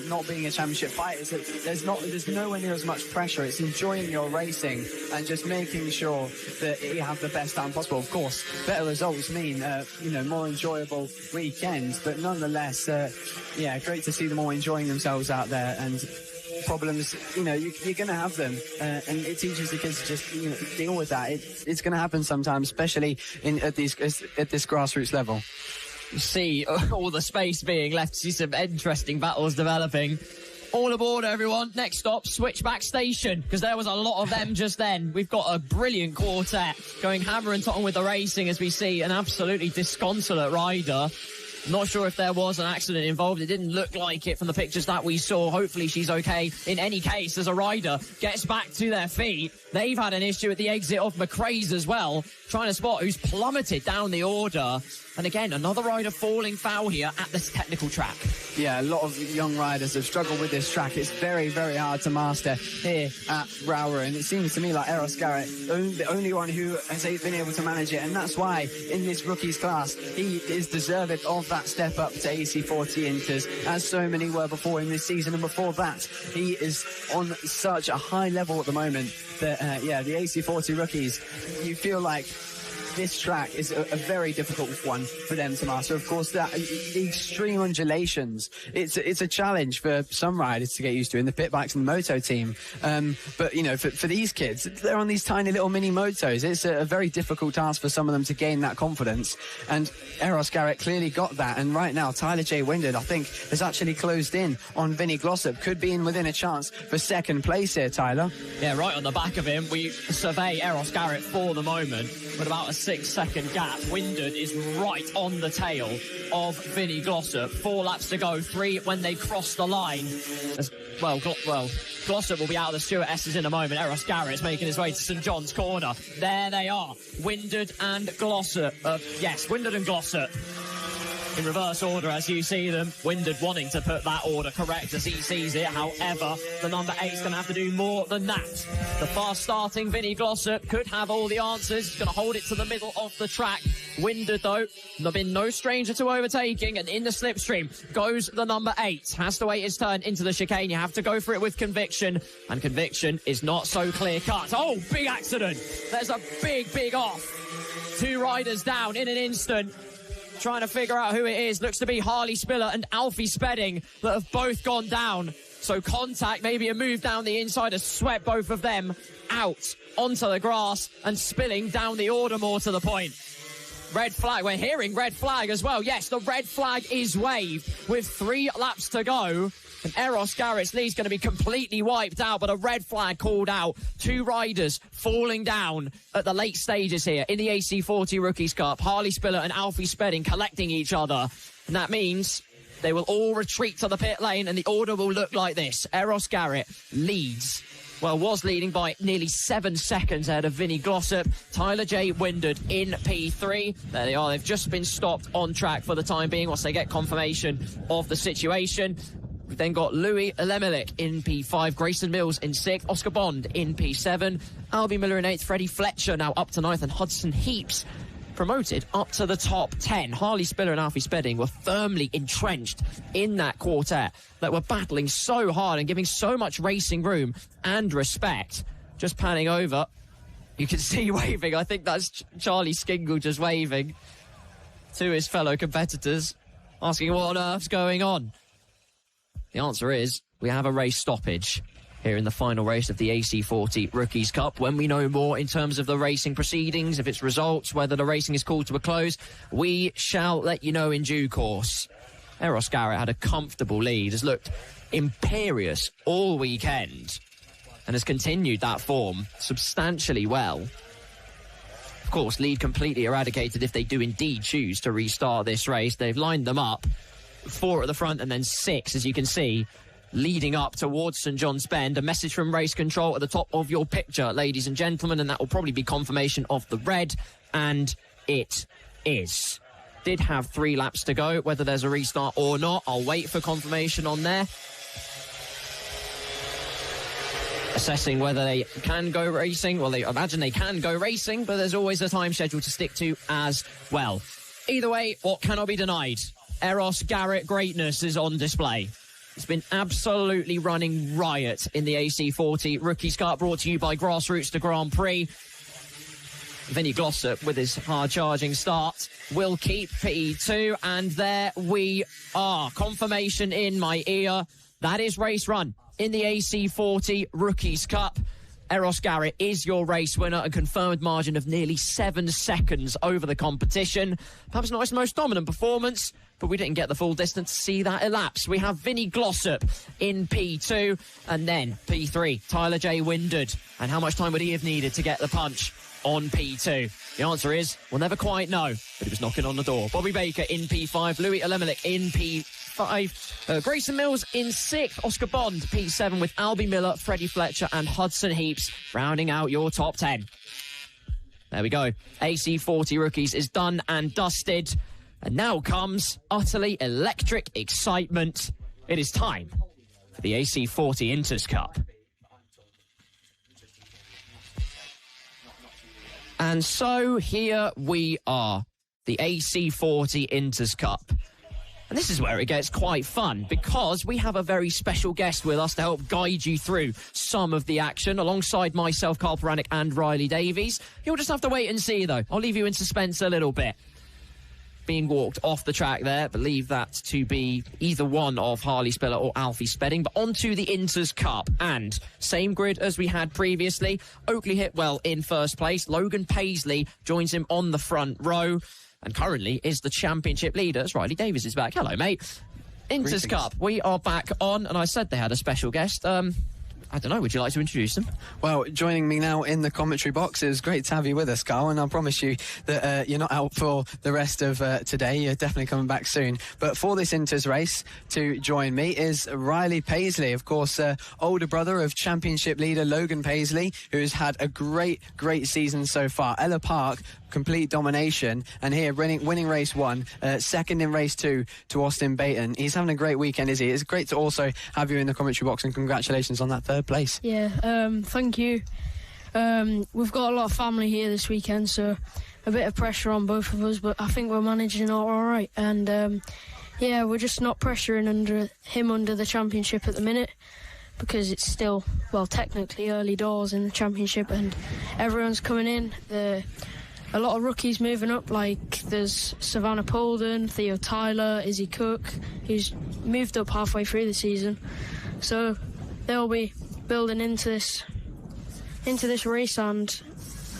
Not being a championship fight is that there's nowhere near as much pressure. It's enjoying your racing and just making sure that you have the best time possible. Of course, better results mean more enjoyable weekends, but nonetheless, great to see them all enjoying themselves out there. And problems, you're going to have them, and it teaches the kids to just deal with that. It's going to happen sometimes, especially at this grassroots level. You see all the space being left, see some interesting battles developing. All aboard, everyone. Next stop, Switchback Station, because there was a lot of them just then. We've got a brilliant quartet going hammer and tongue with the racing as we see an absolutely disconsolate rider. Not sure if there was an accident involved. It didn't look like it from the pictures that we saw. Hopefully she's okay. In any case, as a rider gets back to their feet, they've had an issue at the exit of McRae's as well, trying to spot who's plummeted down the order. And again, another rider falling foul here at this technical track. Yeah, a lot of young riders have struggled with this track. It's very, very hard to master here at Rowrah. And it seems to me like Eros Garrett, the only one who has been able to manage it. And that's why in this rookies class, he is deserving of that step up to AC40 Inters, as so many were before in this season. And before that, he is on such a high level at the moment that, the AC40 rookies, you feel like this track is a very difficult one for them to master. Of course, the extreme undulations, it's a challenge for some riders to get used to in the pit bikes and the moto team. But, for these kids, they're on these tiny little mini motos. It's a very difficult task for some of them to gain that confidence. And Eros Garrett clearly got that. And right now, Tyler J. Windard, I think, has actually closed in on Vinnie Glossop. Could be in within a chance for second place here, Tyler. Yeah, right on the back of him. We survey Eros Garrett for the moment with about a 6-second gap. Windard is right on the tail of Vinnie Glossop. 4 laps to go, 3 when they cross the line. Glossop will be out of the Stewart-S's in a moment. Eros Garrett's making his way to St John's Corner. There they are, Windard and Glossop. Windard and Glossop. In reverse order as you see them. Windard wanting to put that order correct as he sees it. However, the number 8's going to have to do more than that. The fast starting Vinnie Glossop could have all the answers. He's going to hold it to the middle of the track. Windard, though, been no stranger to overtaking, and in the slipstream goes the number 8. Has to wait his turn into the chicane. You have to go for it with conviction, and conviction is not so clear-cut. Oh, big accident. There's a big off. 2 riders down in an instant. Trying to figure out who it is. Looks to be Harley Spiller and Alfie Spedding that have both gone down. So contact, maybe a move down the inside, has swept both of them out onto the grass and spilling down the order more to the point. Red flag. We're hearing red flag as well. Yes, the red flag is waved with 3 laps to go. And Eros Garrett's lead's going to be completely wiped out, but a red flag called out. 2 riders falling down at the late stages here in the AC40 Rookies Cup. Harley Spiller and Alfie Spedding collecting each other. And that means they will all retreat to the pit lane, and the order will look like this. Eros Garrett was leading by nearly 7 seconds ahead of Vinnie Glossop. Tyler J. Windard in P3. There they are. They've just been stopped on track for the time being once they get confirmation of the situation. We've then got Louis Lemelik in P5, Grayson Mills in 6th, Oscar Bond in P7, Albie Miller in 8th, Freddie Fletcher now up to 9th, and Hudson Heaps promoted up to the top 10. Harley Spiller and Alfie Spedding were firmly entrenched in that quartet that were battling so hard and giving so much racing room and respect. Just panning over, you can see waving. I think that's Charlie Skingle just waving to his fellow competitors, asking what on earth's going on. The answer is we have a race stoppage here in the final race of the AC40 Rookies Cup. When we know more in terms of the racing proceedings, of its results, whether the racing is called to a close, we shall let you know in due course. Eros Garrett had a comfortable lead, has looked imperious all weekend and has continued that form substantially well. Of course, lead completely eradicated if they do indeed choose to restart this race. They've lined them up, 4 at the front and then 6, as you can see, leading up towards St John's Bend. A message from race control at the top of your picture, ladies and gentlemen, and that will probably be confirmation of the red, and it is. Did have 3 laps to go. Whether there's a restart or not, I'll wait for confirmation on there. Assessing whether they can go racing. Well, they imagine they can go racing, but there's always a time schedule to stick to as well. Either way, what cannot be denied? Eros Garrett greatness is on display. It's been absolutely running riot in the AC40 Rookies Cup, brought to you by Grassroots to Grand Prix. Vinnie Glossop with his hard-charging start will keep P2, and there we are. Confirmation in my ear. That is race run in the AC40 Rookies Cup. Eros Garrett is your race winner, a confirmed margin of nearly 7 seconds over the competition. Perhaps not his most dominant performance, but we didn't get the full distance to see that elapse. We have Vinnie Glossop in P2, and then P3, Tyler J. Windard. And how much time would he have needed to get the punch on P2? The answer is, we'll never quite know, but he was knocking on the door. Bobby Baker in P5, Louis Olemelik in P5, Grayson Mills in 6th, Oscar Bond P7 with Albie Miller, Freddie Fletcher and Hudson Heaps rounding out your top 10. There we go. AC40 Rookies is done and dusted. And now comes utterly electric excitement. It is time for the AC40 Inters Cup. And so here we are, the AC40 Inters Cup. And this is where it gets quite fun, because we have a very special guest with us to help guide you through some of the action, alongside myself, Carl Poranic and Riley Davies. You'll just have to wait and see, though. I'll leave you in suspense a little bit. Being walked off the track there, believe that to be either one of Harley Spiller or Alfie Spedding. But onto the Inters Cup, and same grid as we had previously. Oakley Hitwell in first place. Logan Paisley joins him on the front row, and currently is the championship leader as Riley Davies is back. Hello, mate. Inters Cup, we are back on, and I said they had a special guest. I don't know, would you like to introduce them? Well, joining me now in the commentary box, it was great to have you with us, Carl, and I promise you that you're not out for the rest of today. You're definitely coming back soon. But for this Inters race, to join me is Riley Paisley, of course, older brother of championship leader Logan Paisley, who's had a great season so far. Ella Park, complete domination, and here winning race 1, second in race 2 to Austin Baton. He's having a great weekend, is he? It's great to also have you in the commentary box, and congratulations on that 3rd place. Yeah, thank you. We've got a lot of family here this weekend, so a bit of pressure on both of us, but I think we're managing all right. And yeah, we're just not pressuring under the championship at the minute, because it's still, well, technically early doors in the championship, and everyone's coming in. A lot of rookies moving up, like there's Savannah Polden, Theo Tyler, Izzy Cook, who's moved up halfway through the season. So they'll be building into this race, and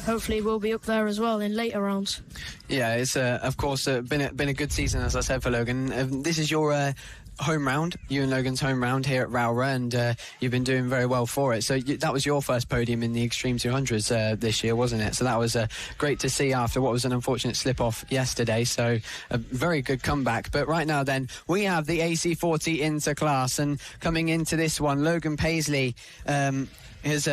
hopefully we'll be up there as well in later rounds. Yeah, it's of course been a good season, as I said, for Logan. This is your home round, you and Logan's home round here at Rowrah, and you've been doing very well for it. So that was your first podium in the Extreme 200s this year, wasn't it? So that was great to see after what was an unfortunate slip-off yesterday. So a very good comeback. But right now then, we have the AC40 Interclass, and coming into this one, Logan Paisley is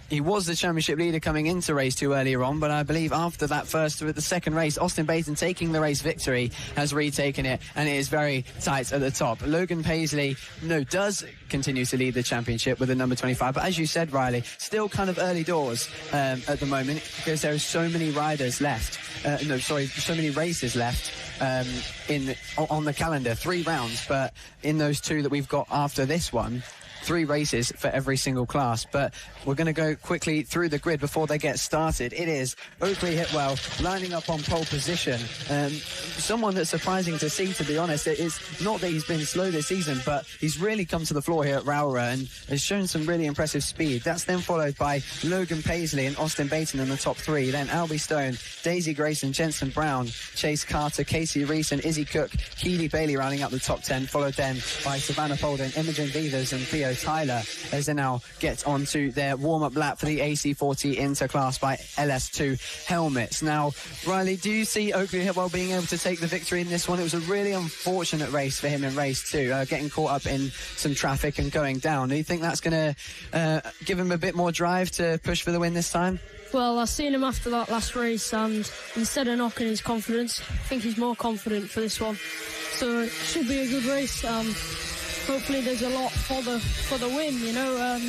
he was the championship leader coming into race 2 earlier on, but I believe after the second race, Austin Baton taking the race victory has retaken it, and it is very tight at the top. Logan Paisley, does continue to lead the championship with the number 25, but as you said, Riley, still kind of early doors at the moment, because there are so many riders left. So many races left on the calendar, 3 rounds, but in those 2 that we've got after this one, 3 races for every single class. But we're going to go quickly through the grid before they get started. It is Oakley Hitwell lining up on pole position. Someone that's surprising to see, to be honest. It's not that he's been slow this season, but he's really come to the floor here at Rowrah and has shown some really impressive speed. That's then followed by Logan Paisley and Austin Baton in the top 3. Then Albie Stone, Daisy Grayson, Jensen Brown, Chase Carter, Casey Reese and Izzy Cook, Keely Bailey rounding up the top 10, followed then by Savannah Polden, Imogen Vivas and Theo Tyler as they now get onto their warm-up lap for the AC40 Interclass by LS2 helmets. Now, Riley, do you see Oakley Hitwell being able to take the victory in this one? It was a really unfortunate race for him in race 2, getting caught up in some traffic and going down. Do you think that's going to give him a bit more drive to push for the win this time? Well, I've seen him after that last race, and instead of knocking his confidence, I think he's more confident for this one. So it should be a good race. Hopefully there's a lot for the win, you know.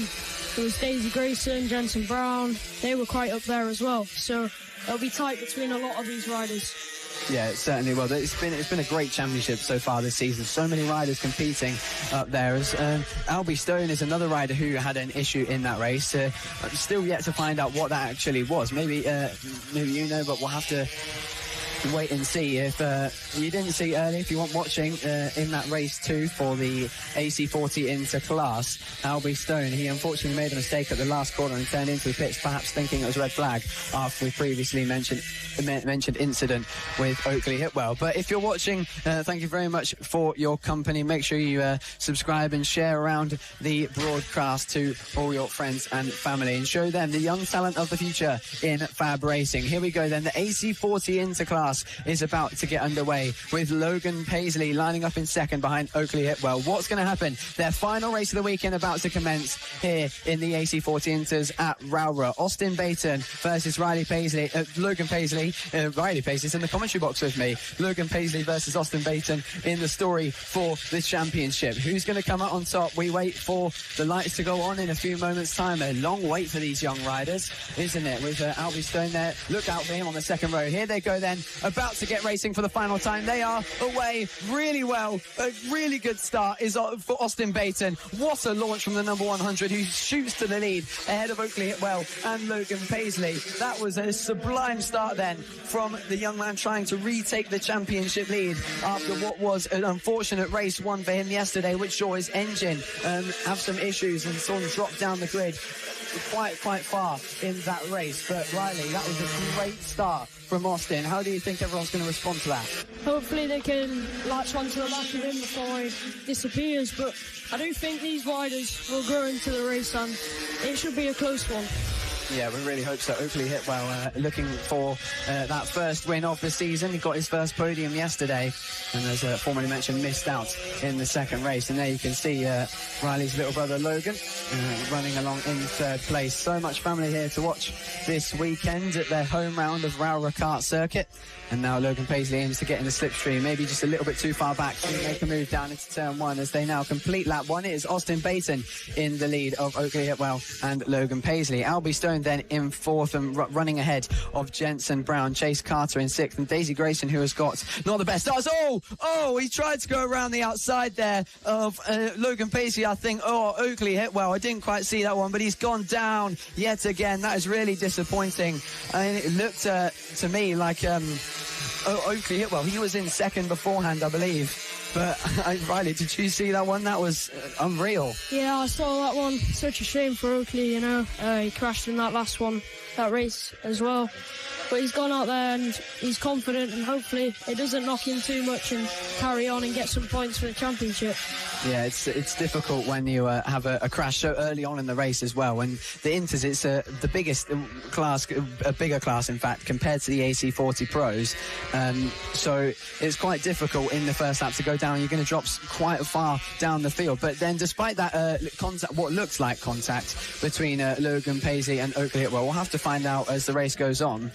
There was Daisy Grayson, Jensen Brown, they were quite up there as well. So it'll be tight between a lot of these riders. Yeah, it certainly will. It's been a great championship so far this season. So many riders competing up there. As Albie Stone is another rider who had an issue in that race. Still yet to find out what that actually was. Maybe you know, but we'll have to wait and see. If you didn't see earlier, if you weren't watching in that race 2 for the AC40 Interclass, Albie Stone, he unfortunately made a mistake at the last corner and turned into the pits, perhaps thinking it was a red flag after we previously mentioned incident with Oakley Hitwell. But if you're watching, thank you very much for your company. Make sure you subscribe and share around the broadcast to all your friends and family and show them the young talent of the future in FAB-Racing. Here we go then. The AC40 Interclass is about to get underway with Logan Paisley lining up in second behind Oakley Hitwell. What's going to happen? Their final race of the weekend about to commence here in the AC40 Inters at Rowrah. Austin Baton versus Logan Paisley. Riley Paisley's in the commentary box with me. Logan Paisley versus Austin Baton in the story for this championship. Who's going to come out on top? We wait for the lights to go on in a few moments' time. A long wait for these young riders, isn't it? With Albie Stone there. Look out for him on the second row. Here they go then. About to get racing for the final time. They are away really well. A really good start is for Austin Baton. What a launch from the number 100 who shoots to the lead ahead of Oakley Hitwell and Logan Paisley. That was a sublime start then from the young man trying to retake the championship lead after what was an unfortunate race 1 for him yesterday, which saw his engine have some issues and saw him drop down the grid quite far in that race. But Riley, that was a great start from Austin. How do you think everyone's going to respond to that? Hopefully they can latch onto the back of him before he disappears, but I do think these riders will grow into the race and it should be a close one. Yeah, we really hope so. Oakley Hitwell looking for that first win of the season. He got his first podium yesterday and, as formerly mentioned, missed out in the second race. And there you can see Riley's little brother Logan running along in third place. So much family here to watch this weekend at their home round of Rowrah Kart Circuit. And now Logan Paisley aims to get in the slipstream, maybe just a little bit too far back to make a move down into turn 1 as they now complete lap 1. It is Austin Baton in the lead of Oakley Hitwell and Logan Paisley. Albie Stone then in 4th and running ahead of Jensen Brown. Chase Carter in 6th and Daisy Grayson, who has got not the best starts. He tried to go around the outside there of Logan Paisley, I think. Oakley Hitwell, I didn't quite see that one, but he's gone down yet again. That is really disappointing. And it looked to me like Oakley Hitwell, he was in second beforehand, I believe. But Riley, did you see that one? That was unreal. Yeah, I saw that one. Such a shame for Oakley, you know. He crashed in that last one, that race as well. But he's gone out there and he's confident, and hopefully it doesn't knock him too much and carry on and get some points for the championship. Yeah, it's difficult when you have a crash so early on in the race as well. And the Inters, it's the biggest class, a bigger class in fact, compared to the AC40 Pros. So it's quite difficult in the first lap to go down. You're going to drop quite far down the field. But then despite that contact, what looks like contact between Logan Paisley and Oakley Hitwell, we'll have to find out as the race goes on.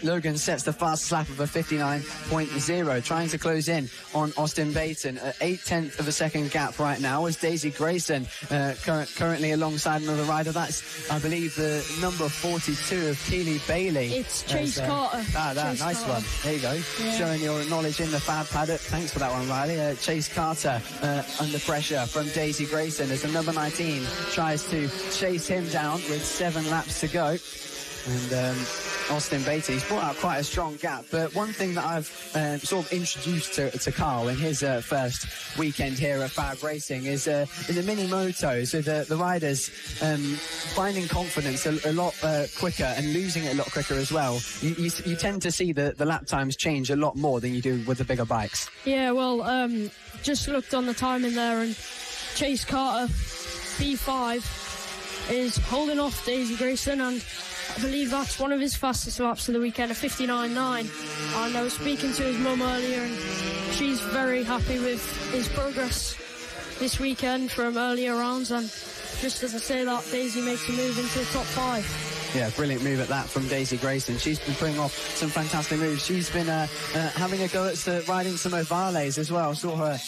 Logan sets the fastest lap of a 59.0, trying to close in on Austin Baton. 8/10 of a second gap right now as Daisy Grayson currently alongside another rider. That's, I believe, the number 42 of Keely Bailey. It's Chase Carter. Nice Carter. One. There you go. Yeah. Showing your knowledge in the Fab paddock. Thanks for that one, Riley. Chase Carter under pressure from Daisy Grayson as the number 19 tries to chase him down with 7 laps to go. And Austin Baton, he's brought out quite a strong gap. But one thing that I've sort of introduced to Carl in his first weekend here at FAB-Racing is in the mini motos with the riders finding confidence a lot quicker and losing it a lot quicker as well. You tend to see the lap times change a lot more than you do with the bigger bikes. Yeah, well, just looked on the timing there, and Chase Carter, P5, is holding off Daisy Grayson, and I believe that's one of his fastest laps of the weekend, a 59.9. And I was speaking to his mum earlier, and she's very happy with his progress this weekend from earlier rounds. And just as I say that, Daisy makes a move into the top 5. Yeah, brilliant move at that from Daisy Grayson. She's been putting off some fantastic moves. She's been having a go at riding some ovales as well. Saw her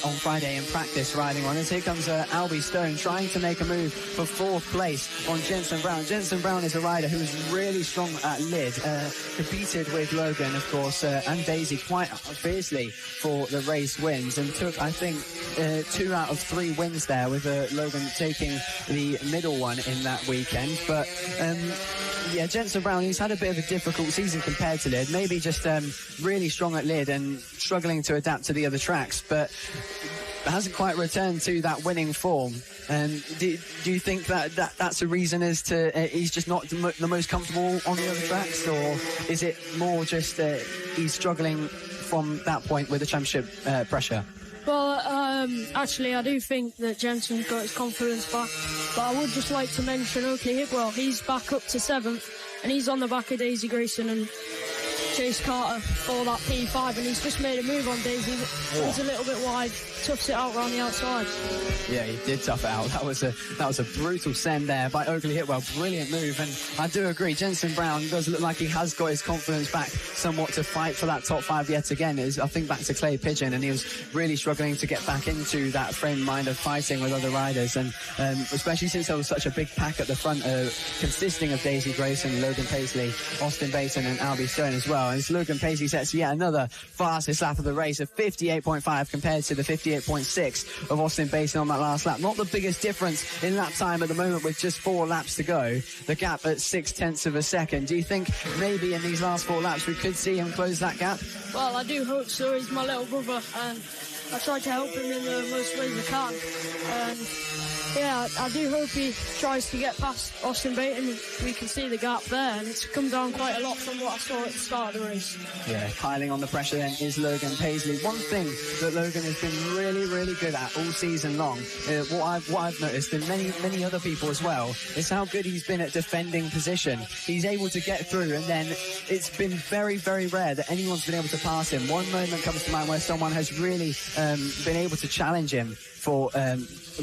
on Friday in practice riding one. And here comes Albie Stone trying to make a move for 4th place on Jensen Brown. Jensen Brown is a rider who is really strong at Lid. Competed with Logan, of course, and Daisy quite fiercely for the race wins, and took, I think, 2 out of 3 wins there, with Logan taking the middle one in that weekend. But yeah, Jensen Brown, he's had a bit of a difficult season compared to Lid. Maybe just really strong at Lid and struggling to adapt to the other tracks, but hasn't quite returned to that winning form. Do you think that's a reason as to he's just not the most comfortable on the other tracks, or is it more just he's struggling from that point with the championship pressure? Well, actually, I do think that Jensen's got his confidence back, but I would just like to mention Oakley Hipwell. He's back up to 7th, and he's on the back of Daisy Grayson and Chase Carter for that P5, and he's just made a move on Daisy. He's a little bit wide, toughs it out around the outside. Yeah, he did tough it out. That was a brutal send there by Oakley Hipwell. Brilliant move, and I do agree. Jensen Brown does look like he has got his confidence back somewhat to fight for that top 5 yet again. I think back to Clay Pigeon, and he was really struggling to get back into that frame of mind of fighting with other riders, and especially since there was such a big pack at the front, consisting of Daisy Grayson, Logan Paisley, Austin Baton, and Albie Stone as well. As Logan Paisley sets yet another fastest lap of the race, of 58.5 compared to the 58.6 of Austin Baton on that last lap. Not the biggest difference in lap time at the moment, with just 4 laps to go. The gap at 6/10 of a second. Do you think maybe in these last 4 laps we could see him close that gap? Well, I do hope so. He's my little brother, and I try to help him in the most ways I can. And yeah, I do hope he tries to get past Austin Baton. We can see the gap there, and it's come down quite a lot from what I saw at the start of the race. Yeah, piling on the pressure then is Logan Paisley. One thing that Logan has been really, really good at all season long, what I've noticed, and many other people as well, is how good he's been at defending position. He's able to get through, and then it's been very, very rare that anyone's been able to pass him. One moment comes to mind where someone has really been able to challenge him for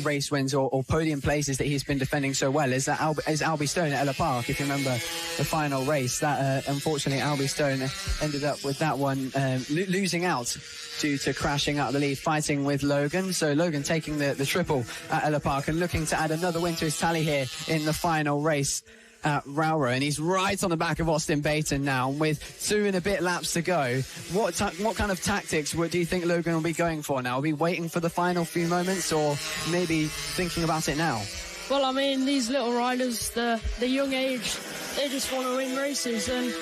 race wins or podium places that he's been defending so well is Albie Stone at Ella Park. If you remember the final race, that unfortunately Albie Stone ended up with that one losing out due to crashing out of the lead, fighting with Logan. So Logan taking the triple at Ella Park and looking to add another win to his tally here in the final race at Rowrah, and he's right on the back of Austin Baton now with 2 and a bit laps to go. What kind of tactics do you think Logan will be going for now? Will he be waiting for the final few moments, or maybe thinking about it now? Well, I mean, these little riders, the young age, they just want to win races, the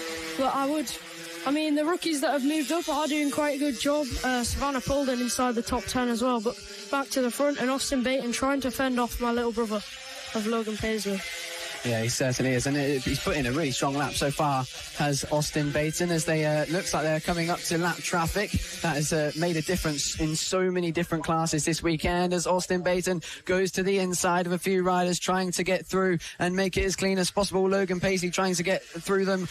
rookies that have moved up are doing quite a good job. Savannah Polden inside the top 10 as well, but back to the front, and Austin Baton trying to fend off my little brother of Logan Paisley. Yeah, he certainly is, and he's put in a really strong lap so far, has Austin Baton, as they looks like they're coming up to lap traffic. That has made a difference in so many different classes this weekend, as Austin Baton goes to the inside of a few riders trying to get through and make it as clean as possible. Logan Paisley trying to get through them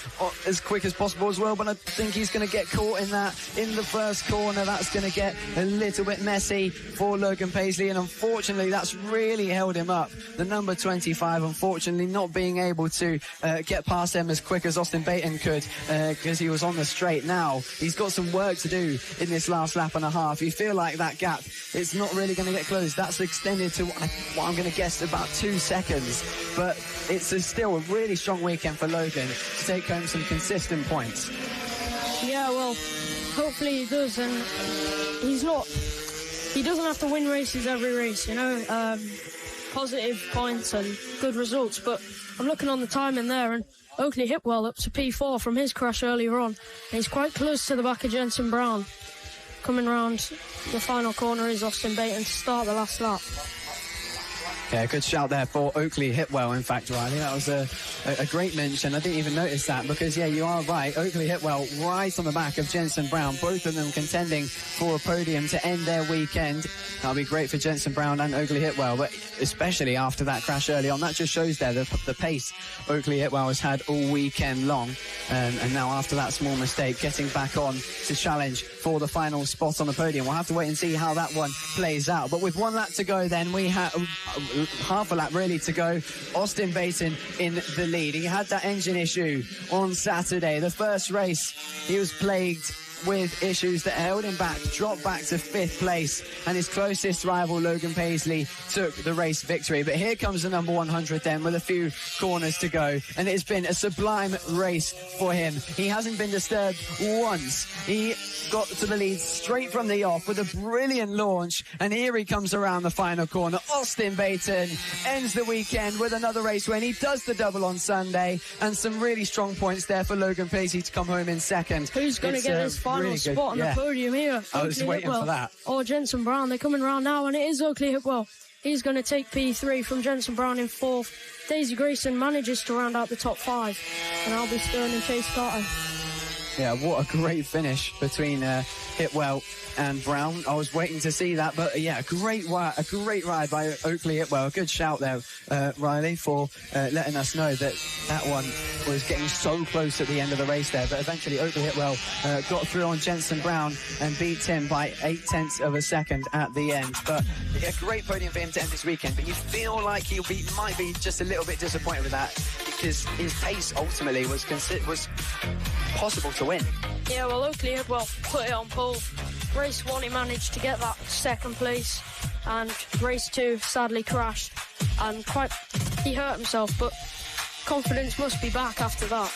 as quick as possible as well, but I think he's going to get caught in that in the first corner. That's going to get a little bit messy for Logan Paisley, and unfortunately that's really held him up. The number 25, unfortunately, not not being able to get past them as quick as Austin Baton could because he was on the straight. Now he's got some work to do in this last lap and a half. You feel like that gap, it's not really going to get closed. That's extended to what I'm going to guess about 2 seconds, but it's still a really strong weekend for Logan to take home some consistent points. Yeah, well, hopefully he does, and he doesn't have to win races every race, positive points and good results, but I'm looking on the timing there, and Oakley Hipwell up to P4 from his crash earlier on, and he's quite close to the back of Jensen Brown. Coming round the final corner is Austin Baton to start the last lap. Yeah, good shout there for Oakley Hipwell, in fact, Riley. That was a great mention. I didn't even notice that because, yeah, you are right. Oakley Hipwell right on the back of Jensen Brown, both of them contending for a podium to end their weekend. That'll be great for Jensen Brown and Oakley Hipwell, but especially after that crash early on. That just shows there the pace Oakley Hipwell has had all weekend long. And now after that small mistake, getting back on to challenge for the final spot on the podium. We'll have to wait and see how that one plays out. But with 1 lap to go, then we have half a lap really to go. Austin Baton in the lead. He had that engine issue on Saturday. The first race, he was plagued with issues that held him back, dropped back to 5th place, and his closest rival, Logan Paisley, took the race victory. But here comes the number 100 then, with a few corners to go, and it's been a sublime race for him. He hasn't been disturbed once. He got to the lead straight from the off with a brilliant launch, and here he comes around the final corner. Austin Baton ends the weekend with another race win. He does the double on Sunday, and some really strong points there for Logan Paisley to come home in second. Who's going to get his final really spot on the podium here? I was waiting for that. Or Jensen Brown. They're coming around now, and it is Oakley Hipwell. He's going to take P3 from Jensen Brown in 4th. Daisy Grayson manages to round out the top 5, and Albie Stern and Chase Carter. Yeah, what a great finish between Hipwell and Brown. I was waiting to see that, but yeah, a great ride by Oakley Hipwell. Good shout there, Riley, for letting us know that one was getting so close at the end of the race there. But eventually Oakley Hipwell got through on Jensen Brown and beat him by 0.8 of a second at the end. But a great podium for him to end this weekend. But you feel like might be just a little bit disappointed with that, because his pace ultimately was possible to win. Yeah, well, Oakley Hipwell put it on pole. Race 1 he managed to get that 2nd place, and race 2 sadly crashed and he hurt himself, but confidence must be back after that.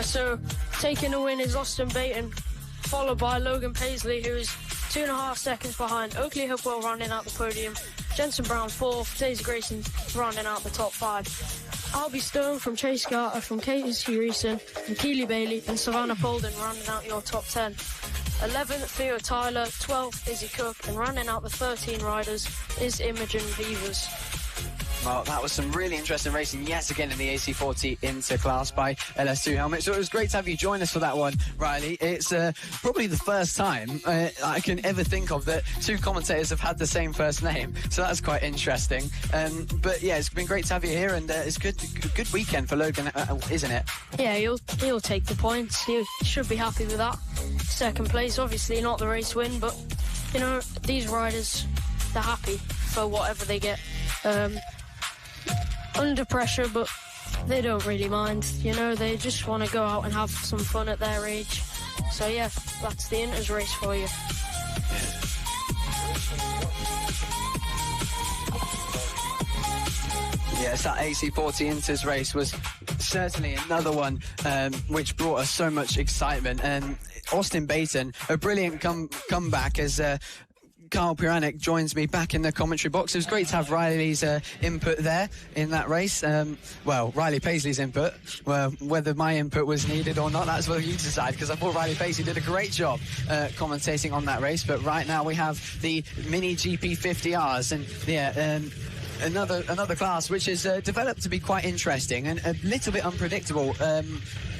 So taking the win is Austin Baton, followed by Logan Paisley, who is 2.5 seconds behind. Oakley Hipwell rounding out the podium, Jensen Brown 4th, Daisy Grayson rounding out the top 5. Albie Stone from Chase Carter, from Casey Reeson, and Keely Bailey and Savannah Polden rounding out your top 10. 11th, Theo Tyler, 12th, Izzy Cook, and rounding out the 13 riders is Imogen Beavers. Well, that was some really interesting racing, yes, again in the AC40 Interclass by LS2 Helmet. So it was great to have you join us for that one, Riley. It's probably the first time I can ever think of that 2 commentators have had the same first name. So that's quite interesting. But yeah, it's been great to have you here, and it's good weekend for Logan, isn't it? Yeah, he'll take the points. He should be happy with that. 2nd place, obviously not the race win, but these riders, they're happy for whatever they get. Under pressure, but they don't really mind. They just want to go out and have some fun at their age. So yeah, that's the Inters race for you. Yes, that AC40 Inters race was certainly another one which brought us so much excitement. And Austin Baton, a brilliant comeback as Carl Piranek joins me back in the commentary box. It was great to have Riley's input there in that race. Riley Paisley's input. Well, whether my input was needed or not, that's what you decide, because I thought Riley Paisley did a great job commentating on that race. But right now we have the Mini GP 50Rs, and yeah, another class which has developed to be quite interesting and a little bit unpredictable.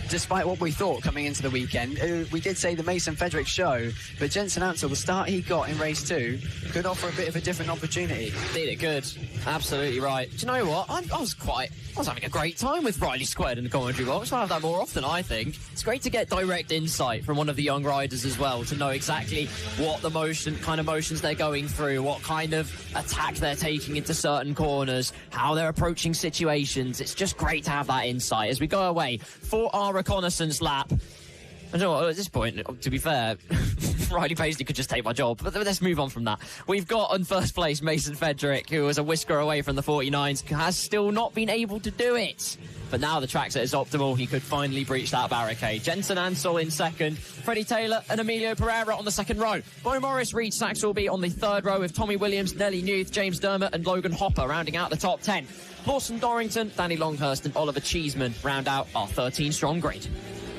despite what we thought coming into the weekend, we did say the Mason Fedrick show, but Jensen Ansell, the start he got in race 2, could offer a bit of a different opportunity. Did it good. Absolutely right. Do you know what? I was having a great time with Riley Squared in the commentary box. I'll have that more often, I think. It's great to get direct insight from one of the young riders as well, to know exactly what kind of motions they're going through, what kind of attack they're taking into certain corners, how they're approaching situations. It's just great to have that insight as we go away for our reconnaissance lap. I don't know, at this point, to be fair, Riley Paisley could just take my job, but let's move on from that. We've got in first place Mason Fedrick, who was a whisker away from the 49s, has still not been able to do it. But now the track's at its optimal, he could finally breach that barricade. Jensen Ansell in second, Freddie Taylor and Emilio Pereira on the second row. Bo Morris, Reed Saxelby on the third row with Tommy Williams, Nelly Newth, James Dermott and Logan Hopper rounding out the top 10. Lawson Dorrington, Danny Longhurst and Oliver Cheeseman round out our 13-strong grid.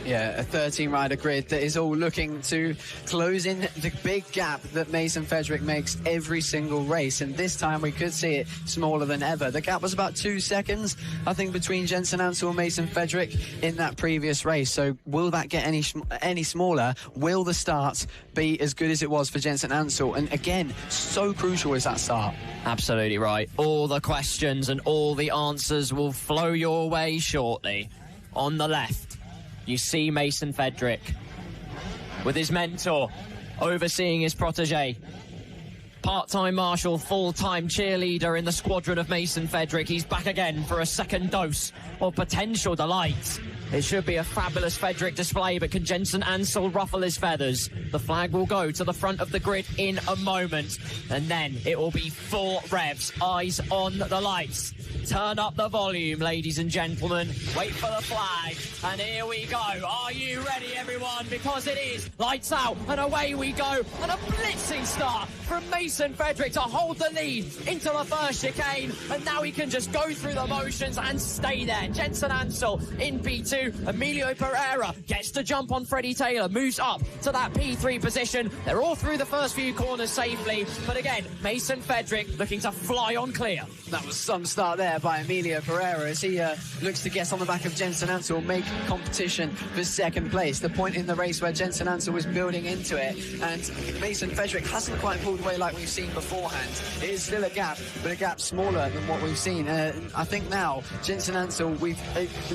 Yeah, a 13-rider grid that is all looking to close in the big gap that Mason Fedrick makes every single race. And this time we could see it smaller than ever. The gap was about 2 seconds, I think, between Jensen Ansell and Mason Fedrick in that previous race. So will that get any smaller? Will the start be as good as it was for Jensen Ansell? And again, so crucial is that start. Absolutely right. All the questions and all the answers will flow your way shortly. On the left, you see Mason Fedrick with his mentor overseeing his protege. Part-time marshal, full-time cheerleader in the squadron of Mason Fedrick. He's back again for a second dose of potential delight. It should be a fabulous Fedrick display, but can Jensen Ansell ruffle his feathers? The flag will go to the front of the grid in a moment, and then it will be full revs, eyes on the lights. Turn up the volume, ladies and gentlemen. Wait for the flag, and here we go. Are you ready, everyone? Because it is lights out, and away we go. And a blitzing start from Mason Fedrick to hold the lead into the first chicane, and now he can just go through the motions and stay there. Jensen Ansell in P2. Emilio Pereira gets to jump on Freddie Taylor, moves up to that P3 position. They're all through the first few corners safely, but again, Mason Fedrick looking to fly on clear. That was some start there by Emilio Pereira as he looks to get on the back of Jensen Ansell, make competition for second place. The point in the race where Jensen Ansell was building into it, and Mason Fedrick hasn't quite pulled away like we've seen beforehand. It is still a gap, but a gap smaller than what we've seen. I think now Jensen Ansell, we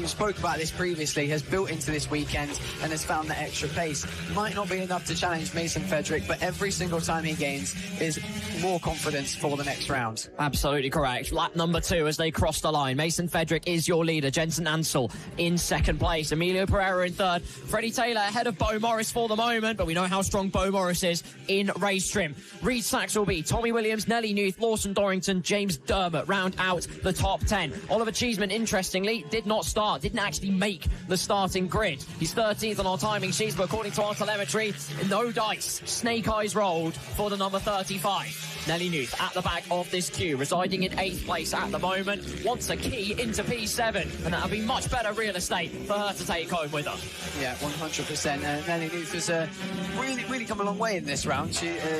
spoke about this previously, has built into this weekend and has found that extra pace. Might not be enough to challenge Mason Fedrick, but every single time he gains is more confidence for the next round. Absolutely correct. Lap number 2 as they cross the line. Mason Fedrick is your leader. Jensen Ansell in second place. Emilio Pereira in third. Freddie Taylor ahead of Bo Morris for the moment, but we know how strong Bo Morris is in race trim. Reed Saxelby, Tommy Williams, Nelly Newth, Lawson Dorrington, James Dermott round out the top 10. Oliver Cheeseman, interestingly, did not start, didn't actually make the starting grid. He's 13th on our timing sheets, but according to our telemetry, no dice. Snake eyes rolled for the number 35. Nelly Newth at the back of this queue, residing in 8th place at the moment, wants a key into P7, and that'll be much better real estate for her to take home with her. Yeah, 100%. Nelly Newth has really come a long way in this round.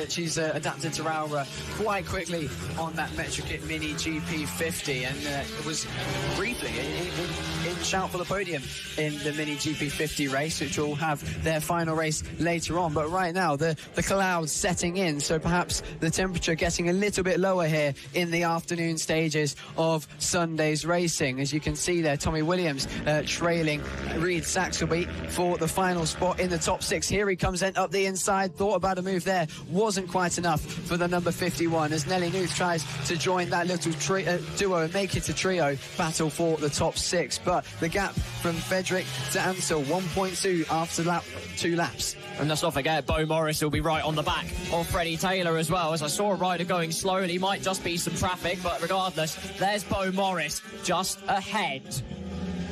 She's adapted to Rowrah quite quickly on that Metrokit Mini GP50, and was briefly in shout for the podium in the Mini GP50 race, which will have their final race later on. But right now, the clouds setting in, so perhaps the temperature getting a little bit lower here in the afternoon stages of Sunday's racing. As you can see there, Tommy Williams trailing Reed Saxelby for the final spot in the top 6. Here he comes then up the inside, thought about a move there, wasn't quite enough for the number 51 as Nelly Newth tries to join that little duo and make it a trio battle for the top 6. But the gap from Fedrick to Ansell, 1.2 after 2 laps. And let's not forget, Bo Morris will be right on the back of Freddie Taylor as well. As I saw a rider going slowly, might just be some traffic, but regardless, there's Bo Morris just ahead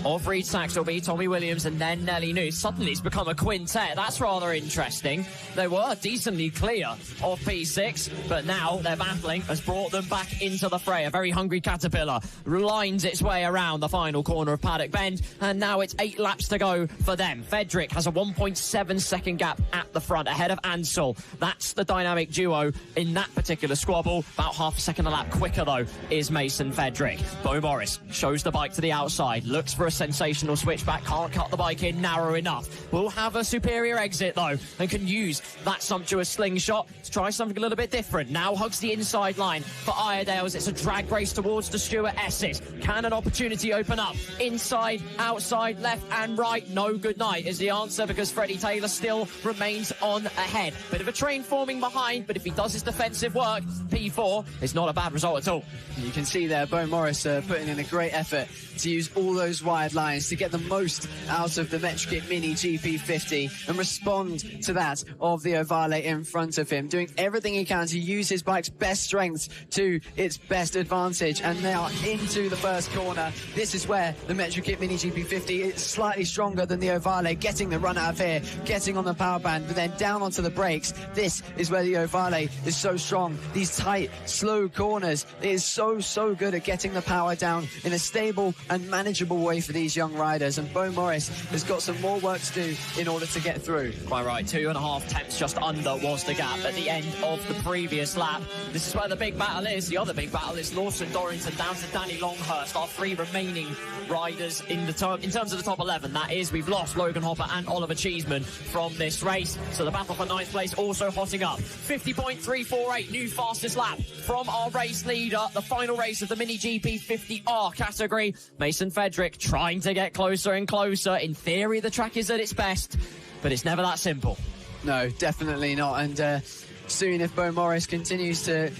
of Reed Saxelby, Tommy Williams, and then Nelly Newth. Suddenly it's become a quintet. That's rather interesting. They were decently clear of P6, but now their battling has brought them back into the fray. A very hungry Caterpillar lines its way around the final corner of Paddock Bend, and now it's 8 laps to go for them. Fedrick has a 1.7 second gap at the front, ahead of Ansell. That's the dynamic duo in that particular squabble. About half a second a lap quicker, though, is Mason Fedrick. Bo Morris shows the bike to the outside, looks for a sensational switchback. Can't cut the bike in narrow enough. Will have a superior exit, though, and can use that sumptuous slingshot to try something a little bit different. Now hugs the inside line for Iredale's. It's a drag race towards the Stuart S's. Can an opportunity open up? Inside, outside, left and right. No good night is the answer, because Freddie Taylor still remains on ahead. Bit of a train forming behind, but if he does his defensive work, P4 is not a bad result at all. You can see there Bo Morris putting in a great effort to use all those wide lines to get the most out of the Metrokit Mini GP50 and respond to that of the Ovale in front of him, doing everything he can to use his bike's best strengths to its best advantage. And now into the first corner. This is where the Metrokit Mini GP50 is slightly stronger than the Ovale, getting the run out of here, getting on the power band, but then down onto the brakes. This is where the Ovale is so strong. These tight, slow corners, it is so good at getting the power down in a stable and manageable way for these young riders, and Bo Morris has got some more work to do in order to get through. Quite right, 2.5 tenths just under was the gap at the end of the previous lap. This is where the big battle is. The other big battle is Lawson Dorrington down to Danny Longhurst, our 3 remaining riders in terms of the top 11. That is, we've lost Logan Hopper and Oliver Cheeseman from this race, so the battle for 9th place also hotting up. 50.348, new fastest lap from our race leader, the final race of the Mini GP 50R category. Mason Fedrick trying to get closer and closer. In theory, the track is at its best, but it's never that simple. No, definitely not. And soon, if Bo Morris continues to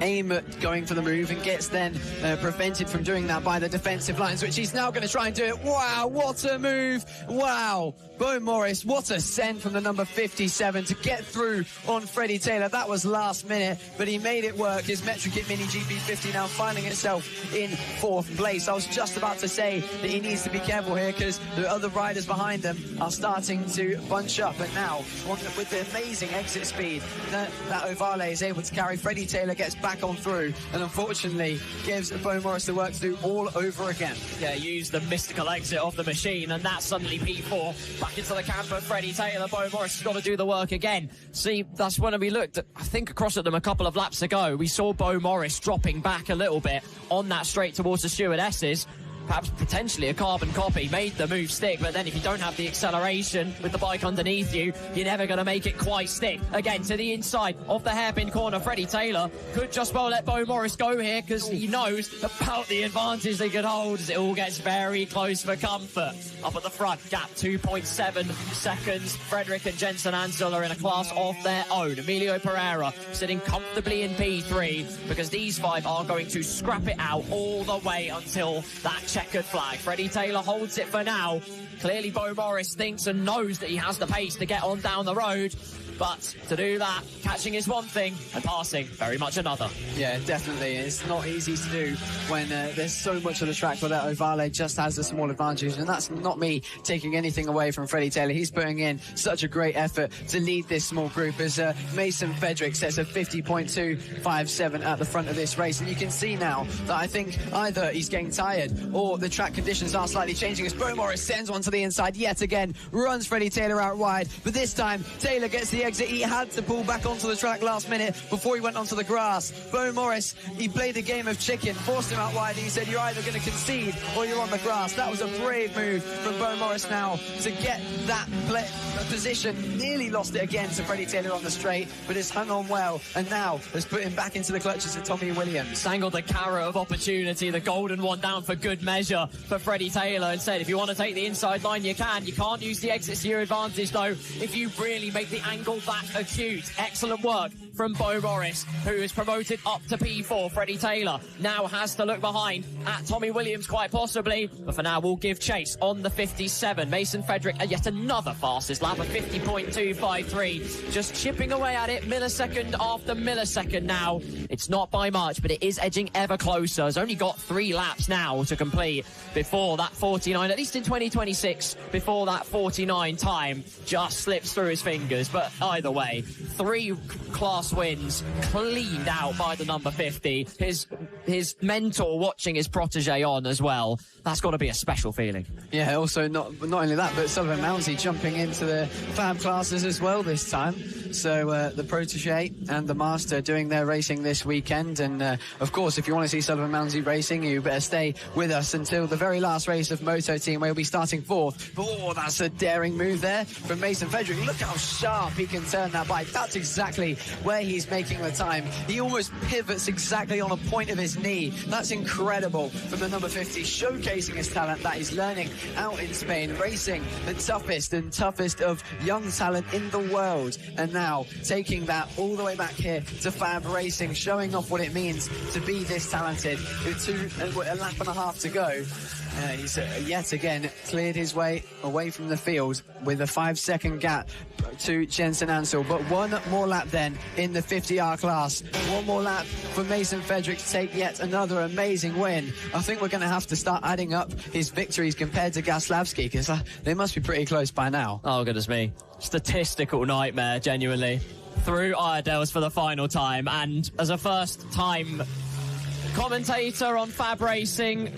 aim at going for the move and gets then prevented from doing that by the defensive lines, which he's now going to try and do it. Wow, what a move. Wow, Bo Morris, what a send from the number 57 to get through on Freddie Taylor. That was last minute, but he made it work. His Metrokit Mini GP50 now finding itself in 4th place. I was just about to say that he needs to be careful here, because the other riders behind them are starting to bunch up, and now with the amazing exit speed that Ovale is able to carry, Freddie Taylor gets back on through and unfortunately gives Bo Morris the work to do all over again. Yeah, use the mystical exit of the machine, and that's suddenly P4 back into the camp of Freddie Taylor. Bo Morris has got to do the work again. See, that's when we looked, I think, across at them a couple of laps ago. We saw Bo Morris dropping back a little bit on that straight towards the Stuart S's. Perhaps potentially a carbon copy, made the move stick, but then if you don't have the acceleration with the bike underneath you, you're never going to make it quite stick. Again, to the inside of the hairpin corner, Freddie Taylor could just well let Bo Morris go here, because he knows about the advantage they could hold as it all gets very close for comfort. Up at the front, gap 2.7 seconds. Frederick and Jensen Ansel are in a class of their own. Emilio Pereira sitting comfortably in P3, because these 5 are going to scrap it out all the way until that checkered flag. Freddie Taylor holds it for now. Clearly Bo Morris thinks and knows that he has the pace to get on down the road, but to do that, catching is one thing and passing very much another. Yeah, definitely. It's not easy to do when there's so much of the track where that Ovale just has a small advantage, and that's not me taking anything away from Freddie Taylor. He's putting in such a great effort to lead this small group as Mason Fedrick sets a 50.257 at the front of this race, and you can see now that I think either he's getting tired or the track conditions are slightly changing as Bo Morris sends one to the inside yet again, runs Freddie Taylor out wide, but this time Taylor gets the exit. He had to pull back onto the track last minute before he went onto the grass. Bo Morris, he played a game of chicken, forced him out wide, and he said, you're either going to concede or you're on the grass. That was a brave move from Bo Morris now to get that position. Nearly lost it again to Freddie Taylor on the straight, but has hung on well, and now has put him back into the clutches of Tommy Williams. Dangled the carrot of opportunity, the golden one down for good measure for Freddie Taylor, and said, if you want to take the inside line, you can. You can't use the exits to your advantage, though, if you really make the angle that acute. Excellent work from Bo Morris, who is promoted up to P4. Freddie Taylor now has to look behind at Tommy Williams, quite possibly, but for now we'll give chase on the 57. Mason Fedrick, yet another fastest lap of 50.253, just chipping away at it millisecond after millisecond now. It's not by much, but it is edging ever closer. Has only got 3 laps now to complete before that 49, at least in 2026, before that 49 time just slips through his fingers. But either way, 3 class wins cleaned out by the number 50. His mentor watching his protege on as well. That's got to be a special feeling. Yeah, also not only that, but Sullivan Mounsey jumping into the FAB classes as well this time. So the protege and the master doing their racing this weekend. And of course, if you want to see Sullivan Mounsey racing, you better stay with us until the very last race of Moto Team, where he'll be starting 4th. Oh, that's a daring move there from Mason Fedrick. Look how sharp he can turn that bike. That's exactly where he's making the time. He almost pivots exactly on a point of his knee. That's incredible from the number 50, showcasing his talent that he's learning out in Spain, racing the toughest of young talent in the world, and now taking that all the way back here to FAB-Racing, showing off what it means to be this talented. With a lap and a half to go, he's yet again cleared his way away from the field with a 5-second gap to Jensen Ansel. But one more lap then in the 50R class. One more lap for Mason Fedrick to take yet another amazing win. I think we're going to have to start adding up his victories compared to Gaslavsky, because they must be pretty close by now. Oh, goodness me. Statistical nightmare, genuinely. Through Iredales for the final time, and as a first-time commentator on FAB-Racing,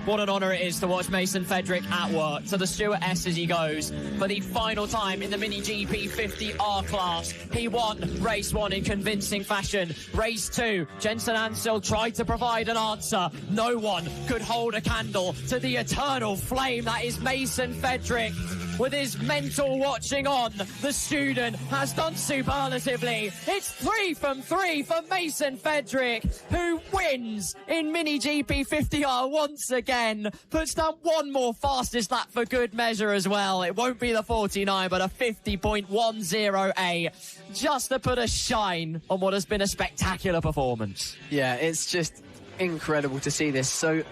what an honour it is to watch Mason Fedrick at work. To the Stuart S as he goes for the final time in the Mini GP 50R class. He won race 1 in convincing fashion. Race 2, Jensen Ansel tried to provide an answer. No one could hold a candle to the eternal flame that is Mason Fedrick. With his mental watching on, the student has done superlatively. It's 3 from 3 for Mason Fedrick, who wins in Mini GP 50R once again. Puts down one more fastest lap for good measure as well. It won't be the 49, but a 50.10A, just to put a shine on what has been a spectacular performance. Yeah, it's just incredible to see this so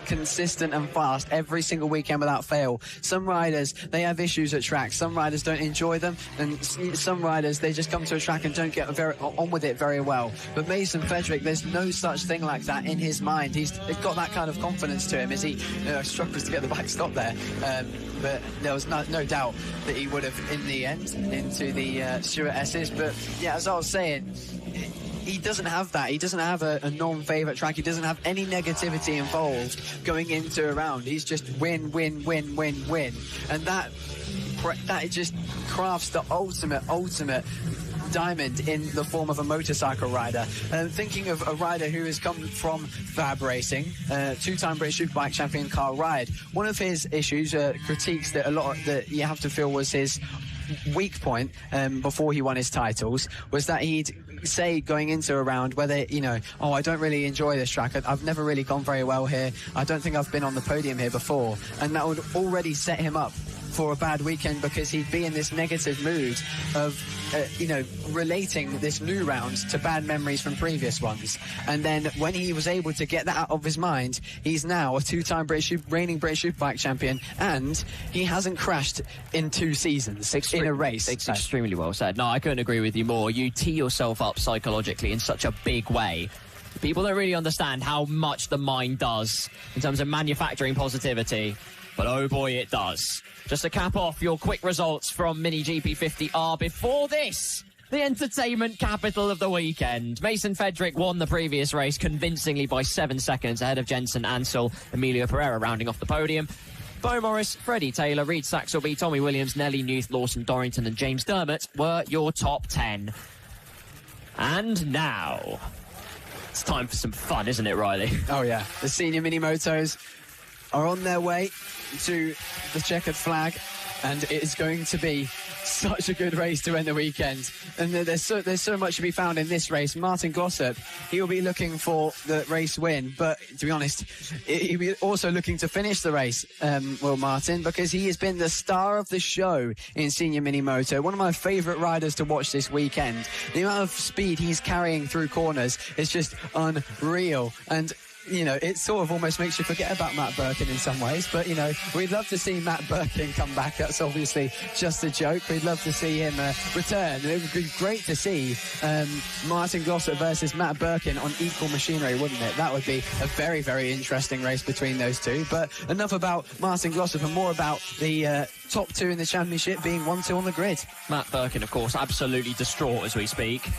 consistent and fast every single weekend without fail. Some riders, they have issues at tracks. Some riders don't enjoy them, and some riders, they just come to a track and don't get on with it very well. But Mason Fedrick, there's no such thing like that in his mind. He's got that kind of confidence to him as he struggles to get the bike stopped there. But there was no doubt that he would have, in the end, into the Stuart S's. But yeah, as I was saying, he doesn't have that. He doesn't have a non-favourite track. He doesn't have any negativity involved going into a round. He's just win. And that just crafts the ultimate diamond in the form of a motorcycle rider. Thinking of a rider who has come from FAB-Racing, 2-time British Superbike champion Carl Ryde. One of his issues, critiques that you have to feel was his weak point before he won his titles, was that he'd say going into a round whether, I don't really enjoy this track, I've never really gone very well here, I don't think I've been on the podium here before, and that would already set him up for a bad weekend, because he'd be in this negative mood of relating this new round to bad memories from previous ones. And then when he was able to get that out of his mind, he's now a 2-time reigning British Superbike champion, and he hasn't crashed in 2 seasons in a race. It's extremely well said. No, I couldn't agree with you more. You tee yourself up psychologically in such a big way. People don't really understand how much the mind does in terms of manufacturing positivity, but oh boy, it does. Just to cap off your quick results from Mini GP 50R before this, the entertainment capital of the weekend. Mason Fedrick won the previous race convincingly by 7 seconds ahead of Jensen Ansel, Emilio Pereira rounding off the podium. Bo Morris, Freddie Taylor, Reed Saxelby, Tommy Williams, Nelly Newth, Lawson Dorrington and James Dermott were your top 10. And now, it's time for some fun, isn't it, Riley? Oh yeah, the senior mini motos are on their way to the checkered flag, and it is going to be such a good race to end the weekend. And there's so much to be found in this race. Martin Glossop, he will be looking for the race win, but to be honest, he'll be also looking to finish the race, Will Martin, because he has been the star of the show in Senior Mini Moto. One of my favourite riders to watch this weekend. The amount of speed he's carrying through corners is just unreal, and it sort of almost makes you forget about Matt Birkin in some ways. But, we'd love to see Matt Birkin come back. That's obviously just a joke. We'd love to see him return. It would be great to see Martin Glossop versus Matt Birkin on equal machinery, wouldn't it? That would be a very, very interesting race between those two. But enough about Martin Glossop and more about the top 2 in the championship being 1-2 on the grid. Matt Birkin, of course, absolutely distraught as we speak.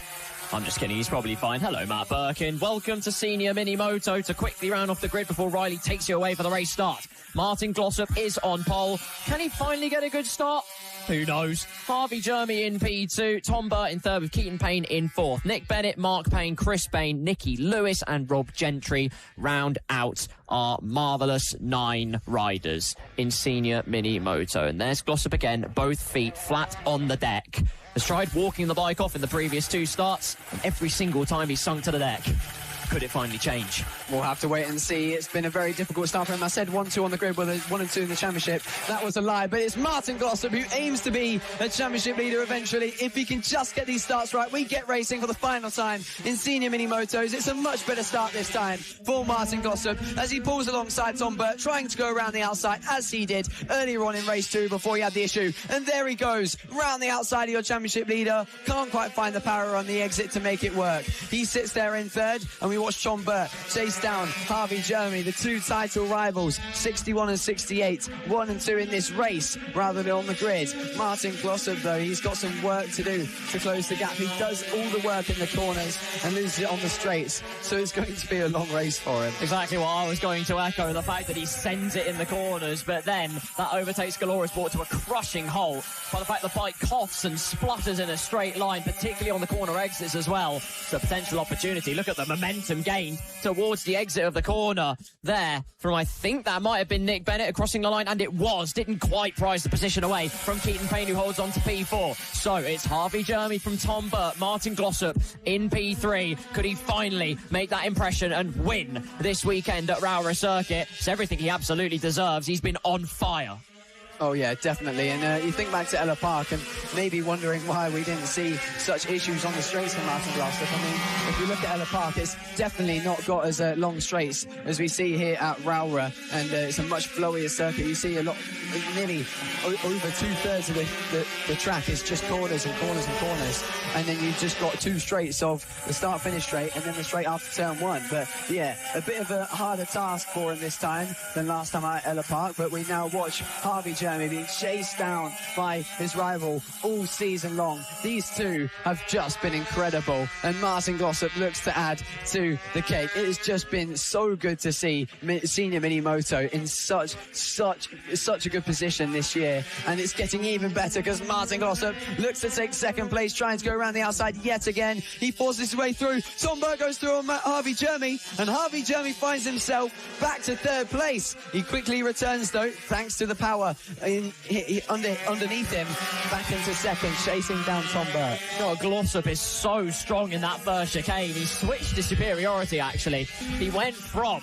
I'm just kidding, he's probably fine. Hello, Matt Birkin. Welcome to Senior Mini Moto to quickly round off the grid before Riley takes you away for the race start. Martin Glossop is on pole. Can he finally get a good start? Who knows? Harvey Jeremy in P2, Tom Burt in third with Keaton Payne in fourth. Nick Bennett, Mark Payne, Chris Bain, Nicky Lewis and Rob Gentry round out our marvellous 9 riders in Senior Mini Moto. And there's Glossop again, both feet flat on the deck. Has tried walking the bike off in the previous 2 starts, and every single time he's sunk to the deck. Could it finally change? We'll have to wait and see. It's been a very difficult start for him. I said 1-2 on the grid, well, 1 and 2 in the championship. That was a lie, but it's Martin Glossop who aims to be a championship leader eventually. If he can just get these starts right, we get racing for the final time in Senior Mini Motos. It's a much better start this time for Martin Glossop as he pulls alongside Tom Burt, trying to go around the outside as he did earlier on in race 2 before he had the issue. And there he goes, round the outside of your championship leader. Can't quite find the power on the exit to make it work. He sits there in third, and we watch Tom Burt chase down Harvey Jeremy, the 2 title rivals, 61 and 68, 1 and 2 in this race rather than on the grid. Martin Glossop, though, he's got some work to do to close the gap. He does all the work in the corners and loses it on the straights, so it's going to be a long race for him. Exactly what I was going to echo, the fact that he sends it in the corners, but then that overtakes Galore is brought to a crushing halt by the fact the bike coughs and splutters in a straight line, particularly on the corner exits as well. It's a potential opportunity. Look at the momentum gained towards the exit of the corner there from, I think that might have been Nick Bennett crossing the line, and it was. Didn't quite prize the position away from Keaton Payne, who holds on to P4. So it's Harvey Jeremy from Tom Burt, Martin Glossop in P3. Could he finally make that impression and win this weekend at Rowrah Circuit? It's everything he absolutely deserves. He's been on fire. Oh, yeah, definitely. And you think back to Ella Park and maybe wondering why we didn't see such issues on the straights from Martin Glossop. I mean, if you look at Ella Park, it's definitely not got as long straights as we see here at Rowrah. And it's a much flowier circuit. You see a lot, nearly over 2/3 of the track is just corners and corners and corners. And then you've just got 2 straights of the start-finish straight and then the straight after turn 1. But, yeah, a bit of a harder task for him this time than last time at Ella Park. But we now watch Harvey Jeremy being chased down by his rival all season long. These 2 have just been incredible, and Martin Glossop looks to add to the cake. It has just been so good to see Senior Mini Moto in such a good position this year, and it's getting even better because Martin Glossop looks to take second place, trying to go around the outside yet again. He forces his way through. Tom Burt goes through on Harvey Jeremy, and Harvey Jeremy finds himself back to 3rd place. He quickly returns, though, thanks to the power underneath him, back into 2nd, chasing down Tom Burt. Oh, Glossop is so strong in that first chicane. He switched to superiority, actually. He went from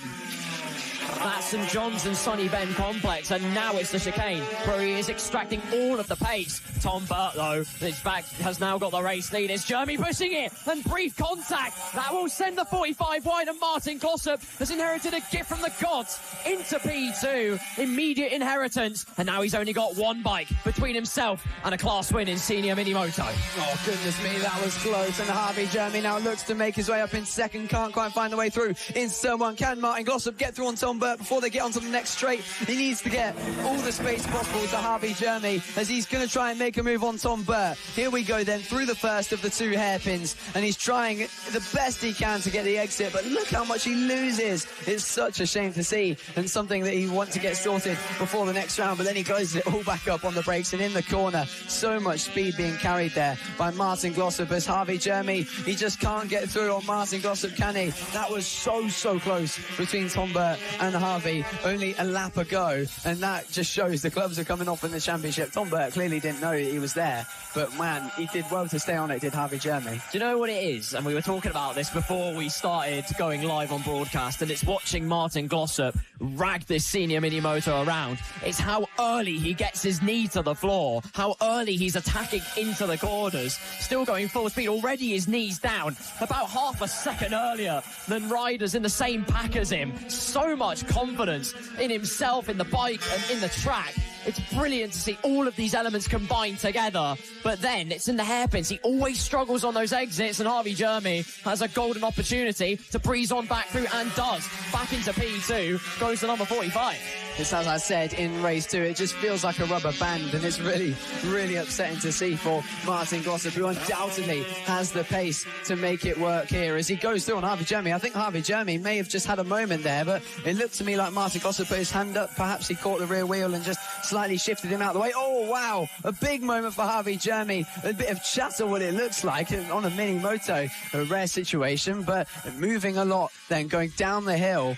that St John's and Sunny Bend complex, and now it's the chicane where he is extracting all of the pace. Tom Burt, though, his back has now got the race lead. It's Jeremy pushing it, and brief contact that will send the 45 wide, and Martin Glossop has inherited a gift from the gods into P2. Immediate inheritance, and now he's only got 1 bike between himself and a class win in Senior Mini Moto. Oh, goodness me, that was close, and Harvey Jeremy now looks to make his way up in 2nd, can't quite find the way through in turn 1. Can Martin Glossop get through on Tom Burt before they get onto the next straight? He needs to get all the space possible to Harvey Jeremy as he's going to try and make a move on Tom Burt. Here we go then, through the first of the 2 hairpins, and he's trying the best he can to get the exit, but look how much he loses. It's such a shame to see, and something that he wants to get sorted before the next round, but then he closes it all back up on the brakes, and in the corner, so much speed being carried there by Martin Glossop as Harvey Jeremy, he just can't get through on Martin Glossop, can he? That was so close between Tom Burt and Harvey, only a lap ago, and that just shows the clubs are coming off in the championship. Tom Burt clearly didn't know he was there, but man, he did well to stay on it, did Harvey Jeremy. Do you know what it is? And we were talking about this before we started going live on broadcast, and it's watching Martin Glossop rag this Senior Mini Moto around. It's how early he gets his knee to the floor, how early he's attacking into the corners, still going full speed. Already his knee's down about half a second earlier than riders in the same pack as him. So much confidence in himself, in the bike and in the track. It's brilliant to see all of these elements combined together, but then it's in the hairpins. He always struggles on those exits, and Harvey Jeremy has a golden opportunity to breeze on back through, and does. Back into P2, goes to number 45. It's, as I said, in race 2, it just feels like a rubber band, and it's really, really upsetting to see for Martin Glossop, who undoubtedly has the pace to make it work here as he goes through on Harvey Jeremy. I think Harvey Jeremy may have just had a moment there, but it looked to me like Martin Glossop put his hand up. Perhaps he caught the rear wheel and just slightly shifted him out of the way. Oh, wow. A big moment for Harvey Jeremy. A bit of chatter, what it looks like on a mini moto. A rare situation, but moving a lot, then going down the hill.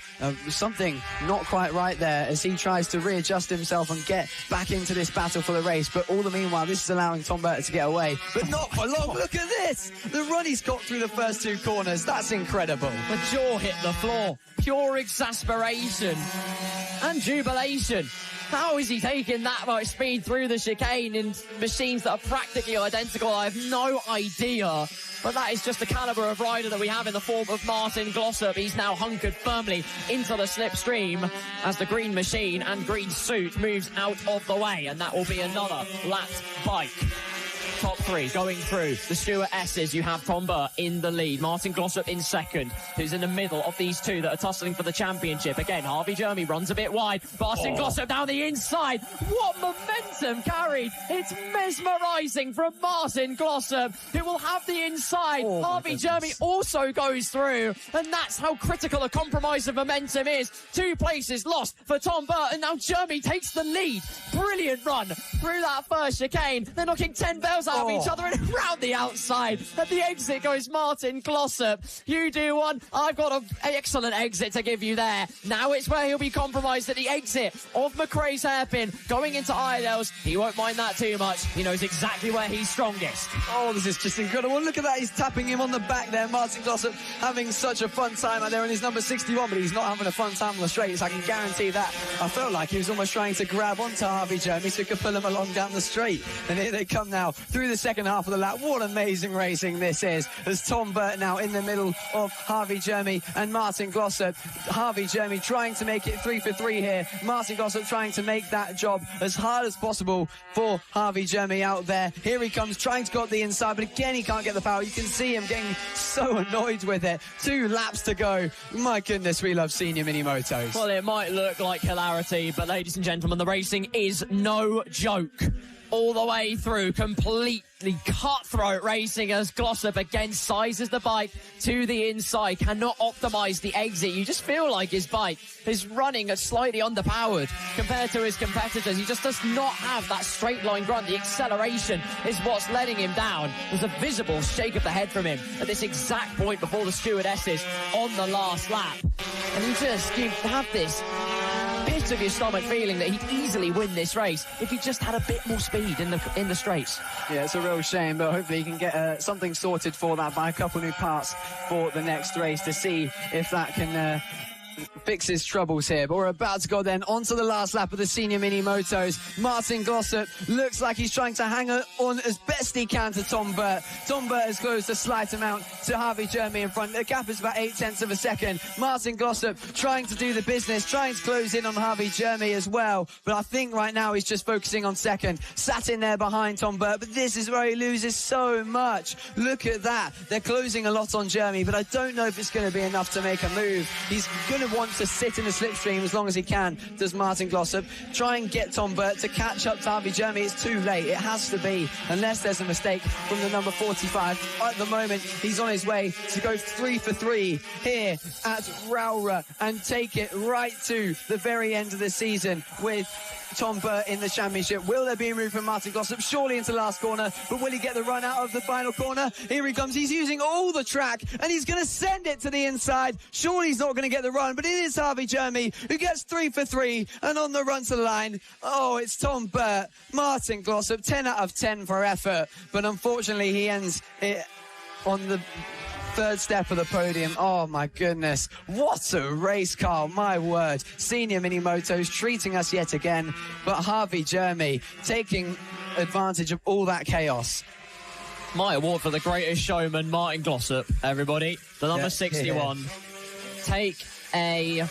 Something not quite right there as he tries to readjust himself and get back into this battle for the race. But all the meanwhile, this is allowing Tom Burton to get away. But not for long. Look at this. The run he's got through the first 2 corners. That's incredible. The jaw hit the floor. Pure exasperation and jubilation. How is he taking that much speed through the chicane in machines that are practically identical? I have no idea. But that is just the calibre of rider that we have in the form of Martin Glossop. He's now hunkered firmly into the slipstream as the green machine and green suit moves out of the way. And that will be another lapped bike. Top 3 going through the Stewart S's. You have Tom Burt in the lead. Martin Glossop in second, who's in the middle of these 2 that are tussling for the championship. Again, Harvey Jeremy runs a bit wide. Martin Glossop down the inside. What momentum carried. It's mesmerising from Martin Glossop, who will have the inside. Harvey Jeremy also goes through, and that's how critical a compromise of momentum is. 2 places lost for Tom Burt, and now Jeremy takes the lead. Brilliant run through that first chicane. They're knocking 10 bells out of each other and around the outside. At the exit goes Martin Glossop. You do one. I've got an excellent exit to give you there. Now it's where he'll be compromised at the exit of McRae's hairpin. Going into Iredale's, he won't mind that too much. He knows exactly where he's strongest. Oh, this is just incredible. Look at that. He's tapping him on the back there. Martin Glossop having such a fun time out there in his number 61, but he's not having a fun time on the straights. I can guarantee that. I felt like he was almost trying to grab onto Harvey Jeremy so he could pull him along down the straight. And here they come now through the second half of the lap. What amazing racing this is, as Tom Burt now in the middle of Harvey Jeremy and Martin Glossop. Harvey Jeremy trying to make it 3 for 3 here. Martin Glossop trying to make that job as hard as possible for Harvey Jeremy out there. Here he comes, trying to go up the inside, but again he can't get the power. You can see him getting so annoyed with it. 2 laps to go. My goodness, we love senior mini motos. Well, it might look like hilarity, but ladies and gentlemen, the racing is no joke. All the way through, completely cutthroat racing as Glossop again sizes the bike to the inside, cannot optimise the exit. You just feel like his bike is running slightly underpowered compared to his competitors. He just does not have that straight line grunt. The acceleration is what's letting him down. There's a visible shake of the head from him at this exact point before the stewardesses on the last lap. And you have this pit of your stomach feeling that he'd easily win this race if he just had a bit more speed in the straights. Yeah, it's a real shame, but hopefully he can get something sorted for that by a couple new parts for the next race to see if that can fix his troubles here. But we're about to go then onto the last lap of the senior mini motos. Martin Glossop looks like he's trying to hang on as best he can to Tom Burt. Tom Burt has closed a slight amount to Harvey Jeremy in front. The gap is about 0.8 of a second. Martin Glossop trying to do the business, trying to close in on Harvey Jeremy as well. But I think right now he's just focusing on second. Sat in there behind Tom Burt, but this is where he loses so much. Look at that. They're closing a lot on Jeremy, but I don't know if it's going to be enough to make a move. He's going to want to sit in the slipstream as long as he can, does Martin Glossop. Try and get Tom Burt to catch up to Harvey Jeremy. It's too late. It has to be, unless there's a mistake from the number 45. At the moment, he's on his way to go 3 for 3 here at Rowrah and take it right to the very end of the season with Tom Burt in the championship. Will there be a move from Martin Glossop? Surely into last corner, but will he get the run out of the final corner? Here he comes. He's using all the track, and he's going to send it to the inside. Surely he's not going to get the run, but it is Harvey Jeremy who gets 3 for 3, and on the run to the line, oh, it's Tom Burt. Martin Glossop, 10 out of 10 for effort, but unfortunately he ends it on the third step of the podium. Oh my goodness, what a race, Carl, my word. Senior mini motos treating us yet again, but Harvey Jeremy taking advantage of all that chaos. My award for the greatest showman, Martin Glossop, everybody. The number 61. Take a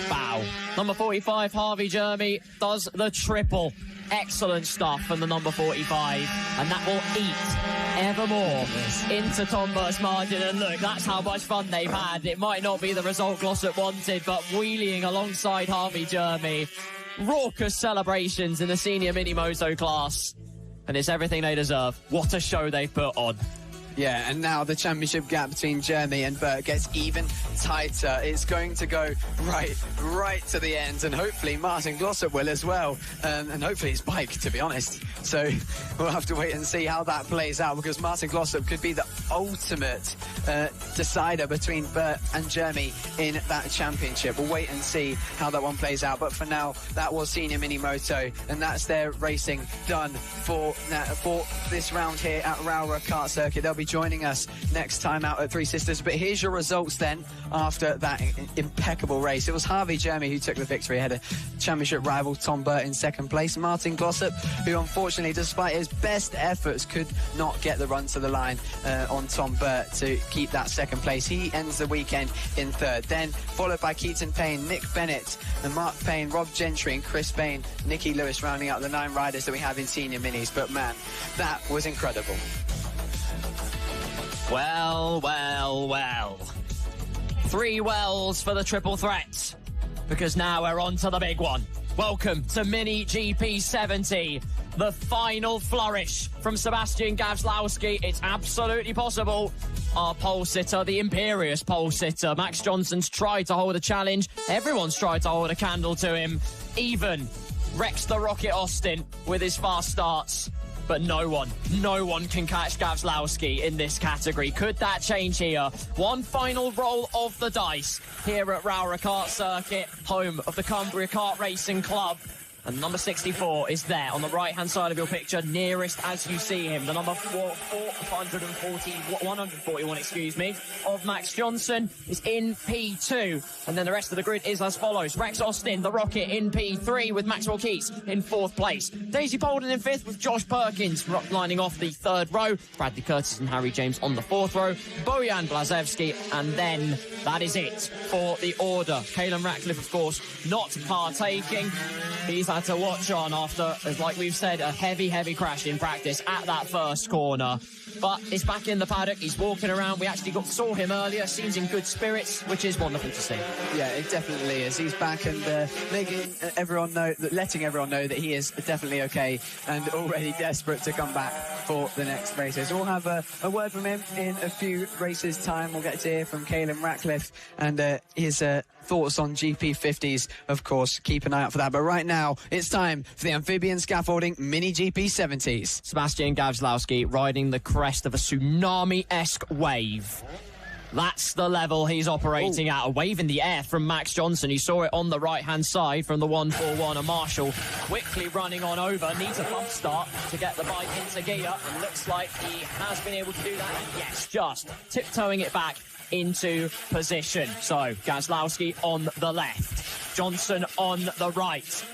bow. Number 45, Harvey Jeremy, does the triple. Excellent stuff from the number 45, and that will eat evermore into Tom Burt's margin. And look, that's how much fun they've had. It might not be the result Glossop wanted, but wheeling alongside Harvey Jeremy, raucous celebrations in the senior mini-moto class. And it's everything they deserve. What a show they've put on. Yeah, and now the championship gap between Jeremy and Bert gets even tighter. It's going to go right to the end, and hopefully Martin Glossop will as well, and hopefully his bike, to be honest. So we'll have to wait and see how that plays out, because Martin Glossop could be the ultimate decider between Bert and Jeremy in that championship. We'll wait and see how that one plays out, but for now, that was Senior Mini Moto, and that's their racing done for this round here at Rowrah Kart Circuit. They'll be joining us next time out at Three Sisters. But here's your results then after that impeccable race. It was Harvey Jeremy who took the victory ahead of championship rival Tom Burt in second place. Martin Glossop, who unfortunately, despite his best efforts, could not get the run to the line on Tom Burt to keep that second place. He ends the weekend in third. Then followed by Keaton Payne, Nick Bennett and Mark Payne, Rob Gentry and Chris Bain, Nicky Lewis rounding out the 9 riders that we have in senior minis. But man, that was incredible. Well. 3 wells for the triple threat, because now we're on to the big one. Welcome to Mini GP 70. The final flourish from Sebastian Gawlowski. It's absolutely possible. Our pole sitter, the imperious pole sitter, Max Johnson's tried to hold a challenge. Everyone's tried to hold a candle to him. Even Rex the Rocket Austin with his fast starts. But no one can catch Gawlowski in this category. Could that change here? One final roll of the dice here at Rowrah Kart Circuit, home of the Cumbria Kart Racing Club. And number 64 is there on the right-hand side of your picture, nearest as you see him. The number 141, of Max Johnson is in P2. And then the rest of the grid is as follows. Rex Austin, the Rocket, in P3 with Maxwell Keats in 4th place. Daisy Bolden in 5th with Josh Perkins lining off the 3rd row. Bradley Curtis and Harry James on the 4th row. Bojan Blazewski, and then that is it for the order. Caelan Ratcliffe, of course, not partaking. He's had to watch on after, like we've said, a heavy crash in practice at that first corner. But he's back in the paddock. He's walking around. We actually saw him earlier. Seems in good spirits, which is wonderful to see. Yeah, it definitely is. He's back and letting everyone know that he is definitely okay and already desperate to come back for the next races. We'll have a word from him in a few races' time. We'll get to hear from Caelan Ratcliffe and his thoughts on GP50s, of course. Keep an eye out for that. But right now, it's time for the amphibian scaffolding Mini GP70s. Sebastian Gawlowski riding the crest of a tsunami-esque wave. That's the level he's operating at. A wave in the air from Max Johnson. You saw it on the right-hand side from the 141. A Marshall quickly running on over. Needs a bump start to get the bike into gear. And looks like he has been able to do that. And yes, just tiptoeing it back into position. So Gawlowski on the left, Johnson on the right.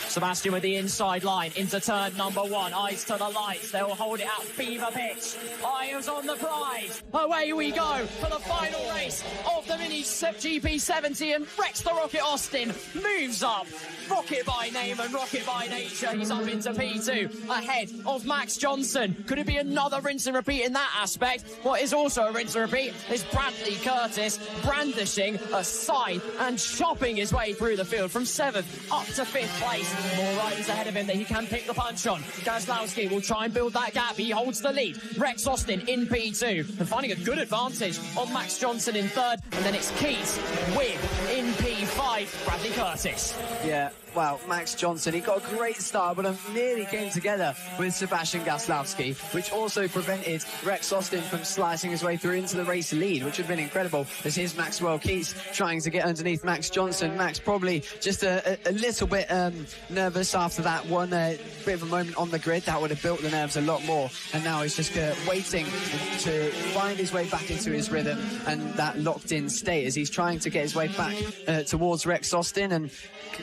Sebastian with the inside line into turn number 1. Eyes to the lights. They will hold it at fever pitch. Eyes on the prize. Away we go for the final race of the Mini GP70. And Rex the Rocket Austin moves up. Rocket by name and rocket by nature. He's up into P2 ahead of Max Johnson. Could it be another rinse and repeat in that aspect? What is also a rinse and repeat is Bradley Curtis brandishing a scythe and chopping his way through the field from 7th up to 5th place. More riders ahead of him that he can pick the punch on. Gawlowski will try and build that gap. He holds the lead. Rex Austin in P2 and finding a good advantage on Max Johnson in 3rd. And then it's Keats with, in P5, Bradley Curtis. Yeah. Wow, Max Johnson, he got a great start, but nearly came together with Sebastian Gawlowski, which also prevented Rex Austin from slicing his way through into the race lead, which would have been incredible, as here's Maxwell Keats trying to get underneath Max Johnson. Max probably just a little bit nervous after that one bit of a moment on the grid. That would have built the nerves a lot more, and now he's just waiting to find his way back into his rhythm and that locked-in state as he's trying to get his way back towards Rex Austin and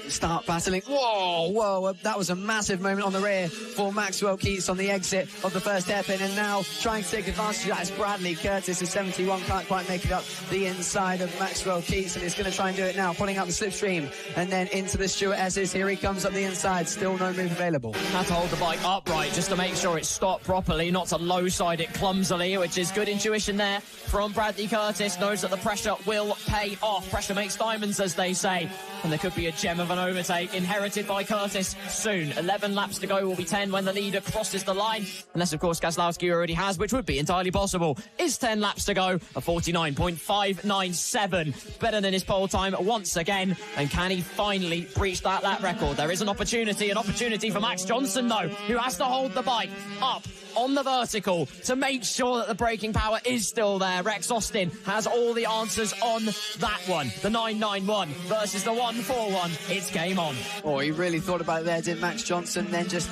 start battling. Whoa, that was a massive moment on the rear for Maxwell Keats on the exit of the first hairpin, and now trying to take advantage of that is Bradley Curtis. The 71 can't quite make it up the inside of Maxwell Keats, and he's going to try and do it now, pulling up the slipstream and then into the Stuart S's. Here he comes up the inside, still no move available. Had to hold the bike upright just to make sure it stopped properly, not to low side it clumsily, which is good intuition there from Bradley Curtis. Knows that the pressure will pay off. Pressure makes diamonds, as they say. and there could be a gem of an overtake inherited by Curtis soon. 11 laps to go, will be 10 when the leader crosses the line, unless of course Gazlowski already has, which would be entirely possible. Is 10 laps to go, a 49.597, better than his pole time once again, and can he finally breach that lap record? There is an opportunity for Max Johnson though, who has to hold the bike up on the vertical to make sure that the braking power is still there. Rex Austin has all the answers on that one. The 991 versus the 141. It's game on. Oh, he really thought about it there, did Max Johnson, then just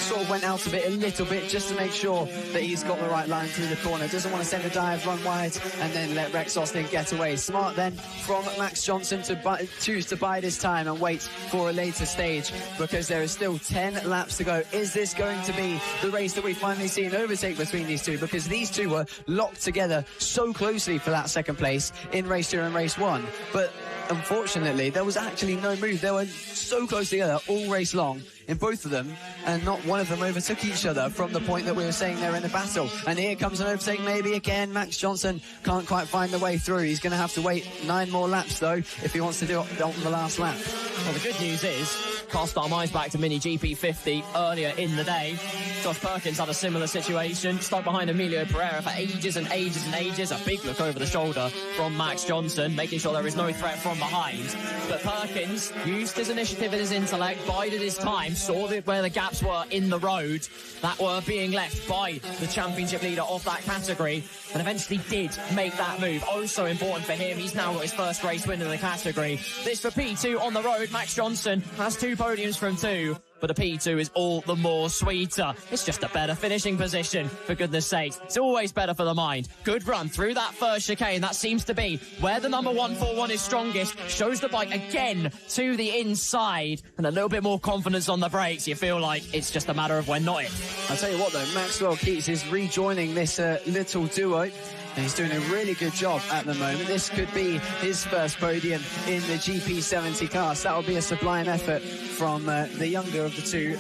sort of went out of it a little bit just to make sure that he's got the right line through the corner. Doesn't want to send a dive, run wide, and then let Rex Austin get away. Smart then from Max Johnson to choose to bide his time and wait for a later stage, because there is still 10 laps to go. Is this going to be the race that we finally see an overtake between these two? Because these two were locked together so closely for that second place in race 2 and race 1. But unfortunately, there was actually no move. They were so close together all race long in both of them, and not one of them overtook each other from the point that we were saying they're in a battle. And here comes an overtake maybe again. Max Johnson can't quite find the way through. He's going to have to wait 9 more laps though if he wants to do it on the last lap. Well, the good news is, cast our minds back to Mini GP50 earlier in the day. Josh Perkins had a similar situation, stuck behind Emilio Pereira for ages and ages and ages. A big look over the shoulder from Max Johnson, making sure there is no threat from behind. But Perkins used his initiative and his intellect, bided his time, saw where the gaps were in the road that were being left by the championship leader of that category, and eventually did make that move. Oh, so important for him. He's now got his first race win in the category. This for P2 on the road. Max Johnson has 2 podiums from 2, but a P2 is all the more sweeter. It's just a better finishing position, for goodness sakes. It's always better for the mind. Good run through that first chicane. That seems to be where the number 141 is strongest. Shows the bike again to the inside, and a little bit more confidence on the brakes. You feel like it's just a matter of when, not if. I'll tell you what though, Maxwell Keats is rejoining this little duo. And he's doing a really good job at the moment. This could be his first podium in the GP70 class. That will be a sublime effort from the younger of the two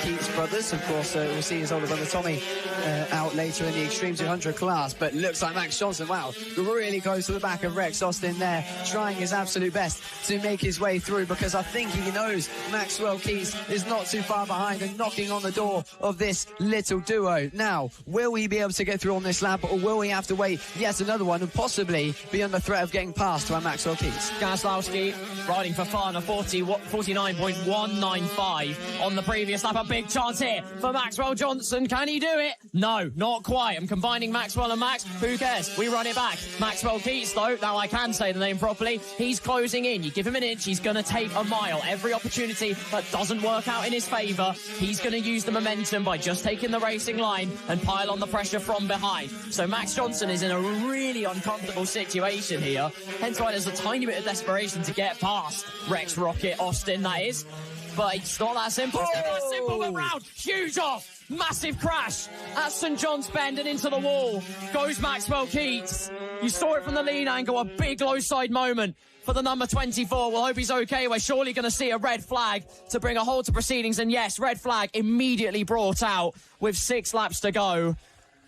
Keats brothers. Of course, we'll see his older brother Tommy out later in the Extreme 200 class. But looks like Max Johnson, wow, really close to the back of Rex Austin there, trying his absolute best to make his way through, because I think he knows Maxwell Keats is not too far behind and knocking on the door of this little duo. Now, will he be able to get through on this lap, or will we have to wait yet another one and possibly be under threat of getting passed by Maxwell Keats? Gazlowski riding for fun, a 49.195 on the previous lap. A big chance here for Maxwell Johnson. Can he do it? No, not quite. I'm combining Maxwell and Max. Who cares? We run it back. Maxwell Keats, though, now I can say the name properly, he's closing in. You give him an inch, he's going to take a mile. Every opportunity that doesn't work out in his favour, he's going to use the momentum by just taking the racing line and pile on the pressure from behind. So Max Johnson is in a really uncomfortable situation here, hence why there's a tiny bit of desperation to get past Rex Rocket Austin, that is. But it's not that simple. It's not that simple, but round, huge off, massive crash at St John's Bend and into the wall goes Maxwell Keats. You saw it from the lean angle, a big low side moment for the number 24. We'll hope he's okay. We're surely going to see a red flag to bring a halt to proceedings, and yes, red flag immediately brought out with 6 laps to go,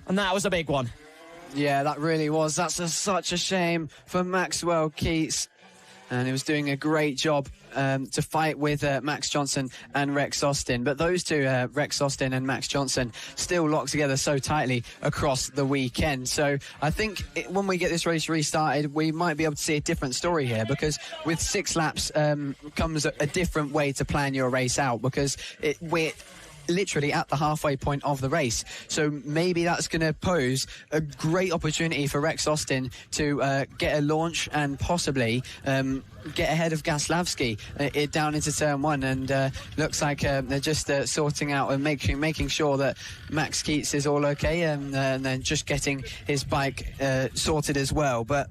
and that was a big one. Yeah, that really was. That's such a shame for Maxwell Keats. And he was doing a great job to fight with Max Johnson and Rex Austin. But those two, Rex Austin and Max Johnson, still locked together so tightly across the weekend. So I think when we get this race restarted, we might be able to see a different story here, because with 6 laps comes a different way to plan your race out, because we're literally at the halfway point of the race. So maybe that's going to pose a great opportunity for Rex Austin to get a launch and possibly get ahead of Gazlowski down into turn 1. And looks like they're just sorting out and making sure that Max Keats is all okay, and then just getting his bike sorted as well. But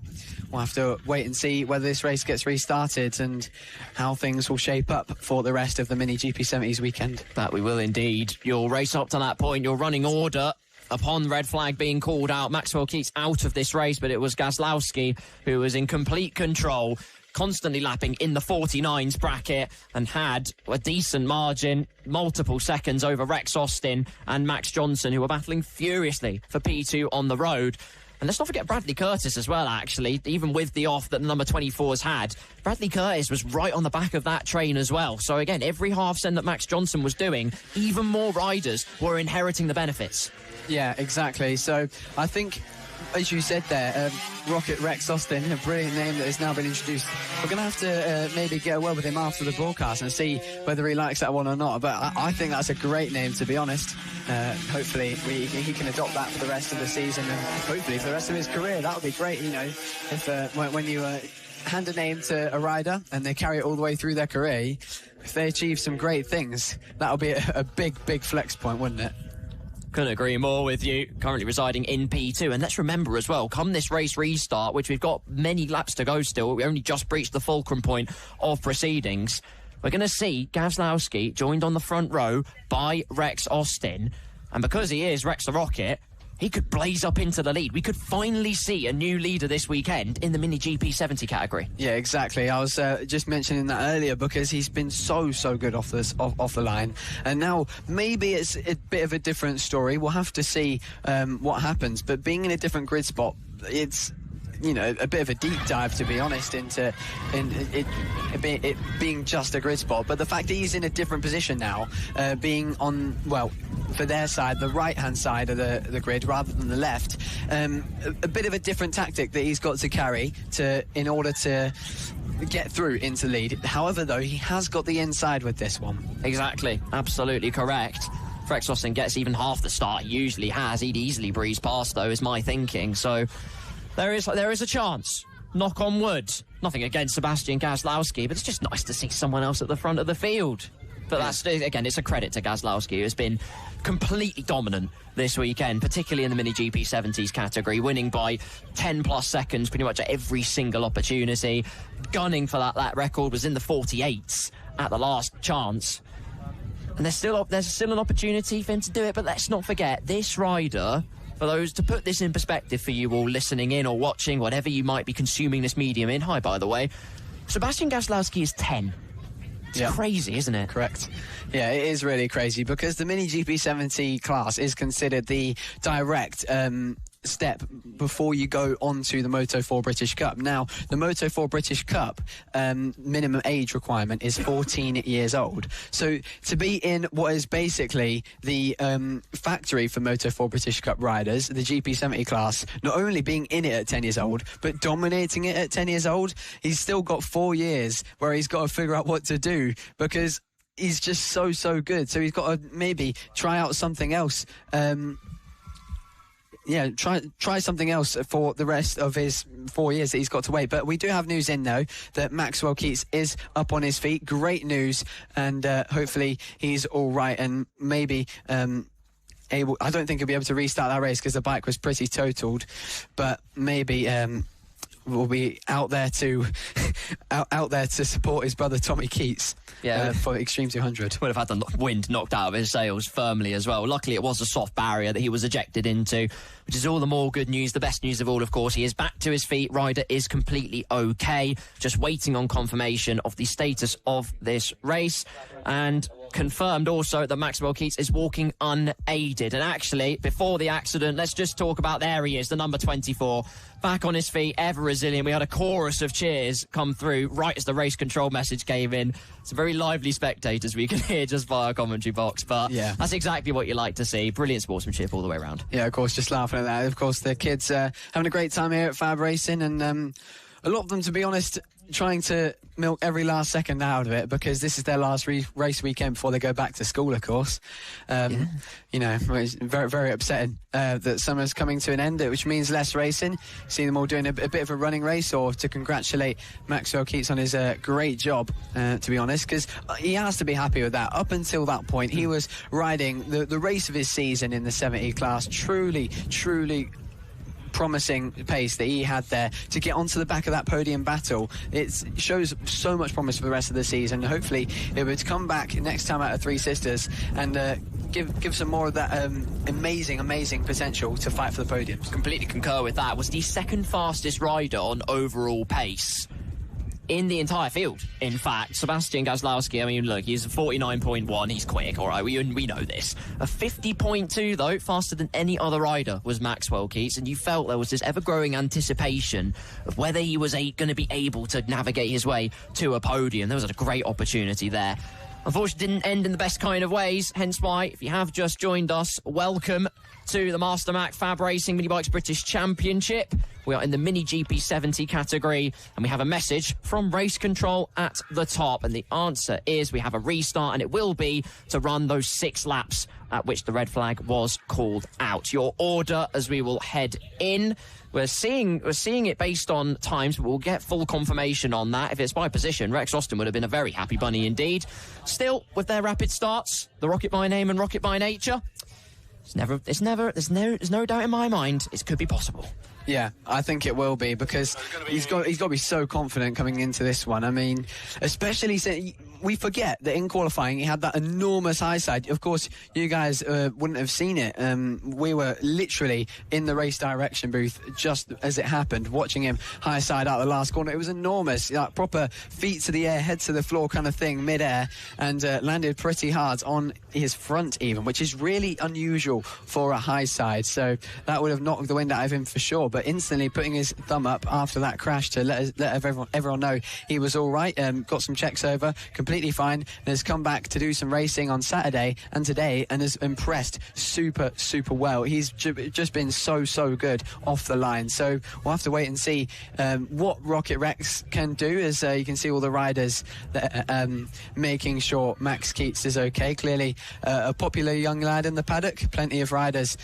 we'll have to wait and see whether this race gets restarted and how things will shape up for the rest of the Mini GP70s weekend. That we will indeed. Your race up to that point, your running order, upon red flag being called out, Maxwell Keats out of this race, but it was Gazlowski who was in complete control, constantly lapping in the 49s bracket, and had a decent margin, multiple seconds over Rex Austin and Max Johnson, who were battling furiously for P2 on the road. And let's not forget Bradley Curtis as well, actually. Even with the off that the number 24's had, Bradley Curtis was right on the back of that train as well. So again, every half send that Max Johnson was doing, even more riders were inheriting the benefits. Yeah, exactly. So I think, as you said there, Rocket Rex Austin, a brilliant name that has now been introduced. We're going to have to maybe get a word with him after the broadcast and see whether he likes that one or not. But I think that's a great name, to be honest. Hopefully he can adopt that for the rest of the season and hopefully for the rest of his career. That would be great, you know, if when you hand a name to a rider and they carry it all the way through their career, if they achieve some great things, that would be a big flex point, wouldn't it? Couldn't agree more with you. Currently residing in P2. And let's remember as well, come this race restart, which we've got many laps to go still, we only just breached the fulcrum point of proceedings, we're going to see Gazlowski joined on the front row by Rex Austin. And because he is Rex the Rocket, he could blaze up into the lead. We could finally see a new leader this weekend in the Mini GP70 category. Yeah, exactly. I was just mentioning that earlier because he's been so good off the line, and now maybe it's a bit of a different story. We'll have to see what happens. But being in a different grid spot, it's, you know, a bit of a deep dive, to be honest, into it being just a grid spot. But the fact that he's in a different position now, being on, well, for their side, the right-hand side of the grid rather than the left, a bit of a different tactic that he's got to carry in order to get through into the lead. However, though, he has got the inside with this one. Exactly. Absolutely correct. If Rex Austin gets even half the start he usually has, he'd easily breeze past, though, is my thinking. So there is a chance. Knock on wood. Nothing against Sebastian Gazlowski, but it's just nice to see someone else at the front of the field. But that's, again, it's a credit to Gazlowski, who has been completely dominant this weekend, particularly in the Mini GP70s category, winning by 10+ seconds pretty much at every single opportunity. Gunning for that record, was in the 48s at the last chance. And there's still an opportunity for him to do it, but let's not forget, this rider, for those, to put this in perspective for you all listening in or watching, whatever you might be consuming this medium in, hi, by the way, Sebastian Gazlowski is 10. It's crazy, isn't it? Correct. Yeah, it is really crazy because the Mini GP70 class is considered the direct step before you go on to the Moto4 British Cup. Now, the Moto4 British Cup minimum age requirement is 14 years old. So to be in what is basically the factory for Moto4 British Cup riders, the GP70 class, not only being in it at 10 years old, but dominating it at 10 years old, he's still got 4 years where he's got to figure out what to do because he's just so good. So he's got to maybe try out something else. Try something else for the rest of his 4 years that he's got to wait. But we do have news in, though, that Maxwell Keats is up on his feet. Great news, and hopefully he's all right and maybe able. I don't think he'll be able to restart that race because the bike was pretty totaled, but maybe will be out there to support his brother Tommy Keats for Extreme 200. Would have had the wind knocked out of his sails firmly as well. Luckily, it was a soft barrier that he was ejected into, which is all the more good news. The best news of all, of course, he is back to his feet. Ryder is completely okay. Just waiting on confirmation of the status of this race. And confirmed also that Maxwell Keats is walking unaided. And actually, before the accident, let's just talk about, there he is, the number 24, back on his feet, ever resilient. We had a chorus of cheers come through right as the race control message came in. Some very lively spectators we can hear just via a commentary box, but that's exactly what you like to see. Brilliant sportsmanship all the way around. Yeah, of course, just laughing at that. Of course, the kids having a great time here at FAB-Racing, and a lot of them, to be honest, trying to milk every last second out of it because this is their last race weekend before they go back to school, of course. You know, it's very, very upsetting that summer's coming to an end, which means less racing. See them all doing a bit of a running race, or to congratulate Maxwell Keats on his great job, to be honest, because he has to be happy with that. Up until that point, he was riding the race of his season in the 70 class. Truly promising pace that he had there to get onto the back of that podium battle. It shows so much promise for the rest of the season. Hopefully it would come back next time out of Three Sisters and give some more of that amazing potential to fight for the podiums. Completely concur with that. Was the second fastest rider on overall pace in the entire field. In fact, Sebastian Gazlowski, I mean, look, he's 49.1, he's quick, all right, we know this. A 50.2, though, faster than any other rider was Maxwell Keats, and you felt there was this ever-growing anticipation of whether he was going to be able to navigate his way to a podium. There was a great opportunity there. Unfortunately, didn't end in the best kind of ways, hence why, if you have just joined us, welcome to the MasterMac FAB-Racing Minibikes British Championship. We are in the Mini GP70 category, and we have a message from Race Control at the top, and the answer is we have a restart, and it will be to run those 6 laps at which the red flag was called out. Your order as we will head in. We're seeing it based on times, but we'll get full confirmation on that. If it's by position, Rex Austin would have been a very happy bunny indeed. Still, with their rapid starts, the Rocket by name and Rocket by nature, there's no doubt in my mind it could be possible. Yeah, I think it will be, because he's got to be so confident coming into this one. I mean, especially since we forget that in qualifying he had that enormous high side. Of course, you guys wouldn't have seen it. We were literally in the race direction booth just as it happened, watching him high side out the last corner. It was enormous, like proper feet to the air, head to the floor kind of thing, mid-air, and landed pretty hard on his front even, which is really unusual for a high side. So that would have knocked the wind out of him for sure. But instantly putting his thumb up after that crash to let everyone know he was all right, got some checks over, completely fine, and has come back to do some racing on Saturday and today, and has impressed super well. He's just been so good off the line. So we'll have to wait and see what Rocket Rex can do, as you can see all the riders making sure Max Keats is okay. Clearly a popular young lad in the paddock, plenty of riders,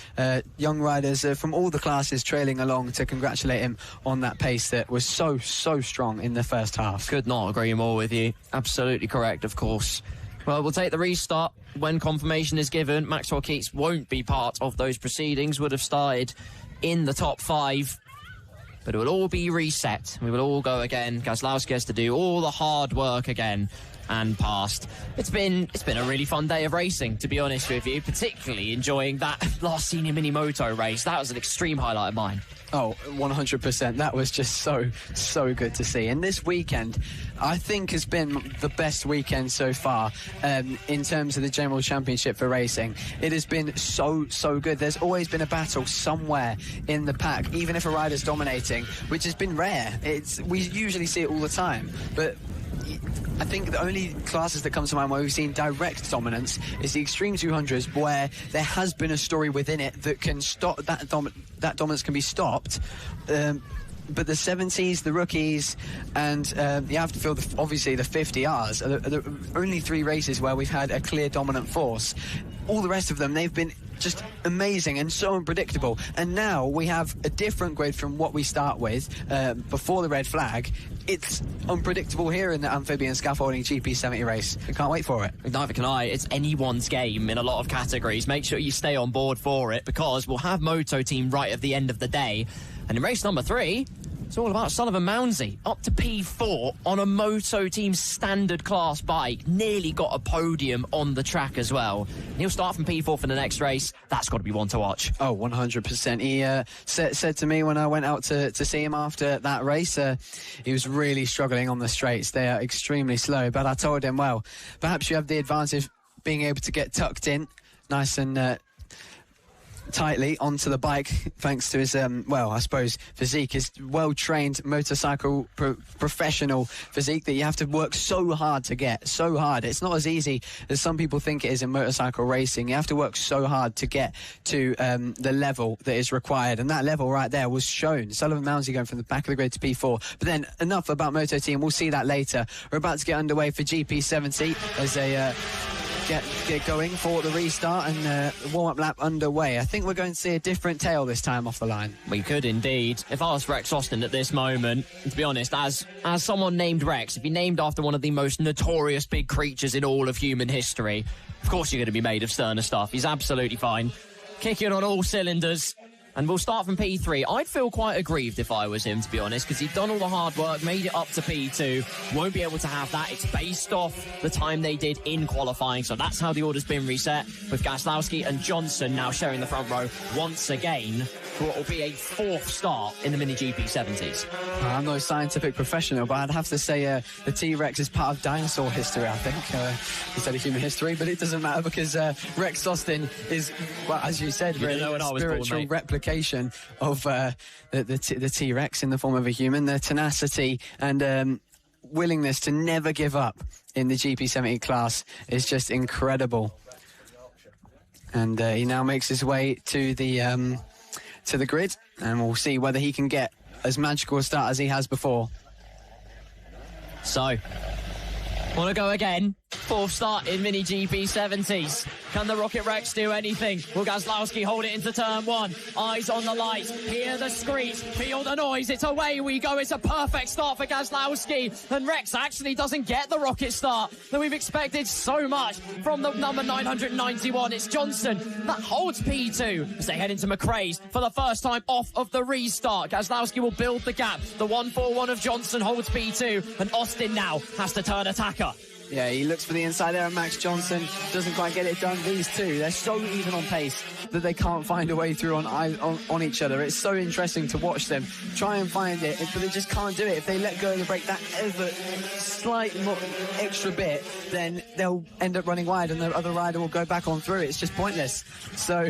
young riders from all the classes trailing along to congratulate him on that pace that was so strong in the first half. Could not agree more with you. Absolutely correct, of course. Well, we'll take the restart when confirmation is given. Maxwell Keats won't be part of those proceedings, would have started in the top 5, but it will all be reset. We will all go again. Gazlowski has to do all the hard work again and passed. It's been a really fun day of racing, to be honest with you, particularly enjoying that last senior mini moto race. That was an extreme highlight of mine. Oh, 100%. That was just so good to see. And this weekend, I think, has been the best weekend so far in terms of the General Championship for racing. It has been so good. There's always been a battle somewhere in the pack, even if a rider's dominating, which has been rare. We usually see it all the time, but I think the only classes that come to mind where we've seen direct dominance is the Extreme 200s, where there has been a story within it that can stop that dominance can be stopped. But the 70s, the rookies, and you have to feel obviously the 50Rs are the only 3 races where we've had a clear dominant force. All the rest of them, they've been just amazing and so unpredictable. And now we have a different grid from what we start with before the red flag. It's unpredictable here in the amphibian scaffolding GP70 race. I can't wait for it. Neither can I. It's anyone's game in a lot of categories. Make sure you stay on board for it, because we'll have Moto Team right at the end of the day. And in race number 3, it's all about Sullivan Mounsey, up to P4 on a Moto Team standard class bike. Nearly got a podium on the track as well. And he'll start from P4 for the next race. That's got to be one to watch. Oh, 100%. He said to me when I went out to see him after that race, he was really struggling on the straights. They are extremely slow. But I told him, well, perhaps you have the advantage of being able to get tucked in nice and tightly onto the bike, thanks to his I suppose physique, his well-trained motorcycle professional physique that you have to work so hard to get. So hard. It's not as easy as some people think it is in motorcycle racing. You have to work so hard to get to the level that is required, and that level right there was shown. Sullivan Mounsey going from the back of the grid to P4. But then enough about Moto Team. We'll see that later. We're about to get underway for GP70 as they get going for the restart and the warm-up lap underway. I think we're going to see a different tale this time off the line. We could indeed. If I was Rex Austin at this moment, to be honest, as someone named Rex, if you're named after one of the most notorious big creatures in all of human history, of course you're going to be made of sterner stuff. He's absolutely fine. Kicking on all cylinders. And we'll start from P3. I'd feel quite aggrieved if I was him, to be honest, because he'd done all the hard work, made it up to P2. Won't be able to have that. It's based off the time they did in qualifying. So that's how the order's been reset, with Gazlowski and Johnson now sharing the front row once again. for what will be a 4th start in the Mini GP 70s. I'm no scientific professional, but I'd have to say the T-Rex is part of dinosaur history, I think, instead of human history, but it doesn't matter because Rex Austin is, well, as you said, really a spiritual replication of the T-Rex in the form of a human. The tenacity and willingness to never give up in the GP70 class is just incredible. And he now makes his way to the grid, and we'll see whether he can get as magical a start as he has before. So, want to go again? 4th start in Mini GP 70s. Can the Rocket Rex do anything? Will Gazlowski hold it into turn 1? Eyes on the lights. Hear the screech. Feel the noise. It's away we go. It's a perfect start for Gazlowski. And Rex actually doesn't get the rocket start that we've expected so much from the number 991. It's Johnson that holds P2 as they head into McRae's for the first time off of the restart. Gazlowski will build the gap. The 141 of Johnson holds P2, and Austin now has to turn attacker. Yeah, he looks for the inside there, and Max Johnson doesn't quite get it done. These two, they're so even on pace that they can't find a way through on each other. It's so interesting to watch them try and find it, but they just can't do it. If they let go of the brake that ever slight extra bit, then they'll end up running wide, and the other rider will go back on through. It's just pointless. So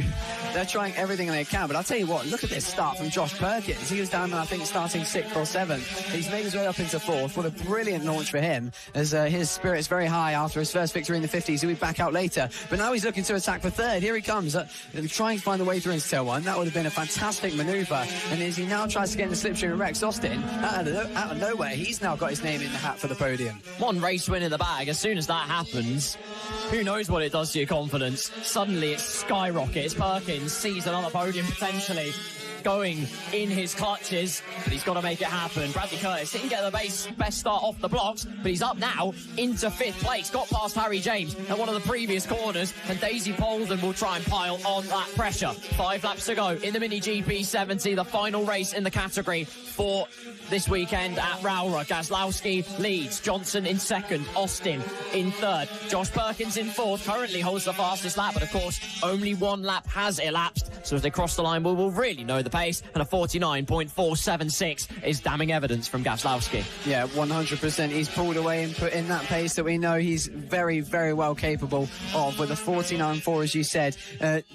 they're trying everything they can. But I'll tell you what, look at this start from Josh Perkins. He was down, I think, starting 6th or 7th. He's made his way up into 4th. What a brilliant launch for him, as his spirit's very high after his first victory in the 50s. He'll be back out later. But now he's looking to attack for 3rd. Here he comes, trying to find the way through into tail 1. That would have been a fantastic manoeuvre. And as he now tries to get in the slipstream of Rex Austin, out of nowhere, he's now got his name in the hat for the podium. One race win in the bag. As soon as that happens, who knows what it does to your confidence? Suddenly it skyrockets. Perkins sees another podium potentially going in his clutches, but he's got to make it happen. Bradley Curtis didn't get the best start off the blocks, but he's up now into 5th place. Got past Harry James at one of the previous corners, and Daisy Polden will try and pile on that pressure. 5 laps to go in the Mini GP 70, the final race in the category for this weekend at Rowrah. Gazlowski leads, Johnson in 2nd, Austin in 3rd, Josh Perkins in 4th, currently holds the fastest lap, but of course only 1 lap has elapsed, so as they cross the line we'll really know the pace, and a 49.476 is damning evidence from Gazlowski. Yeah, 100%. He's pulled away and put in that pace that we know he's very, very well capable of, with a 49.4, as you said.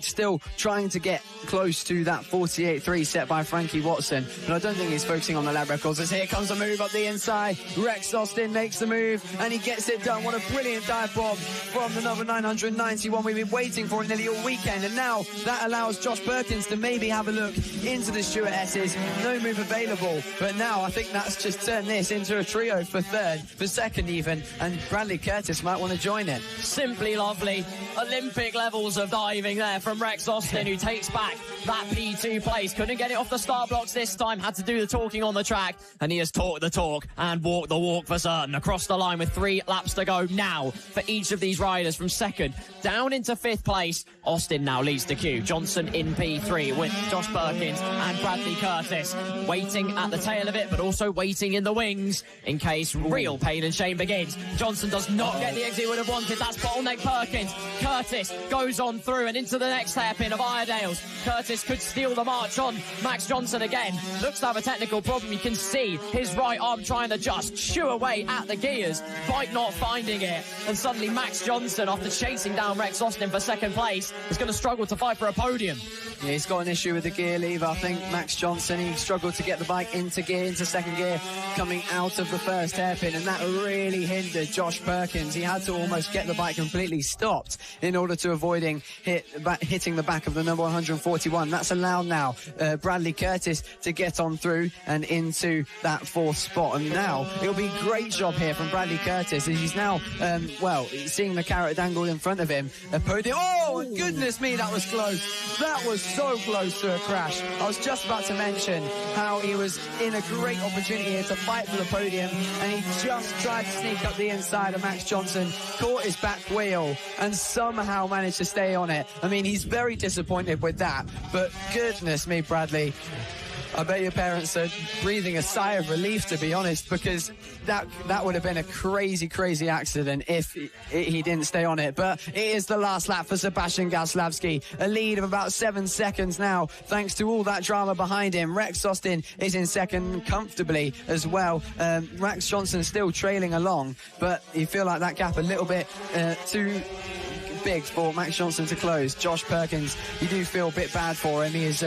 Still trying to get close to that 48.3 set by Frankie Watson, but I don't think he's focusing on the lap records, as here comes a move up the inside. Rex Austin makes the move, and he gets it done. What a brilliant dive bomb from the number 991 we've been waiting for nearly all weekend, and now that allows Josh Perkins to maybe have a look into the Stuart S's. No move available, but now I think that's just turned this into a trio for 3rd, for 2nd even, and Bradley Curtis might want to join it. Simply lovely. Olympic levels of diving there from Rex Austin, who takes back that P2 place. Couldn't get it off the start blocks this time, had to do the talking on the track, and he has talked the talk and walked the walk for certain. Across the line with 3 laps to go now for each of these riders, from 2nd down into 5th place. Austin now leads the queue. Johnson in P3 with Josh Perkins and Bradley Curtis waiting at the tail of it, but also waiting in the wings in case real pain and shame begins. Johnson does not get the exit he would have wanted. That's bottleneck Perkins. Curtis goes on through and into the next hairpin of Iredale's. Curtis could steal the march on Max Johnson again. Looks to have a technical problem. You can see his right arm trying to just shoo away at the gears. Bike not finding it. And suddenly Max Johnson, after chasing down Rex Austin for 2nd place, is going to struggle to fight for a podium. Yeah, he's got an issue with the gear lever. I think Max Johnson, he struggled to get the bike into gear, into 2nd gear, coming out of the first hairpin, and that really hindered Josh Perkins. He had to almost get the bike completely stopped in order to avoiding hitting the back of the number 141. That's allowed now Bradley Curtis to get on through and into that 4th spot. And now it'll be a great job here from Bradley Curtis, as he's now, seeing the carrot dangled in front of him. A podium. Oh, goodness me, that was close. That was so close to a crash. I was just about to mention how he was in a great opportunity here to fight for the podium, and he just tried to sneak up the inside of Max Johnson, caught his back wheel, and somehow managed to stay on it. I mean, he's very disappointed with that, but goodness me, Bradley. I bet your parents are breathing a sigh of relief, to be honest, because that would have been a crazy, crazy accident if he didn't stay on it. But it is the last lap for Sebastian Gaslavsky, a lead of about 7 seconds now, thanks to all that drama behind him. Rex Austin is in second comfortably as well. Max Johnson still trailing along, but you feel like that gap a little bit too big for Max Johnson to close. Josh Perkins, you do feel a bit bad for him. He has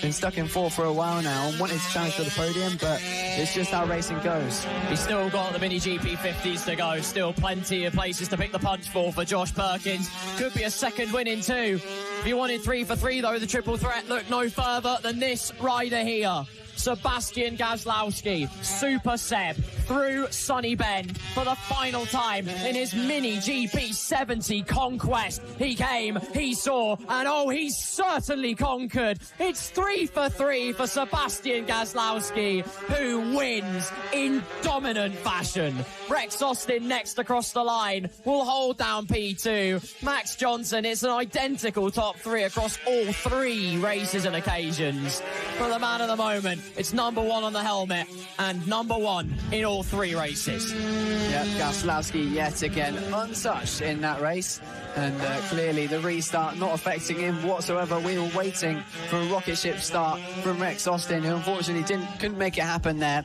been stuck in fourth for a while now and wanted to challenge for the podium, but it's just how racing goes. He's still got the Mini GP 50s to go. Still plenty of places to pick the punch for Josh Perkins. Could be a second win in 2. If you wanted 3 for 3, though, the triple threat looked no further than this rider here. Sebastian Gaslavsky, Super Seb, through Sunny Bend for the final time in his Mini GP 70 conquest. He came, he saw, and oh, he certainly conquered. It's 3 for 3 for Sebastian Gaslavsky, who wins in dominant fashion. Rex Austin next across the line will hold down P2. Max Johnson, it's an identical top 3 across all 3 races and occasions. For the man of the moment, it's number 1 on the helmet and number 1 in all 3 races. Yeah, Gaslavsky yet again untouched in that race, and clearly the restart not affecting him whatsoever. We were waiting for a rocket ship start from Rex Austin, who unfortunately couldn't make it happen there,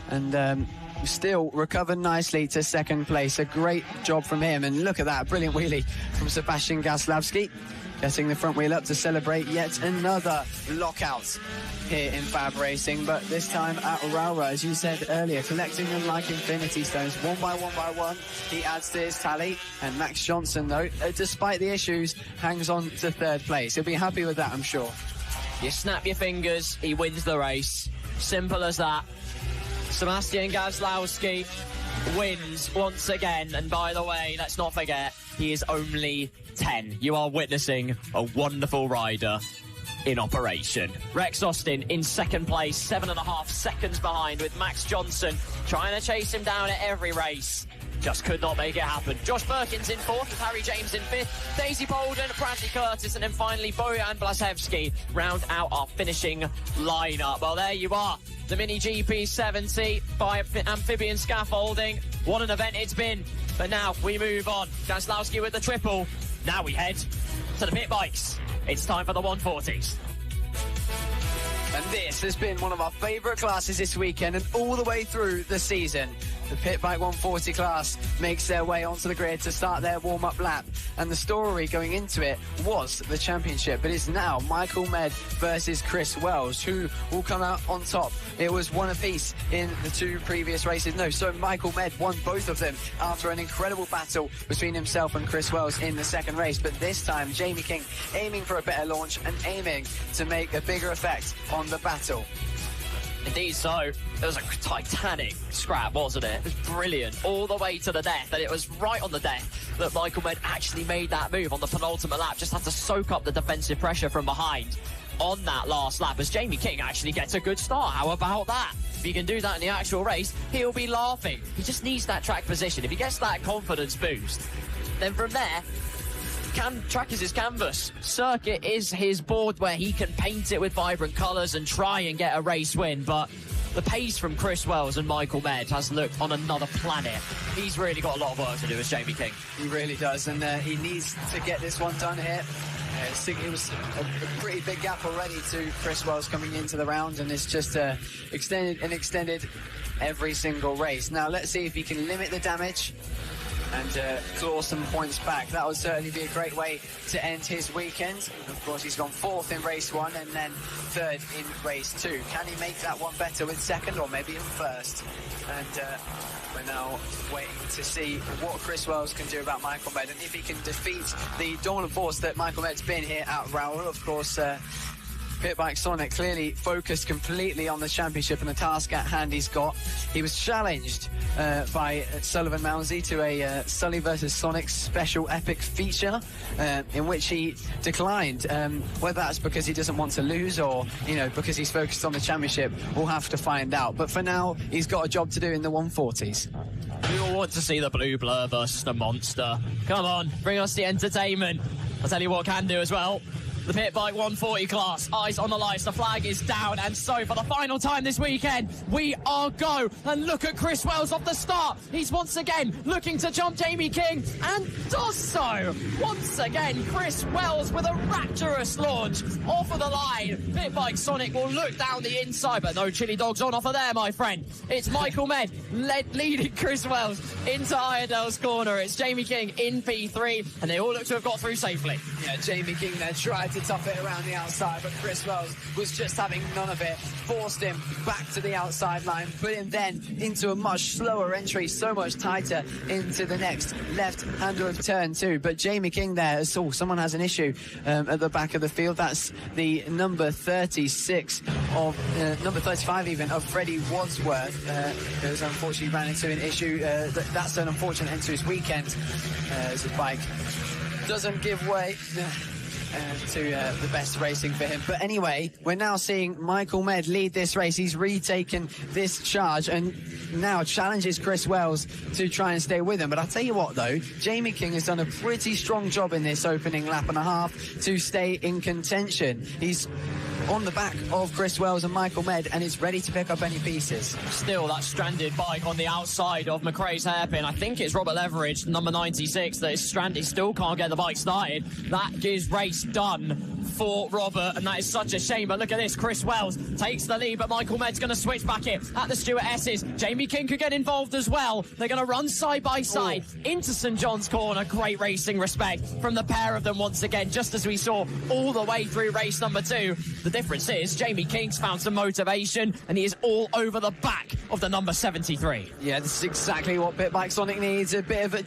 and still recovered nicely to second place. A great job from him, and look at that brilliant wheelie from Sebastian Gaslavsky, getting the front wheel up to celebrate yet another lockout here in FAB-Racing, but this time at Rowrah, as you said earlier, collecting them like infinity stones, one by one. He adds to his tally, and Max Johnson, though, despite the issues, hangs on to third place. He'll be happy with that, I'm sure. You snap your fingers, he wins the race. Simple as that. Sebastian Gaslavsky wins once again, and by the way, let's not forget, he is only 10. You are witnessing a wonderful rider in operation. Rex Austin in second place, 7.5 seconds behind, with Max Johnson trying to chase him down at every race. Just could not make it happen. Josh Perkins in 4th, with Harry James in 5th, Daisy Bolden, Bradley Curtis, and then finally Bojan Blasevsky round out our finishing lineup. Well, there you are. The Mini GP 70 by amphibian scaffolding. What an event it's been. But now we move on. Gaslavsky with the triple. Now we head to the pit bikes. It's time for the 140s. And this has been one of our favourite classes this weekend and all the way through the season. The Pit Bike 140 class makes their way onto the grid to start their warm-up lap. And the story going into it was the championship, but it's now Michael Med versus Chris Wells, who will come out on top. It was one apiece in the 2 previous races. No, so Michael Med won both of them after an incredible battle between himself and Chris Wells in the second race. But this time, Jamie King aiming for a better launch and aiming to make a bigger effect on the battle. Indeed so. It was a titanic scrap, wasn't it? It was brilliant, all the way to the death, and it was right on the death that Michael Med actually made that move on the penultimate lap. Just had to soak up the defensive pressure from behind on that last lap, as Jamie King actually gets a good start. How about that? If he can do that in the actual race, he'll be laughing. He just needs that track position. If he gets that confidence boost, then from there, track is his canvas. Circuit is his board where he can paint it with vibrant colours and try and get a race win. But the pace from Chris Wells and Michael Med has looked on another planet. He's really got a lot of work to do as Jamie King. He really does, and he needs to get this one done here. It was a pretty big gap already to Chris Wells coming into the round, and it's just extended every single race. Now let's see if he can limit the damage and claw some points back. That would certainly be a great way to end his weekend. Of course, he's gone 4th in race 1 and then 3rd in race 2. Can he make that one better with 2nd or maybe even 1st? And we're now waiting to see what Chris Wells can do about Michael Med, and if he can defeat the dominant force that Michael Med's been here at Rowrah. Of course, Pit Bike Sonic clearly focused completely on the championship and the task at hand he's got. He was challenged by Sullivan Mounsey to a Sully versus Sonic special epic feature in which he declined. Whether that's because he doesn't want to lose or, because he's focused on the championship, we'll have to find out. But for now, he's got a job to do in the 140s. We all want to see the Blue Blur versus the Monster. Come on, bring us the entertainment. I'll tell you what can do as well. The pit bike 140 class, eyes on the lights, the flag is down, and so for the final time this weekend, we are go. And look at Chris Wells off the start. He's once again looking to jump Jamie King, and does so. Once again, Chris Wells with a rapturous launch off of the line. Pit bike Sonic will look down the inside, but no chili dogs on offer there, my friend. It's Michael Med leading Chris Wells into Iredale's corner. It's Jamie King in P3, and they all look to have got through safely. Yeah, Jamie King there tried to tough it around the outside, but Chris Wells was just having none of it. Forced him back to the outside line, put him then into a much slower entry, so much tighter into the next left-hander of turn 2. But Jamie King there, someone has an issue at the back of the field. That's the number 36 of, number 35 even, of Freddie Wadsworth, who's unfortunately ran into an issue. That's an unfortunate end to his weekend, as his bike doesn't give way to the best racing for him. But anyway, we're now seeing Michael Med lead this race. He's retaken this charge and now challenges Chris Wells to try and stay with him. But I'll tell you what, though, Jamie King has done a pretty strong job in this opening lap and a half to stay in contention. He's on the back of Chris Wells and Michael Med, and is ready to pick up any pieces. Still that stranded bike on the outside of McRae's hairpin. I think it's Robert Leveridge, number 96, that is stranded. Still can't get the bike started. That is race done for Robert, and that is such a shame. But look at this, Chris Wells takes the lead, but Michael Med's going to switch back in at the Stuart S's. Jamie King could get involved as well. They're going to run side by side into St John's Corner. Great racing respect from the pair of them once again, just as we saw all the way through race number 2. The difference is Jamie King's found some motivation, and he is all over the back of the number 73. Yeah, this is exactly what Pit Bike Sonic needs. A bit of a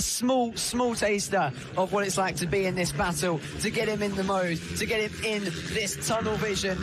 small taster of what it's like to be in this battle, to get him in the mode, to get him in this tunnel vision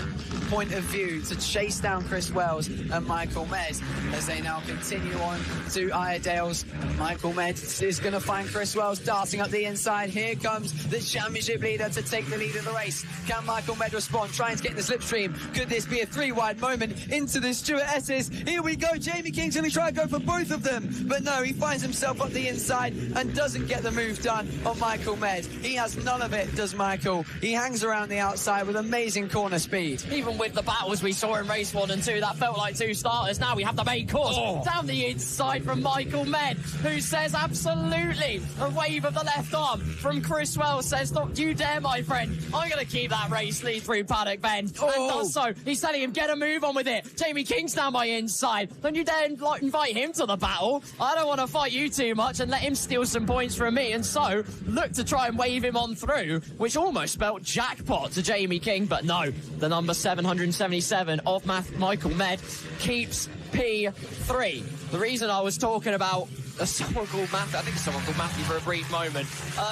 point of view, to chase down Chris Wells and Michael Med as they now continue on to Iredale's. Michael Med is going to find Chris Wells darting up the inside. Here comes the championship leader to take the lead of the race. Can Michael Med respond, trying to get in the slipstream? Could this be a 3-wide moment into the Stuart S's? Here we go, Jamie King's going to try and go for both of them, but no, he finds himself up the inside and doesn't get the move done on Michael Med. He has none of it, does Michael. He hangs around the outside with amazing corner speed. Even with the battles we saw in race 1 and 2, that felt like 2 starters. Now we have the main course down the inside from Michael Med, who says absolutely. A wave of the left arm from Chris Wells says, don't you dare, my friend. I'm going to keep that race lead through Paddock Bend. And does so. He's telling him, get a move on with it. Jamie King's down by inside. Don't you dare invite him to the battle. I don't want to fight you too much and let him steal some points from me. And so look to try and wave him on through, which almost spelt jackpot to Jamie King. But no, the number 777 of Michael Med keeps P3. The reason I was talking about someone called Matthew, I think it's someone called Matthew for a brief moment.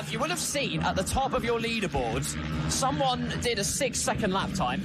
You will have seen at the top of your leaderboards, someone did a 6-second lap time.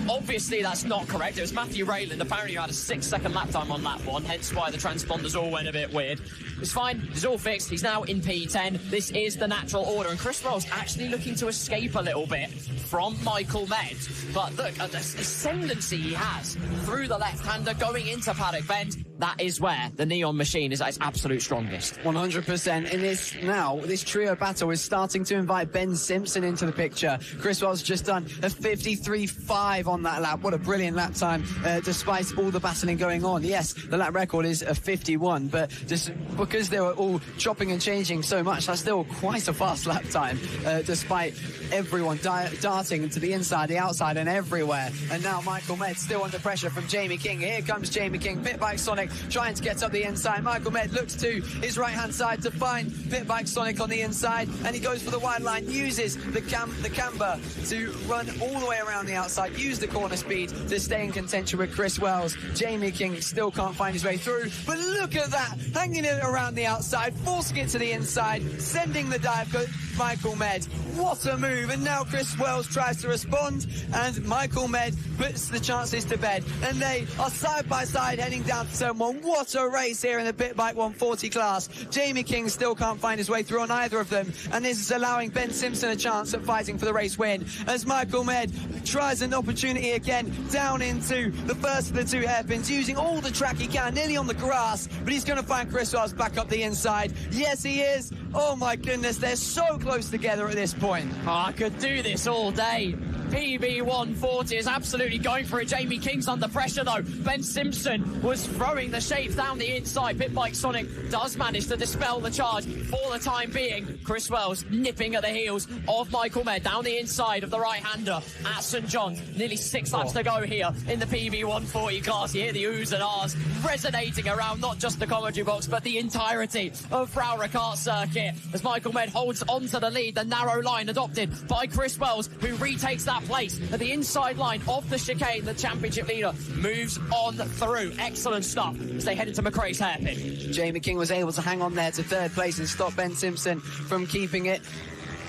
Obviously, that's not correct. It was Matthew Rayland. Apparently, you had a 6-second lap time on lap 1, hence why the transponders all went a bit weird. It's fine. It's all fixed. He's now in P10. This is the natural order. And Chris Wells actually looking to escape a little bit from Michael Med. But look at the ascendancy he has through the left-hander going into Paddock Bend. That is where the Neon Machine is at its absolute strongest. 100%. In this now, this trio battle is starting to invite Ben Simpson into the picture. Chris Wells just done a 53.5 on that lap. What a brilliant lap time, despite all the battling going on. Yes, the lap record is a 51, but just because they were all chopping and changing so much, that's still quite a fast lap time, despite everyone darting to the inside, the outside, and everywhere. And now Michael Med still under pressure from Jamie King. Here comes Jamie King. Pit Bike Sonic trying to get up the inside. Michael Med looks to his right-hand side to find Pit Bike Sonic on the inside, and he goes for the wide line, uses the camber to run all the way around the outside, use the corner speed to stay in contention with Chris Wells. Jamie King still can't find his way through, but look at that, hanging it around the outside, forcing it to the inside, sending the dive for Michael Med. What a move. And now Chris Wells tries to respond, and Michael Med puts the chances to bed, and they are side by side heading down to turn 1. What a race here in the Pit Bike 140 class. Jamie King still can't find his way through on either of them, and this is allowing Ben Simpson a chance at fighting for the race win as Michael Med tries an opportunity again down into the first of the 2 hairpins, using all the track he can, nearly on the grass, but he's going to find Chris Wells back up the inside. Yes, he is. Oh my goodness, they're so close together at this point. Oh, I could do this all day. PB 140 is absolutely going for it. Jamie King's under pressure though. Ben Simpson was throwing the shapes down the inside. Pitbike Sonic does manage to dispel the charge for the time being. Chris Wells nipping at the heels of Michael Med down the inside of the right-hander at St John's. Nearly 6 laps to go here in the PB 140 class. You hear the oohs and ahs resonating around not just the commentary box but the entirety of Rowrah kart circuit as Michael Med holds on to the lead. The narrow line adopted by Chris Wells, who retakes that place at the inside line of the chicane. The championship leader moves on through. Excellent stuff as they head into McRae's hairpin. Jamie King was able to hang on there to third place and stop Ben Simpson from keeping it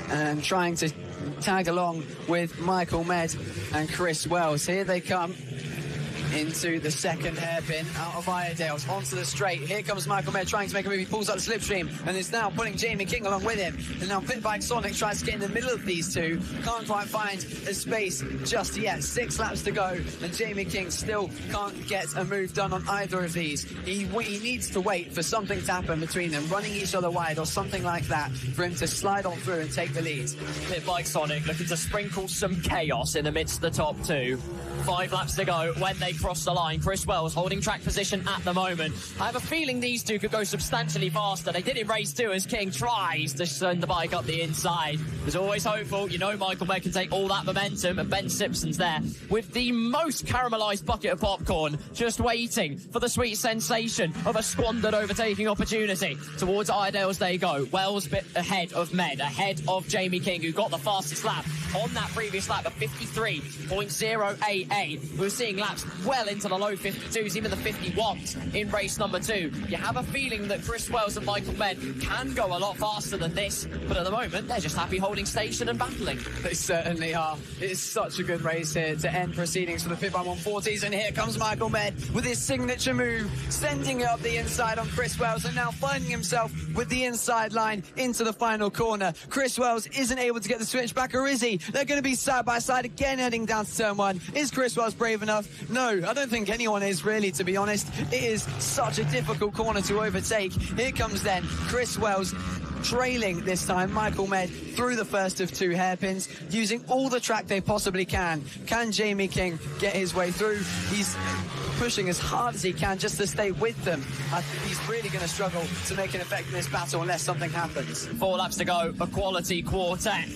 and trying to tag along with Michael Med and Chris Wells. Here they come into the second hairpin out of Iredale's onto the straight. Here comes Michael Med trying to make a move. He pulls up the slipstream and is now pulling Jamie King along with him. And now Pitbike Sonic tries to get in the middle of these two. Can't quite find a space just yet. 6 laps to go and Jamie King still can't get a move done on either of these. He needs to wait for something to happen between them, running each other wide or something like that, for him to slide on through and take the lead. Pitbike Sonic looking to sprinkle some chaos in amidst the top two. 5 laps to go when they cross the line. Chris Wells holding track position at the moment. I have a feeling these two could go substantially faster. They did in race 2 as King tries to send the bike up the inside. There's always hopeful. You know Michael Med can take all that momentum, and Ben Simpson's there with the most caramelised bucket of popcorn, just waiting for the sweet sensation of a squandered overtaking opportunity. Towards Iredale's they go. Wells bit ahead of Med, ahead of Jamie King, who got the fastest lap on that previous lap of 53.088. We're seeing laps well into the low 52s, even the 51s in race number 2. You have a feeling that Chris Wells and Michael Med can go a lot faster than this, but at the moment they're just happy holding station and battling. They certainly are. It's such a good race here to end proceedings for the Pitbike 140s, and here comes Michael Med with his signature move, sending it up the inside on Chris Wells, and now finding himself with the inside line into the final corner. Chris Wells isn't able to get the switch back, or is he? They're going to be side by side again heading down to turn 1. Is Chris Wells brave enough? No, I don't think anyone is really, to be honest. It is such a difficult corner to overtake. Here comes then Chris Wells trailing this time Michael Med through the first of 2 hairpins, using all the track they possibly can. Can Jamie King get his way through? He's pushing as hard as he can just to stay with them. I think he's really going to struggle to make an effect in this battle unless something happens. 4 laps to go, a quality quartet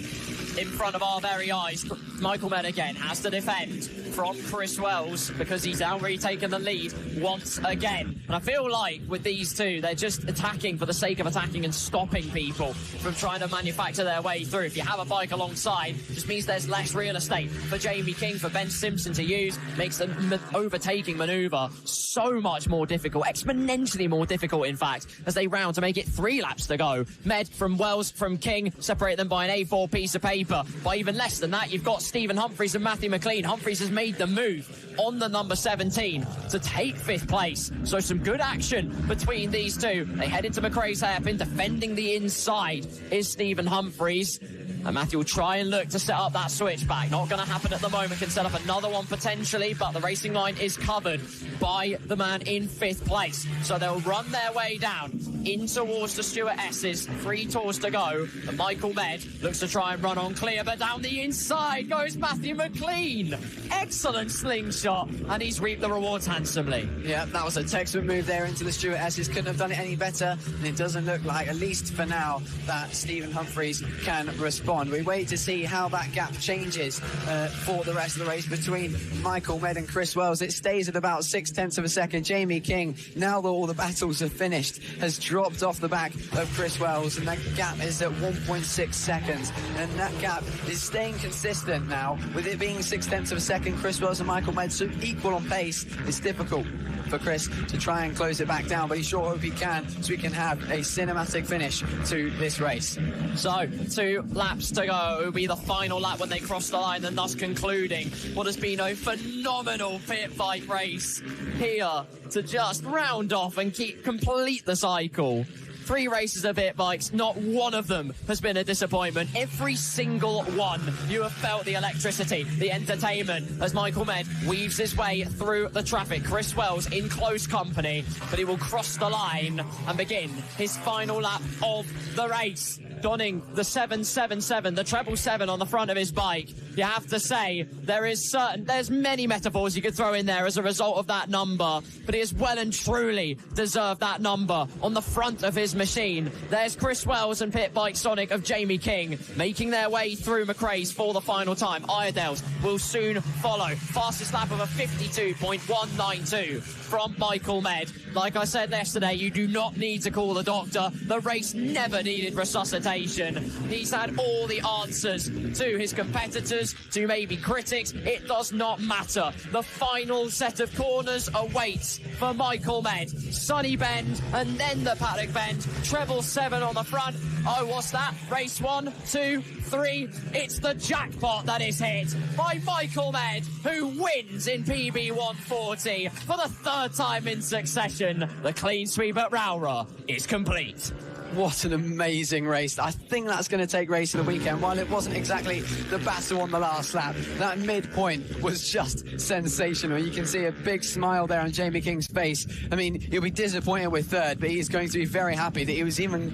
in front of our very eyes. Michael Med again has to defend from Chris Wells because he's now retaken the lead once again. And I feel like with these two, they're just attacking for the sake of attacking and stopping people from trying to manufacture their way through. If you have a bike alongside, it just means there's less real estate for Jamie King, for Ben Simpson to use. Makes the overtaking manoeuvre so much more difficult, exponentially more difficult, in fact, as they round to make it 3 laps to go. Med from Wells from King separate them by an A4 piece of paper. By even less than that, you've got Stephen Humphries and Matthew McLean. Humphries has made the move on the number 17 to take 5th place. So some good action between these two. They head into McRae's hairpin. Defending the inside is Stephen Humphries. And Matthew will try and look to set up that switchback. Not going to happen at the moment. Can set up another one potentially, but the racing line is covered by the man in 5th place. So they'll run their way down in towards the Stuart S's. 3 tours to go. And Michael Med looks to try and run on clear, but down the inside goes Matthew McLean. Excellent slingshot, and he's reaped the rewards handsomely. Yeah, that was a textbook move there into the Stuart S's. Couldn't have done it any better, and it doesn't look like, at least for now, that Stephen Humphries can respond. We wait to see how that gap changes for the rest of the race between Michael Med and Chris Wells. It stays at about 0.6 of a second. Jamie King, now that all the battles are finished, has dropped off the back of Chris Wells, and that gap is at 1.6 seconds. And that gap is staying consistent now, with it being 0.6 of a second. Chris Wells and Michael Med equal on pace. It's difficult for Chris to try and close it back down, but he sure hope he can, so we can have a cinematic finish to this race. So 2 laps to go. It will be the final lap when they cross the line, and thus concluding what has been a phenomenal pit bike race here to just round off and complete the cycle. 3 races of Pit Bikes, not one of them has been a disappointment. Every single one, you have felt the electricity, the entertainment, as Michael Med weaves his way through the traffic. Chris Wells in close company, but he will cross the line and begin his final lap of the race, donning the 777, the treble 7 on the front of his bike. You have to say, there's many metaphors you could throw in there as a result of that number, but he has well and truly deserved that number on the front of his machine. There's Chris Wells and Pit Bike Sonic of Jamie King making their way through McRae's for the final time. Iredale's will soon follow. Fastest lap of a 52.192 from Michael Med. Like I said yesterday, you do not need to call the doctor. The race never needed resuscitation. He's had all the answers to his competitors, to maybe critics. It does not matter. The final set of corners awaits for Michael Med. Sunny Bend and then the paddock bend. Treble 7 on the front. Oh, what's that? Race 1, 2, 3. It's the jackpot that is hit by Michael Med, who wins in PB 140 for the 3rd time in succession. The clean sweep at Rowrah is complete. What an amazing race. I think that's going to take race of the weekend. While it wasn't exactly the battle on the last lap, that midpoint was just sensational. You can see a big smile there on Jamie King's face. I mean, he'll be disappointed with 3rd, but he's going to be very happy that he was even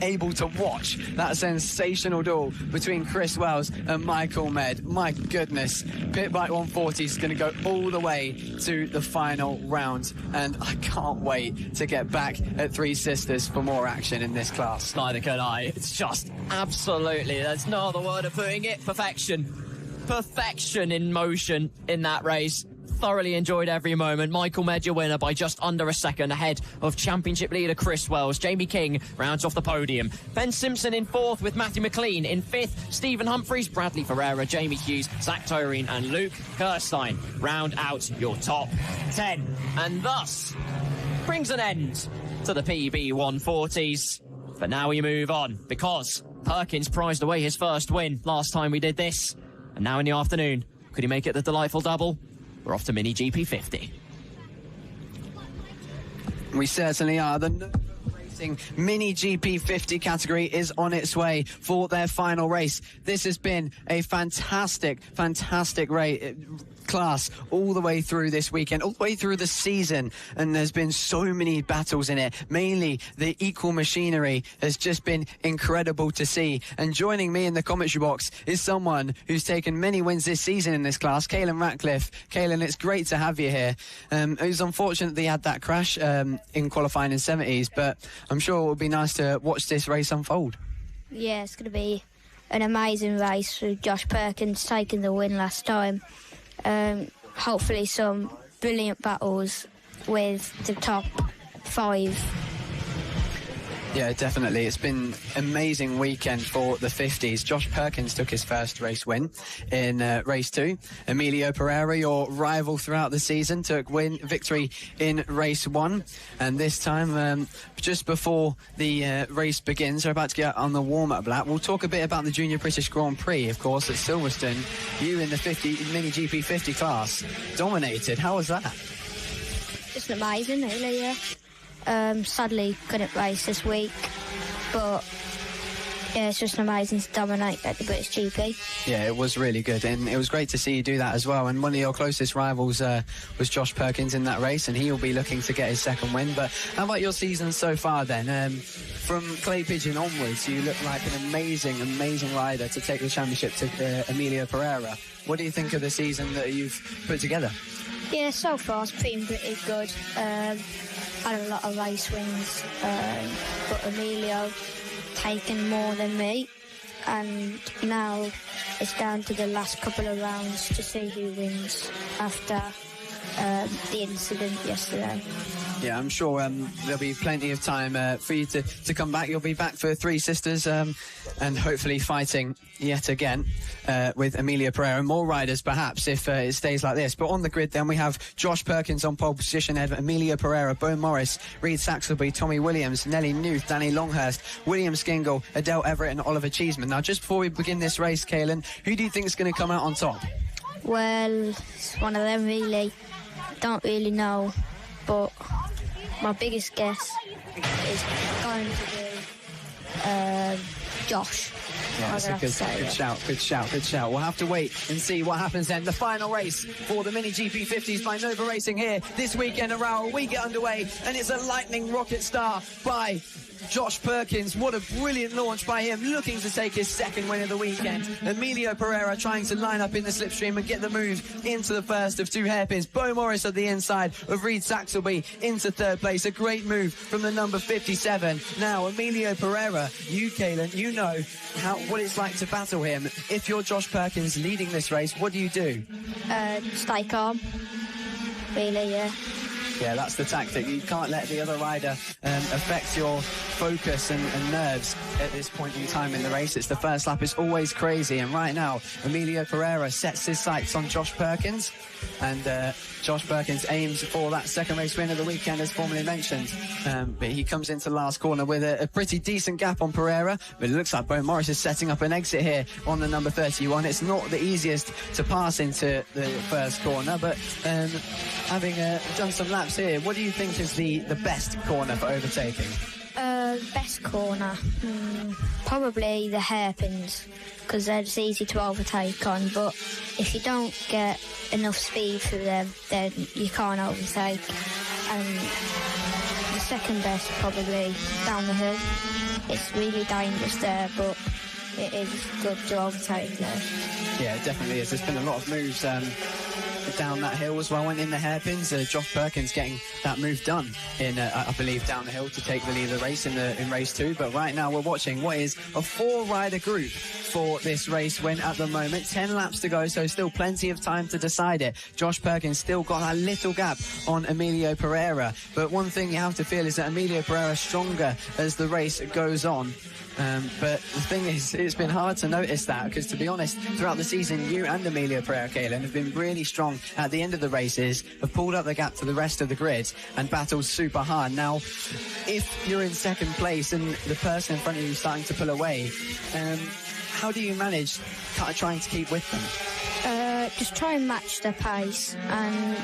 able to watch that sensational duel between Chris Wells and Michael Med. My goodness, Pit Bike 140 is going to go all the way to the final round, and I can't wait to get back at Three Sisters for more action in this class. Neither can I. It's just absolutely, there's no other word of putting it, perfection in motion in that race. Thoroughly enjoyed every moment. Michael Med, your winner by just under a second, ahead of championship leader Chris Wells. Jamie King rounds off the podium. Ben Simpson in 4th with Matthew McLean in 5th. Stephen Humphreys, Bradley Ferreira, Jamie Hughes, Zach Tyreen and Luke Kirstein round out your top 10. And thus brings an end to the PB 140s. But now we move on, because Perkins prized away his first win last time we did this. And now in the afternoon, could he make it the delightful double? We're off to Mini GP 50. We certainly are. The Racing Mini GP 50 category is on its way for their final race. This has been a fantastic class all the way through this weekend, all the way through the season, and there's been so many battles in it. Mainly the equal machinery has just been incredible to see. And joining me in the commentary box is someone who's taken many wins this season in this class, Caelan Ratcliffe. Caelan, it's great to have you here. It was unfortunate that he had that crash in qualifying in 70s, but I'm sure it would be nice to watch this race unfold. Yeah, it's going to be an amazing race with Josh Perkins taking the win last time. Hopefully some brilliant battles with the top 5. Yeah, definitely. It's been an amazing weekend for the 50s. Josh Perkins took his first race win in race 2. Emilio Pereira, your rival throughout the season, took victory in race 1. And this time, just before the race begins, we're about to get on the warm-up lap. We'll talk a bit about the Junior British Grand Prix, of course, at Silverstone. You in the Mini GP 50 class dominated. How was that? It's amazing, really, yeah. Sadly couldn't race this week, but yeah, it's just amazing to dominate at the British GP. Yeah, it was really good, and it was great to see you do that as well. And one of your closest rivals was Josh Perkins in that race, and he will be looking to get his second win. But how about your season so far then? From Clay Pigeon onwards, you look like an amazing rider to take the championship to Emilio Pereira. What do you think of the season that you've put together? Yeah, so far it's been pretty good. Had a lot of race wins, but Emilio taken more than me, and now it's down to the last couple of rounds to see who wins after the incident yesterday. Yeah, I'm sure there'll be plenty of time for you to come back. You'll be back for Three Sisters and hopefully fighting yet again with Emilio Pereira and more riders perhaps if it stays like this. But on the grid then we have Josh Perkins on pole position ahead of Emilio Pereira, Bo Morris, Reed Saxelby, Tommy Williams, Nelly Newth, Danny Longhurst, William Skingle, Adele Everett and Oliver Cheeseman. Now just before we begin this race, Caelan, who do you think is going to come out on top? Well, it's one of them really. Don't really know, but my biggest guess is going to be Josh. Yeah, that's a good shout. We'll have to wait and see what happens then. The final race for the Mini GP50s by Nova Racing here this weekend at Rowrah. We get underway, and it's a lightning rocket start by Josh Perkins. What a brilliant launch by him, looking to take his second win of the weekend. Emilio Pereira trying to line up in the slipstream and get the move into the first of two hairpins. Bo Morris at the inside of Reed Saxelby into third place. A great move from the number 57. Now, Emilio Pereira, you, Kaylin, you know what it's like to battle him. If you're Josh Perkins leading this race, what do you do? Stay calm. Really, yeah. Yeah, that's the tactic. You can't let the other rider affect your focus and nerves at this point in time in the race. It's the first lap. It's always crazy. And right now, Emilio Pereira sets his sights on Josh Perkins. And Josh Perkins aims for that second race win of the weekend, as formerly mentioned. But he comes into last corner with a pretty decent gap on Pereira. But it looks like Bo Morris is setting up an exit here on the number 31. It's not the easiest to pass into the first corner. But having done some laps here, what do you think is the best corner for overtaking? Best corner? Probably the hairpins, because they're just easy to overtake on, but if you don't get enough speed through them, then you can't overtake. And the second best, probably down the hill. It's really dangerous there, but it is good to overtake there. Yeah, it definitely is. There's been a lot of moves down that hill as well, and in the hairpins. Josh Perkins getting that move done in, I believe, down the hill to take the lead of the race in race 2. But right now we're watching what is a 4-rider group for this race when at the moment 10 laps to go, so still plenty of time to decide it. Josh Perkins still got that little gap on Emilio Pereira, but one thing you have to feel is that Emilio Pereira is stronger as the race goes on. But the thing is, it's been hard to notice that, because to be honest, throughout the season, you and Emilio Pereira, Kaylin, have been really strong at the end of the races, have pulled up the gap to the rest of the grid and battled super hard. Now, if you're in second place and the person in front of you is starting to pull away, how do you manage trying to keep with them? Just try and match their pace and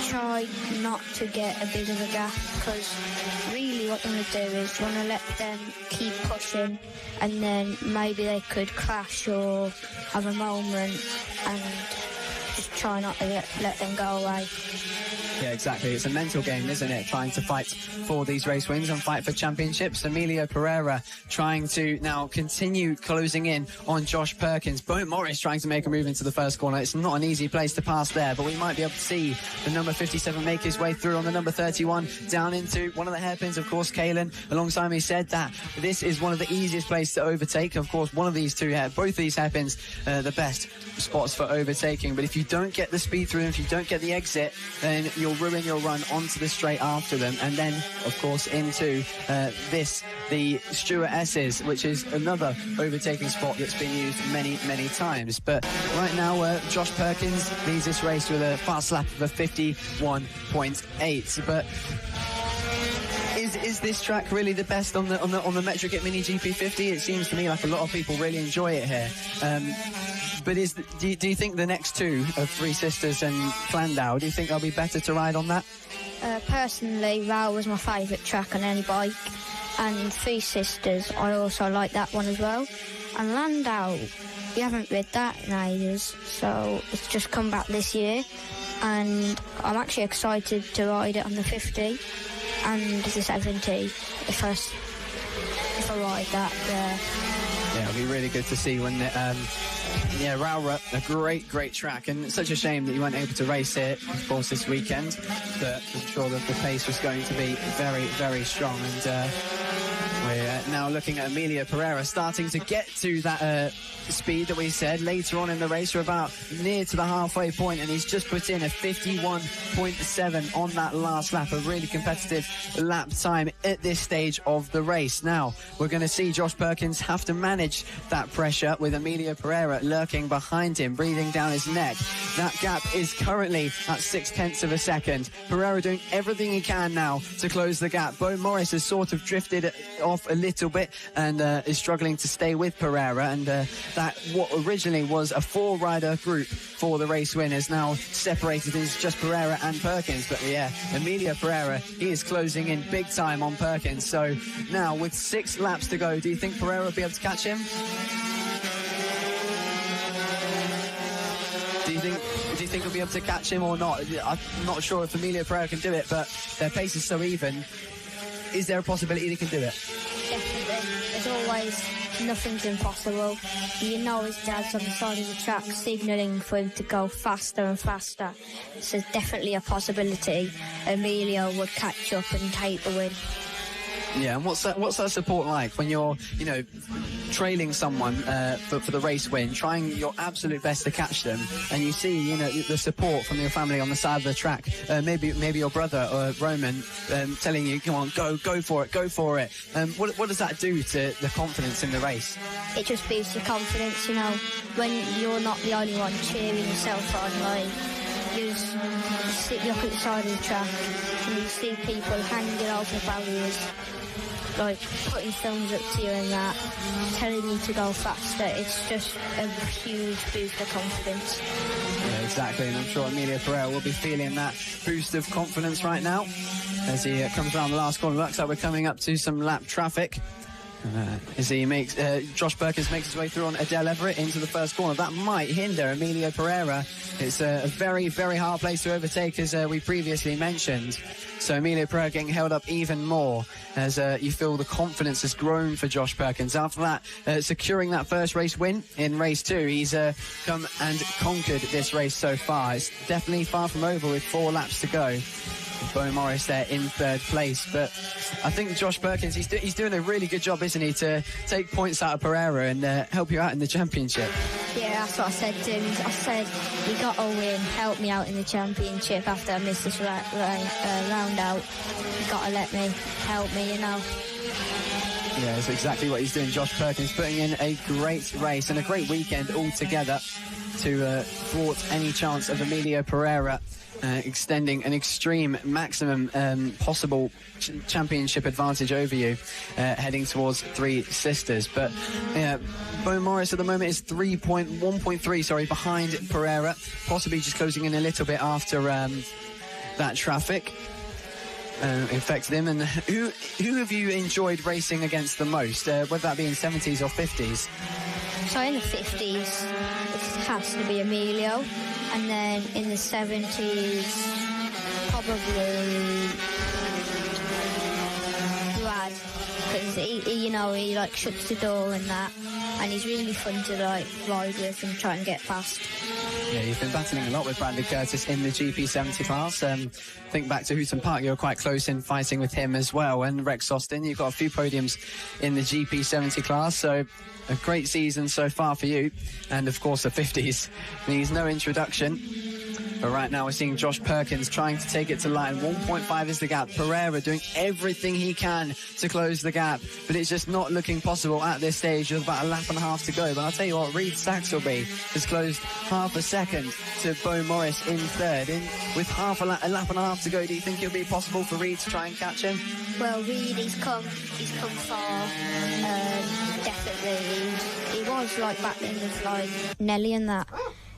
try not to get a bit of a gap, because really what you want to do is you want to let them keep pushing, and then maybe they could crash or have a moment, and just try not to let them go away. Yeah, exactly. It's a mental game, isn't it? Trying to fight for these race wins and fight for championships. Emilio Pereira trying to now continue closing in on Josh Perkins. Bo Morris trying to make a move into the first corner. It's not an easy place to pass there, but we might be able to see the number 57 make his way through on the number 31 down into one of the hairpins. Of course, Kaylin alongside me said that this is one of the easiest places to overtake. Of course, one of these both these hairpins, the best spots for overtaking. But if you don't get the speed through them, if you don't get the exit, then you'll ruin your run onto the straight after them, and then of course into the Stuart S's, which is another overtaking spot that's been used many times. But right now Josh Perkins leads this race with a fast lap of a 51.8. But is this track really the best on the Metrokit Mini GP50? It seems to me like a lot of people really enjoy it here. But do you think the next two of Three Sisters and Clandau, do you think they'll be better to ride on that? Personally, Rowrah was my favourite track on any bike, and Three Sisters, I also like that one as well. And Landau, we haven't rid that in ages, so it's just come back this year, and I'm actually excited to ride it on the 50 and the 70 if I ride that there. Yeah, it'll be really good to see when Rowrah, a great track, and it's such a shame that you weren't able to race it, of course, this weekend, but I'm sure that the pace was going to be very strong. And we're now looking at Emilio Pereira starting to get to that speed that we said later on in the race. We're about near to the halfway point, and he's just put in a 51.7 on that last lap, a really competitive lap time at this stage of the race. Now we're going to see Josh Perkins have to manage that pressure with Emilio Pereira lurking behind him, breathing down his neck. That gap is currently at 0.6 of a second. Pereira doing everything he can now to close the gap. Bo Morris has sort of drifted off a little little bit and is struggling to stay with Pereira, and that what originally was a 4-rider group for the race win is now separated into just Pereira and Perkins. But yeah, Emilio Pereira, he is closing in big time on Perkins. So now with 6 laps to go, do you think Pereira will be able to catch him? Do you think we'll be able to catch him or not? I'm not sure if Emilio Pereira can do it, but their pace is so even. Is there a possibility they can do it? Definitely. There's always nothing's impossible. You know his dad's on the side of the track signalling for him to go faster and faster. So there's definitely a possibility Emilio would catch up and take the win. Yeah, and what's that support like when you're, trailing someone for the race win, trying your absolute best to catch them, and you see, the support from your family on the side of the track, maybe your brother or Roman telling you, come on, go for it. What does that do to the confidence in the race? It just boosts your confidence, when you're not the only one cheering yourself on, you look at the side of the track and you see people hanging over the barriers, putting thumbs up to you and that, telling you to go faster. It's just a huge boost of confidence. Yeah, exactly, and I'm sure Emilio Pereira will be feeling that boost of confidence right now as he comes around the last corner. Looks like we're coming up to some lap traffic. As he makes Josh Perkins makes his way through on Adele Everett into the first corner. That might hinder Emilio Pereira. It's a very, very hard place to overtake, as we previously mentioned. So Emilio Pereira getting held up even more as you feel the confidence has grown for Josh Perkins. After that, securing that first race win in race 2, he's come and conquered this race so far. It's definitely far from over with 4 laps to go. Bo Morris there in 3rd place, but I think Josh Perkins, he's doing a really good job, isn't he, to take points out of Pereira and help you out in the championship. Yeah, that's what I said to him. I said, you got to win, help me out in the championship after I missed this round out. You got to let me, help me, Yeah, that's exactly what he's doing. Josh Perkins putting in a great race and a great weekend altogether to thwart any chance of Emilio Pereira extending an extreme maximum possible championship advantage over you, heading towards Three Sisters. But Bo Morris at the moment is 1.3 behind Pereira, possibly just closing in a little bit after that traffic affected him. And who have you enjoyed racing against the most, whether that be in 70s or 50s? So in the 50s, it has to be Emilio. And then in the 70s, probably Brad, because he shuts the door and that, and he's really fun to ride with and try and get past. Yeah, you've been battling a lot with Bradley Curtis in the GP70 class. Think back to Hooton Park, you were quite close in fighting with him as well. And Rex Austin, you've got a few podiums in the GP70 class, so a great season so far for you. And of course the 50s needs no introduction. But right now we're seeing Josh Perkins trying to take it to line. 1.5 is the gap. Pereira doing everything he can to close the gap, but it's just not looking possible at this stage. There's about a lap and a half to go. But I'll tell you what, Reed Saxelby has closed half a second to Bo Morris in 3rd. With half a lap and a half to go, do you think it'll be possible for Reed to try and catch him? Well, Reed, he's come far. Definitely. He was battling with Nelly and that.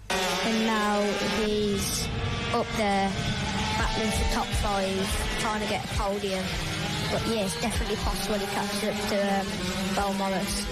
And now he's up there battling for top 5, trying to get a podium. But yeah, it's definitely possible he catches up to Bo Morris.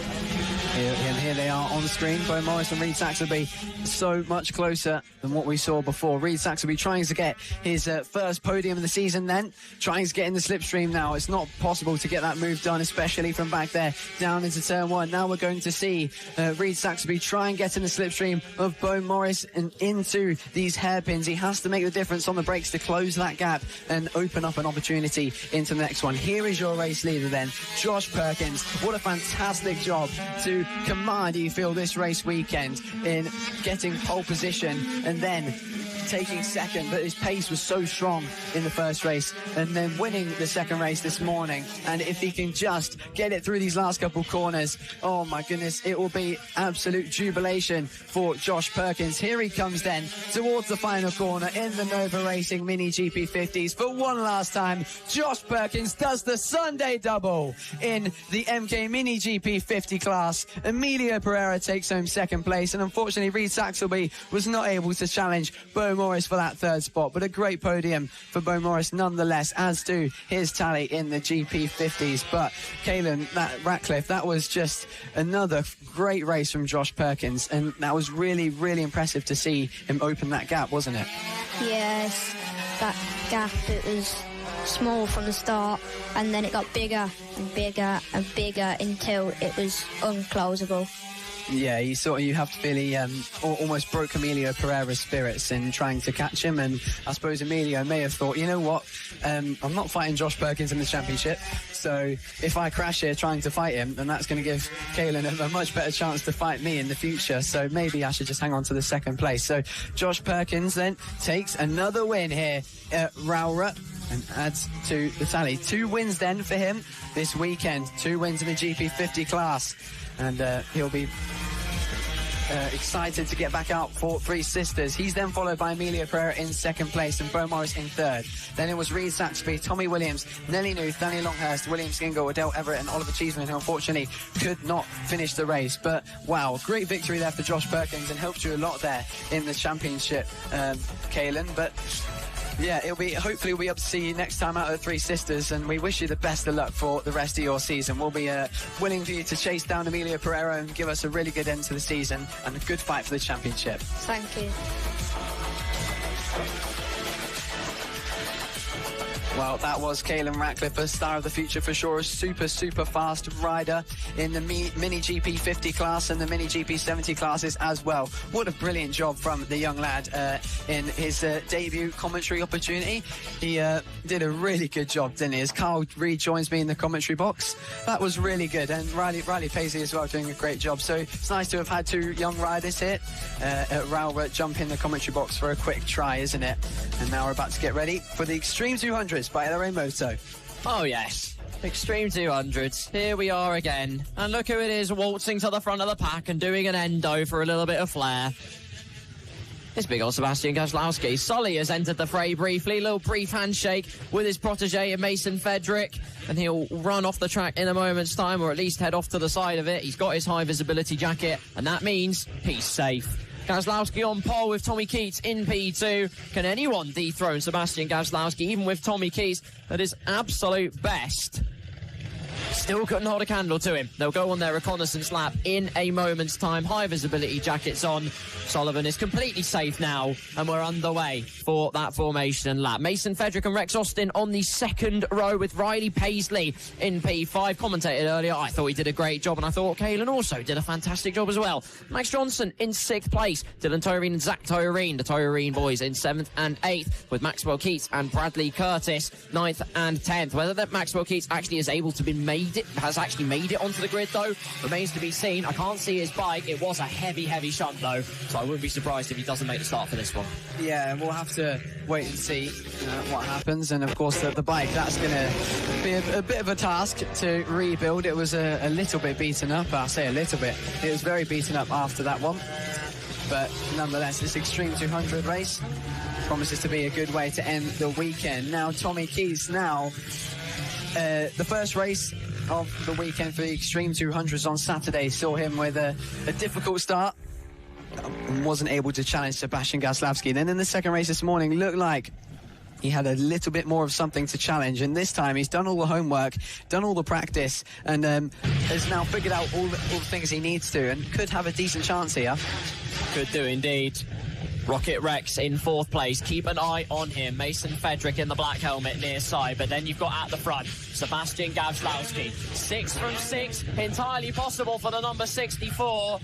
And here they are on screen, Bo Morris and Reed Saxelby, so much closer than what we saw before. Reed Saxelby trying to get his first podium of the season, then trying to get in the slipstream now. It's not possible to get that move done, especially from back there down into turn 1. Now we're going to see Reed Saxelby try and get in the slipstream of Bo Morris and into these hairpins. He has to make the difference on the brakes to close that gap and open up an opportunity into the next one. Here is your race leader then, Josh Perkins. What a fantastic job to command, you feel, this race weekend in getting pole position and then taking second, but his pace was so strong in the first race, and then winning the second race this morning. And if he can just get it through these last couple corners, oh my goodness, it will be absolute jubilation for Josh Perkins. Here he comes then towards the final corner in the Nova Racing Mini GP50s for one last time. Josh Perkins does the Sunday double in the MK Mini GP50 class. Emilio Pereira takes home second place, and unfortunately Reed Saxelby was not able to challenge Bo Morris for that third spot, but a great podium for Bo Morris nonetheless, as do his tally in the GP50s. But Caelan, that Ratcliffe, that was just another great race from Josh Perkins, and that was really, really impressive to see him open that gap, wasn't it? Yes, that gap, it was small from the start, and then it got bigger and bigger and bigger until it was unclosable. Yeah, you have to feel he almost broke Emilio Pereira's spirits in trying to catch him, and I suppose Emilio may have thought, you know what, I'm not fighting Josh Perkins in the championship, so if I crash here trying to fight him, then that's going to give Caelan a much better chance to fight me in the future, so maybe I should just hang on to the second place. So Josh Perkins then takes another win here at Rowrah and adds to the tally. 2 wins then for him this weekend, 2 wins in the GP50 class, and he'll be excited to get back out for Three Sisters. He's then followed by Emilio Pereira in second place and Bo Morris in third. Then it was Reed Saxby, Tommy Williams, Nelly Newth, Danny Longhurst, William Skingle, Adele Everett and Oliver Cheeseman, who unfortunately could not finish the race. But wow, great victory there for Josh Perkins, and helped you a lot there in the championship, Caelan. But yeah, hopefully we'll be able to see you next time out at Three Sisters, and we wish you the best of luck for the rest of your season. We'll be willing for you to chase down Emilio Pereira and give us a really good end to the season and a good fight for the championship. Thank you. Well, that was Caelan Ratcliffe, a star of the future for sure, a super, super fast rider in the Mini GP50 class and the Mini GP70 classes as well. What a brilliant job from the young lad in his debut commentary opportunity. He did a really good job, didn't he? As Carl Reed joins me in the commentary box, that was really good. And Riley Paisley as well doing a great job. So it's nice to have had 2 young riders here at Rowrah jump in the commentary box for a quick try, isn't it? And now we're about to get ready for the Extreme 200s by LRA Moto. Oh yes, Extreme 200s. Here we are again, and look who it is waltzing to the front of the pack and doing an endo for a little bit of flair. It's big old Sebastian Gazlowski. Sully has entered the fray briefly, a little brief handshake with his protege Mason Fedrick, and he'll run off the track in a moment's time, or at least head off to the side of it. He's got his high visibility jacket, and that means he's safe. Gazlowski on pole with Tommy Keats in P2. Can anyone dethrone Sebastian Gazlowski, even with Tommy Keats at his absolute best? Still couldn't hold a candle to him. They'll go on their reconnaissance lap in a moment's time. High visibility jackets on. Sullivan is completely safe now, and we're underway for that formation lap. Mason Fedrick and Rex Austin on the second row with Riley Paisley in P5. Commentated earlier, I thought he did a great job, and I thought Caelan also did a fantastic job as well. Max Johnson in 6th place. Dylan Toereen and Zach Toereen, the Toereen boys, in 7th and 8th, with Maxwell Keats and Bradley Curtis 9th and 10th. Whether that Maxwell Keats actually is able to has actually made it onto the grid, though, remains to be seen. I can't see his bike. It was a heavy, heavy shunt, though, so I wouldn't be surprised if he doesn't make the start for this one. Yeah, we'll have to wait and see what happens. And, of course, the bike, that's going to be a bit of a task to rebuild. It was a little bit beaten up. I say a little bit. It was very beaten up after that one. But, nonetheless, this Extreme 200 race promises to be a good way to end the weekend. Now, Tommy Keats the first race of the weekend for the Extreme 200s on Saturday saw him with a difficult start and wasn't able to challenge Sebastian Gazlowski. Then in the second race this morning, looked like he had a little bit more of something to challenge, and this time he's done all the homework, done all the practice, and has now figured out all the things he needs to, and could have a decent chance here. Could do indeed. Rocket Rex in 4th place. Keep an eye on him. Mason Fedrick in the black helmet near side. But then you've got at the front Sebastian Gazlowski. 6 from 6. Entirely possible for the number 64.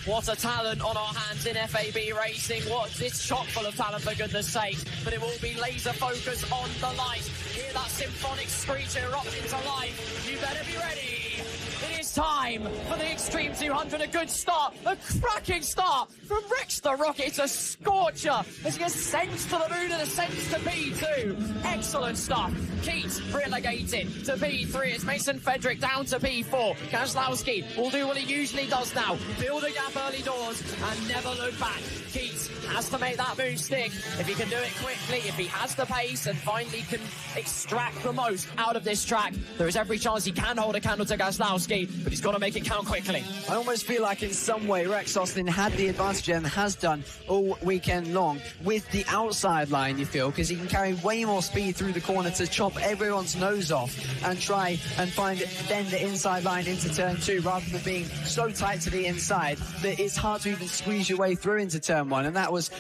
What a talent on our hands in FAB-Racing. It's chock full of talent, for goodness sake. But it will be laser focus on the light. Hear that symphonic screech erupt into life. You better be ready. It is time for the Extreme 200. A good start, a cracking start from Rex the Rocket to scorcher as he ascends to the moon and ascends to P2. Excellent stuff. Keats relegated to P3. It's Mason Fedrick down to P4. Gazlowski will do what he usually does now. Build a gap early doors and never look back. Keats has to make that move stick. If he can do it quickly, if he has the pace and finally can extract the most out of this track, there is every chance he can hold a candle to Gazlowski, but he's got to make it count quickly. I almost feel like in some way Rex Austin had the advantage and has done all weekend long with the outside line, you feel, because he can carry way more speed through the corner to chop everyone's nose off and try and find then the inside line into turn 2 rather than being so tight to the inside that it's hard to even squeeze your way through into turn 1. And that was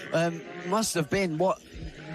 must have been what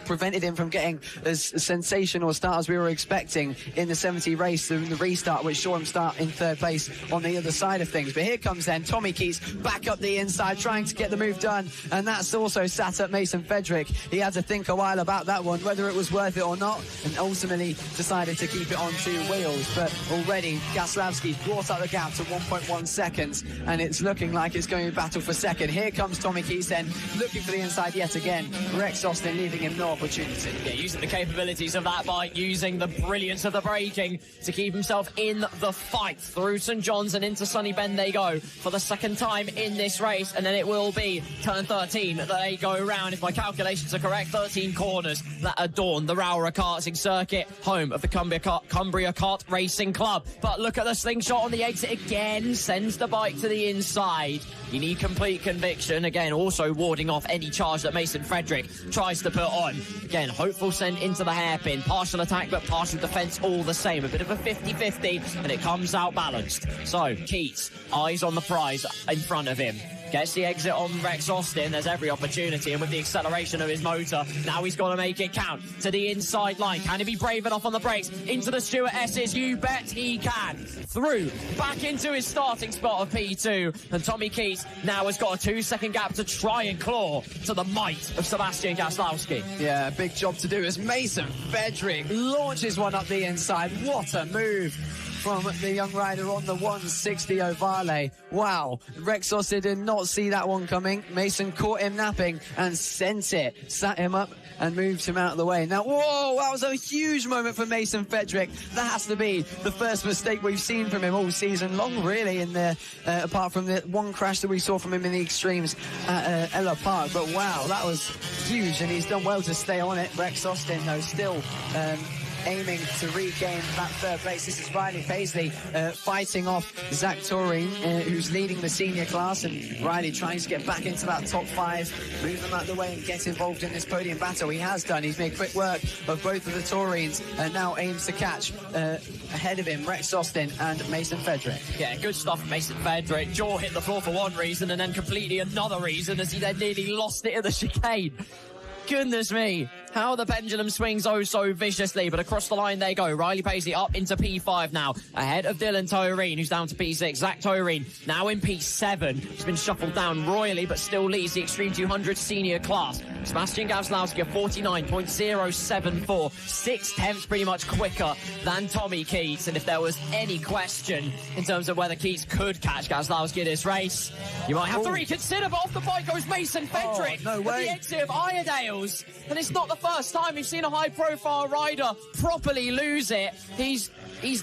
prevented him from getting as sensational a start as we were expecting in the 70 race, the restart, which saw him start in 3rd place on the other side of things. But here comes then Tommy Keats back up the inside, trying to get the move done, and that's also sat up Mason Fedrick. He had to think a while about that one, whether it was worth it or not, and ultimately decided to keep it on 2 wheels. But already Gazlowski's brought up the gap to 1.1 seconds, and it's looking like it's going to battle for second. Here comes Tommy Keats then, looking for the inside yet again. Rex Austin leaving him no opportunity. Yeah, using the capabilities of that bike, using the brilliance of the braking to keep himself in the fight. Through St John's and into Sunny Bend they go for the 2nd time in this race, and then it will be turn 13 that they go round. If my calculations are correct, 13 corners that adorn the Rowrah karting circuit, home of the Cumbria Kart Racing Club. But look at the slingshot on the exit again, sends the bike to the inside. You need complete conviction, again also warding off any charge that Mason Fedrick tries to put on. Again, hopeful send into the hairpin. Partial attack, but partial defence all the same. A bit of a 50-50, and it comes out balanced. So, Keats, eyes on the prize in front of him. Gets the exit on Rex Austin. There's every opportunity, and with the acceleration of his motor, now he's got to make it count to the inside line. Can he be brave enough on the brakes? Into the Stewart S's, you bet he can. Through, back into his starting spot of P2, and Tommy Keats now has got a 2-second gap to try and claw to the might of Sebastian Gazlowski. Yeah, big job to do as Mason Fedrick launches one up the inside. What a move from the young rider on the 160 Ovale. Wow, Rex Austin did not see that one coming. Mason caught him napping and sent it, sat him up and moved him out of the way. Now, whoa, that was a huge moment for Mason Fedrick. That has to be the first mistake we've seen from him all season long, really, in the apart from the one crash that we saw from him in the extremes at Ella Park. But wow, that was huge, and he's done well to stay on it. Rex Austin, though, still aiming to regain that 3rd place. This is Riley Paisley fighting off Zach Toreen, who's leading the senior class, and Riley trying to get back into that top 5, move them out of the way and get involved in this podium battle. He has done. He's made quick work of both of the Toreens and now aims to catch ahead of him Rex Austin and Mason Fedrick. Yeah, good stuff from Mason Fedrick. Jaw hit the floor for one reason and then completely another reason as he then nearly lost it in the chicane. Goodness me, how the pendulum swings oh so viciously, but across the line they go. Riley Paisley up into P5 now, ahead of Dylan Toreen, who's down to P6. Zach Toreen now in P7. He's been shuffled down royally, but still leads the Extreme 200 senior class. Sebastian Gazlowski, 49.074, 6 tenths pretty much quicker than Tommy Keats. And if there was any question in terms of whether Keats could catch Gazlowski this race, you might have to reconsider, but off the bike goes Mason Fedrick. No way. At the exit of Iredale's. And it's not the first time we've seen a high-profile rider properly lose it. He's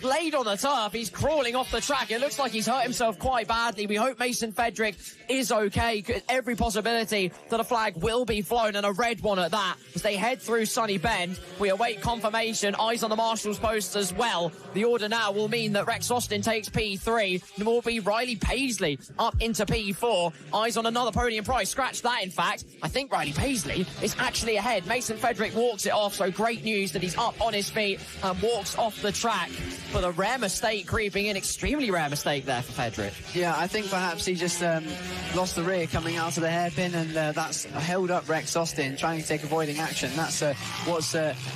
laid on the turf. He's crawling off the track. It looks like he's hurt himself quite badly. We hope Mason Fedrick is okay. Every possibility that a flag will be flown, and a red one at that, as they head through Sunny Bend. We await confirmation. Eyes on the marshal's post as well. The order now will mean that Rex Austin takes P3, and will be Riley Paisley up into P4. Eyes on another podium prize. Scratch that, in fact. I think Riley Paisley is actually ahead. Mason Fedrick walks it off, so great news that he's up on his feet and walks off the track. But a rare mistake creeping in, extremely rare mistake there for Fedrick. Yeah, I think perhaps he just lost the rear coming out of the hairpin, and that's held up Rex Austin trying to take avoiding action. That's what's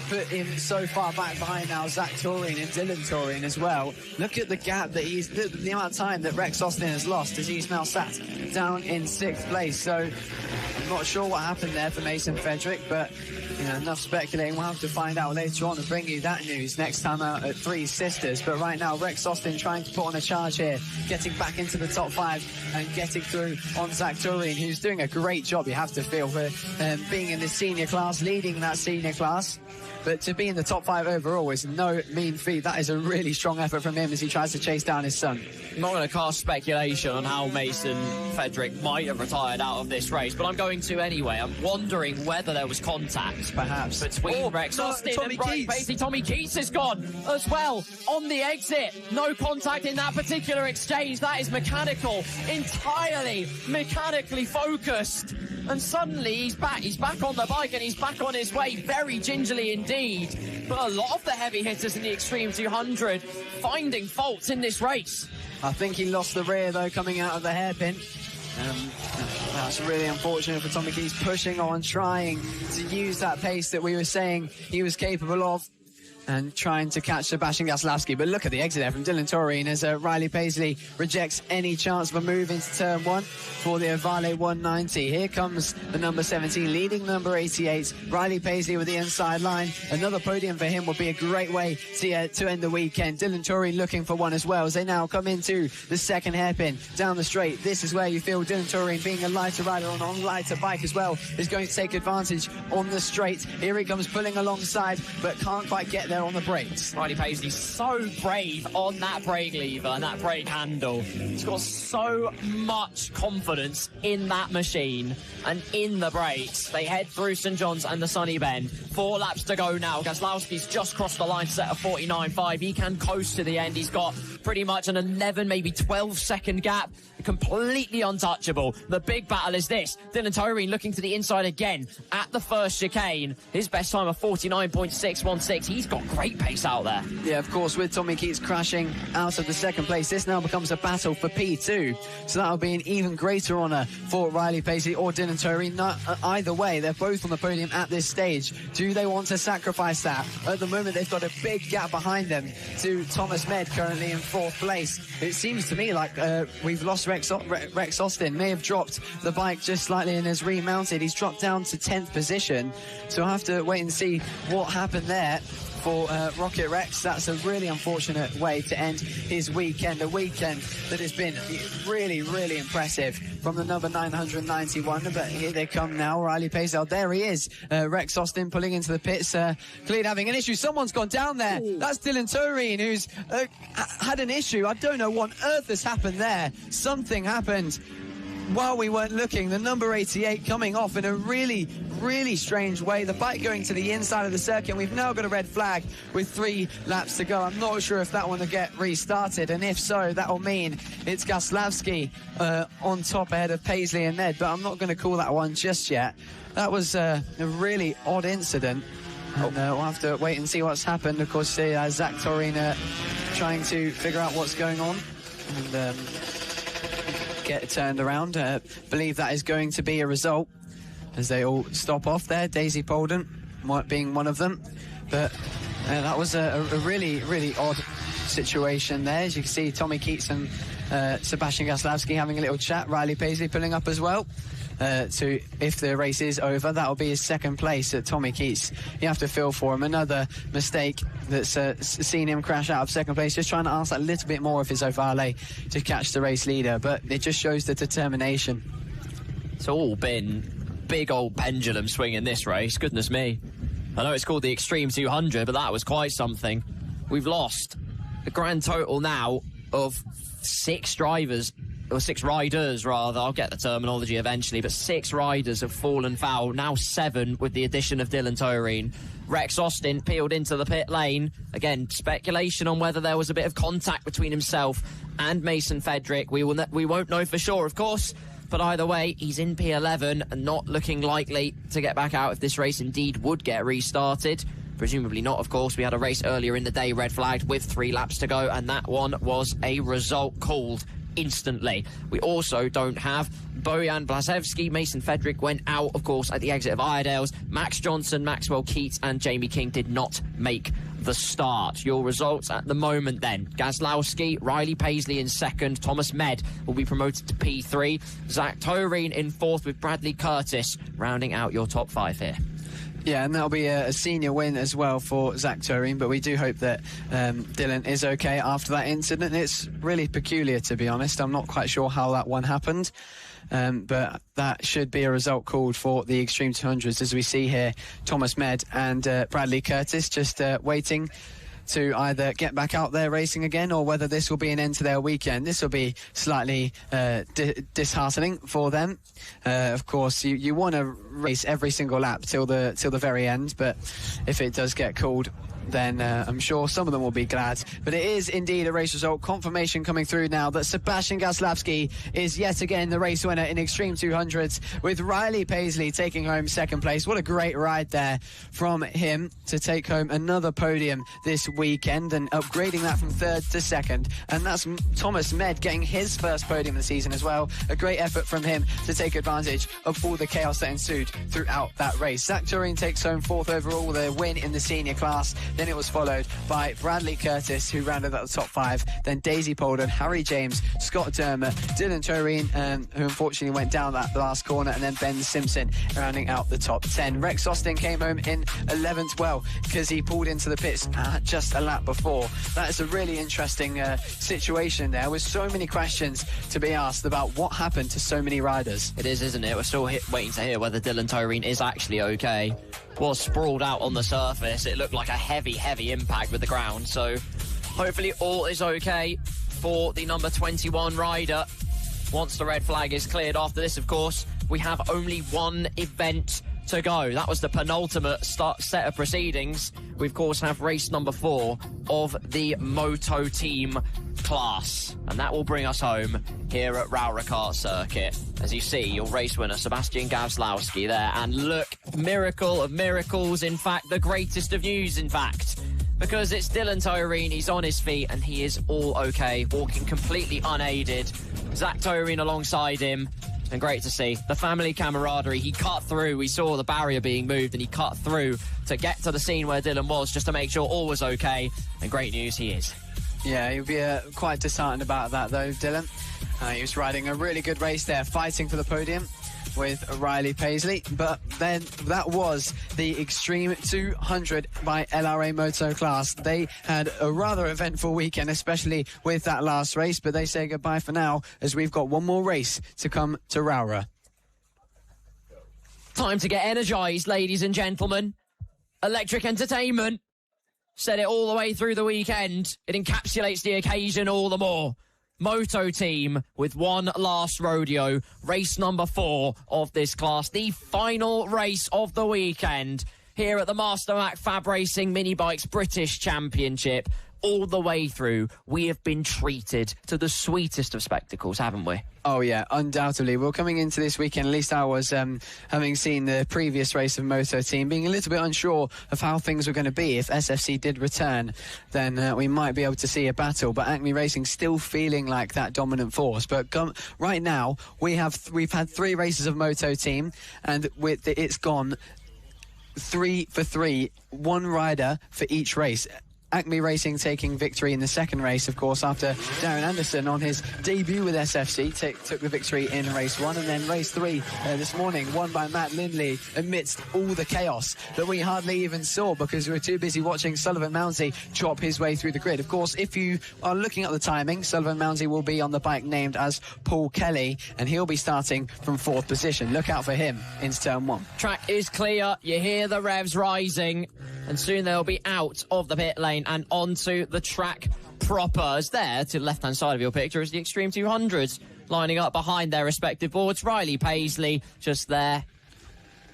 put him so far back behind now Zach Toreen and Dylan Toreen as well. Look at the gap that the amount of time that Rex Austin has lost as he's now sat down in 6th place. So I'm not sure what happened there for Mason Fedrick, but Enough speculating. We'll have to find out later on and bring you that news next time out at Three Sisters. But right now, Rex Austin trying to put on a charge here, getting back into the top 5 and getting through on Zach Tureen, who's doing a great job, you have to feel, for being in the senior class, leading that senior class. But to be in the top 5 overall is no mean feat. That is a really strong effort from him as he tries to chase down his son. I'm not going to cast speculation on how Mason Fedrick might have retired out of this race, but I'm going to anyway. I'm wondering whether there was contact, perhaps, between Rex Austin and Brian Paisley. Tommy Keats is gone as well on the exit. No contact in that particular exchange. That is mechanical, entirely mechanically focused. And suddenly he's back. He's back on the bike and he's back on his way, very gingerly indeed. But a lot of the heavy hitters in the Extreme 200 finding faults in this race. I think he lost the rear, though, coming out of the hairpin. That's really unfortunate for Tommy Keys, pushing on, trying to use that pace that we were saying he was capable of, and trying to catch Sebastian Gaslavsky. But look at the exit there from Dylan Torreen as Riley Paisley rejects any chance of a move into turn 1 for the Ovale 190. Here comes the number 17 leading number 88, Riley Paisley with the inside line. Another podium for him would be a great way to end the weekend. Dylan Torreen looking for one as well as they now come into the second hairpin down the straight. This is where you feel Dylan Torreen, being a lighter rider on a lighter bike as well, is going to take advantage on the straight. Here he comes pulling alongside, but can't quite get there on the brakes. Riley Paisley's so brave on that brake lever and that brake handle. He's got so much confidence in that machine and in the brakes. They head through St John's and the Sunny Bend. 4 laps to go now. Gaslowski's just crossed the line to set a 49.5. He can coast to the end. He's got pretty much an 11, maybe 12-second gap. Completely untouchable. The big battle is this. Dylan Torreen looking to the inside again at the first chicane. His best time of 49.616. He's got great pace out there. Yeah, of course, with Tommy Keats crashing out of the second place, this now becomes a battle for P2. So that'll be an even greater honour for Riley Paisley or Dylan Torreen. Either way, they're both on the podium at this stage. Do they want to sacrifice that? At the moment, they've got a big gap behind them to Thomas Med, currently in 4th place. It seems to me like we've lost Rex Austin. May have dropped the bike just slightly and has remounted. He's dropped down to 10th position. So we'll have to wait and see what happened there for Rocket Rex. That's a really unfortunate way to end his weekend. A weekend that has been really, really impressive from the number 991. But here they come now. Riley Paisley. Oh, there he is. Rex Austin pulling into the pits. Clearly having an issue. Someone's gone down there. That's Dylan Torreen, who's had an issue. I don't know what on earth has happened there. Something happened while we weren't looking. The number 88 coming off in a really, really strange way. The bike going to the inside of the circuit. We've now got a red flag with 3 laps to go. I'm not sure if that one will get restarted, and if so, that will mean it's Gaslavsky on top ahead of Paisley and Ned, but I'm not going to call that one just yet. That was a really odd incident, and we'll have to wait and see what's happened. Of course, Zach Torreen trying to figure out what's going on and get turned around. Believe that is going to be a result as they all stop off there. Daisy Polden being one of them. But that was a really, really odd situation there. As you can see, Tommy Keats and Sebastian Gaslavsky having a little chat. Riley Paisley pulling up as well. If the race is over, that'll be his second place at Tommy Keats. You have to feel for him. Another mistake that's seen him crash out of second place, just trying to ask a little bit more of his Ovale to catch the race leader, but it just shows the determination. It's all been big old pendulum swing in this race, goodness me. I know it's called the Extreme 200, but that was quite something. We've lost a grand total now of 6 drivers, or 6 riders rather. I'll get the terminology eventually, but 6 riders have fallen foul, now 7 with the addition of Dylan Torreen. Rex Austin peeled into the pit lane. Again, speculation on whether there was a bit of contact between himself and Mason Fedrick. We won't know for sure, of course, but either way, he's in P11 and not looking likely to get back out if this race indeed would get restarted. Presumably not, of course. We had a race earlier in the day, red flagged, with 3 laps to go, and that one was a result called instantly. We also don't have Bojan Blazewski. Mason Fedrick went out, of course, at the exit of Iredale's. Max Johnson, Maxwell Keats and Jamie King did not make the start. Your results at the moment then: Gaslowski, Riley Paisley in second, Thomas Med will be promoted to P3, Zach Torreen in 4th with Bradley Curtis rounding out your top 5 here. Yeah, and that'll be a senior win as well for Zach Turin, but we do hope that Dylan is okay after that incident. It's really peculiar, to be honest. I'm not quite sure how that one happened, but that should be a result called for the Extreme 200s, as we see here Thomas Med and Bradley Curtis just waiting to either get back out there racing again, or whether this will be an end to their weekend. This will be slightly disheartening for them. Of course, you want to race every single lap till the very end, but if it does get called, then I'm sure some of them will be glad. But it is indeed a race result. Confirmation coming through now that Sebastian Gaslawski is yet again the race winner in Extreme 200s, with Riley Paisley taking home second place. What a great ride there from him to take home another podium this weekend and upgrading that from third to second. And that's Thomas Med getting his first podium of the season as well. A great effort from him to take advantage of all the chaos that ensued throughout that race. Zach Turin takes home fourth overall with a win in the senior class. Then it was followed by Bradley Curtis, who rounded out the top five. Then Daisy Polden, Harry James, Scott Dermer, Dylan Turin, who unfortunately went down that last corner, and then Ben Simpson rounding out the top 10. Rex Austin came home in 11th, well, because he pulled into the pits just a lap before. That is a really interesting situation there, with so many questions to be asked about what happened to so many riders. It is, isn't it? We're still waiting to hear whether Dylan Turin is actually okay. Was sprawled out on the surface. It looked like a heavy impact with the ground, so hopefully all is okay for the number 21 rider once the red flag is cleared. After this, of course, we have only one event to go. That was the penultimate set of proceedings. We, of course, have race number 4 of the Moto Team class, and that will bring us home here at Rowrah Kart Circuit. As you see, your race winner, Sebastian Gaslawski there, and look, miracle of miracles, in fact, the greatest of news, in fact, because it's Dylan Turin. He's on his feet, and he is all okay, walking completely unaided. Zach Turin alongside him, and great to see the family camaraderie. He cut through. We saw the barrier being moved, and he cut through to get to the scene where Dylan was, just to make sure all was okay. And great news, he is. Yeah, he'll be quite disheartened about that, though, Dylan. He was riding a really good race there, fighting for the podium with Riley Paisley. But then that was the Extreme 200 by LRA Moto class. They had a rather eventful weekend, especially with that last race, but they say goodbye for now, as we've got one more race to come to Rowrah. Time to get energised, ladies and gentlemen. Electric Entertainment said it all the way through the weekend. It encapsulates the occasion all the more. Moto Team with one last rodeo, race number 4 of this class, the final race of the weekend here at the MasterMac FAB-Racing Minibikes British Championship. All the way through, we have been treated to the sweetest of spectacles, haven't we? Oh, yeah, undoubtedly. Well, coming into this weekend, at least I was, having seen the previous race of Moto Team, being a little bit unsure of how things were going to be. If SFC did return, then we might be able to see a battle. But Acme Racing still feeling like that dominant force. But right now, we've had 3 races of Moto Team, and it's gone 3 for 3, one rider for each race. Acme Racing taking victory in the second race, of course, after Darren Anderson on his debut with SFC took the victory in race 1, and then race 3 this morning won by Matt Lindley amidst all the chaos that we hardly even saw because we were too busy watching Sullivan Mounsey chop his way through the grid. Of course, if you are looking at the timing, Sullivan Mounsey will be on the bike named as Paul Kelly, and he'll be starting from 4th position. Look out for him into turn 1. Track is clear. You hear the revs rising, and soon they'll be out of the pit lane and onto the track proper. As there, to the left-hand side of your picture, is the Extreme 200s lining up behind their respective boards. Riley Paisley just there.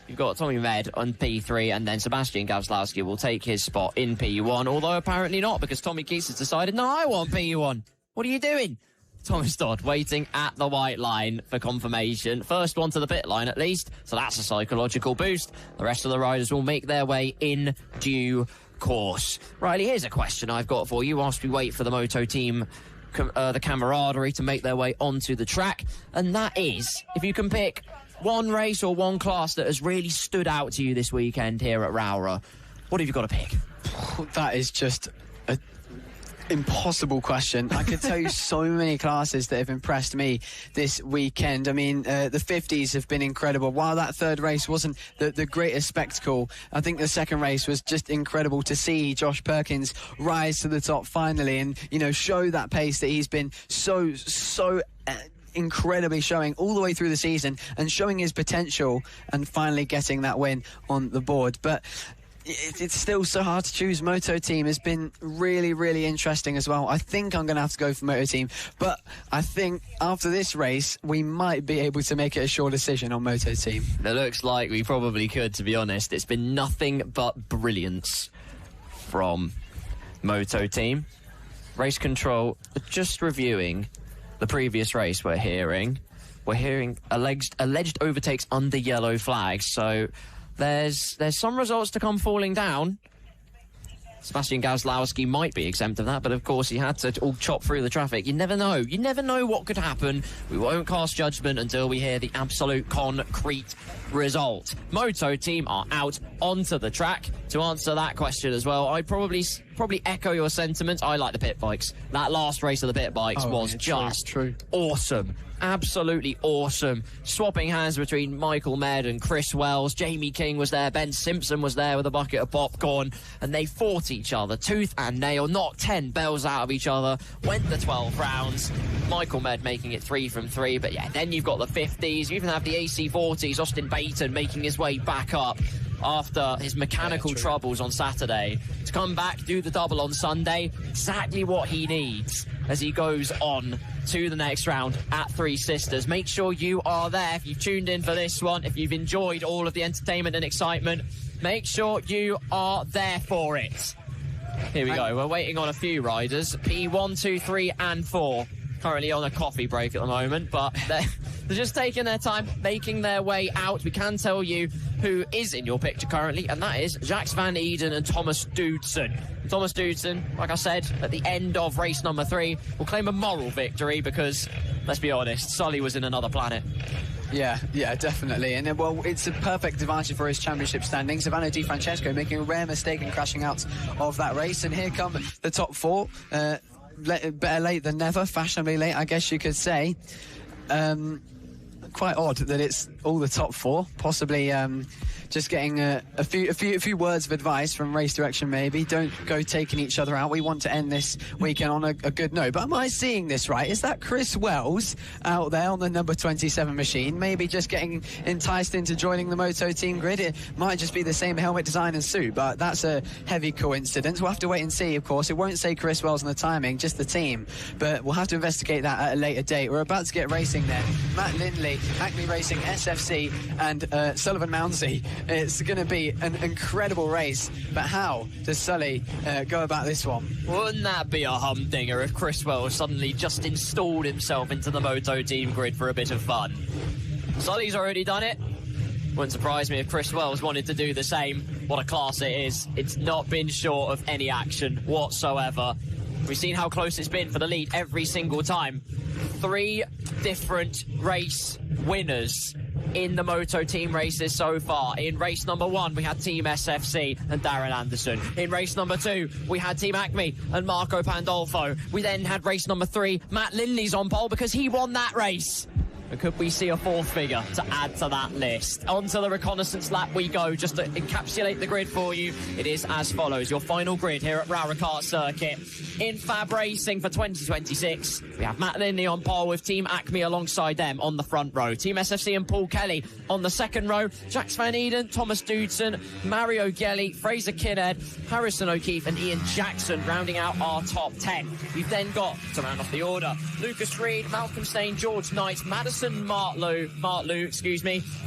You've got Tommy Med on P3, and then Sebastian Gaslawski will take his spot in P1, although apparently not, because Tommy Keats has decided, no, I want P1. What are you doing? Thomas Dodd waiting at the white line for confirmation. First one to the pit line, at least, so that's a psychological boost. The rest of the riders will make their way in due course. Riley, here's a question I've got for you whilst we wait for the Moto Team, the camaraderie, to make their way onto the track, and that is, if you can pick one race or one class that has really stood out to you this weekend here at Rowrah, what have you got to pick? That is just impossible question. I could tell you so many classes that have impressed me this weekend. I mean, the 50s have been incredible. While that third race wasn't the greatest spectacle, I think the second race was just incredible to see Josh Perkins rise to the top finally and, you know, show that pace that he's been so incredibly showing all the way through the season and showing his potential and finally getting that win on the board. But it's still so hard to choose. Moto Team has been really, really interesting as well. I think I'm going to have to go for Moto Team, but I think after this race, we might be able to make it a sure decision on Moto Team. It looks like we probably could, to be honest. It's been nothing but brilliance from Moto Team. Race control, just reviewing the previous race we're hearing alleged overtakes under yellow flags, so there's some results to come falling down. Sebastian Gazlowski might be exempt of that, but of course he had to all chop through the traffic. You never know. You never know what could happen. We won't cast judgment until we hear the absolute concrete result. Moto Team are out onto the track. To answer that question as well, I'd probably echo your sentiments. I like the pit bikes. That last race of the pit bikes was just awesome. Absolutely awesome. Swapping hands between Michael Med and Chris Wells. Jamie King was there. Ben Simpson was there with a bucket of popcorn. And they fought each other tooth and nail. Knocked 10 bells out of each other. Went the 12 rounds. Michael Med making it 3 from 3. But yeah, then you've got the 50s. You even have the AC40s. Austin Baton making his way back up after his mechanical troubles on Saturday to come back, do the double on Sunday. Exactly what he needs as he goes on to the next round at Three Sisters. Make sure you are there if you've tuned in for this one, if you've enjoyed all of the entertainment and excitement. Make sure you are there for it. Here we go. We're waiting on a few riders. P1, 2, 3 and 4. Currently on a coffee break at the moment, but they're just taking their time, making their way out. We can tell you who is in your picture currently, and that is Jax Van Eden and Thomas Doodson. Thomas Doodson, like I said, at the end of race number 3, will claim a moral victory because, let's be honest, Sully was in another planet. Yeah, definitely. And, well, it's a perfect advantage for his championship standing. Savannah Di Francesco making a rare mistake and crashing out of that race. And here come the top 4. Better late than never, fashionably late, I guess you could say. Quite odd that it's all the top 4, possibly just getting a few words of advice from race direction. Maybe don't go taking each other out. We want to end this weekend on a good note. But am I seeing this right? Is that Chris Wells out there on the number 27 machine, maybe just getting enticed into joining the Moto Team grid? It might just be the same helmet design and suit, but that's a heavy coincidence. We'll have to wait and see, of course. It won't say Chris Wells on the timing, just the team, but we'll have to investigate that at a later date. We're about to get racing then. Matt Lindley, Acme Racing, SFC and Sullivan Mounsey. It's going to be an incredible race, but how does Sully go about this one? Wouldn't that be a humdinger if Chris Wells suddenly just installed himself into the Moto Team grid for a bit of fun? Sully's already done it. Wouldn't surprise me if Chris Wells wanted to do the same. What a class it is. It's not been short of any action whatsoever. We've seen how close it's been for the lead every single time. 3 different race winners in the Moto Team races so far. In race number 1, we had Team SFC and Darren Anderson. In race number 2, we had Team Acme and Marco Pandolfo. We then had race number 3, Matt Lindley's on pole because he won that race. But could we see a 4th figure to add to that list? Onto the reconnaissance lap we go. Just to encapsulate the grid for you, it is as follows. Your final grid here at Rowrah Kart Circuit. In FAB-Racing for 2026, we have Matt Lindley on pole with Team Acme alongside them on the front row. Team SFC and Paul Kelly on the second row. Jax Van Eden, Thomas Doodson, Mario Gelli, Fraser Kinnaird, Harrison O'Keefe and Ian Jackson rounding out our top 10. We've then got, to round off the order, Lucas Reed, Malcolm Stain, George Knight, Madison Martlew,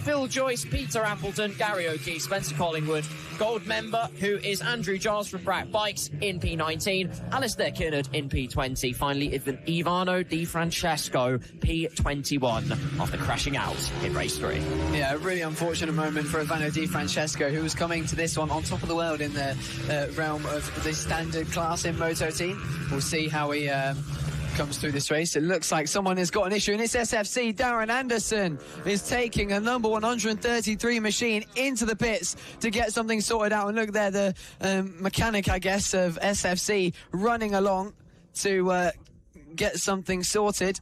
Phil Joyce, Peter Appleton, Gary O'Keefe, Spencer Collingwood, gold member, who is Andrew Giles from Brack Bikes in P19, Alistair Kinnaird in P20, finally Ivano Di Francesco, P21, after crashing out in race 3. Yeah, a really unfortunate moment for Ivano Di Francesco, who was coming to this one on top of the world in the realm of the standard class in Moto Team. We'll see how he comes through this race. It looks like someone has got an issue, and it's SFC. Darren Anderson is taking a number 133 machine into the pits to get something sorted out. And look there, the mechanic, I guess, of SFC running along. to get something sorted.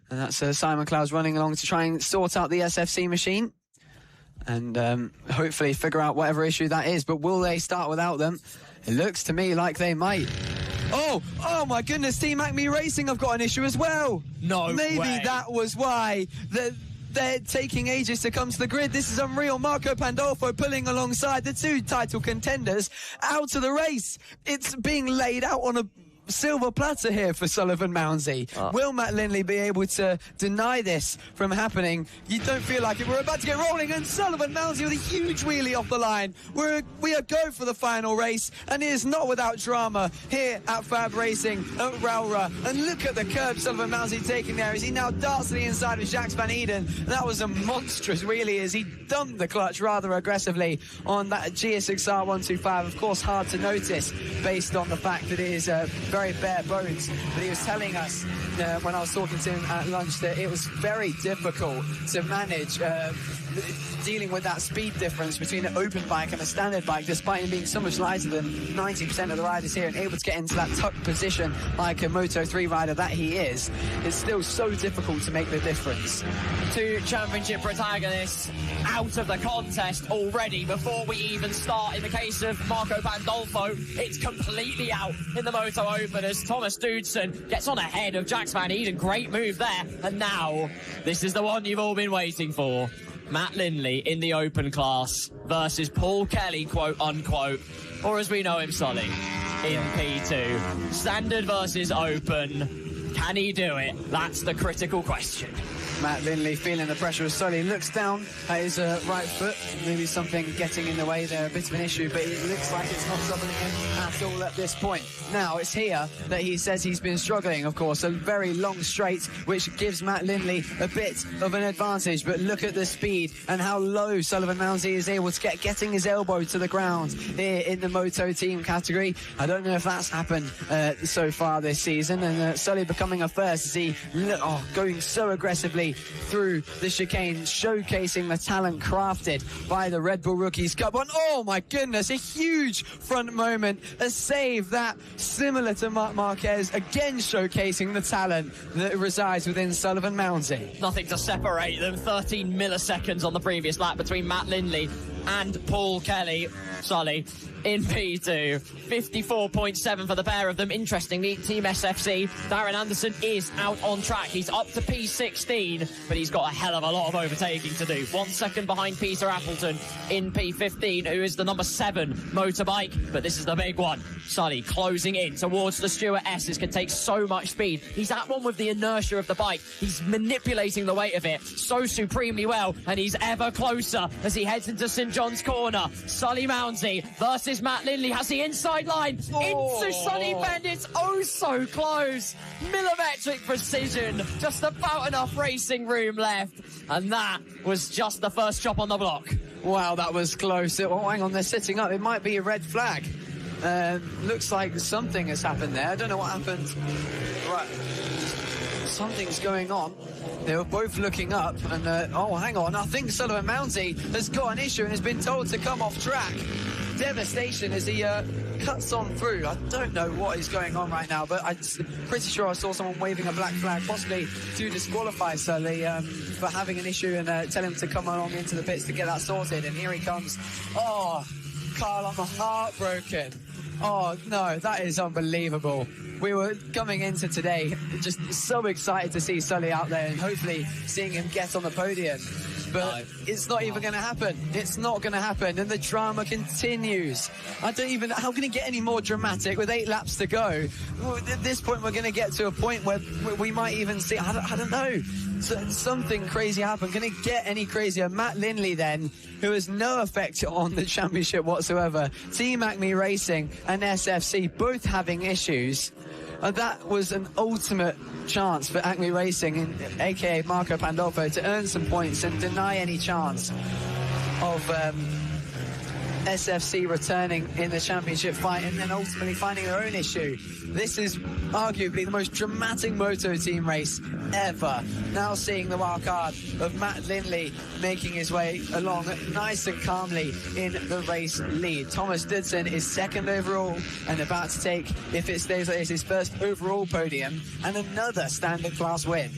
And that's Simon Clouds running along to try and sort out the SFC machine and hopefully figure out whatever issue that is. But will they start without them? It looks to me like they might. Oh my goodness, Team Acme Racing have got an issue as well. Maybe that was why they're taking ages to come to the grid. This is unreal. Marco Pandolfo pulling alongside the two title contenders out of the race. It's being laid out on a silver platter here for Sullivan Mounsey. Will Matt Lindley be able to deny this from happening? You don't feel like it. We're about to get rolling, and Sullivan Mounsey with a huge wheelie off the line. We are go for the final race, and it is not without drama here at FAB-Racing at Rowrah. And look at the curve Sullivan Mounsey taking there as he now darts to the inside of Jacques Van Eden. That was a monstrous wheelie as he dumped the clutch rather aggressively on that GSXR 125. Of course, hard to notice based on the fact that it is very bare bones, but he was telling us when I was talking to him at lunch that it was very difficult to manage dealing with that speed difference between an open bike and a standard bike, despite him being so much lighter than 90% of the riders here and able to get into that tucked position like a Moto3 rider that he is. It's still so difficult to make the difference. Two championship protagonists out of the contest already before we even start. In the case of Marco Pandolfo, it's completely out in the Moto Open as Thomas Doodson gets on ahead of Jacques Van Eden. Great move there. And now, this is the one you've all been waiting for. Matt Lindley in the open class versus Paul Kelly, quote unquote, or as we know him, Solly, in P2. Standard versus open. Can he do it? That's the critical question. Matt Lindley feeling the pressure as Solly looks down at his right foot. Maybe something getting in the way there, a bit of an issue, but it looks like it's not troubling him at all at this point. Now, it's here that he says he's been struggling, of course. A very long straight, which gives Matt Lindley a bit of an advantage. But look at the speed and how low Sullivan Mounsey is able to getting his elbow to the ground here in the Moto team category. I don't know if that's happened so far this season. And Sully becoming a first as he going so aggressively through the chicane, showcasing the talent crafted by the Red Bull Rookies Cup. And oh my goodness, a huge front moment, a save that similar to Marc Marquez, again showcasing the talent that resides within Sullivan Mounsey. Nothing to separate them. 13 milliseconds on the previous lap between Matt Lindley and Paul Kelly. Solly in P2. 54.7 for the pair of them. Interestingly, Team SFC, Darren Anderson is out on track. He's up to P16, but he's got a hell of a lot of overtaking to do. 1 second behind Peter Appleton in P15, who is the number 7 motorbike, but this is the big one. Solly closing in towards the Stuart S. This can take so much speed. He's at one with the inertia of the bike. He's manipulating the weight of it so supremely well, and he's ever closer as he heads into St John's Corner. Solly Mounsey versus Matt Lindley has the inside line into Sonny Bend. It's oh so close. Millimetric precision. Just about enough racing room left. And that was just the first chop on the block. Wow, that was close. Oh, hang on, they're sitting up. It might be a red flag. Looks like something has happened there. I don't know what happened. Right. Something's going on. They were both looking up and, hang on. I think Sullivan Mounsey has got an issue and has been told to come off track. Devastation as he cuts on through. I don't know what is going on right now, but I'm pretty sure I saw someone waving a black flag, possibly to disqualify Sully for having an issue and tell him to come along into the pits to get that sorted. And here he comes. Oh, Carl, I'm heartbroken. Oh, no, that is unbelievable. We were coming into today just so excited to see Sully out there and hopefully seeing him get on the podium. But it's not even going to happen. It's not going to happen. And the drama continues. How can it get any more dramatic with 8 laps to go? At this point, we're going to get to a point where we might even see, I don't know, something crazy happen. Can it get any crazier? Matt Lindley then, who has no effect on the championship whatsoever. Team Acme Racing and SFC both having issues. That was an ultimate chance for Acme Racing, aka Marco Pandolfo, to earn some points and deny any chance of SFC returning in the championship fight and then ultimately finding their own issue. This is arguably the most dramatic moto team race ever. Now seeing the wild card of Matt Lindley making his way along nice and calmly in the race lead. Thomas Dudson is second overall and about to take, if it stays like this, his first overall podium and another standard class win.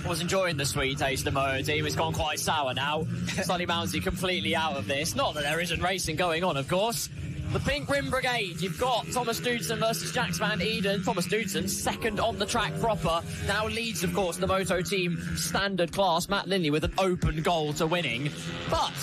Was enjoying the sweet taste of the moto team. It's gone quite sour now. Sonny Mounsey completely out of this. Not that there isn't racing going on, of course. The Pink Rim Brigade, you've got Thomas Dudson versus Jax Van Eden. Thomas Dudson, second on the track proper, now leads, of course, the moto team standard class. Matt Lindley with an open goal to winning. But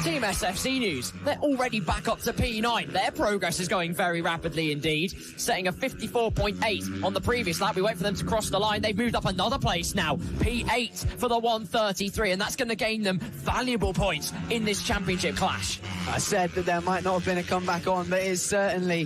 Team SFC news, they're already back up to P9. Their progress is going very rapidly indeed, setting a 54.8 on the previous lap. We wait for them to cross the line. They've moved up another place now, P8 for the 133, and that's going to gain them valuable points in this championship clash. I said that there might not have been a comeback on, but it certainly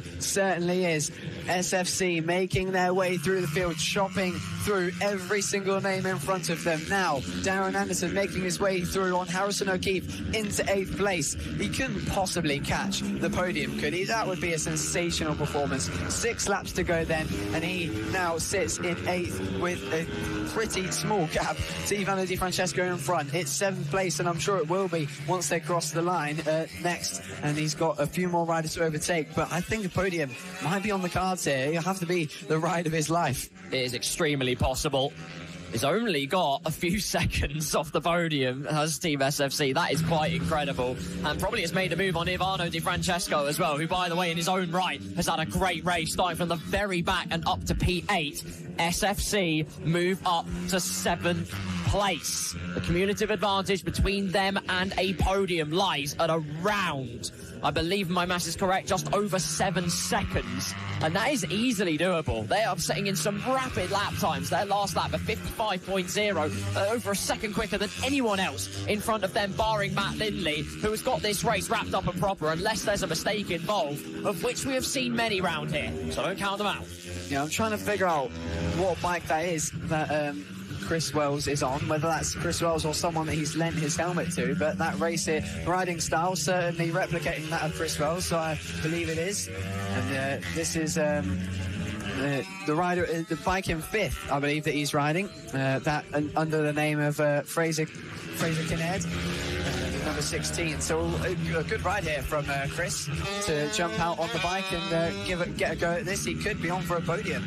is. SFC making their way through the field, chopping through every single name in front of them. Now, Darren Anderson making his way through on Harrison O'Keefe into 8th place. He couldn't possibly catch the podium, could he? That would be a sensational performance. 6 laps to go then, and he now sits in 8th with a pretty small gap to Ivano Di Francesco in front. It's 7th place, and I'm sure it will be once they cross the line next, and he's got a few more riders to overtake, but I think the podium might be on the cards here. It'll have to be the ride of his life. It is extremely possible. He's only got a few seconds off the podium as Team SFC. That is quite incredible, and probably has made a move on Ivano Di Francesco as well, who, by the way, in his own right has had a great race, starting from the very back and up to P8. SFC move up to 7th place. The cumulative advantage between them and a podium lies at around, I believe my maths is correct, just over 7 seconds. And that is easily doable. They are setting in some rapid lap times. Their last lap of 55.0, over a second quicker than anyone else in front of them, barring Matt Lindley, who has got this race wrapped up and proper, unless there's a mistake involved, of which we have seen many round here. So don't count them out. Yeah, I'm trying to figure out what bike that is that Chris Wells is on, whether that's Chris Wells or someone that he's lent his helmet to, but that race here, riding style, certainly replicating that of Chris Wells, so I believe it is. And this is the rider, the bike in 5th, I believe, that he's riding, that under the name of Fraser Kinnaird, number 16. So a good ride here from Chris to jump out on the bike and get a go at this. He could be on for a podium.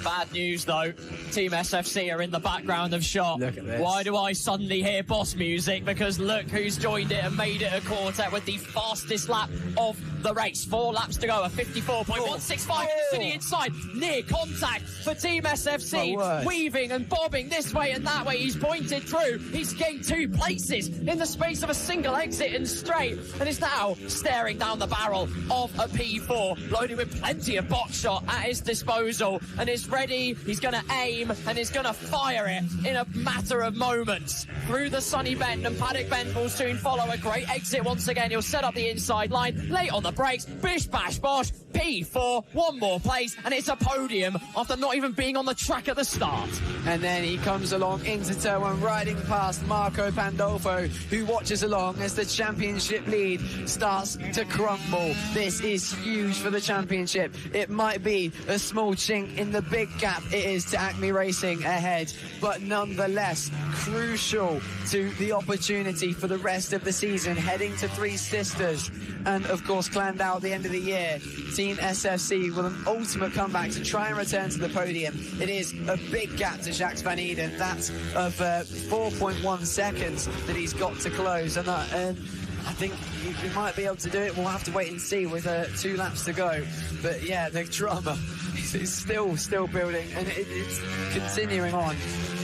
Bad news, though. Team SFC are in the background of shot. Look at this. Why do I suddenly hear boss music? Because look who's joined it and made it a quartet with the fastest lap of the race. 4 laps to go, a 54.165 to the inside. Near contact for Team SFC. Weaving and bobbing this way and that way. He's pointed through. He's gained 2 places in the space of a single exit and straight, and is now staring down the barrel of a P4, loaded with plenty of box shot at his disposal, and is ready. He's going to aim and is going to fire it in a matter of moments through the sunny bend, and Paddock Bend will soon follow. A great exit once again. He'll set up the inside line, late on the brakes, bish bash bosh, P4, 1 more place, and it's a podium after not even being on the track at the start. And then he comes along into turn 1, riding past Marco Pandolfo, who watches along as the championship lead starts to crumble. This is huge for the championship. It might be a small chink in the big gap it is to Acme Racing ahead, but nonetheless crucial to the opportunity for the rest of the season, heading to Three Sisters and of course Clandau at the end of the year. Team SFC with an ultimate comeback to try and return to the podium. It is a big gap to Jacques Van Eden. That's of 4.1 seconds that he's got to close, and I think he might be able to do it. We'll have to wait and see with 2 laps to go. But yeah, the drama is still building, and it's continuing on.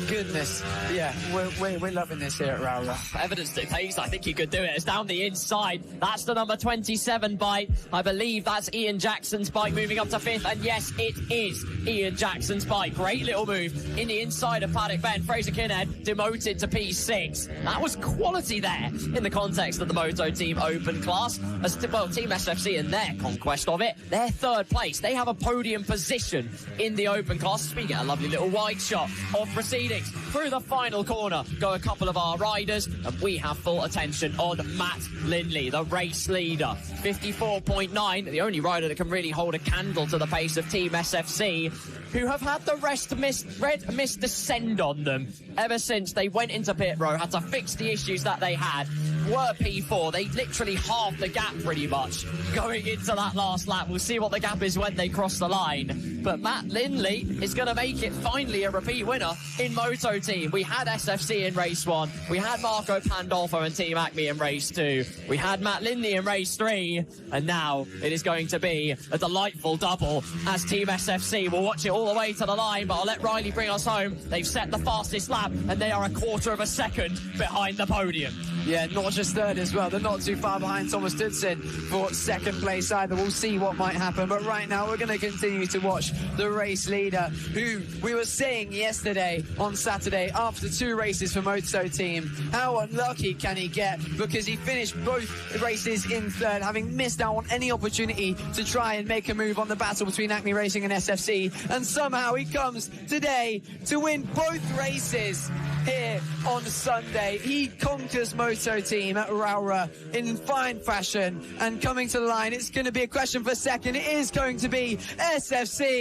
Goodness, yeah, we're loving this here at Rowrah. Evidence dictates I think he could do it. It's down the inside. That's the number 27 bike. I believe that's Ian Jackson's bike moving up to 5th. And yes, it is Ian Jackson's bike. Great little move in the inside of Paddock Bend. Fraser Kinnaird demoted to P6. That was quality there in the context of the Moto Team Open class. As well, Team SFC in their conquest of it, they're 3rd place. They have a podium position in the Open class. We get a lovely little wide shot of proceedings. perfect. Through the final corner go a couple of our riders, and we have full attention on Matt Lindley, the race leader. 54.9, the only rider that can really hold a candle to the pace of Team SFC, who have had the red mist descend on them ever since they went into pit row, had to fix the issues that they had, were P4. They literally halved the gap pretty much going into that last lap. We'll see what the gap is when they cross the line. But Matt Lindley is going to make it finally a repeat winner in Moto Team. We had SFC in race 1. We had Marco Pandolfo and Team Acme in race 2. We had Matt Lindley in race 3. And now it is going to be a delightful double as Team SFC will watch it all the way to the line. But I'll let Riley bring us home. They've set the fastest lap and they are a quarter of a second behind the podium. Yeah, not just third as well. They're not too far behind Thomas Dudson for second place either. We'll see what might happen. But right now, we're going to continue to watch the race leader, who we were saying yesterday on Saturday after 2 races for Moto Team. How unlucky can he get? Because he finished both races in third, having missed out on any opportunity to try and make a move on the battle between Acme Racing and SFC. And somehow he comes today to win both races here on Sunday. He conquers Moto Team at Rowrah in fine fashion, and coming to the line, it's going to be a question for second. It is going to be SFC.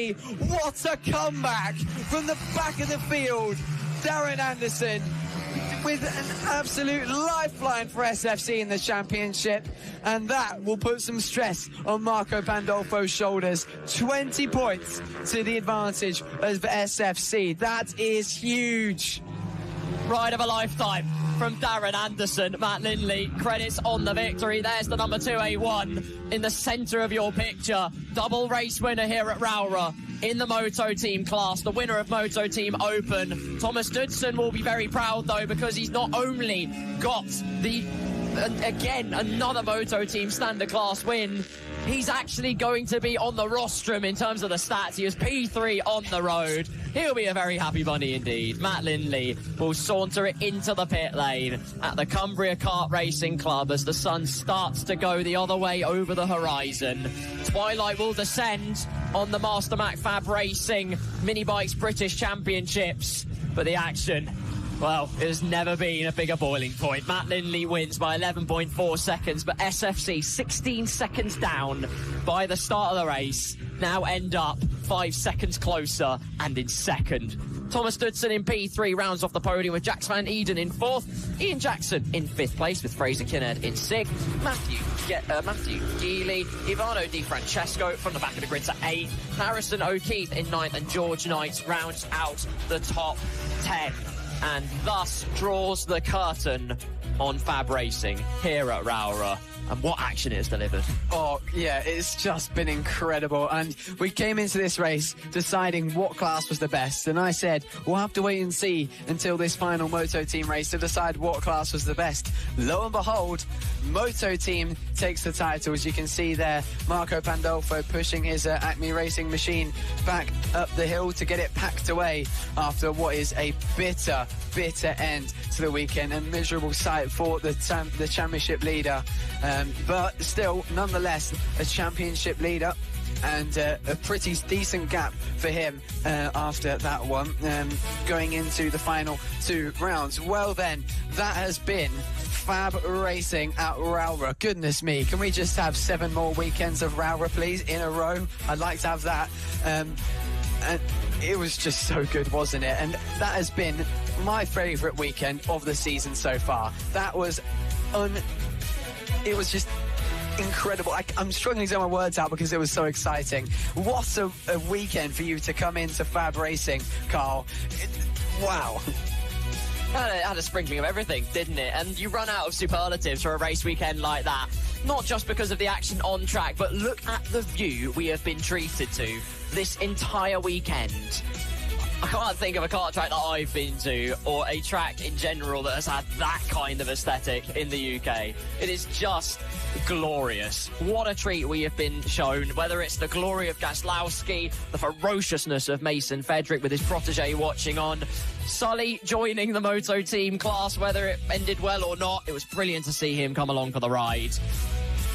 What a comeback from the back of the field. Darren Anderson with an absolute lifeline for SFC in the championship, and that will put some stress on Marco Pandolfo's shoulders. 20 points to the advantage of SFC. That is huge. Ride of a lifetime from Darren Anderson. Matt Lindley, credits on the victory. There's the number 2A1 in the centre of your picture. Double race winner here at Rowrah in the Moto Team class, the winner of Moto Team Open. Thomas Dudson will be very proud though, because he's not only got again another Moto Team standard class win, he's actually going to be on the rostrum in terms of the stats. He was P3 on the road. He'll be a very happy bunny indeed. Matt Lindley will saunter it into the pit lane at the Cumbria Kart Racing Club as the sun starts to go the other way over the horizon. Twilight will descend on the MasterMac FAB-Racing Minibikes British Championships. But the action, well, it has never been a bigger boiling point. Matt Lindley wins by 11.4 seconds, but SFC 16 seconds down by the start of the race now end up 5 seconds closer and in second. Thomas Dudson in P3 rounds off the podium with Jax Van Eden in 4th. Ian Jackson in 5th place with Fraser Kinnaird in 6th. Matthew Geely, Ivano Di Francesco from the back of the grid to 8th. Harrison O'Keefe in 9th, and George Knight rounds out the top 10. And thus draws the curtain on Fab Racing here at Rowrah. And what action it has delivered. Oh, yeah, it's just been incredible. And we came into this race deciding what class was the best. And I said, we'll have to wait and see until this final Moto Team race to decide what class was the best. Lo and behold, Moto Team takes the title. As you can see there, Marco Pandolfo pushing his Acme Racing machine back up the hill to get it packed away after what is a bitter end to the weekend. A miserable sight for the championship leader. But still, nonetheless, a championship leader, and a pretty decent gap for him after that one, going into the final 2 rounds. Well then, that has been Fab Racing at Rowrah. Goodness me, can we just have 7 more weekends of Rowrah, please, in a row? I'd like to have that. And it was just so good, wasn't it? And that has been my favourite weekend of the season so far. That was it was just incredible. I'm struggling to get my words out because it was so exciting. What a weekend for you to come into Fab Racing, Carl. Wow. It had a sprinkling of everything, didn't it? And you run out of superlatives for a race weekend like that. Not just because of the action on track, but look at the view we have been treated to this entire weekend. I can't think of a kart track that I've been to, or a track in general, that has had that kind of aesthetic in the UK. It is just glorious. What a treat we have been shown, whether it's the glory of Gaslowski, the ferociousness of Mason Fedrick with his protege watching on, Sully joining the Moto Team class, whether it ended well or not. It was brilliant to see him come along for the ride.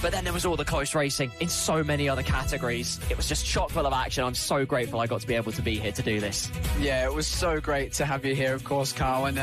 But then there was all the close racing in so many other categories. It was just chock full of action. I'm so grateful I got to be able to be here to do this. Yeah, it was so great to have you here, of course, Carl. And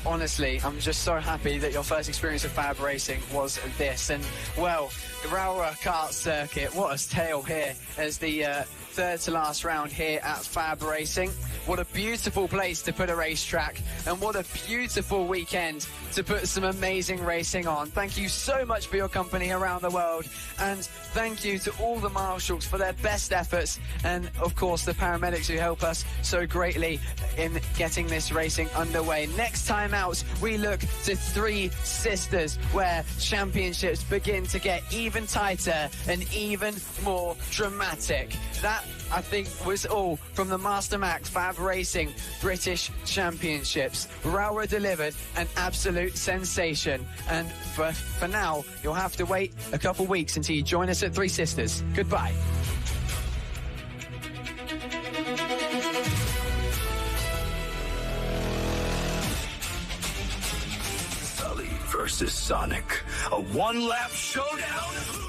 honestly, I'm just so happy that your first experience of FAB-Racing was this. And, well, the Rowrah kart circuit, what a tale here as the third to last round here at FAB-Racing. What a beautiful place to put a racetrack, and what a beautiful weekend to put some amazing racing on. Thank you so much for your company around the world, and thank you to all the marshals for their best efforts, and of course the paramedics who help us so greatly in getting this racing underway. Next time out, we look to Three Sisters, where championships begin to get even tighter and even more dramatic. That, I think, was all from the MasterMac FAB-Racing British Championships. Rowrah delivered an absolute sensation, and for now, you'll have to wait a couple weeks until you join us at Three Sisters. Goodbye. Sully versus Sonic, a one-lap showdown.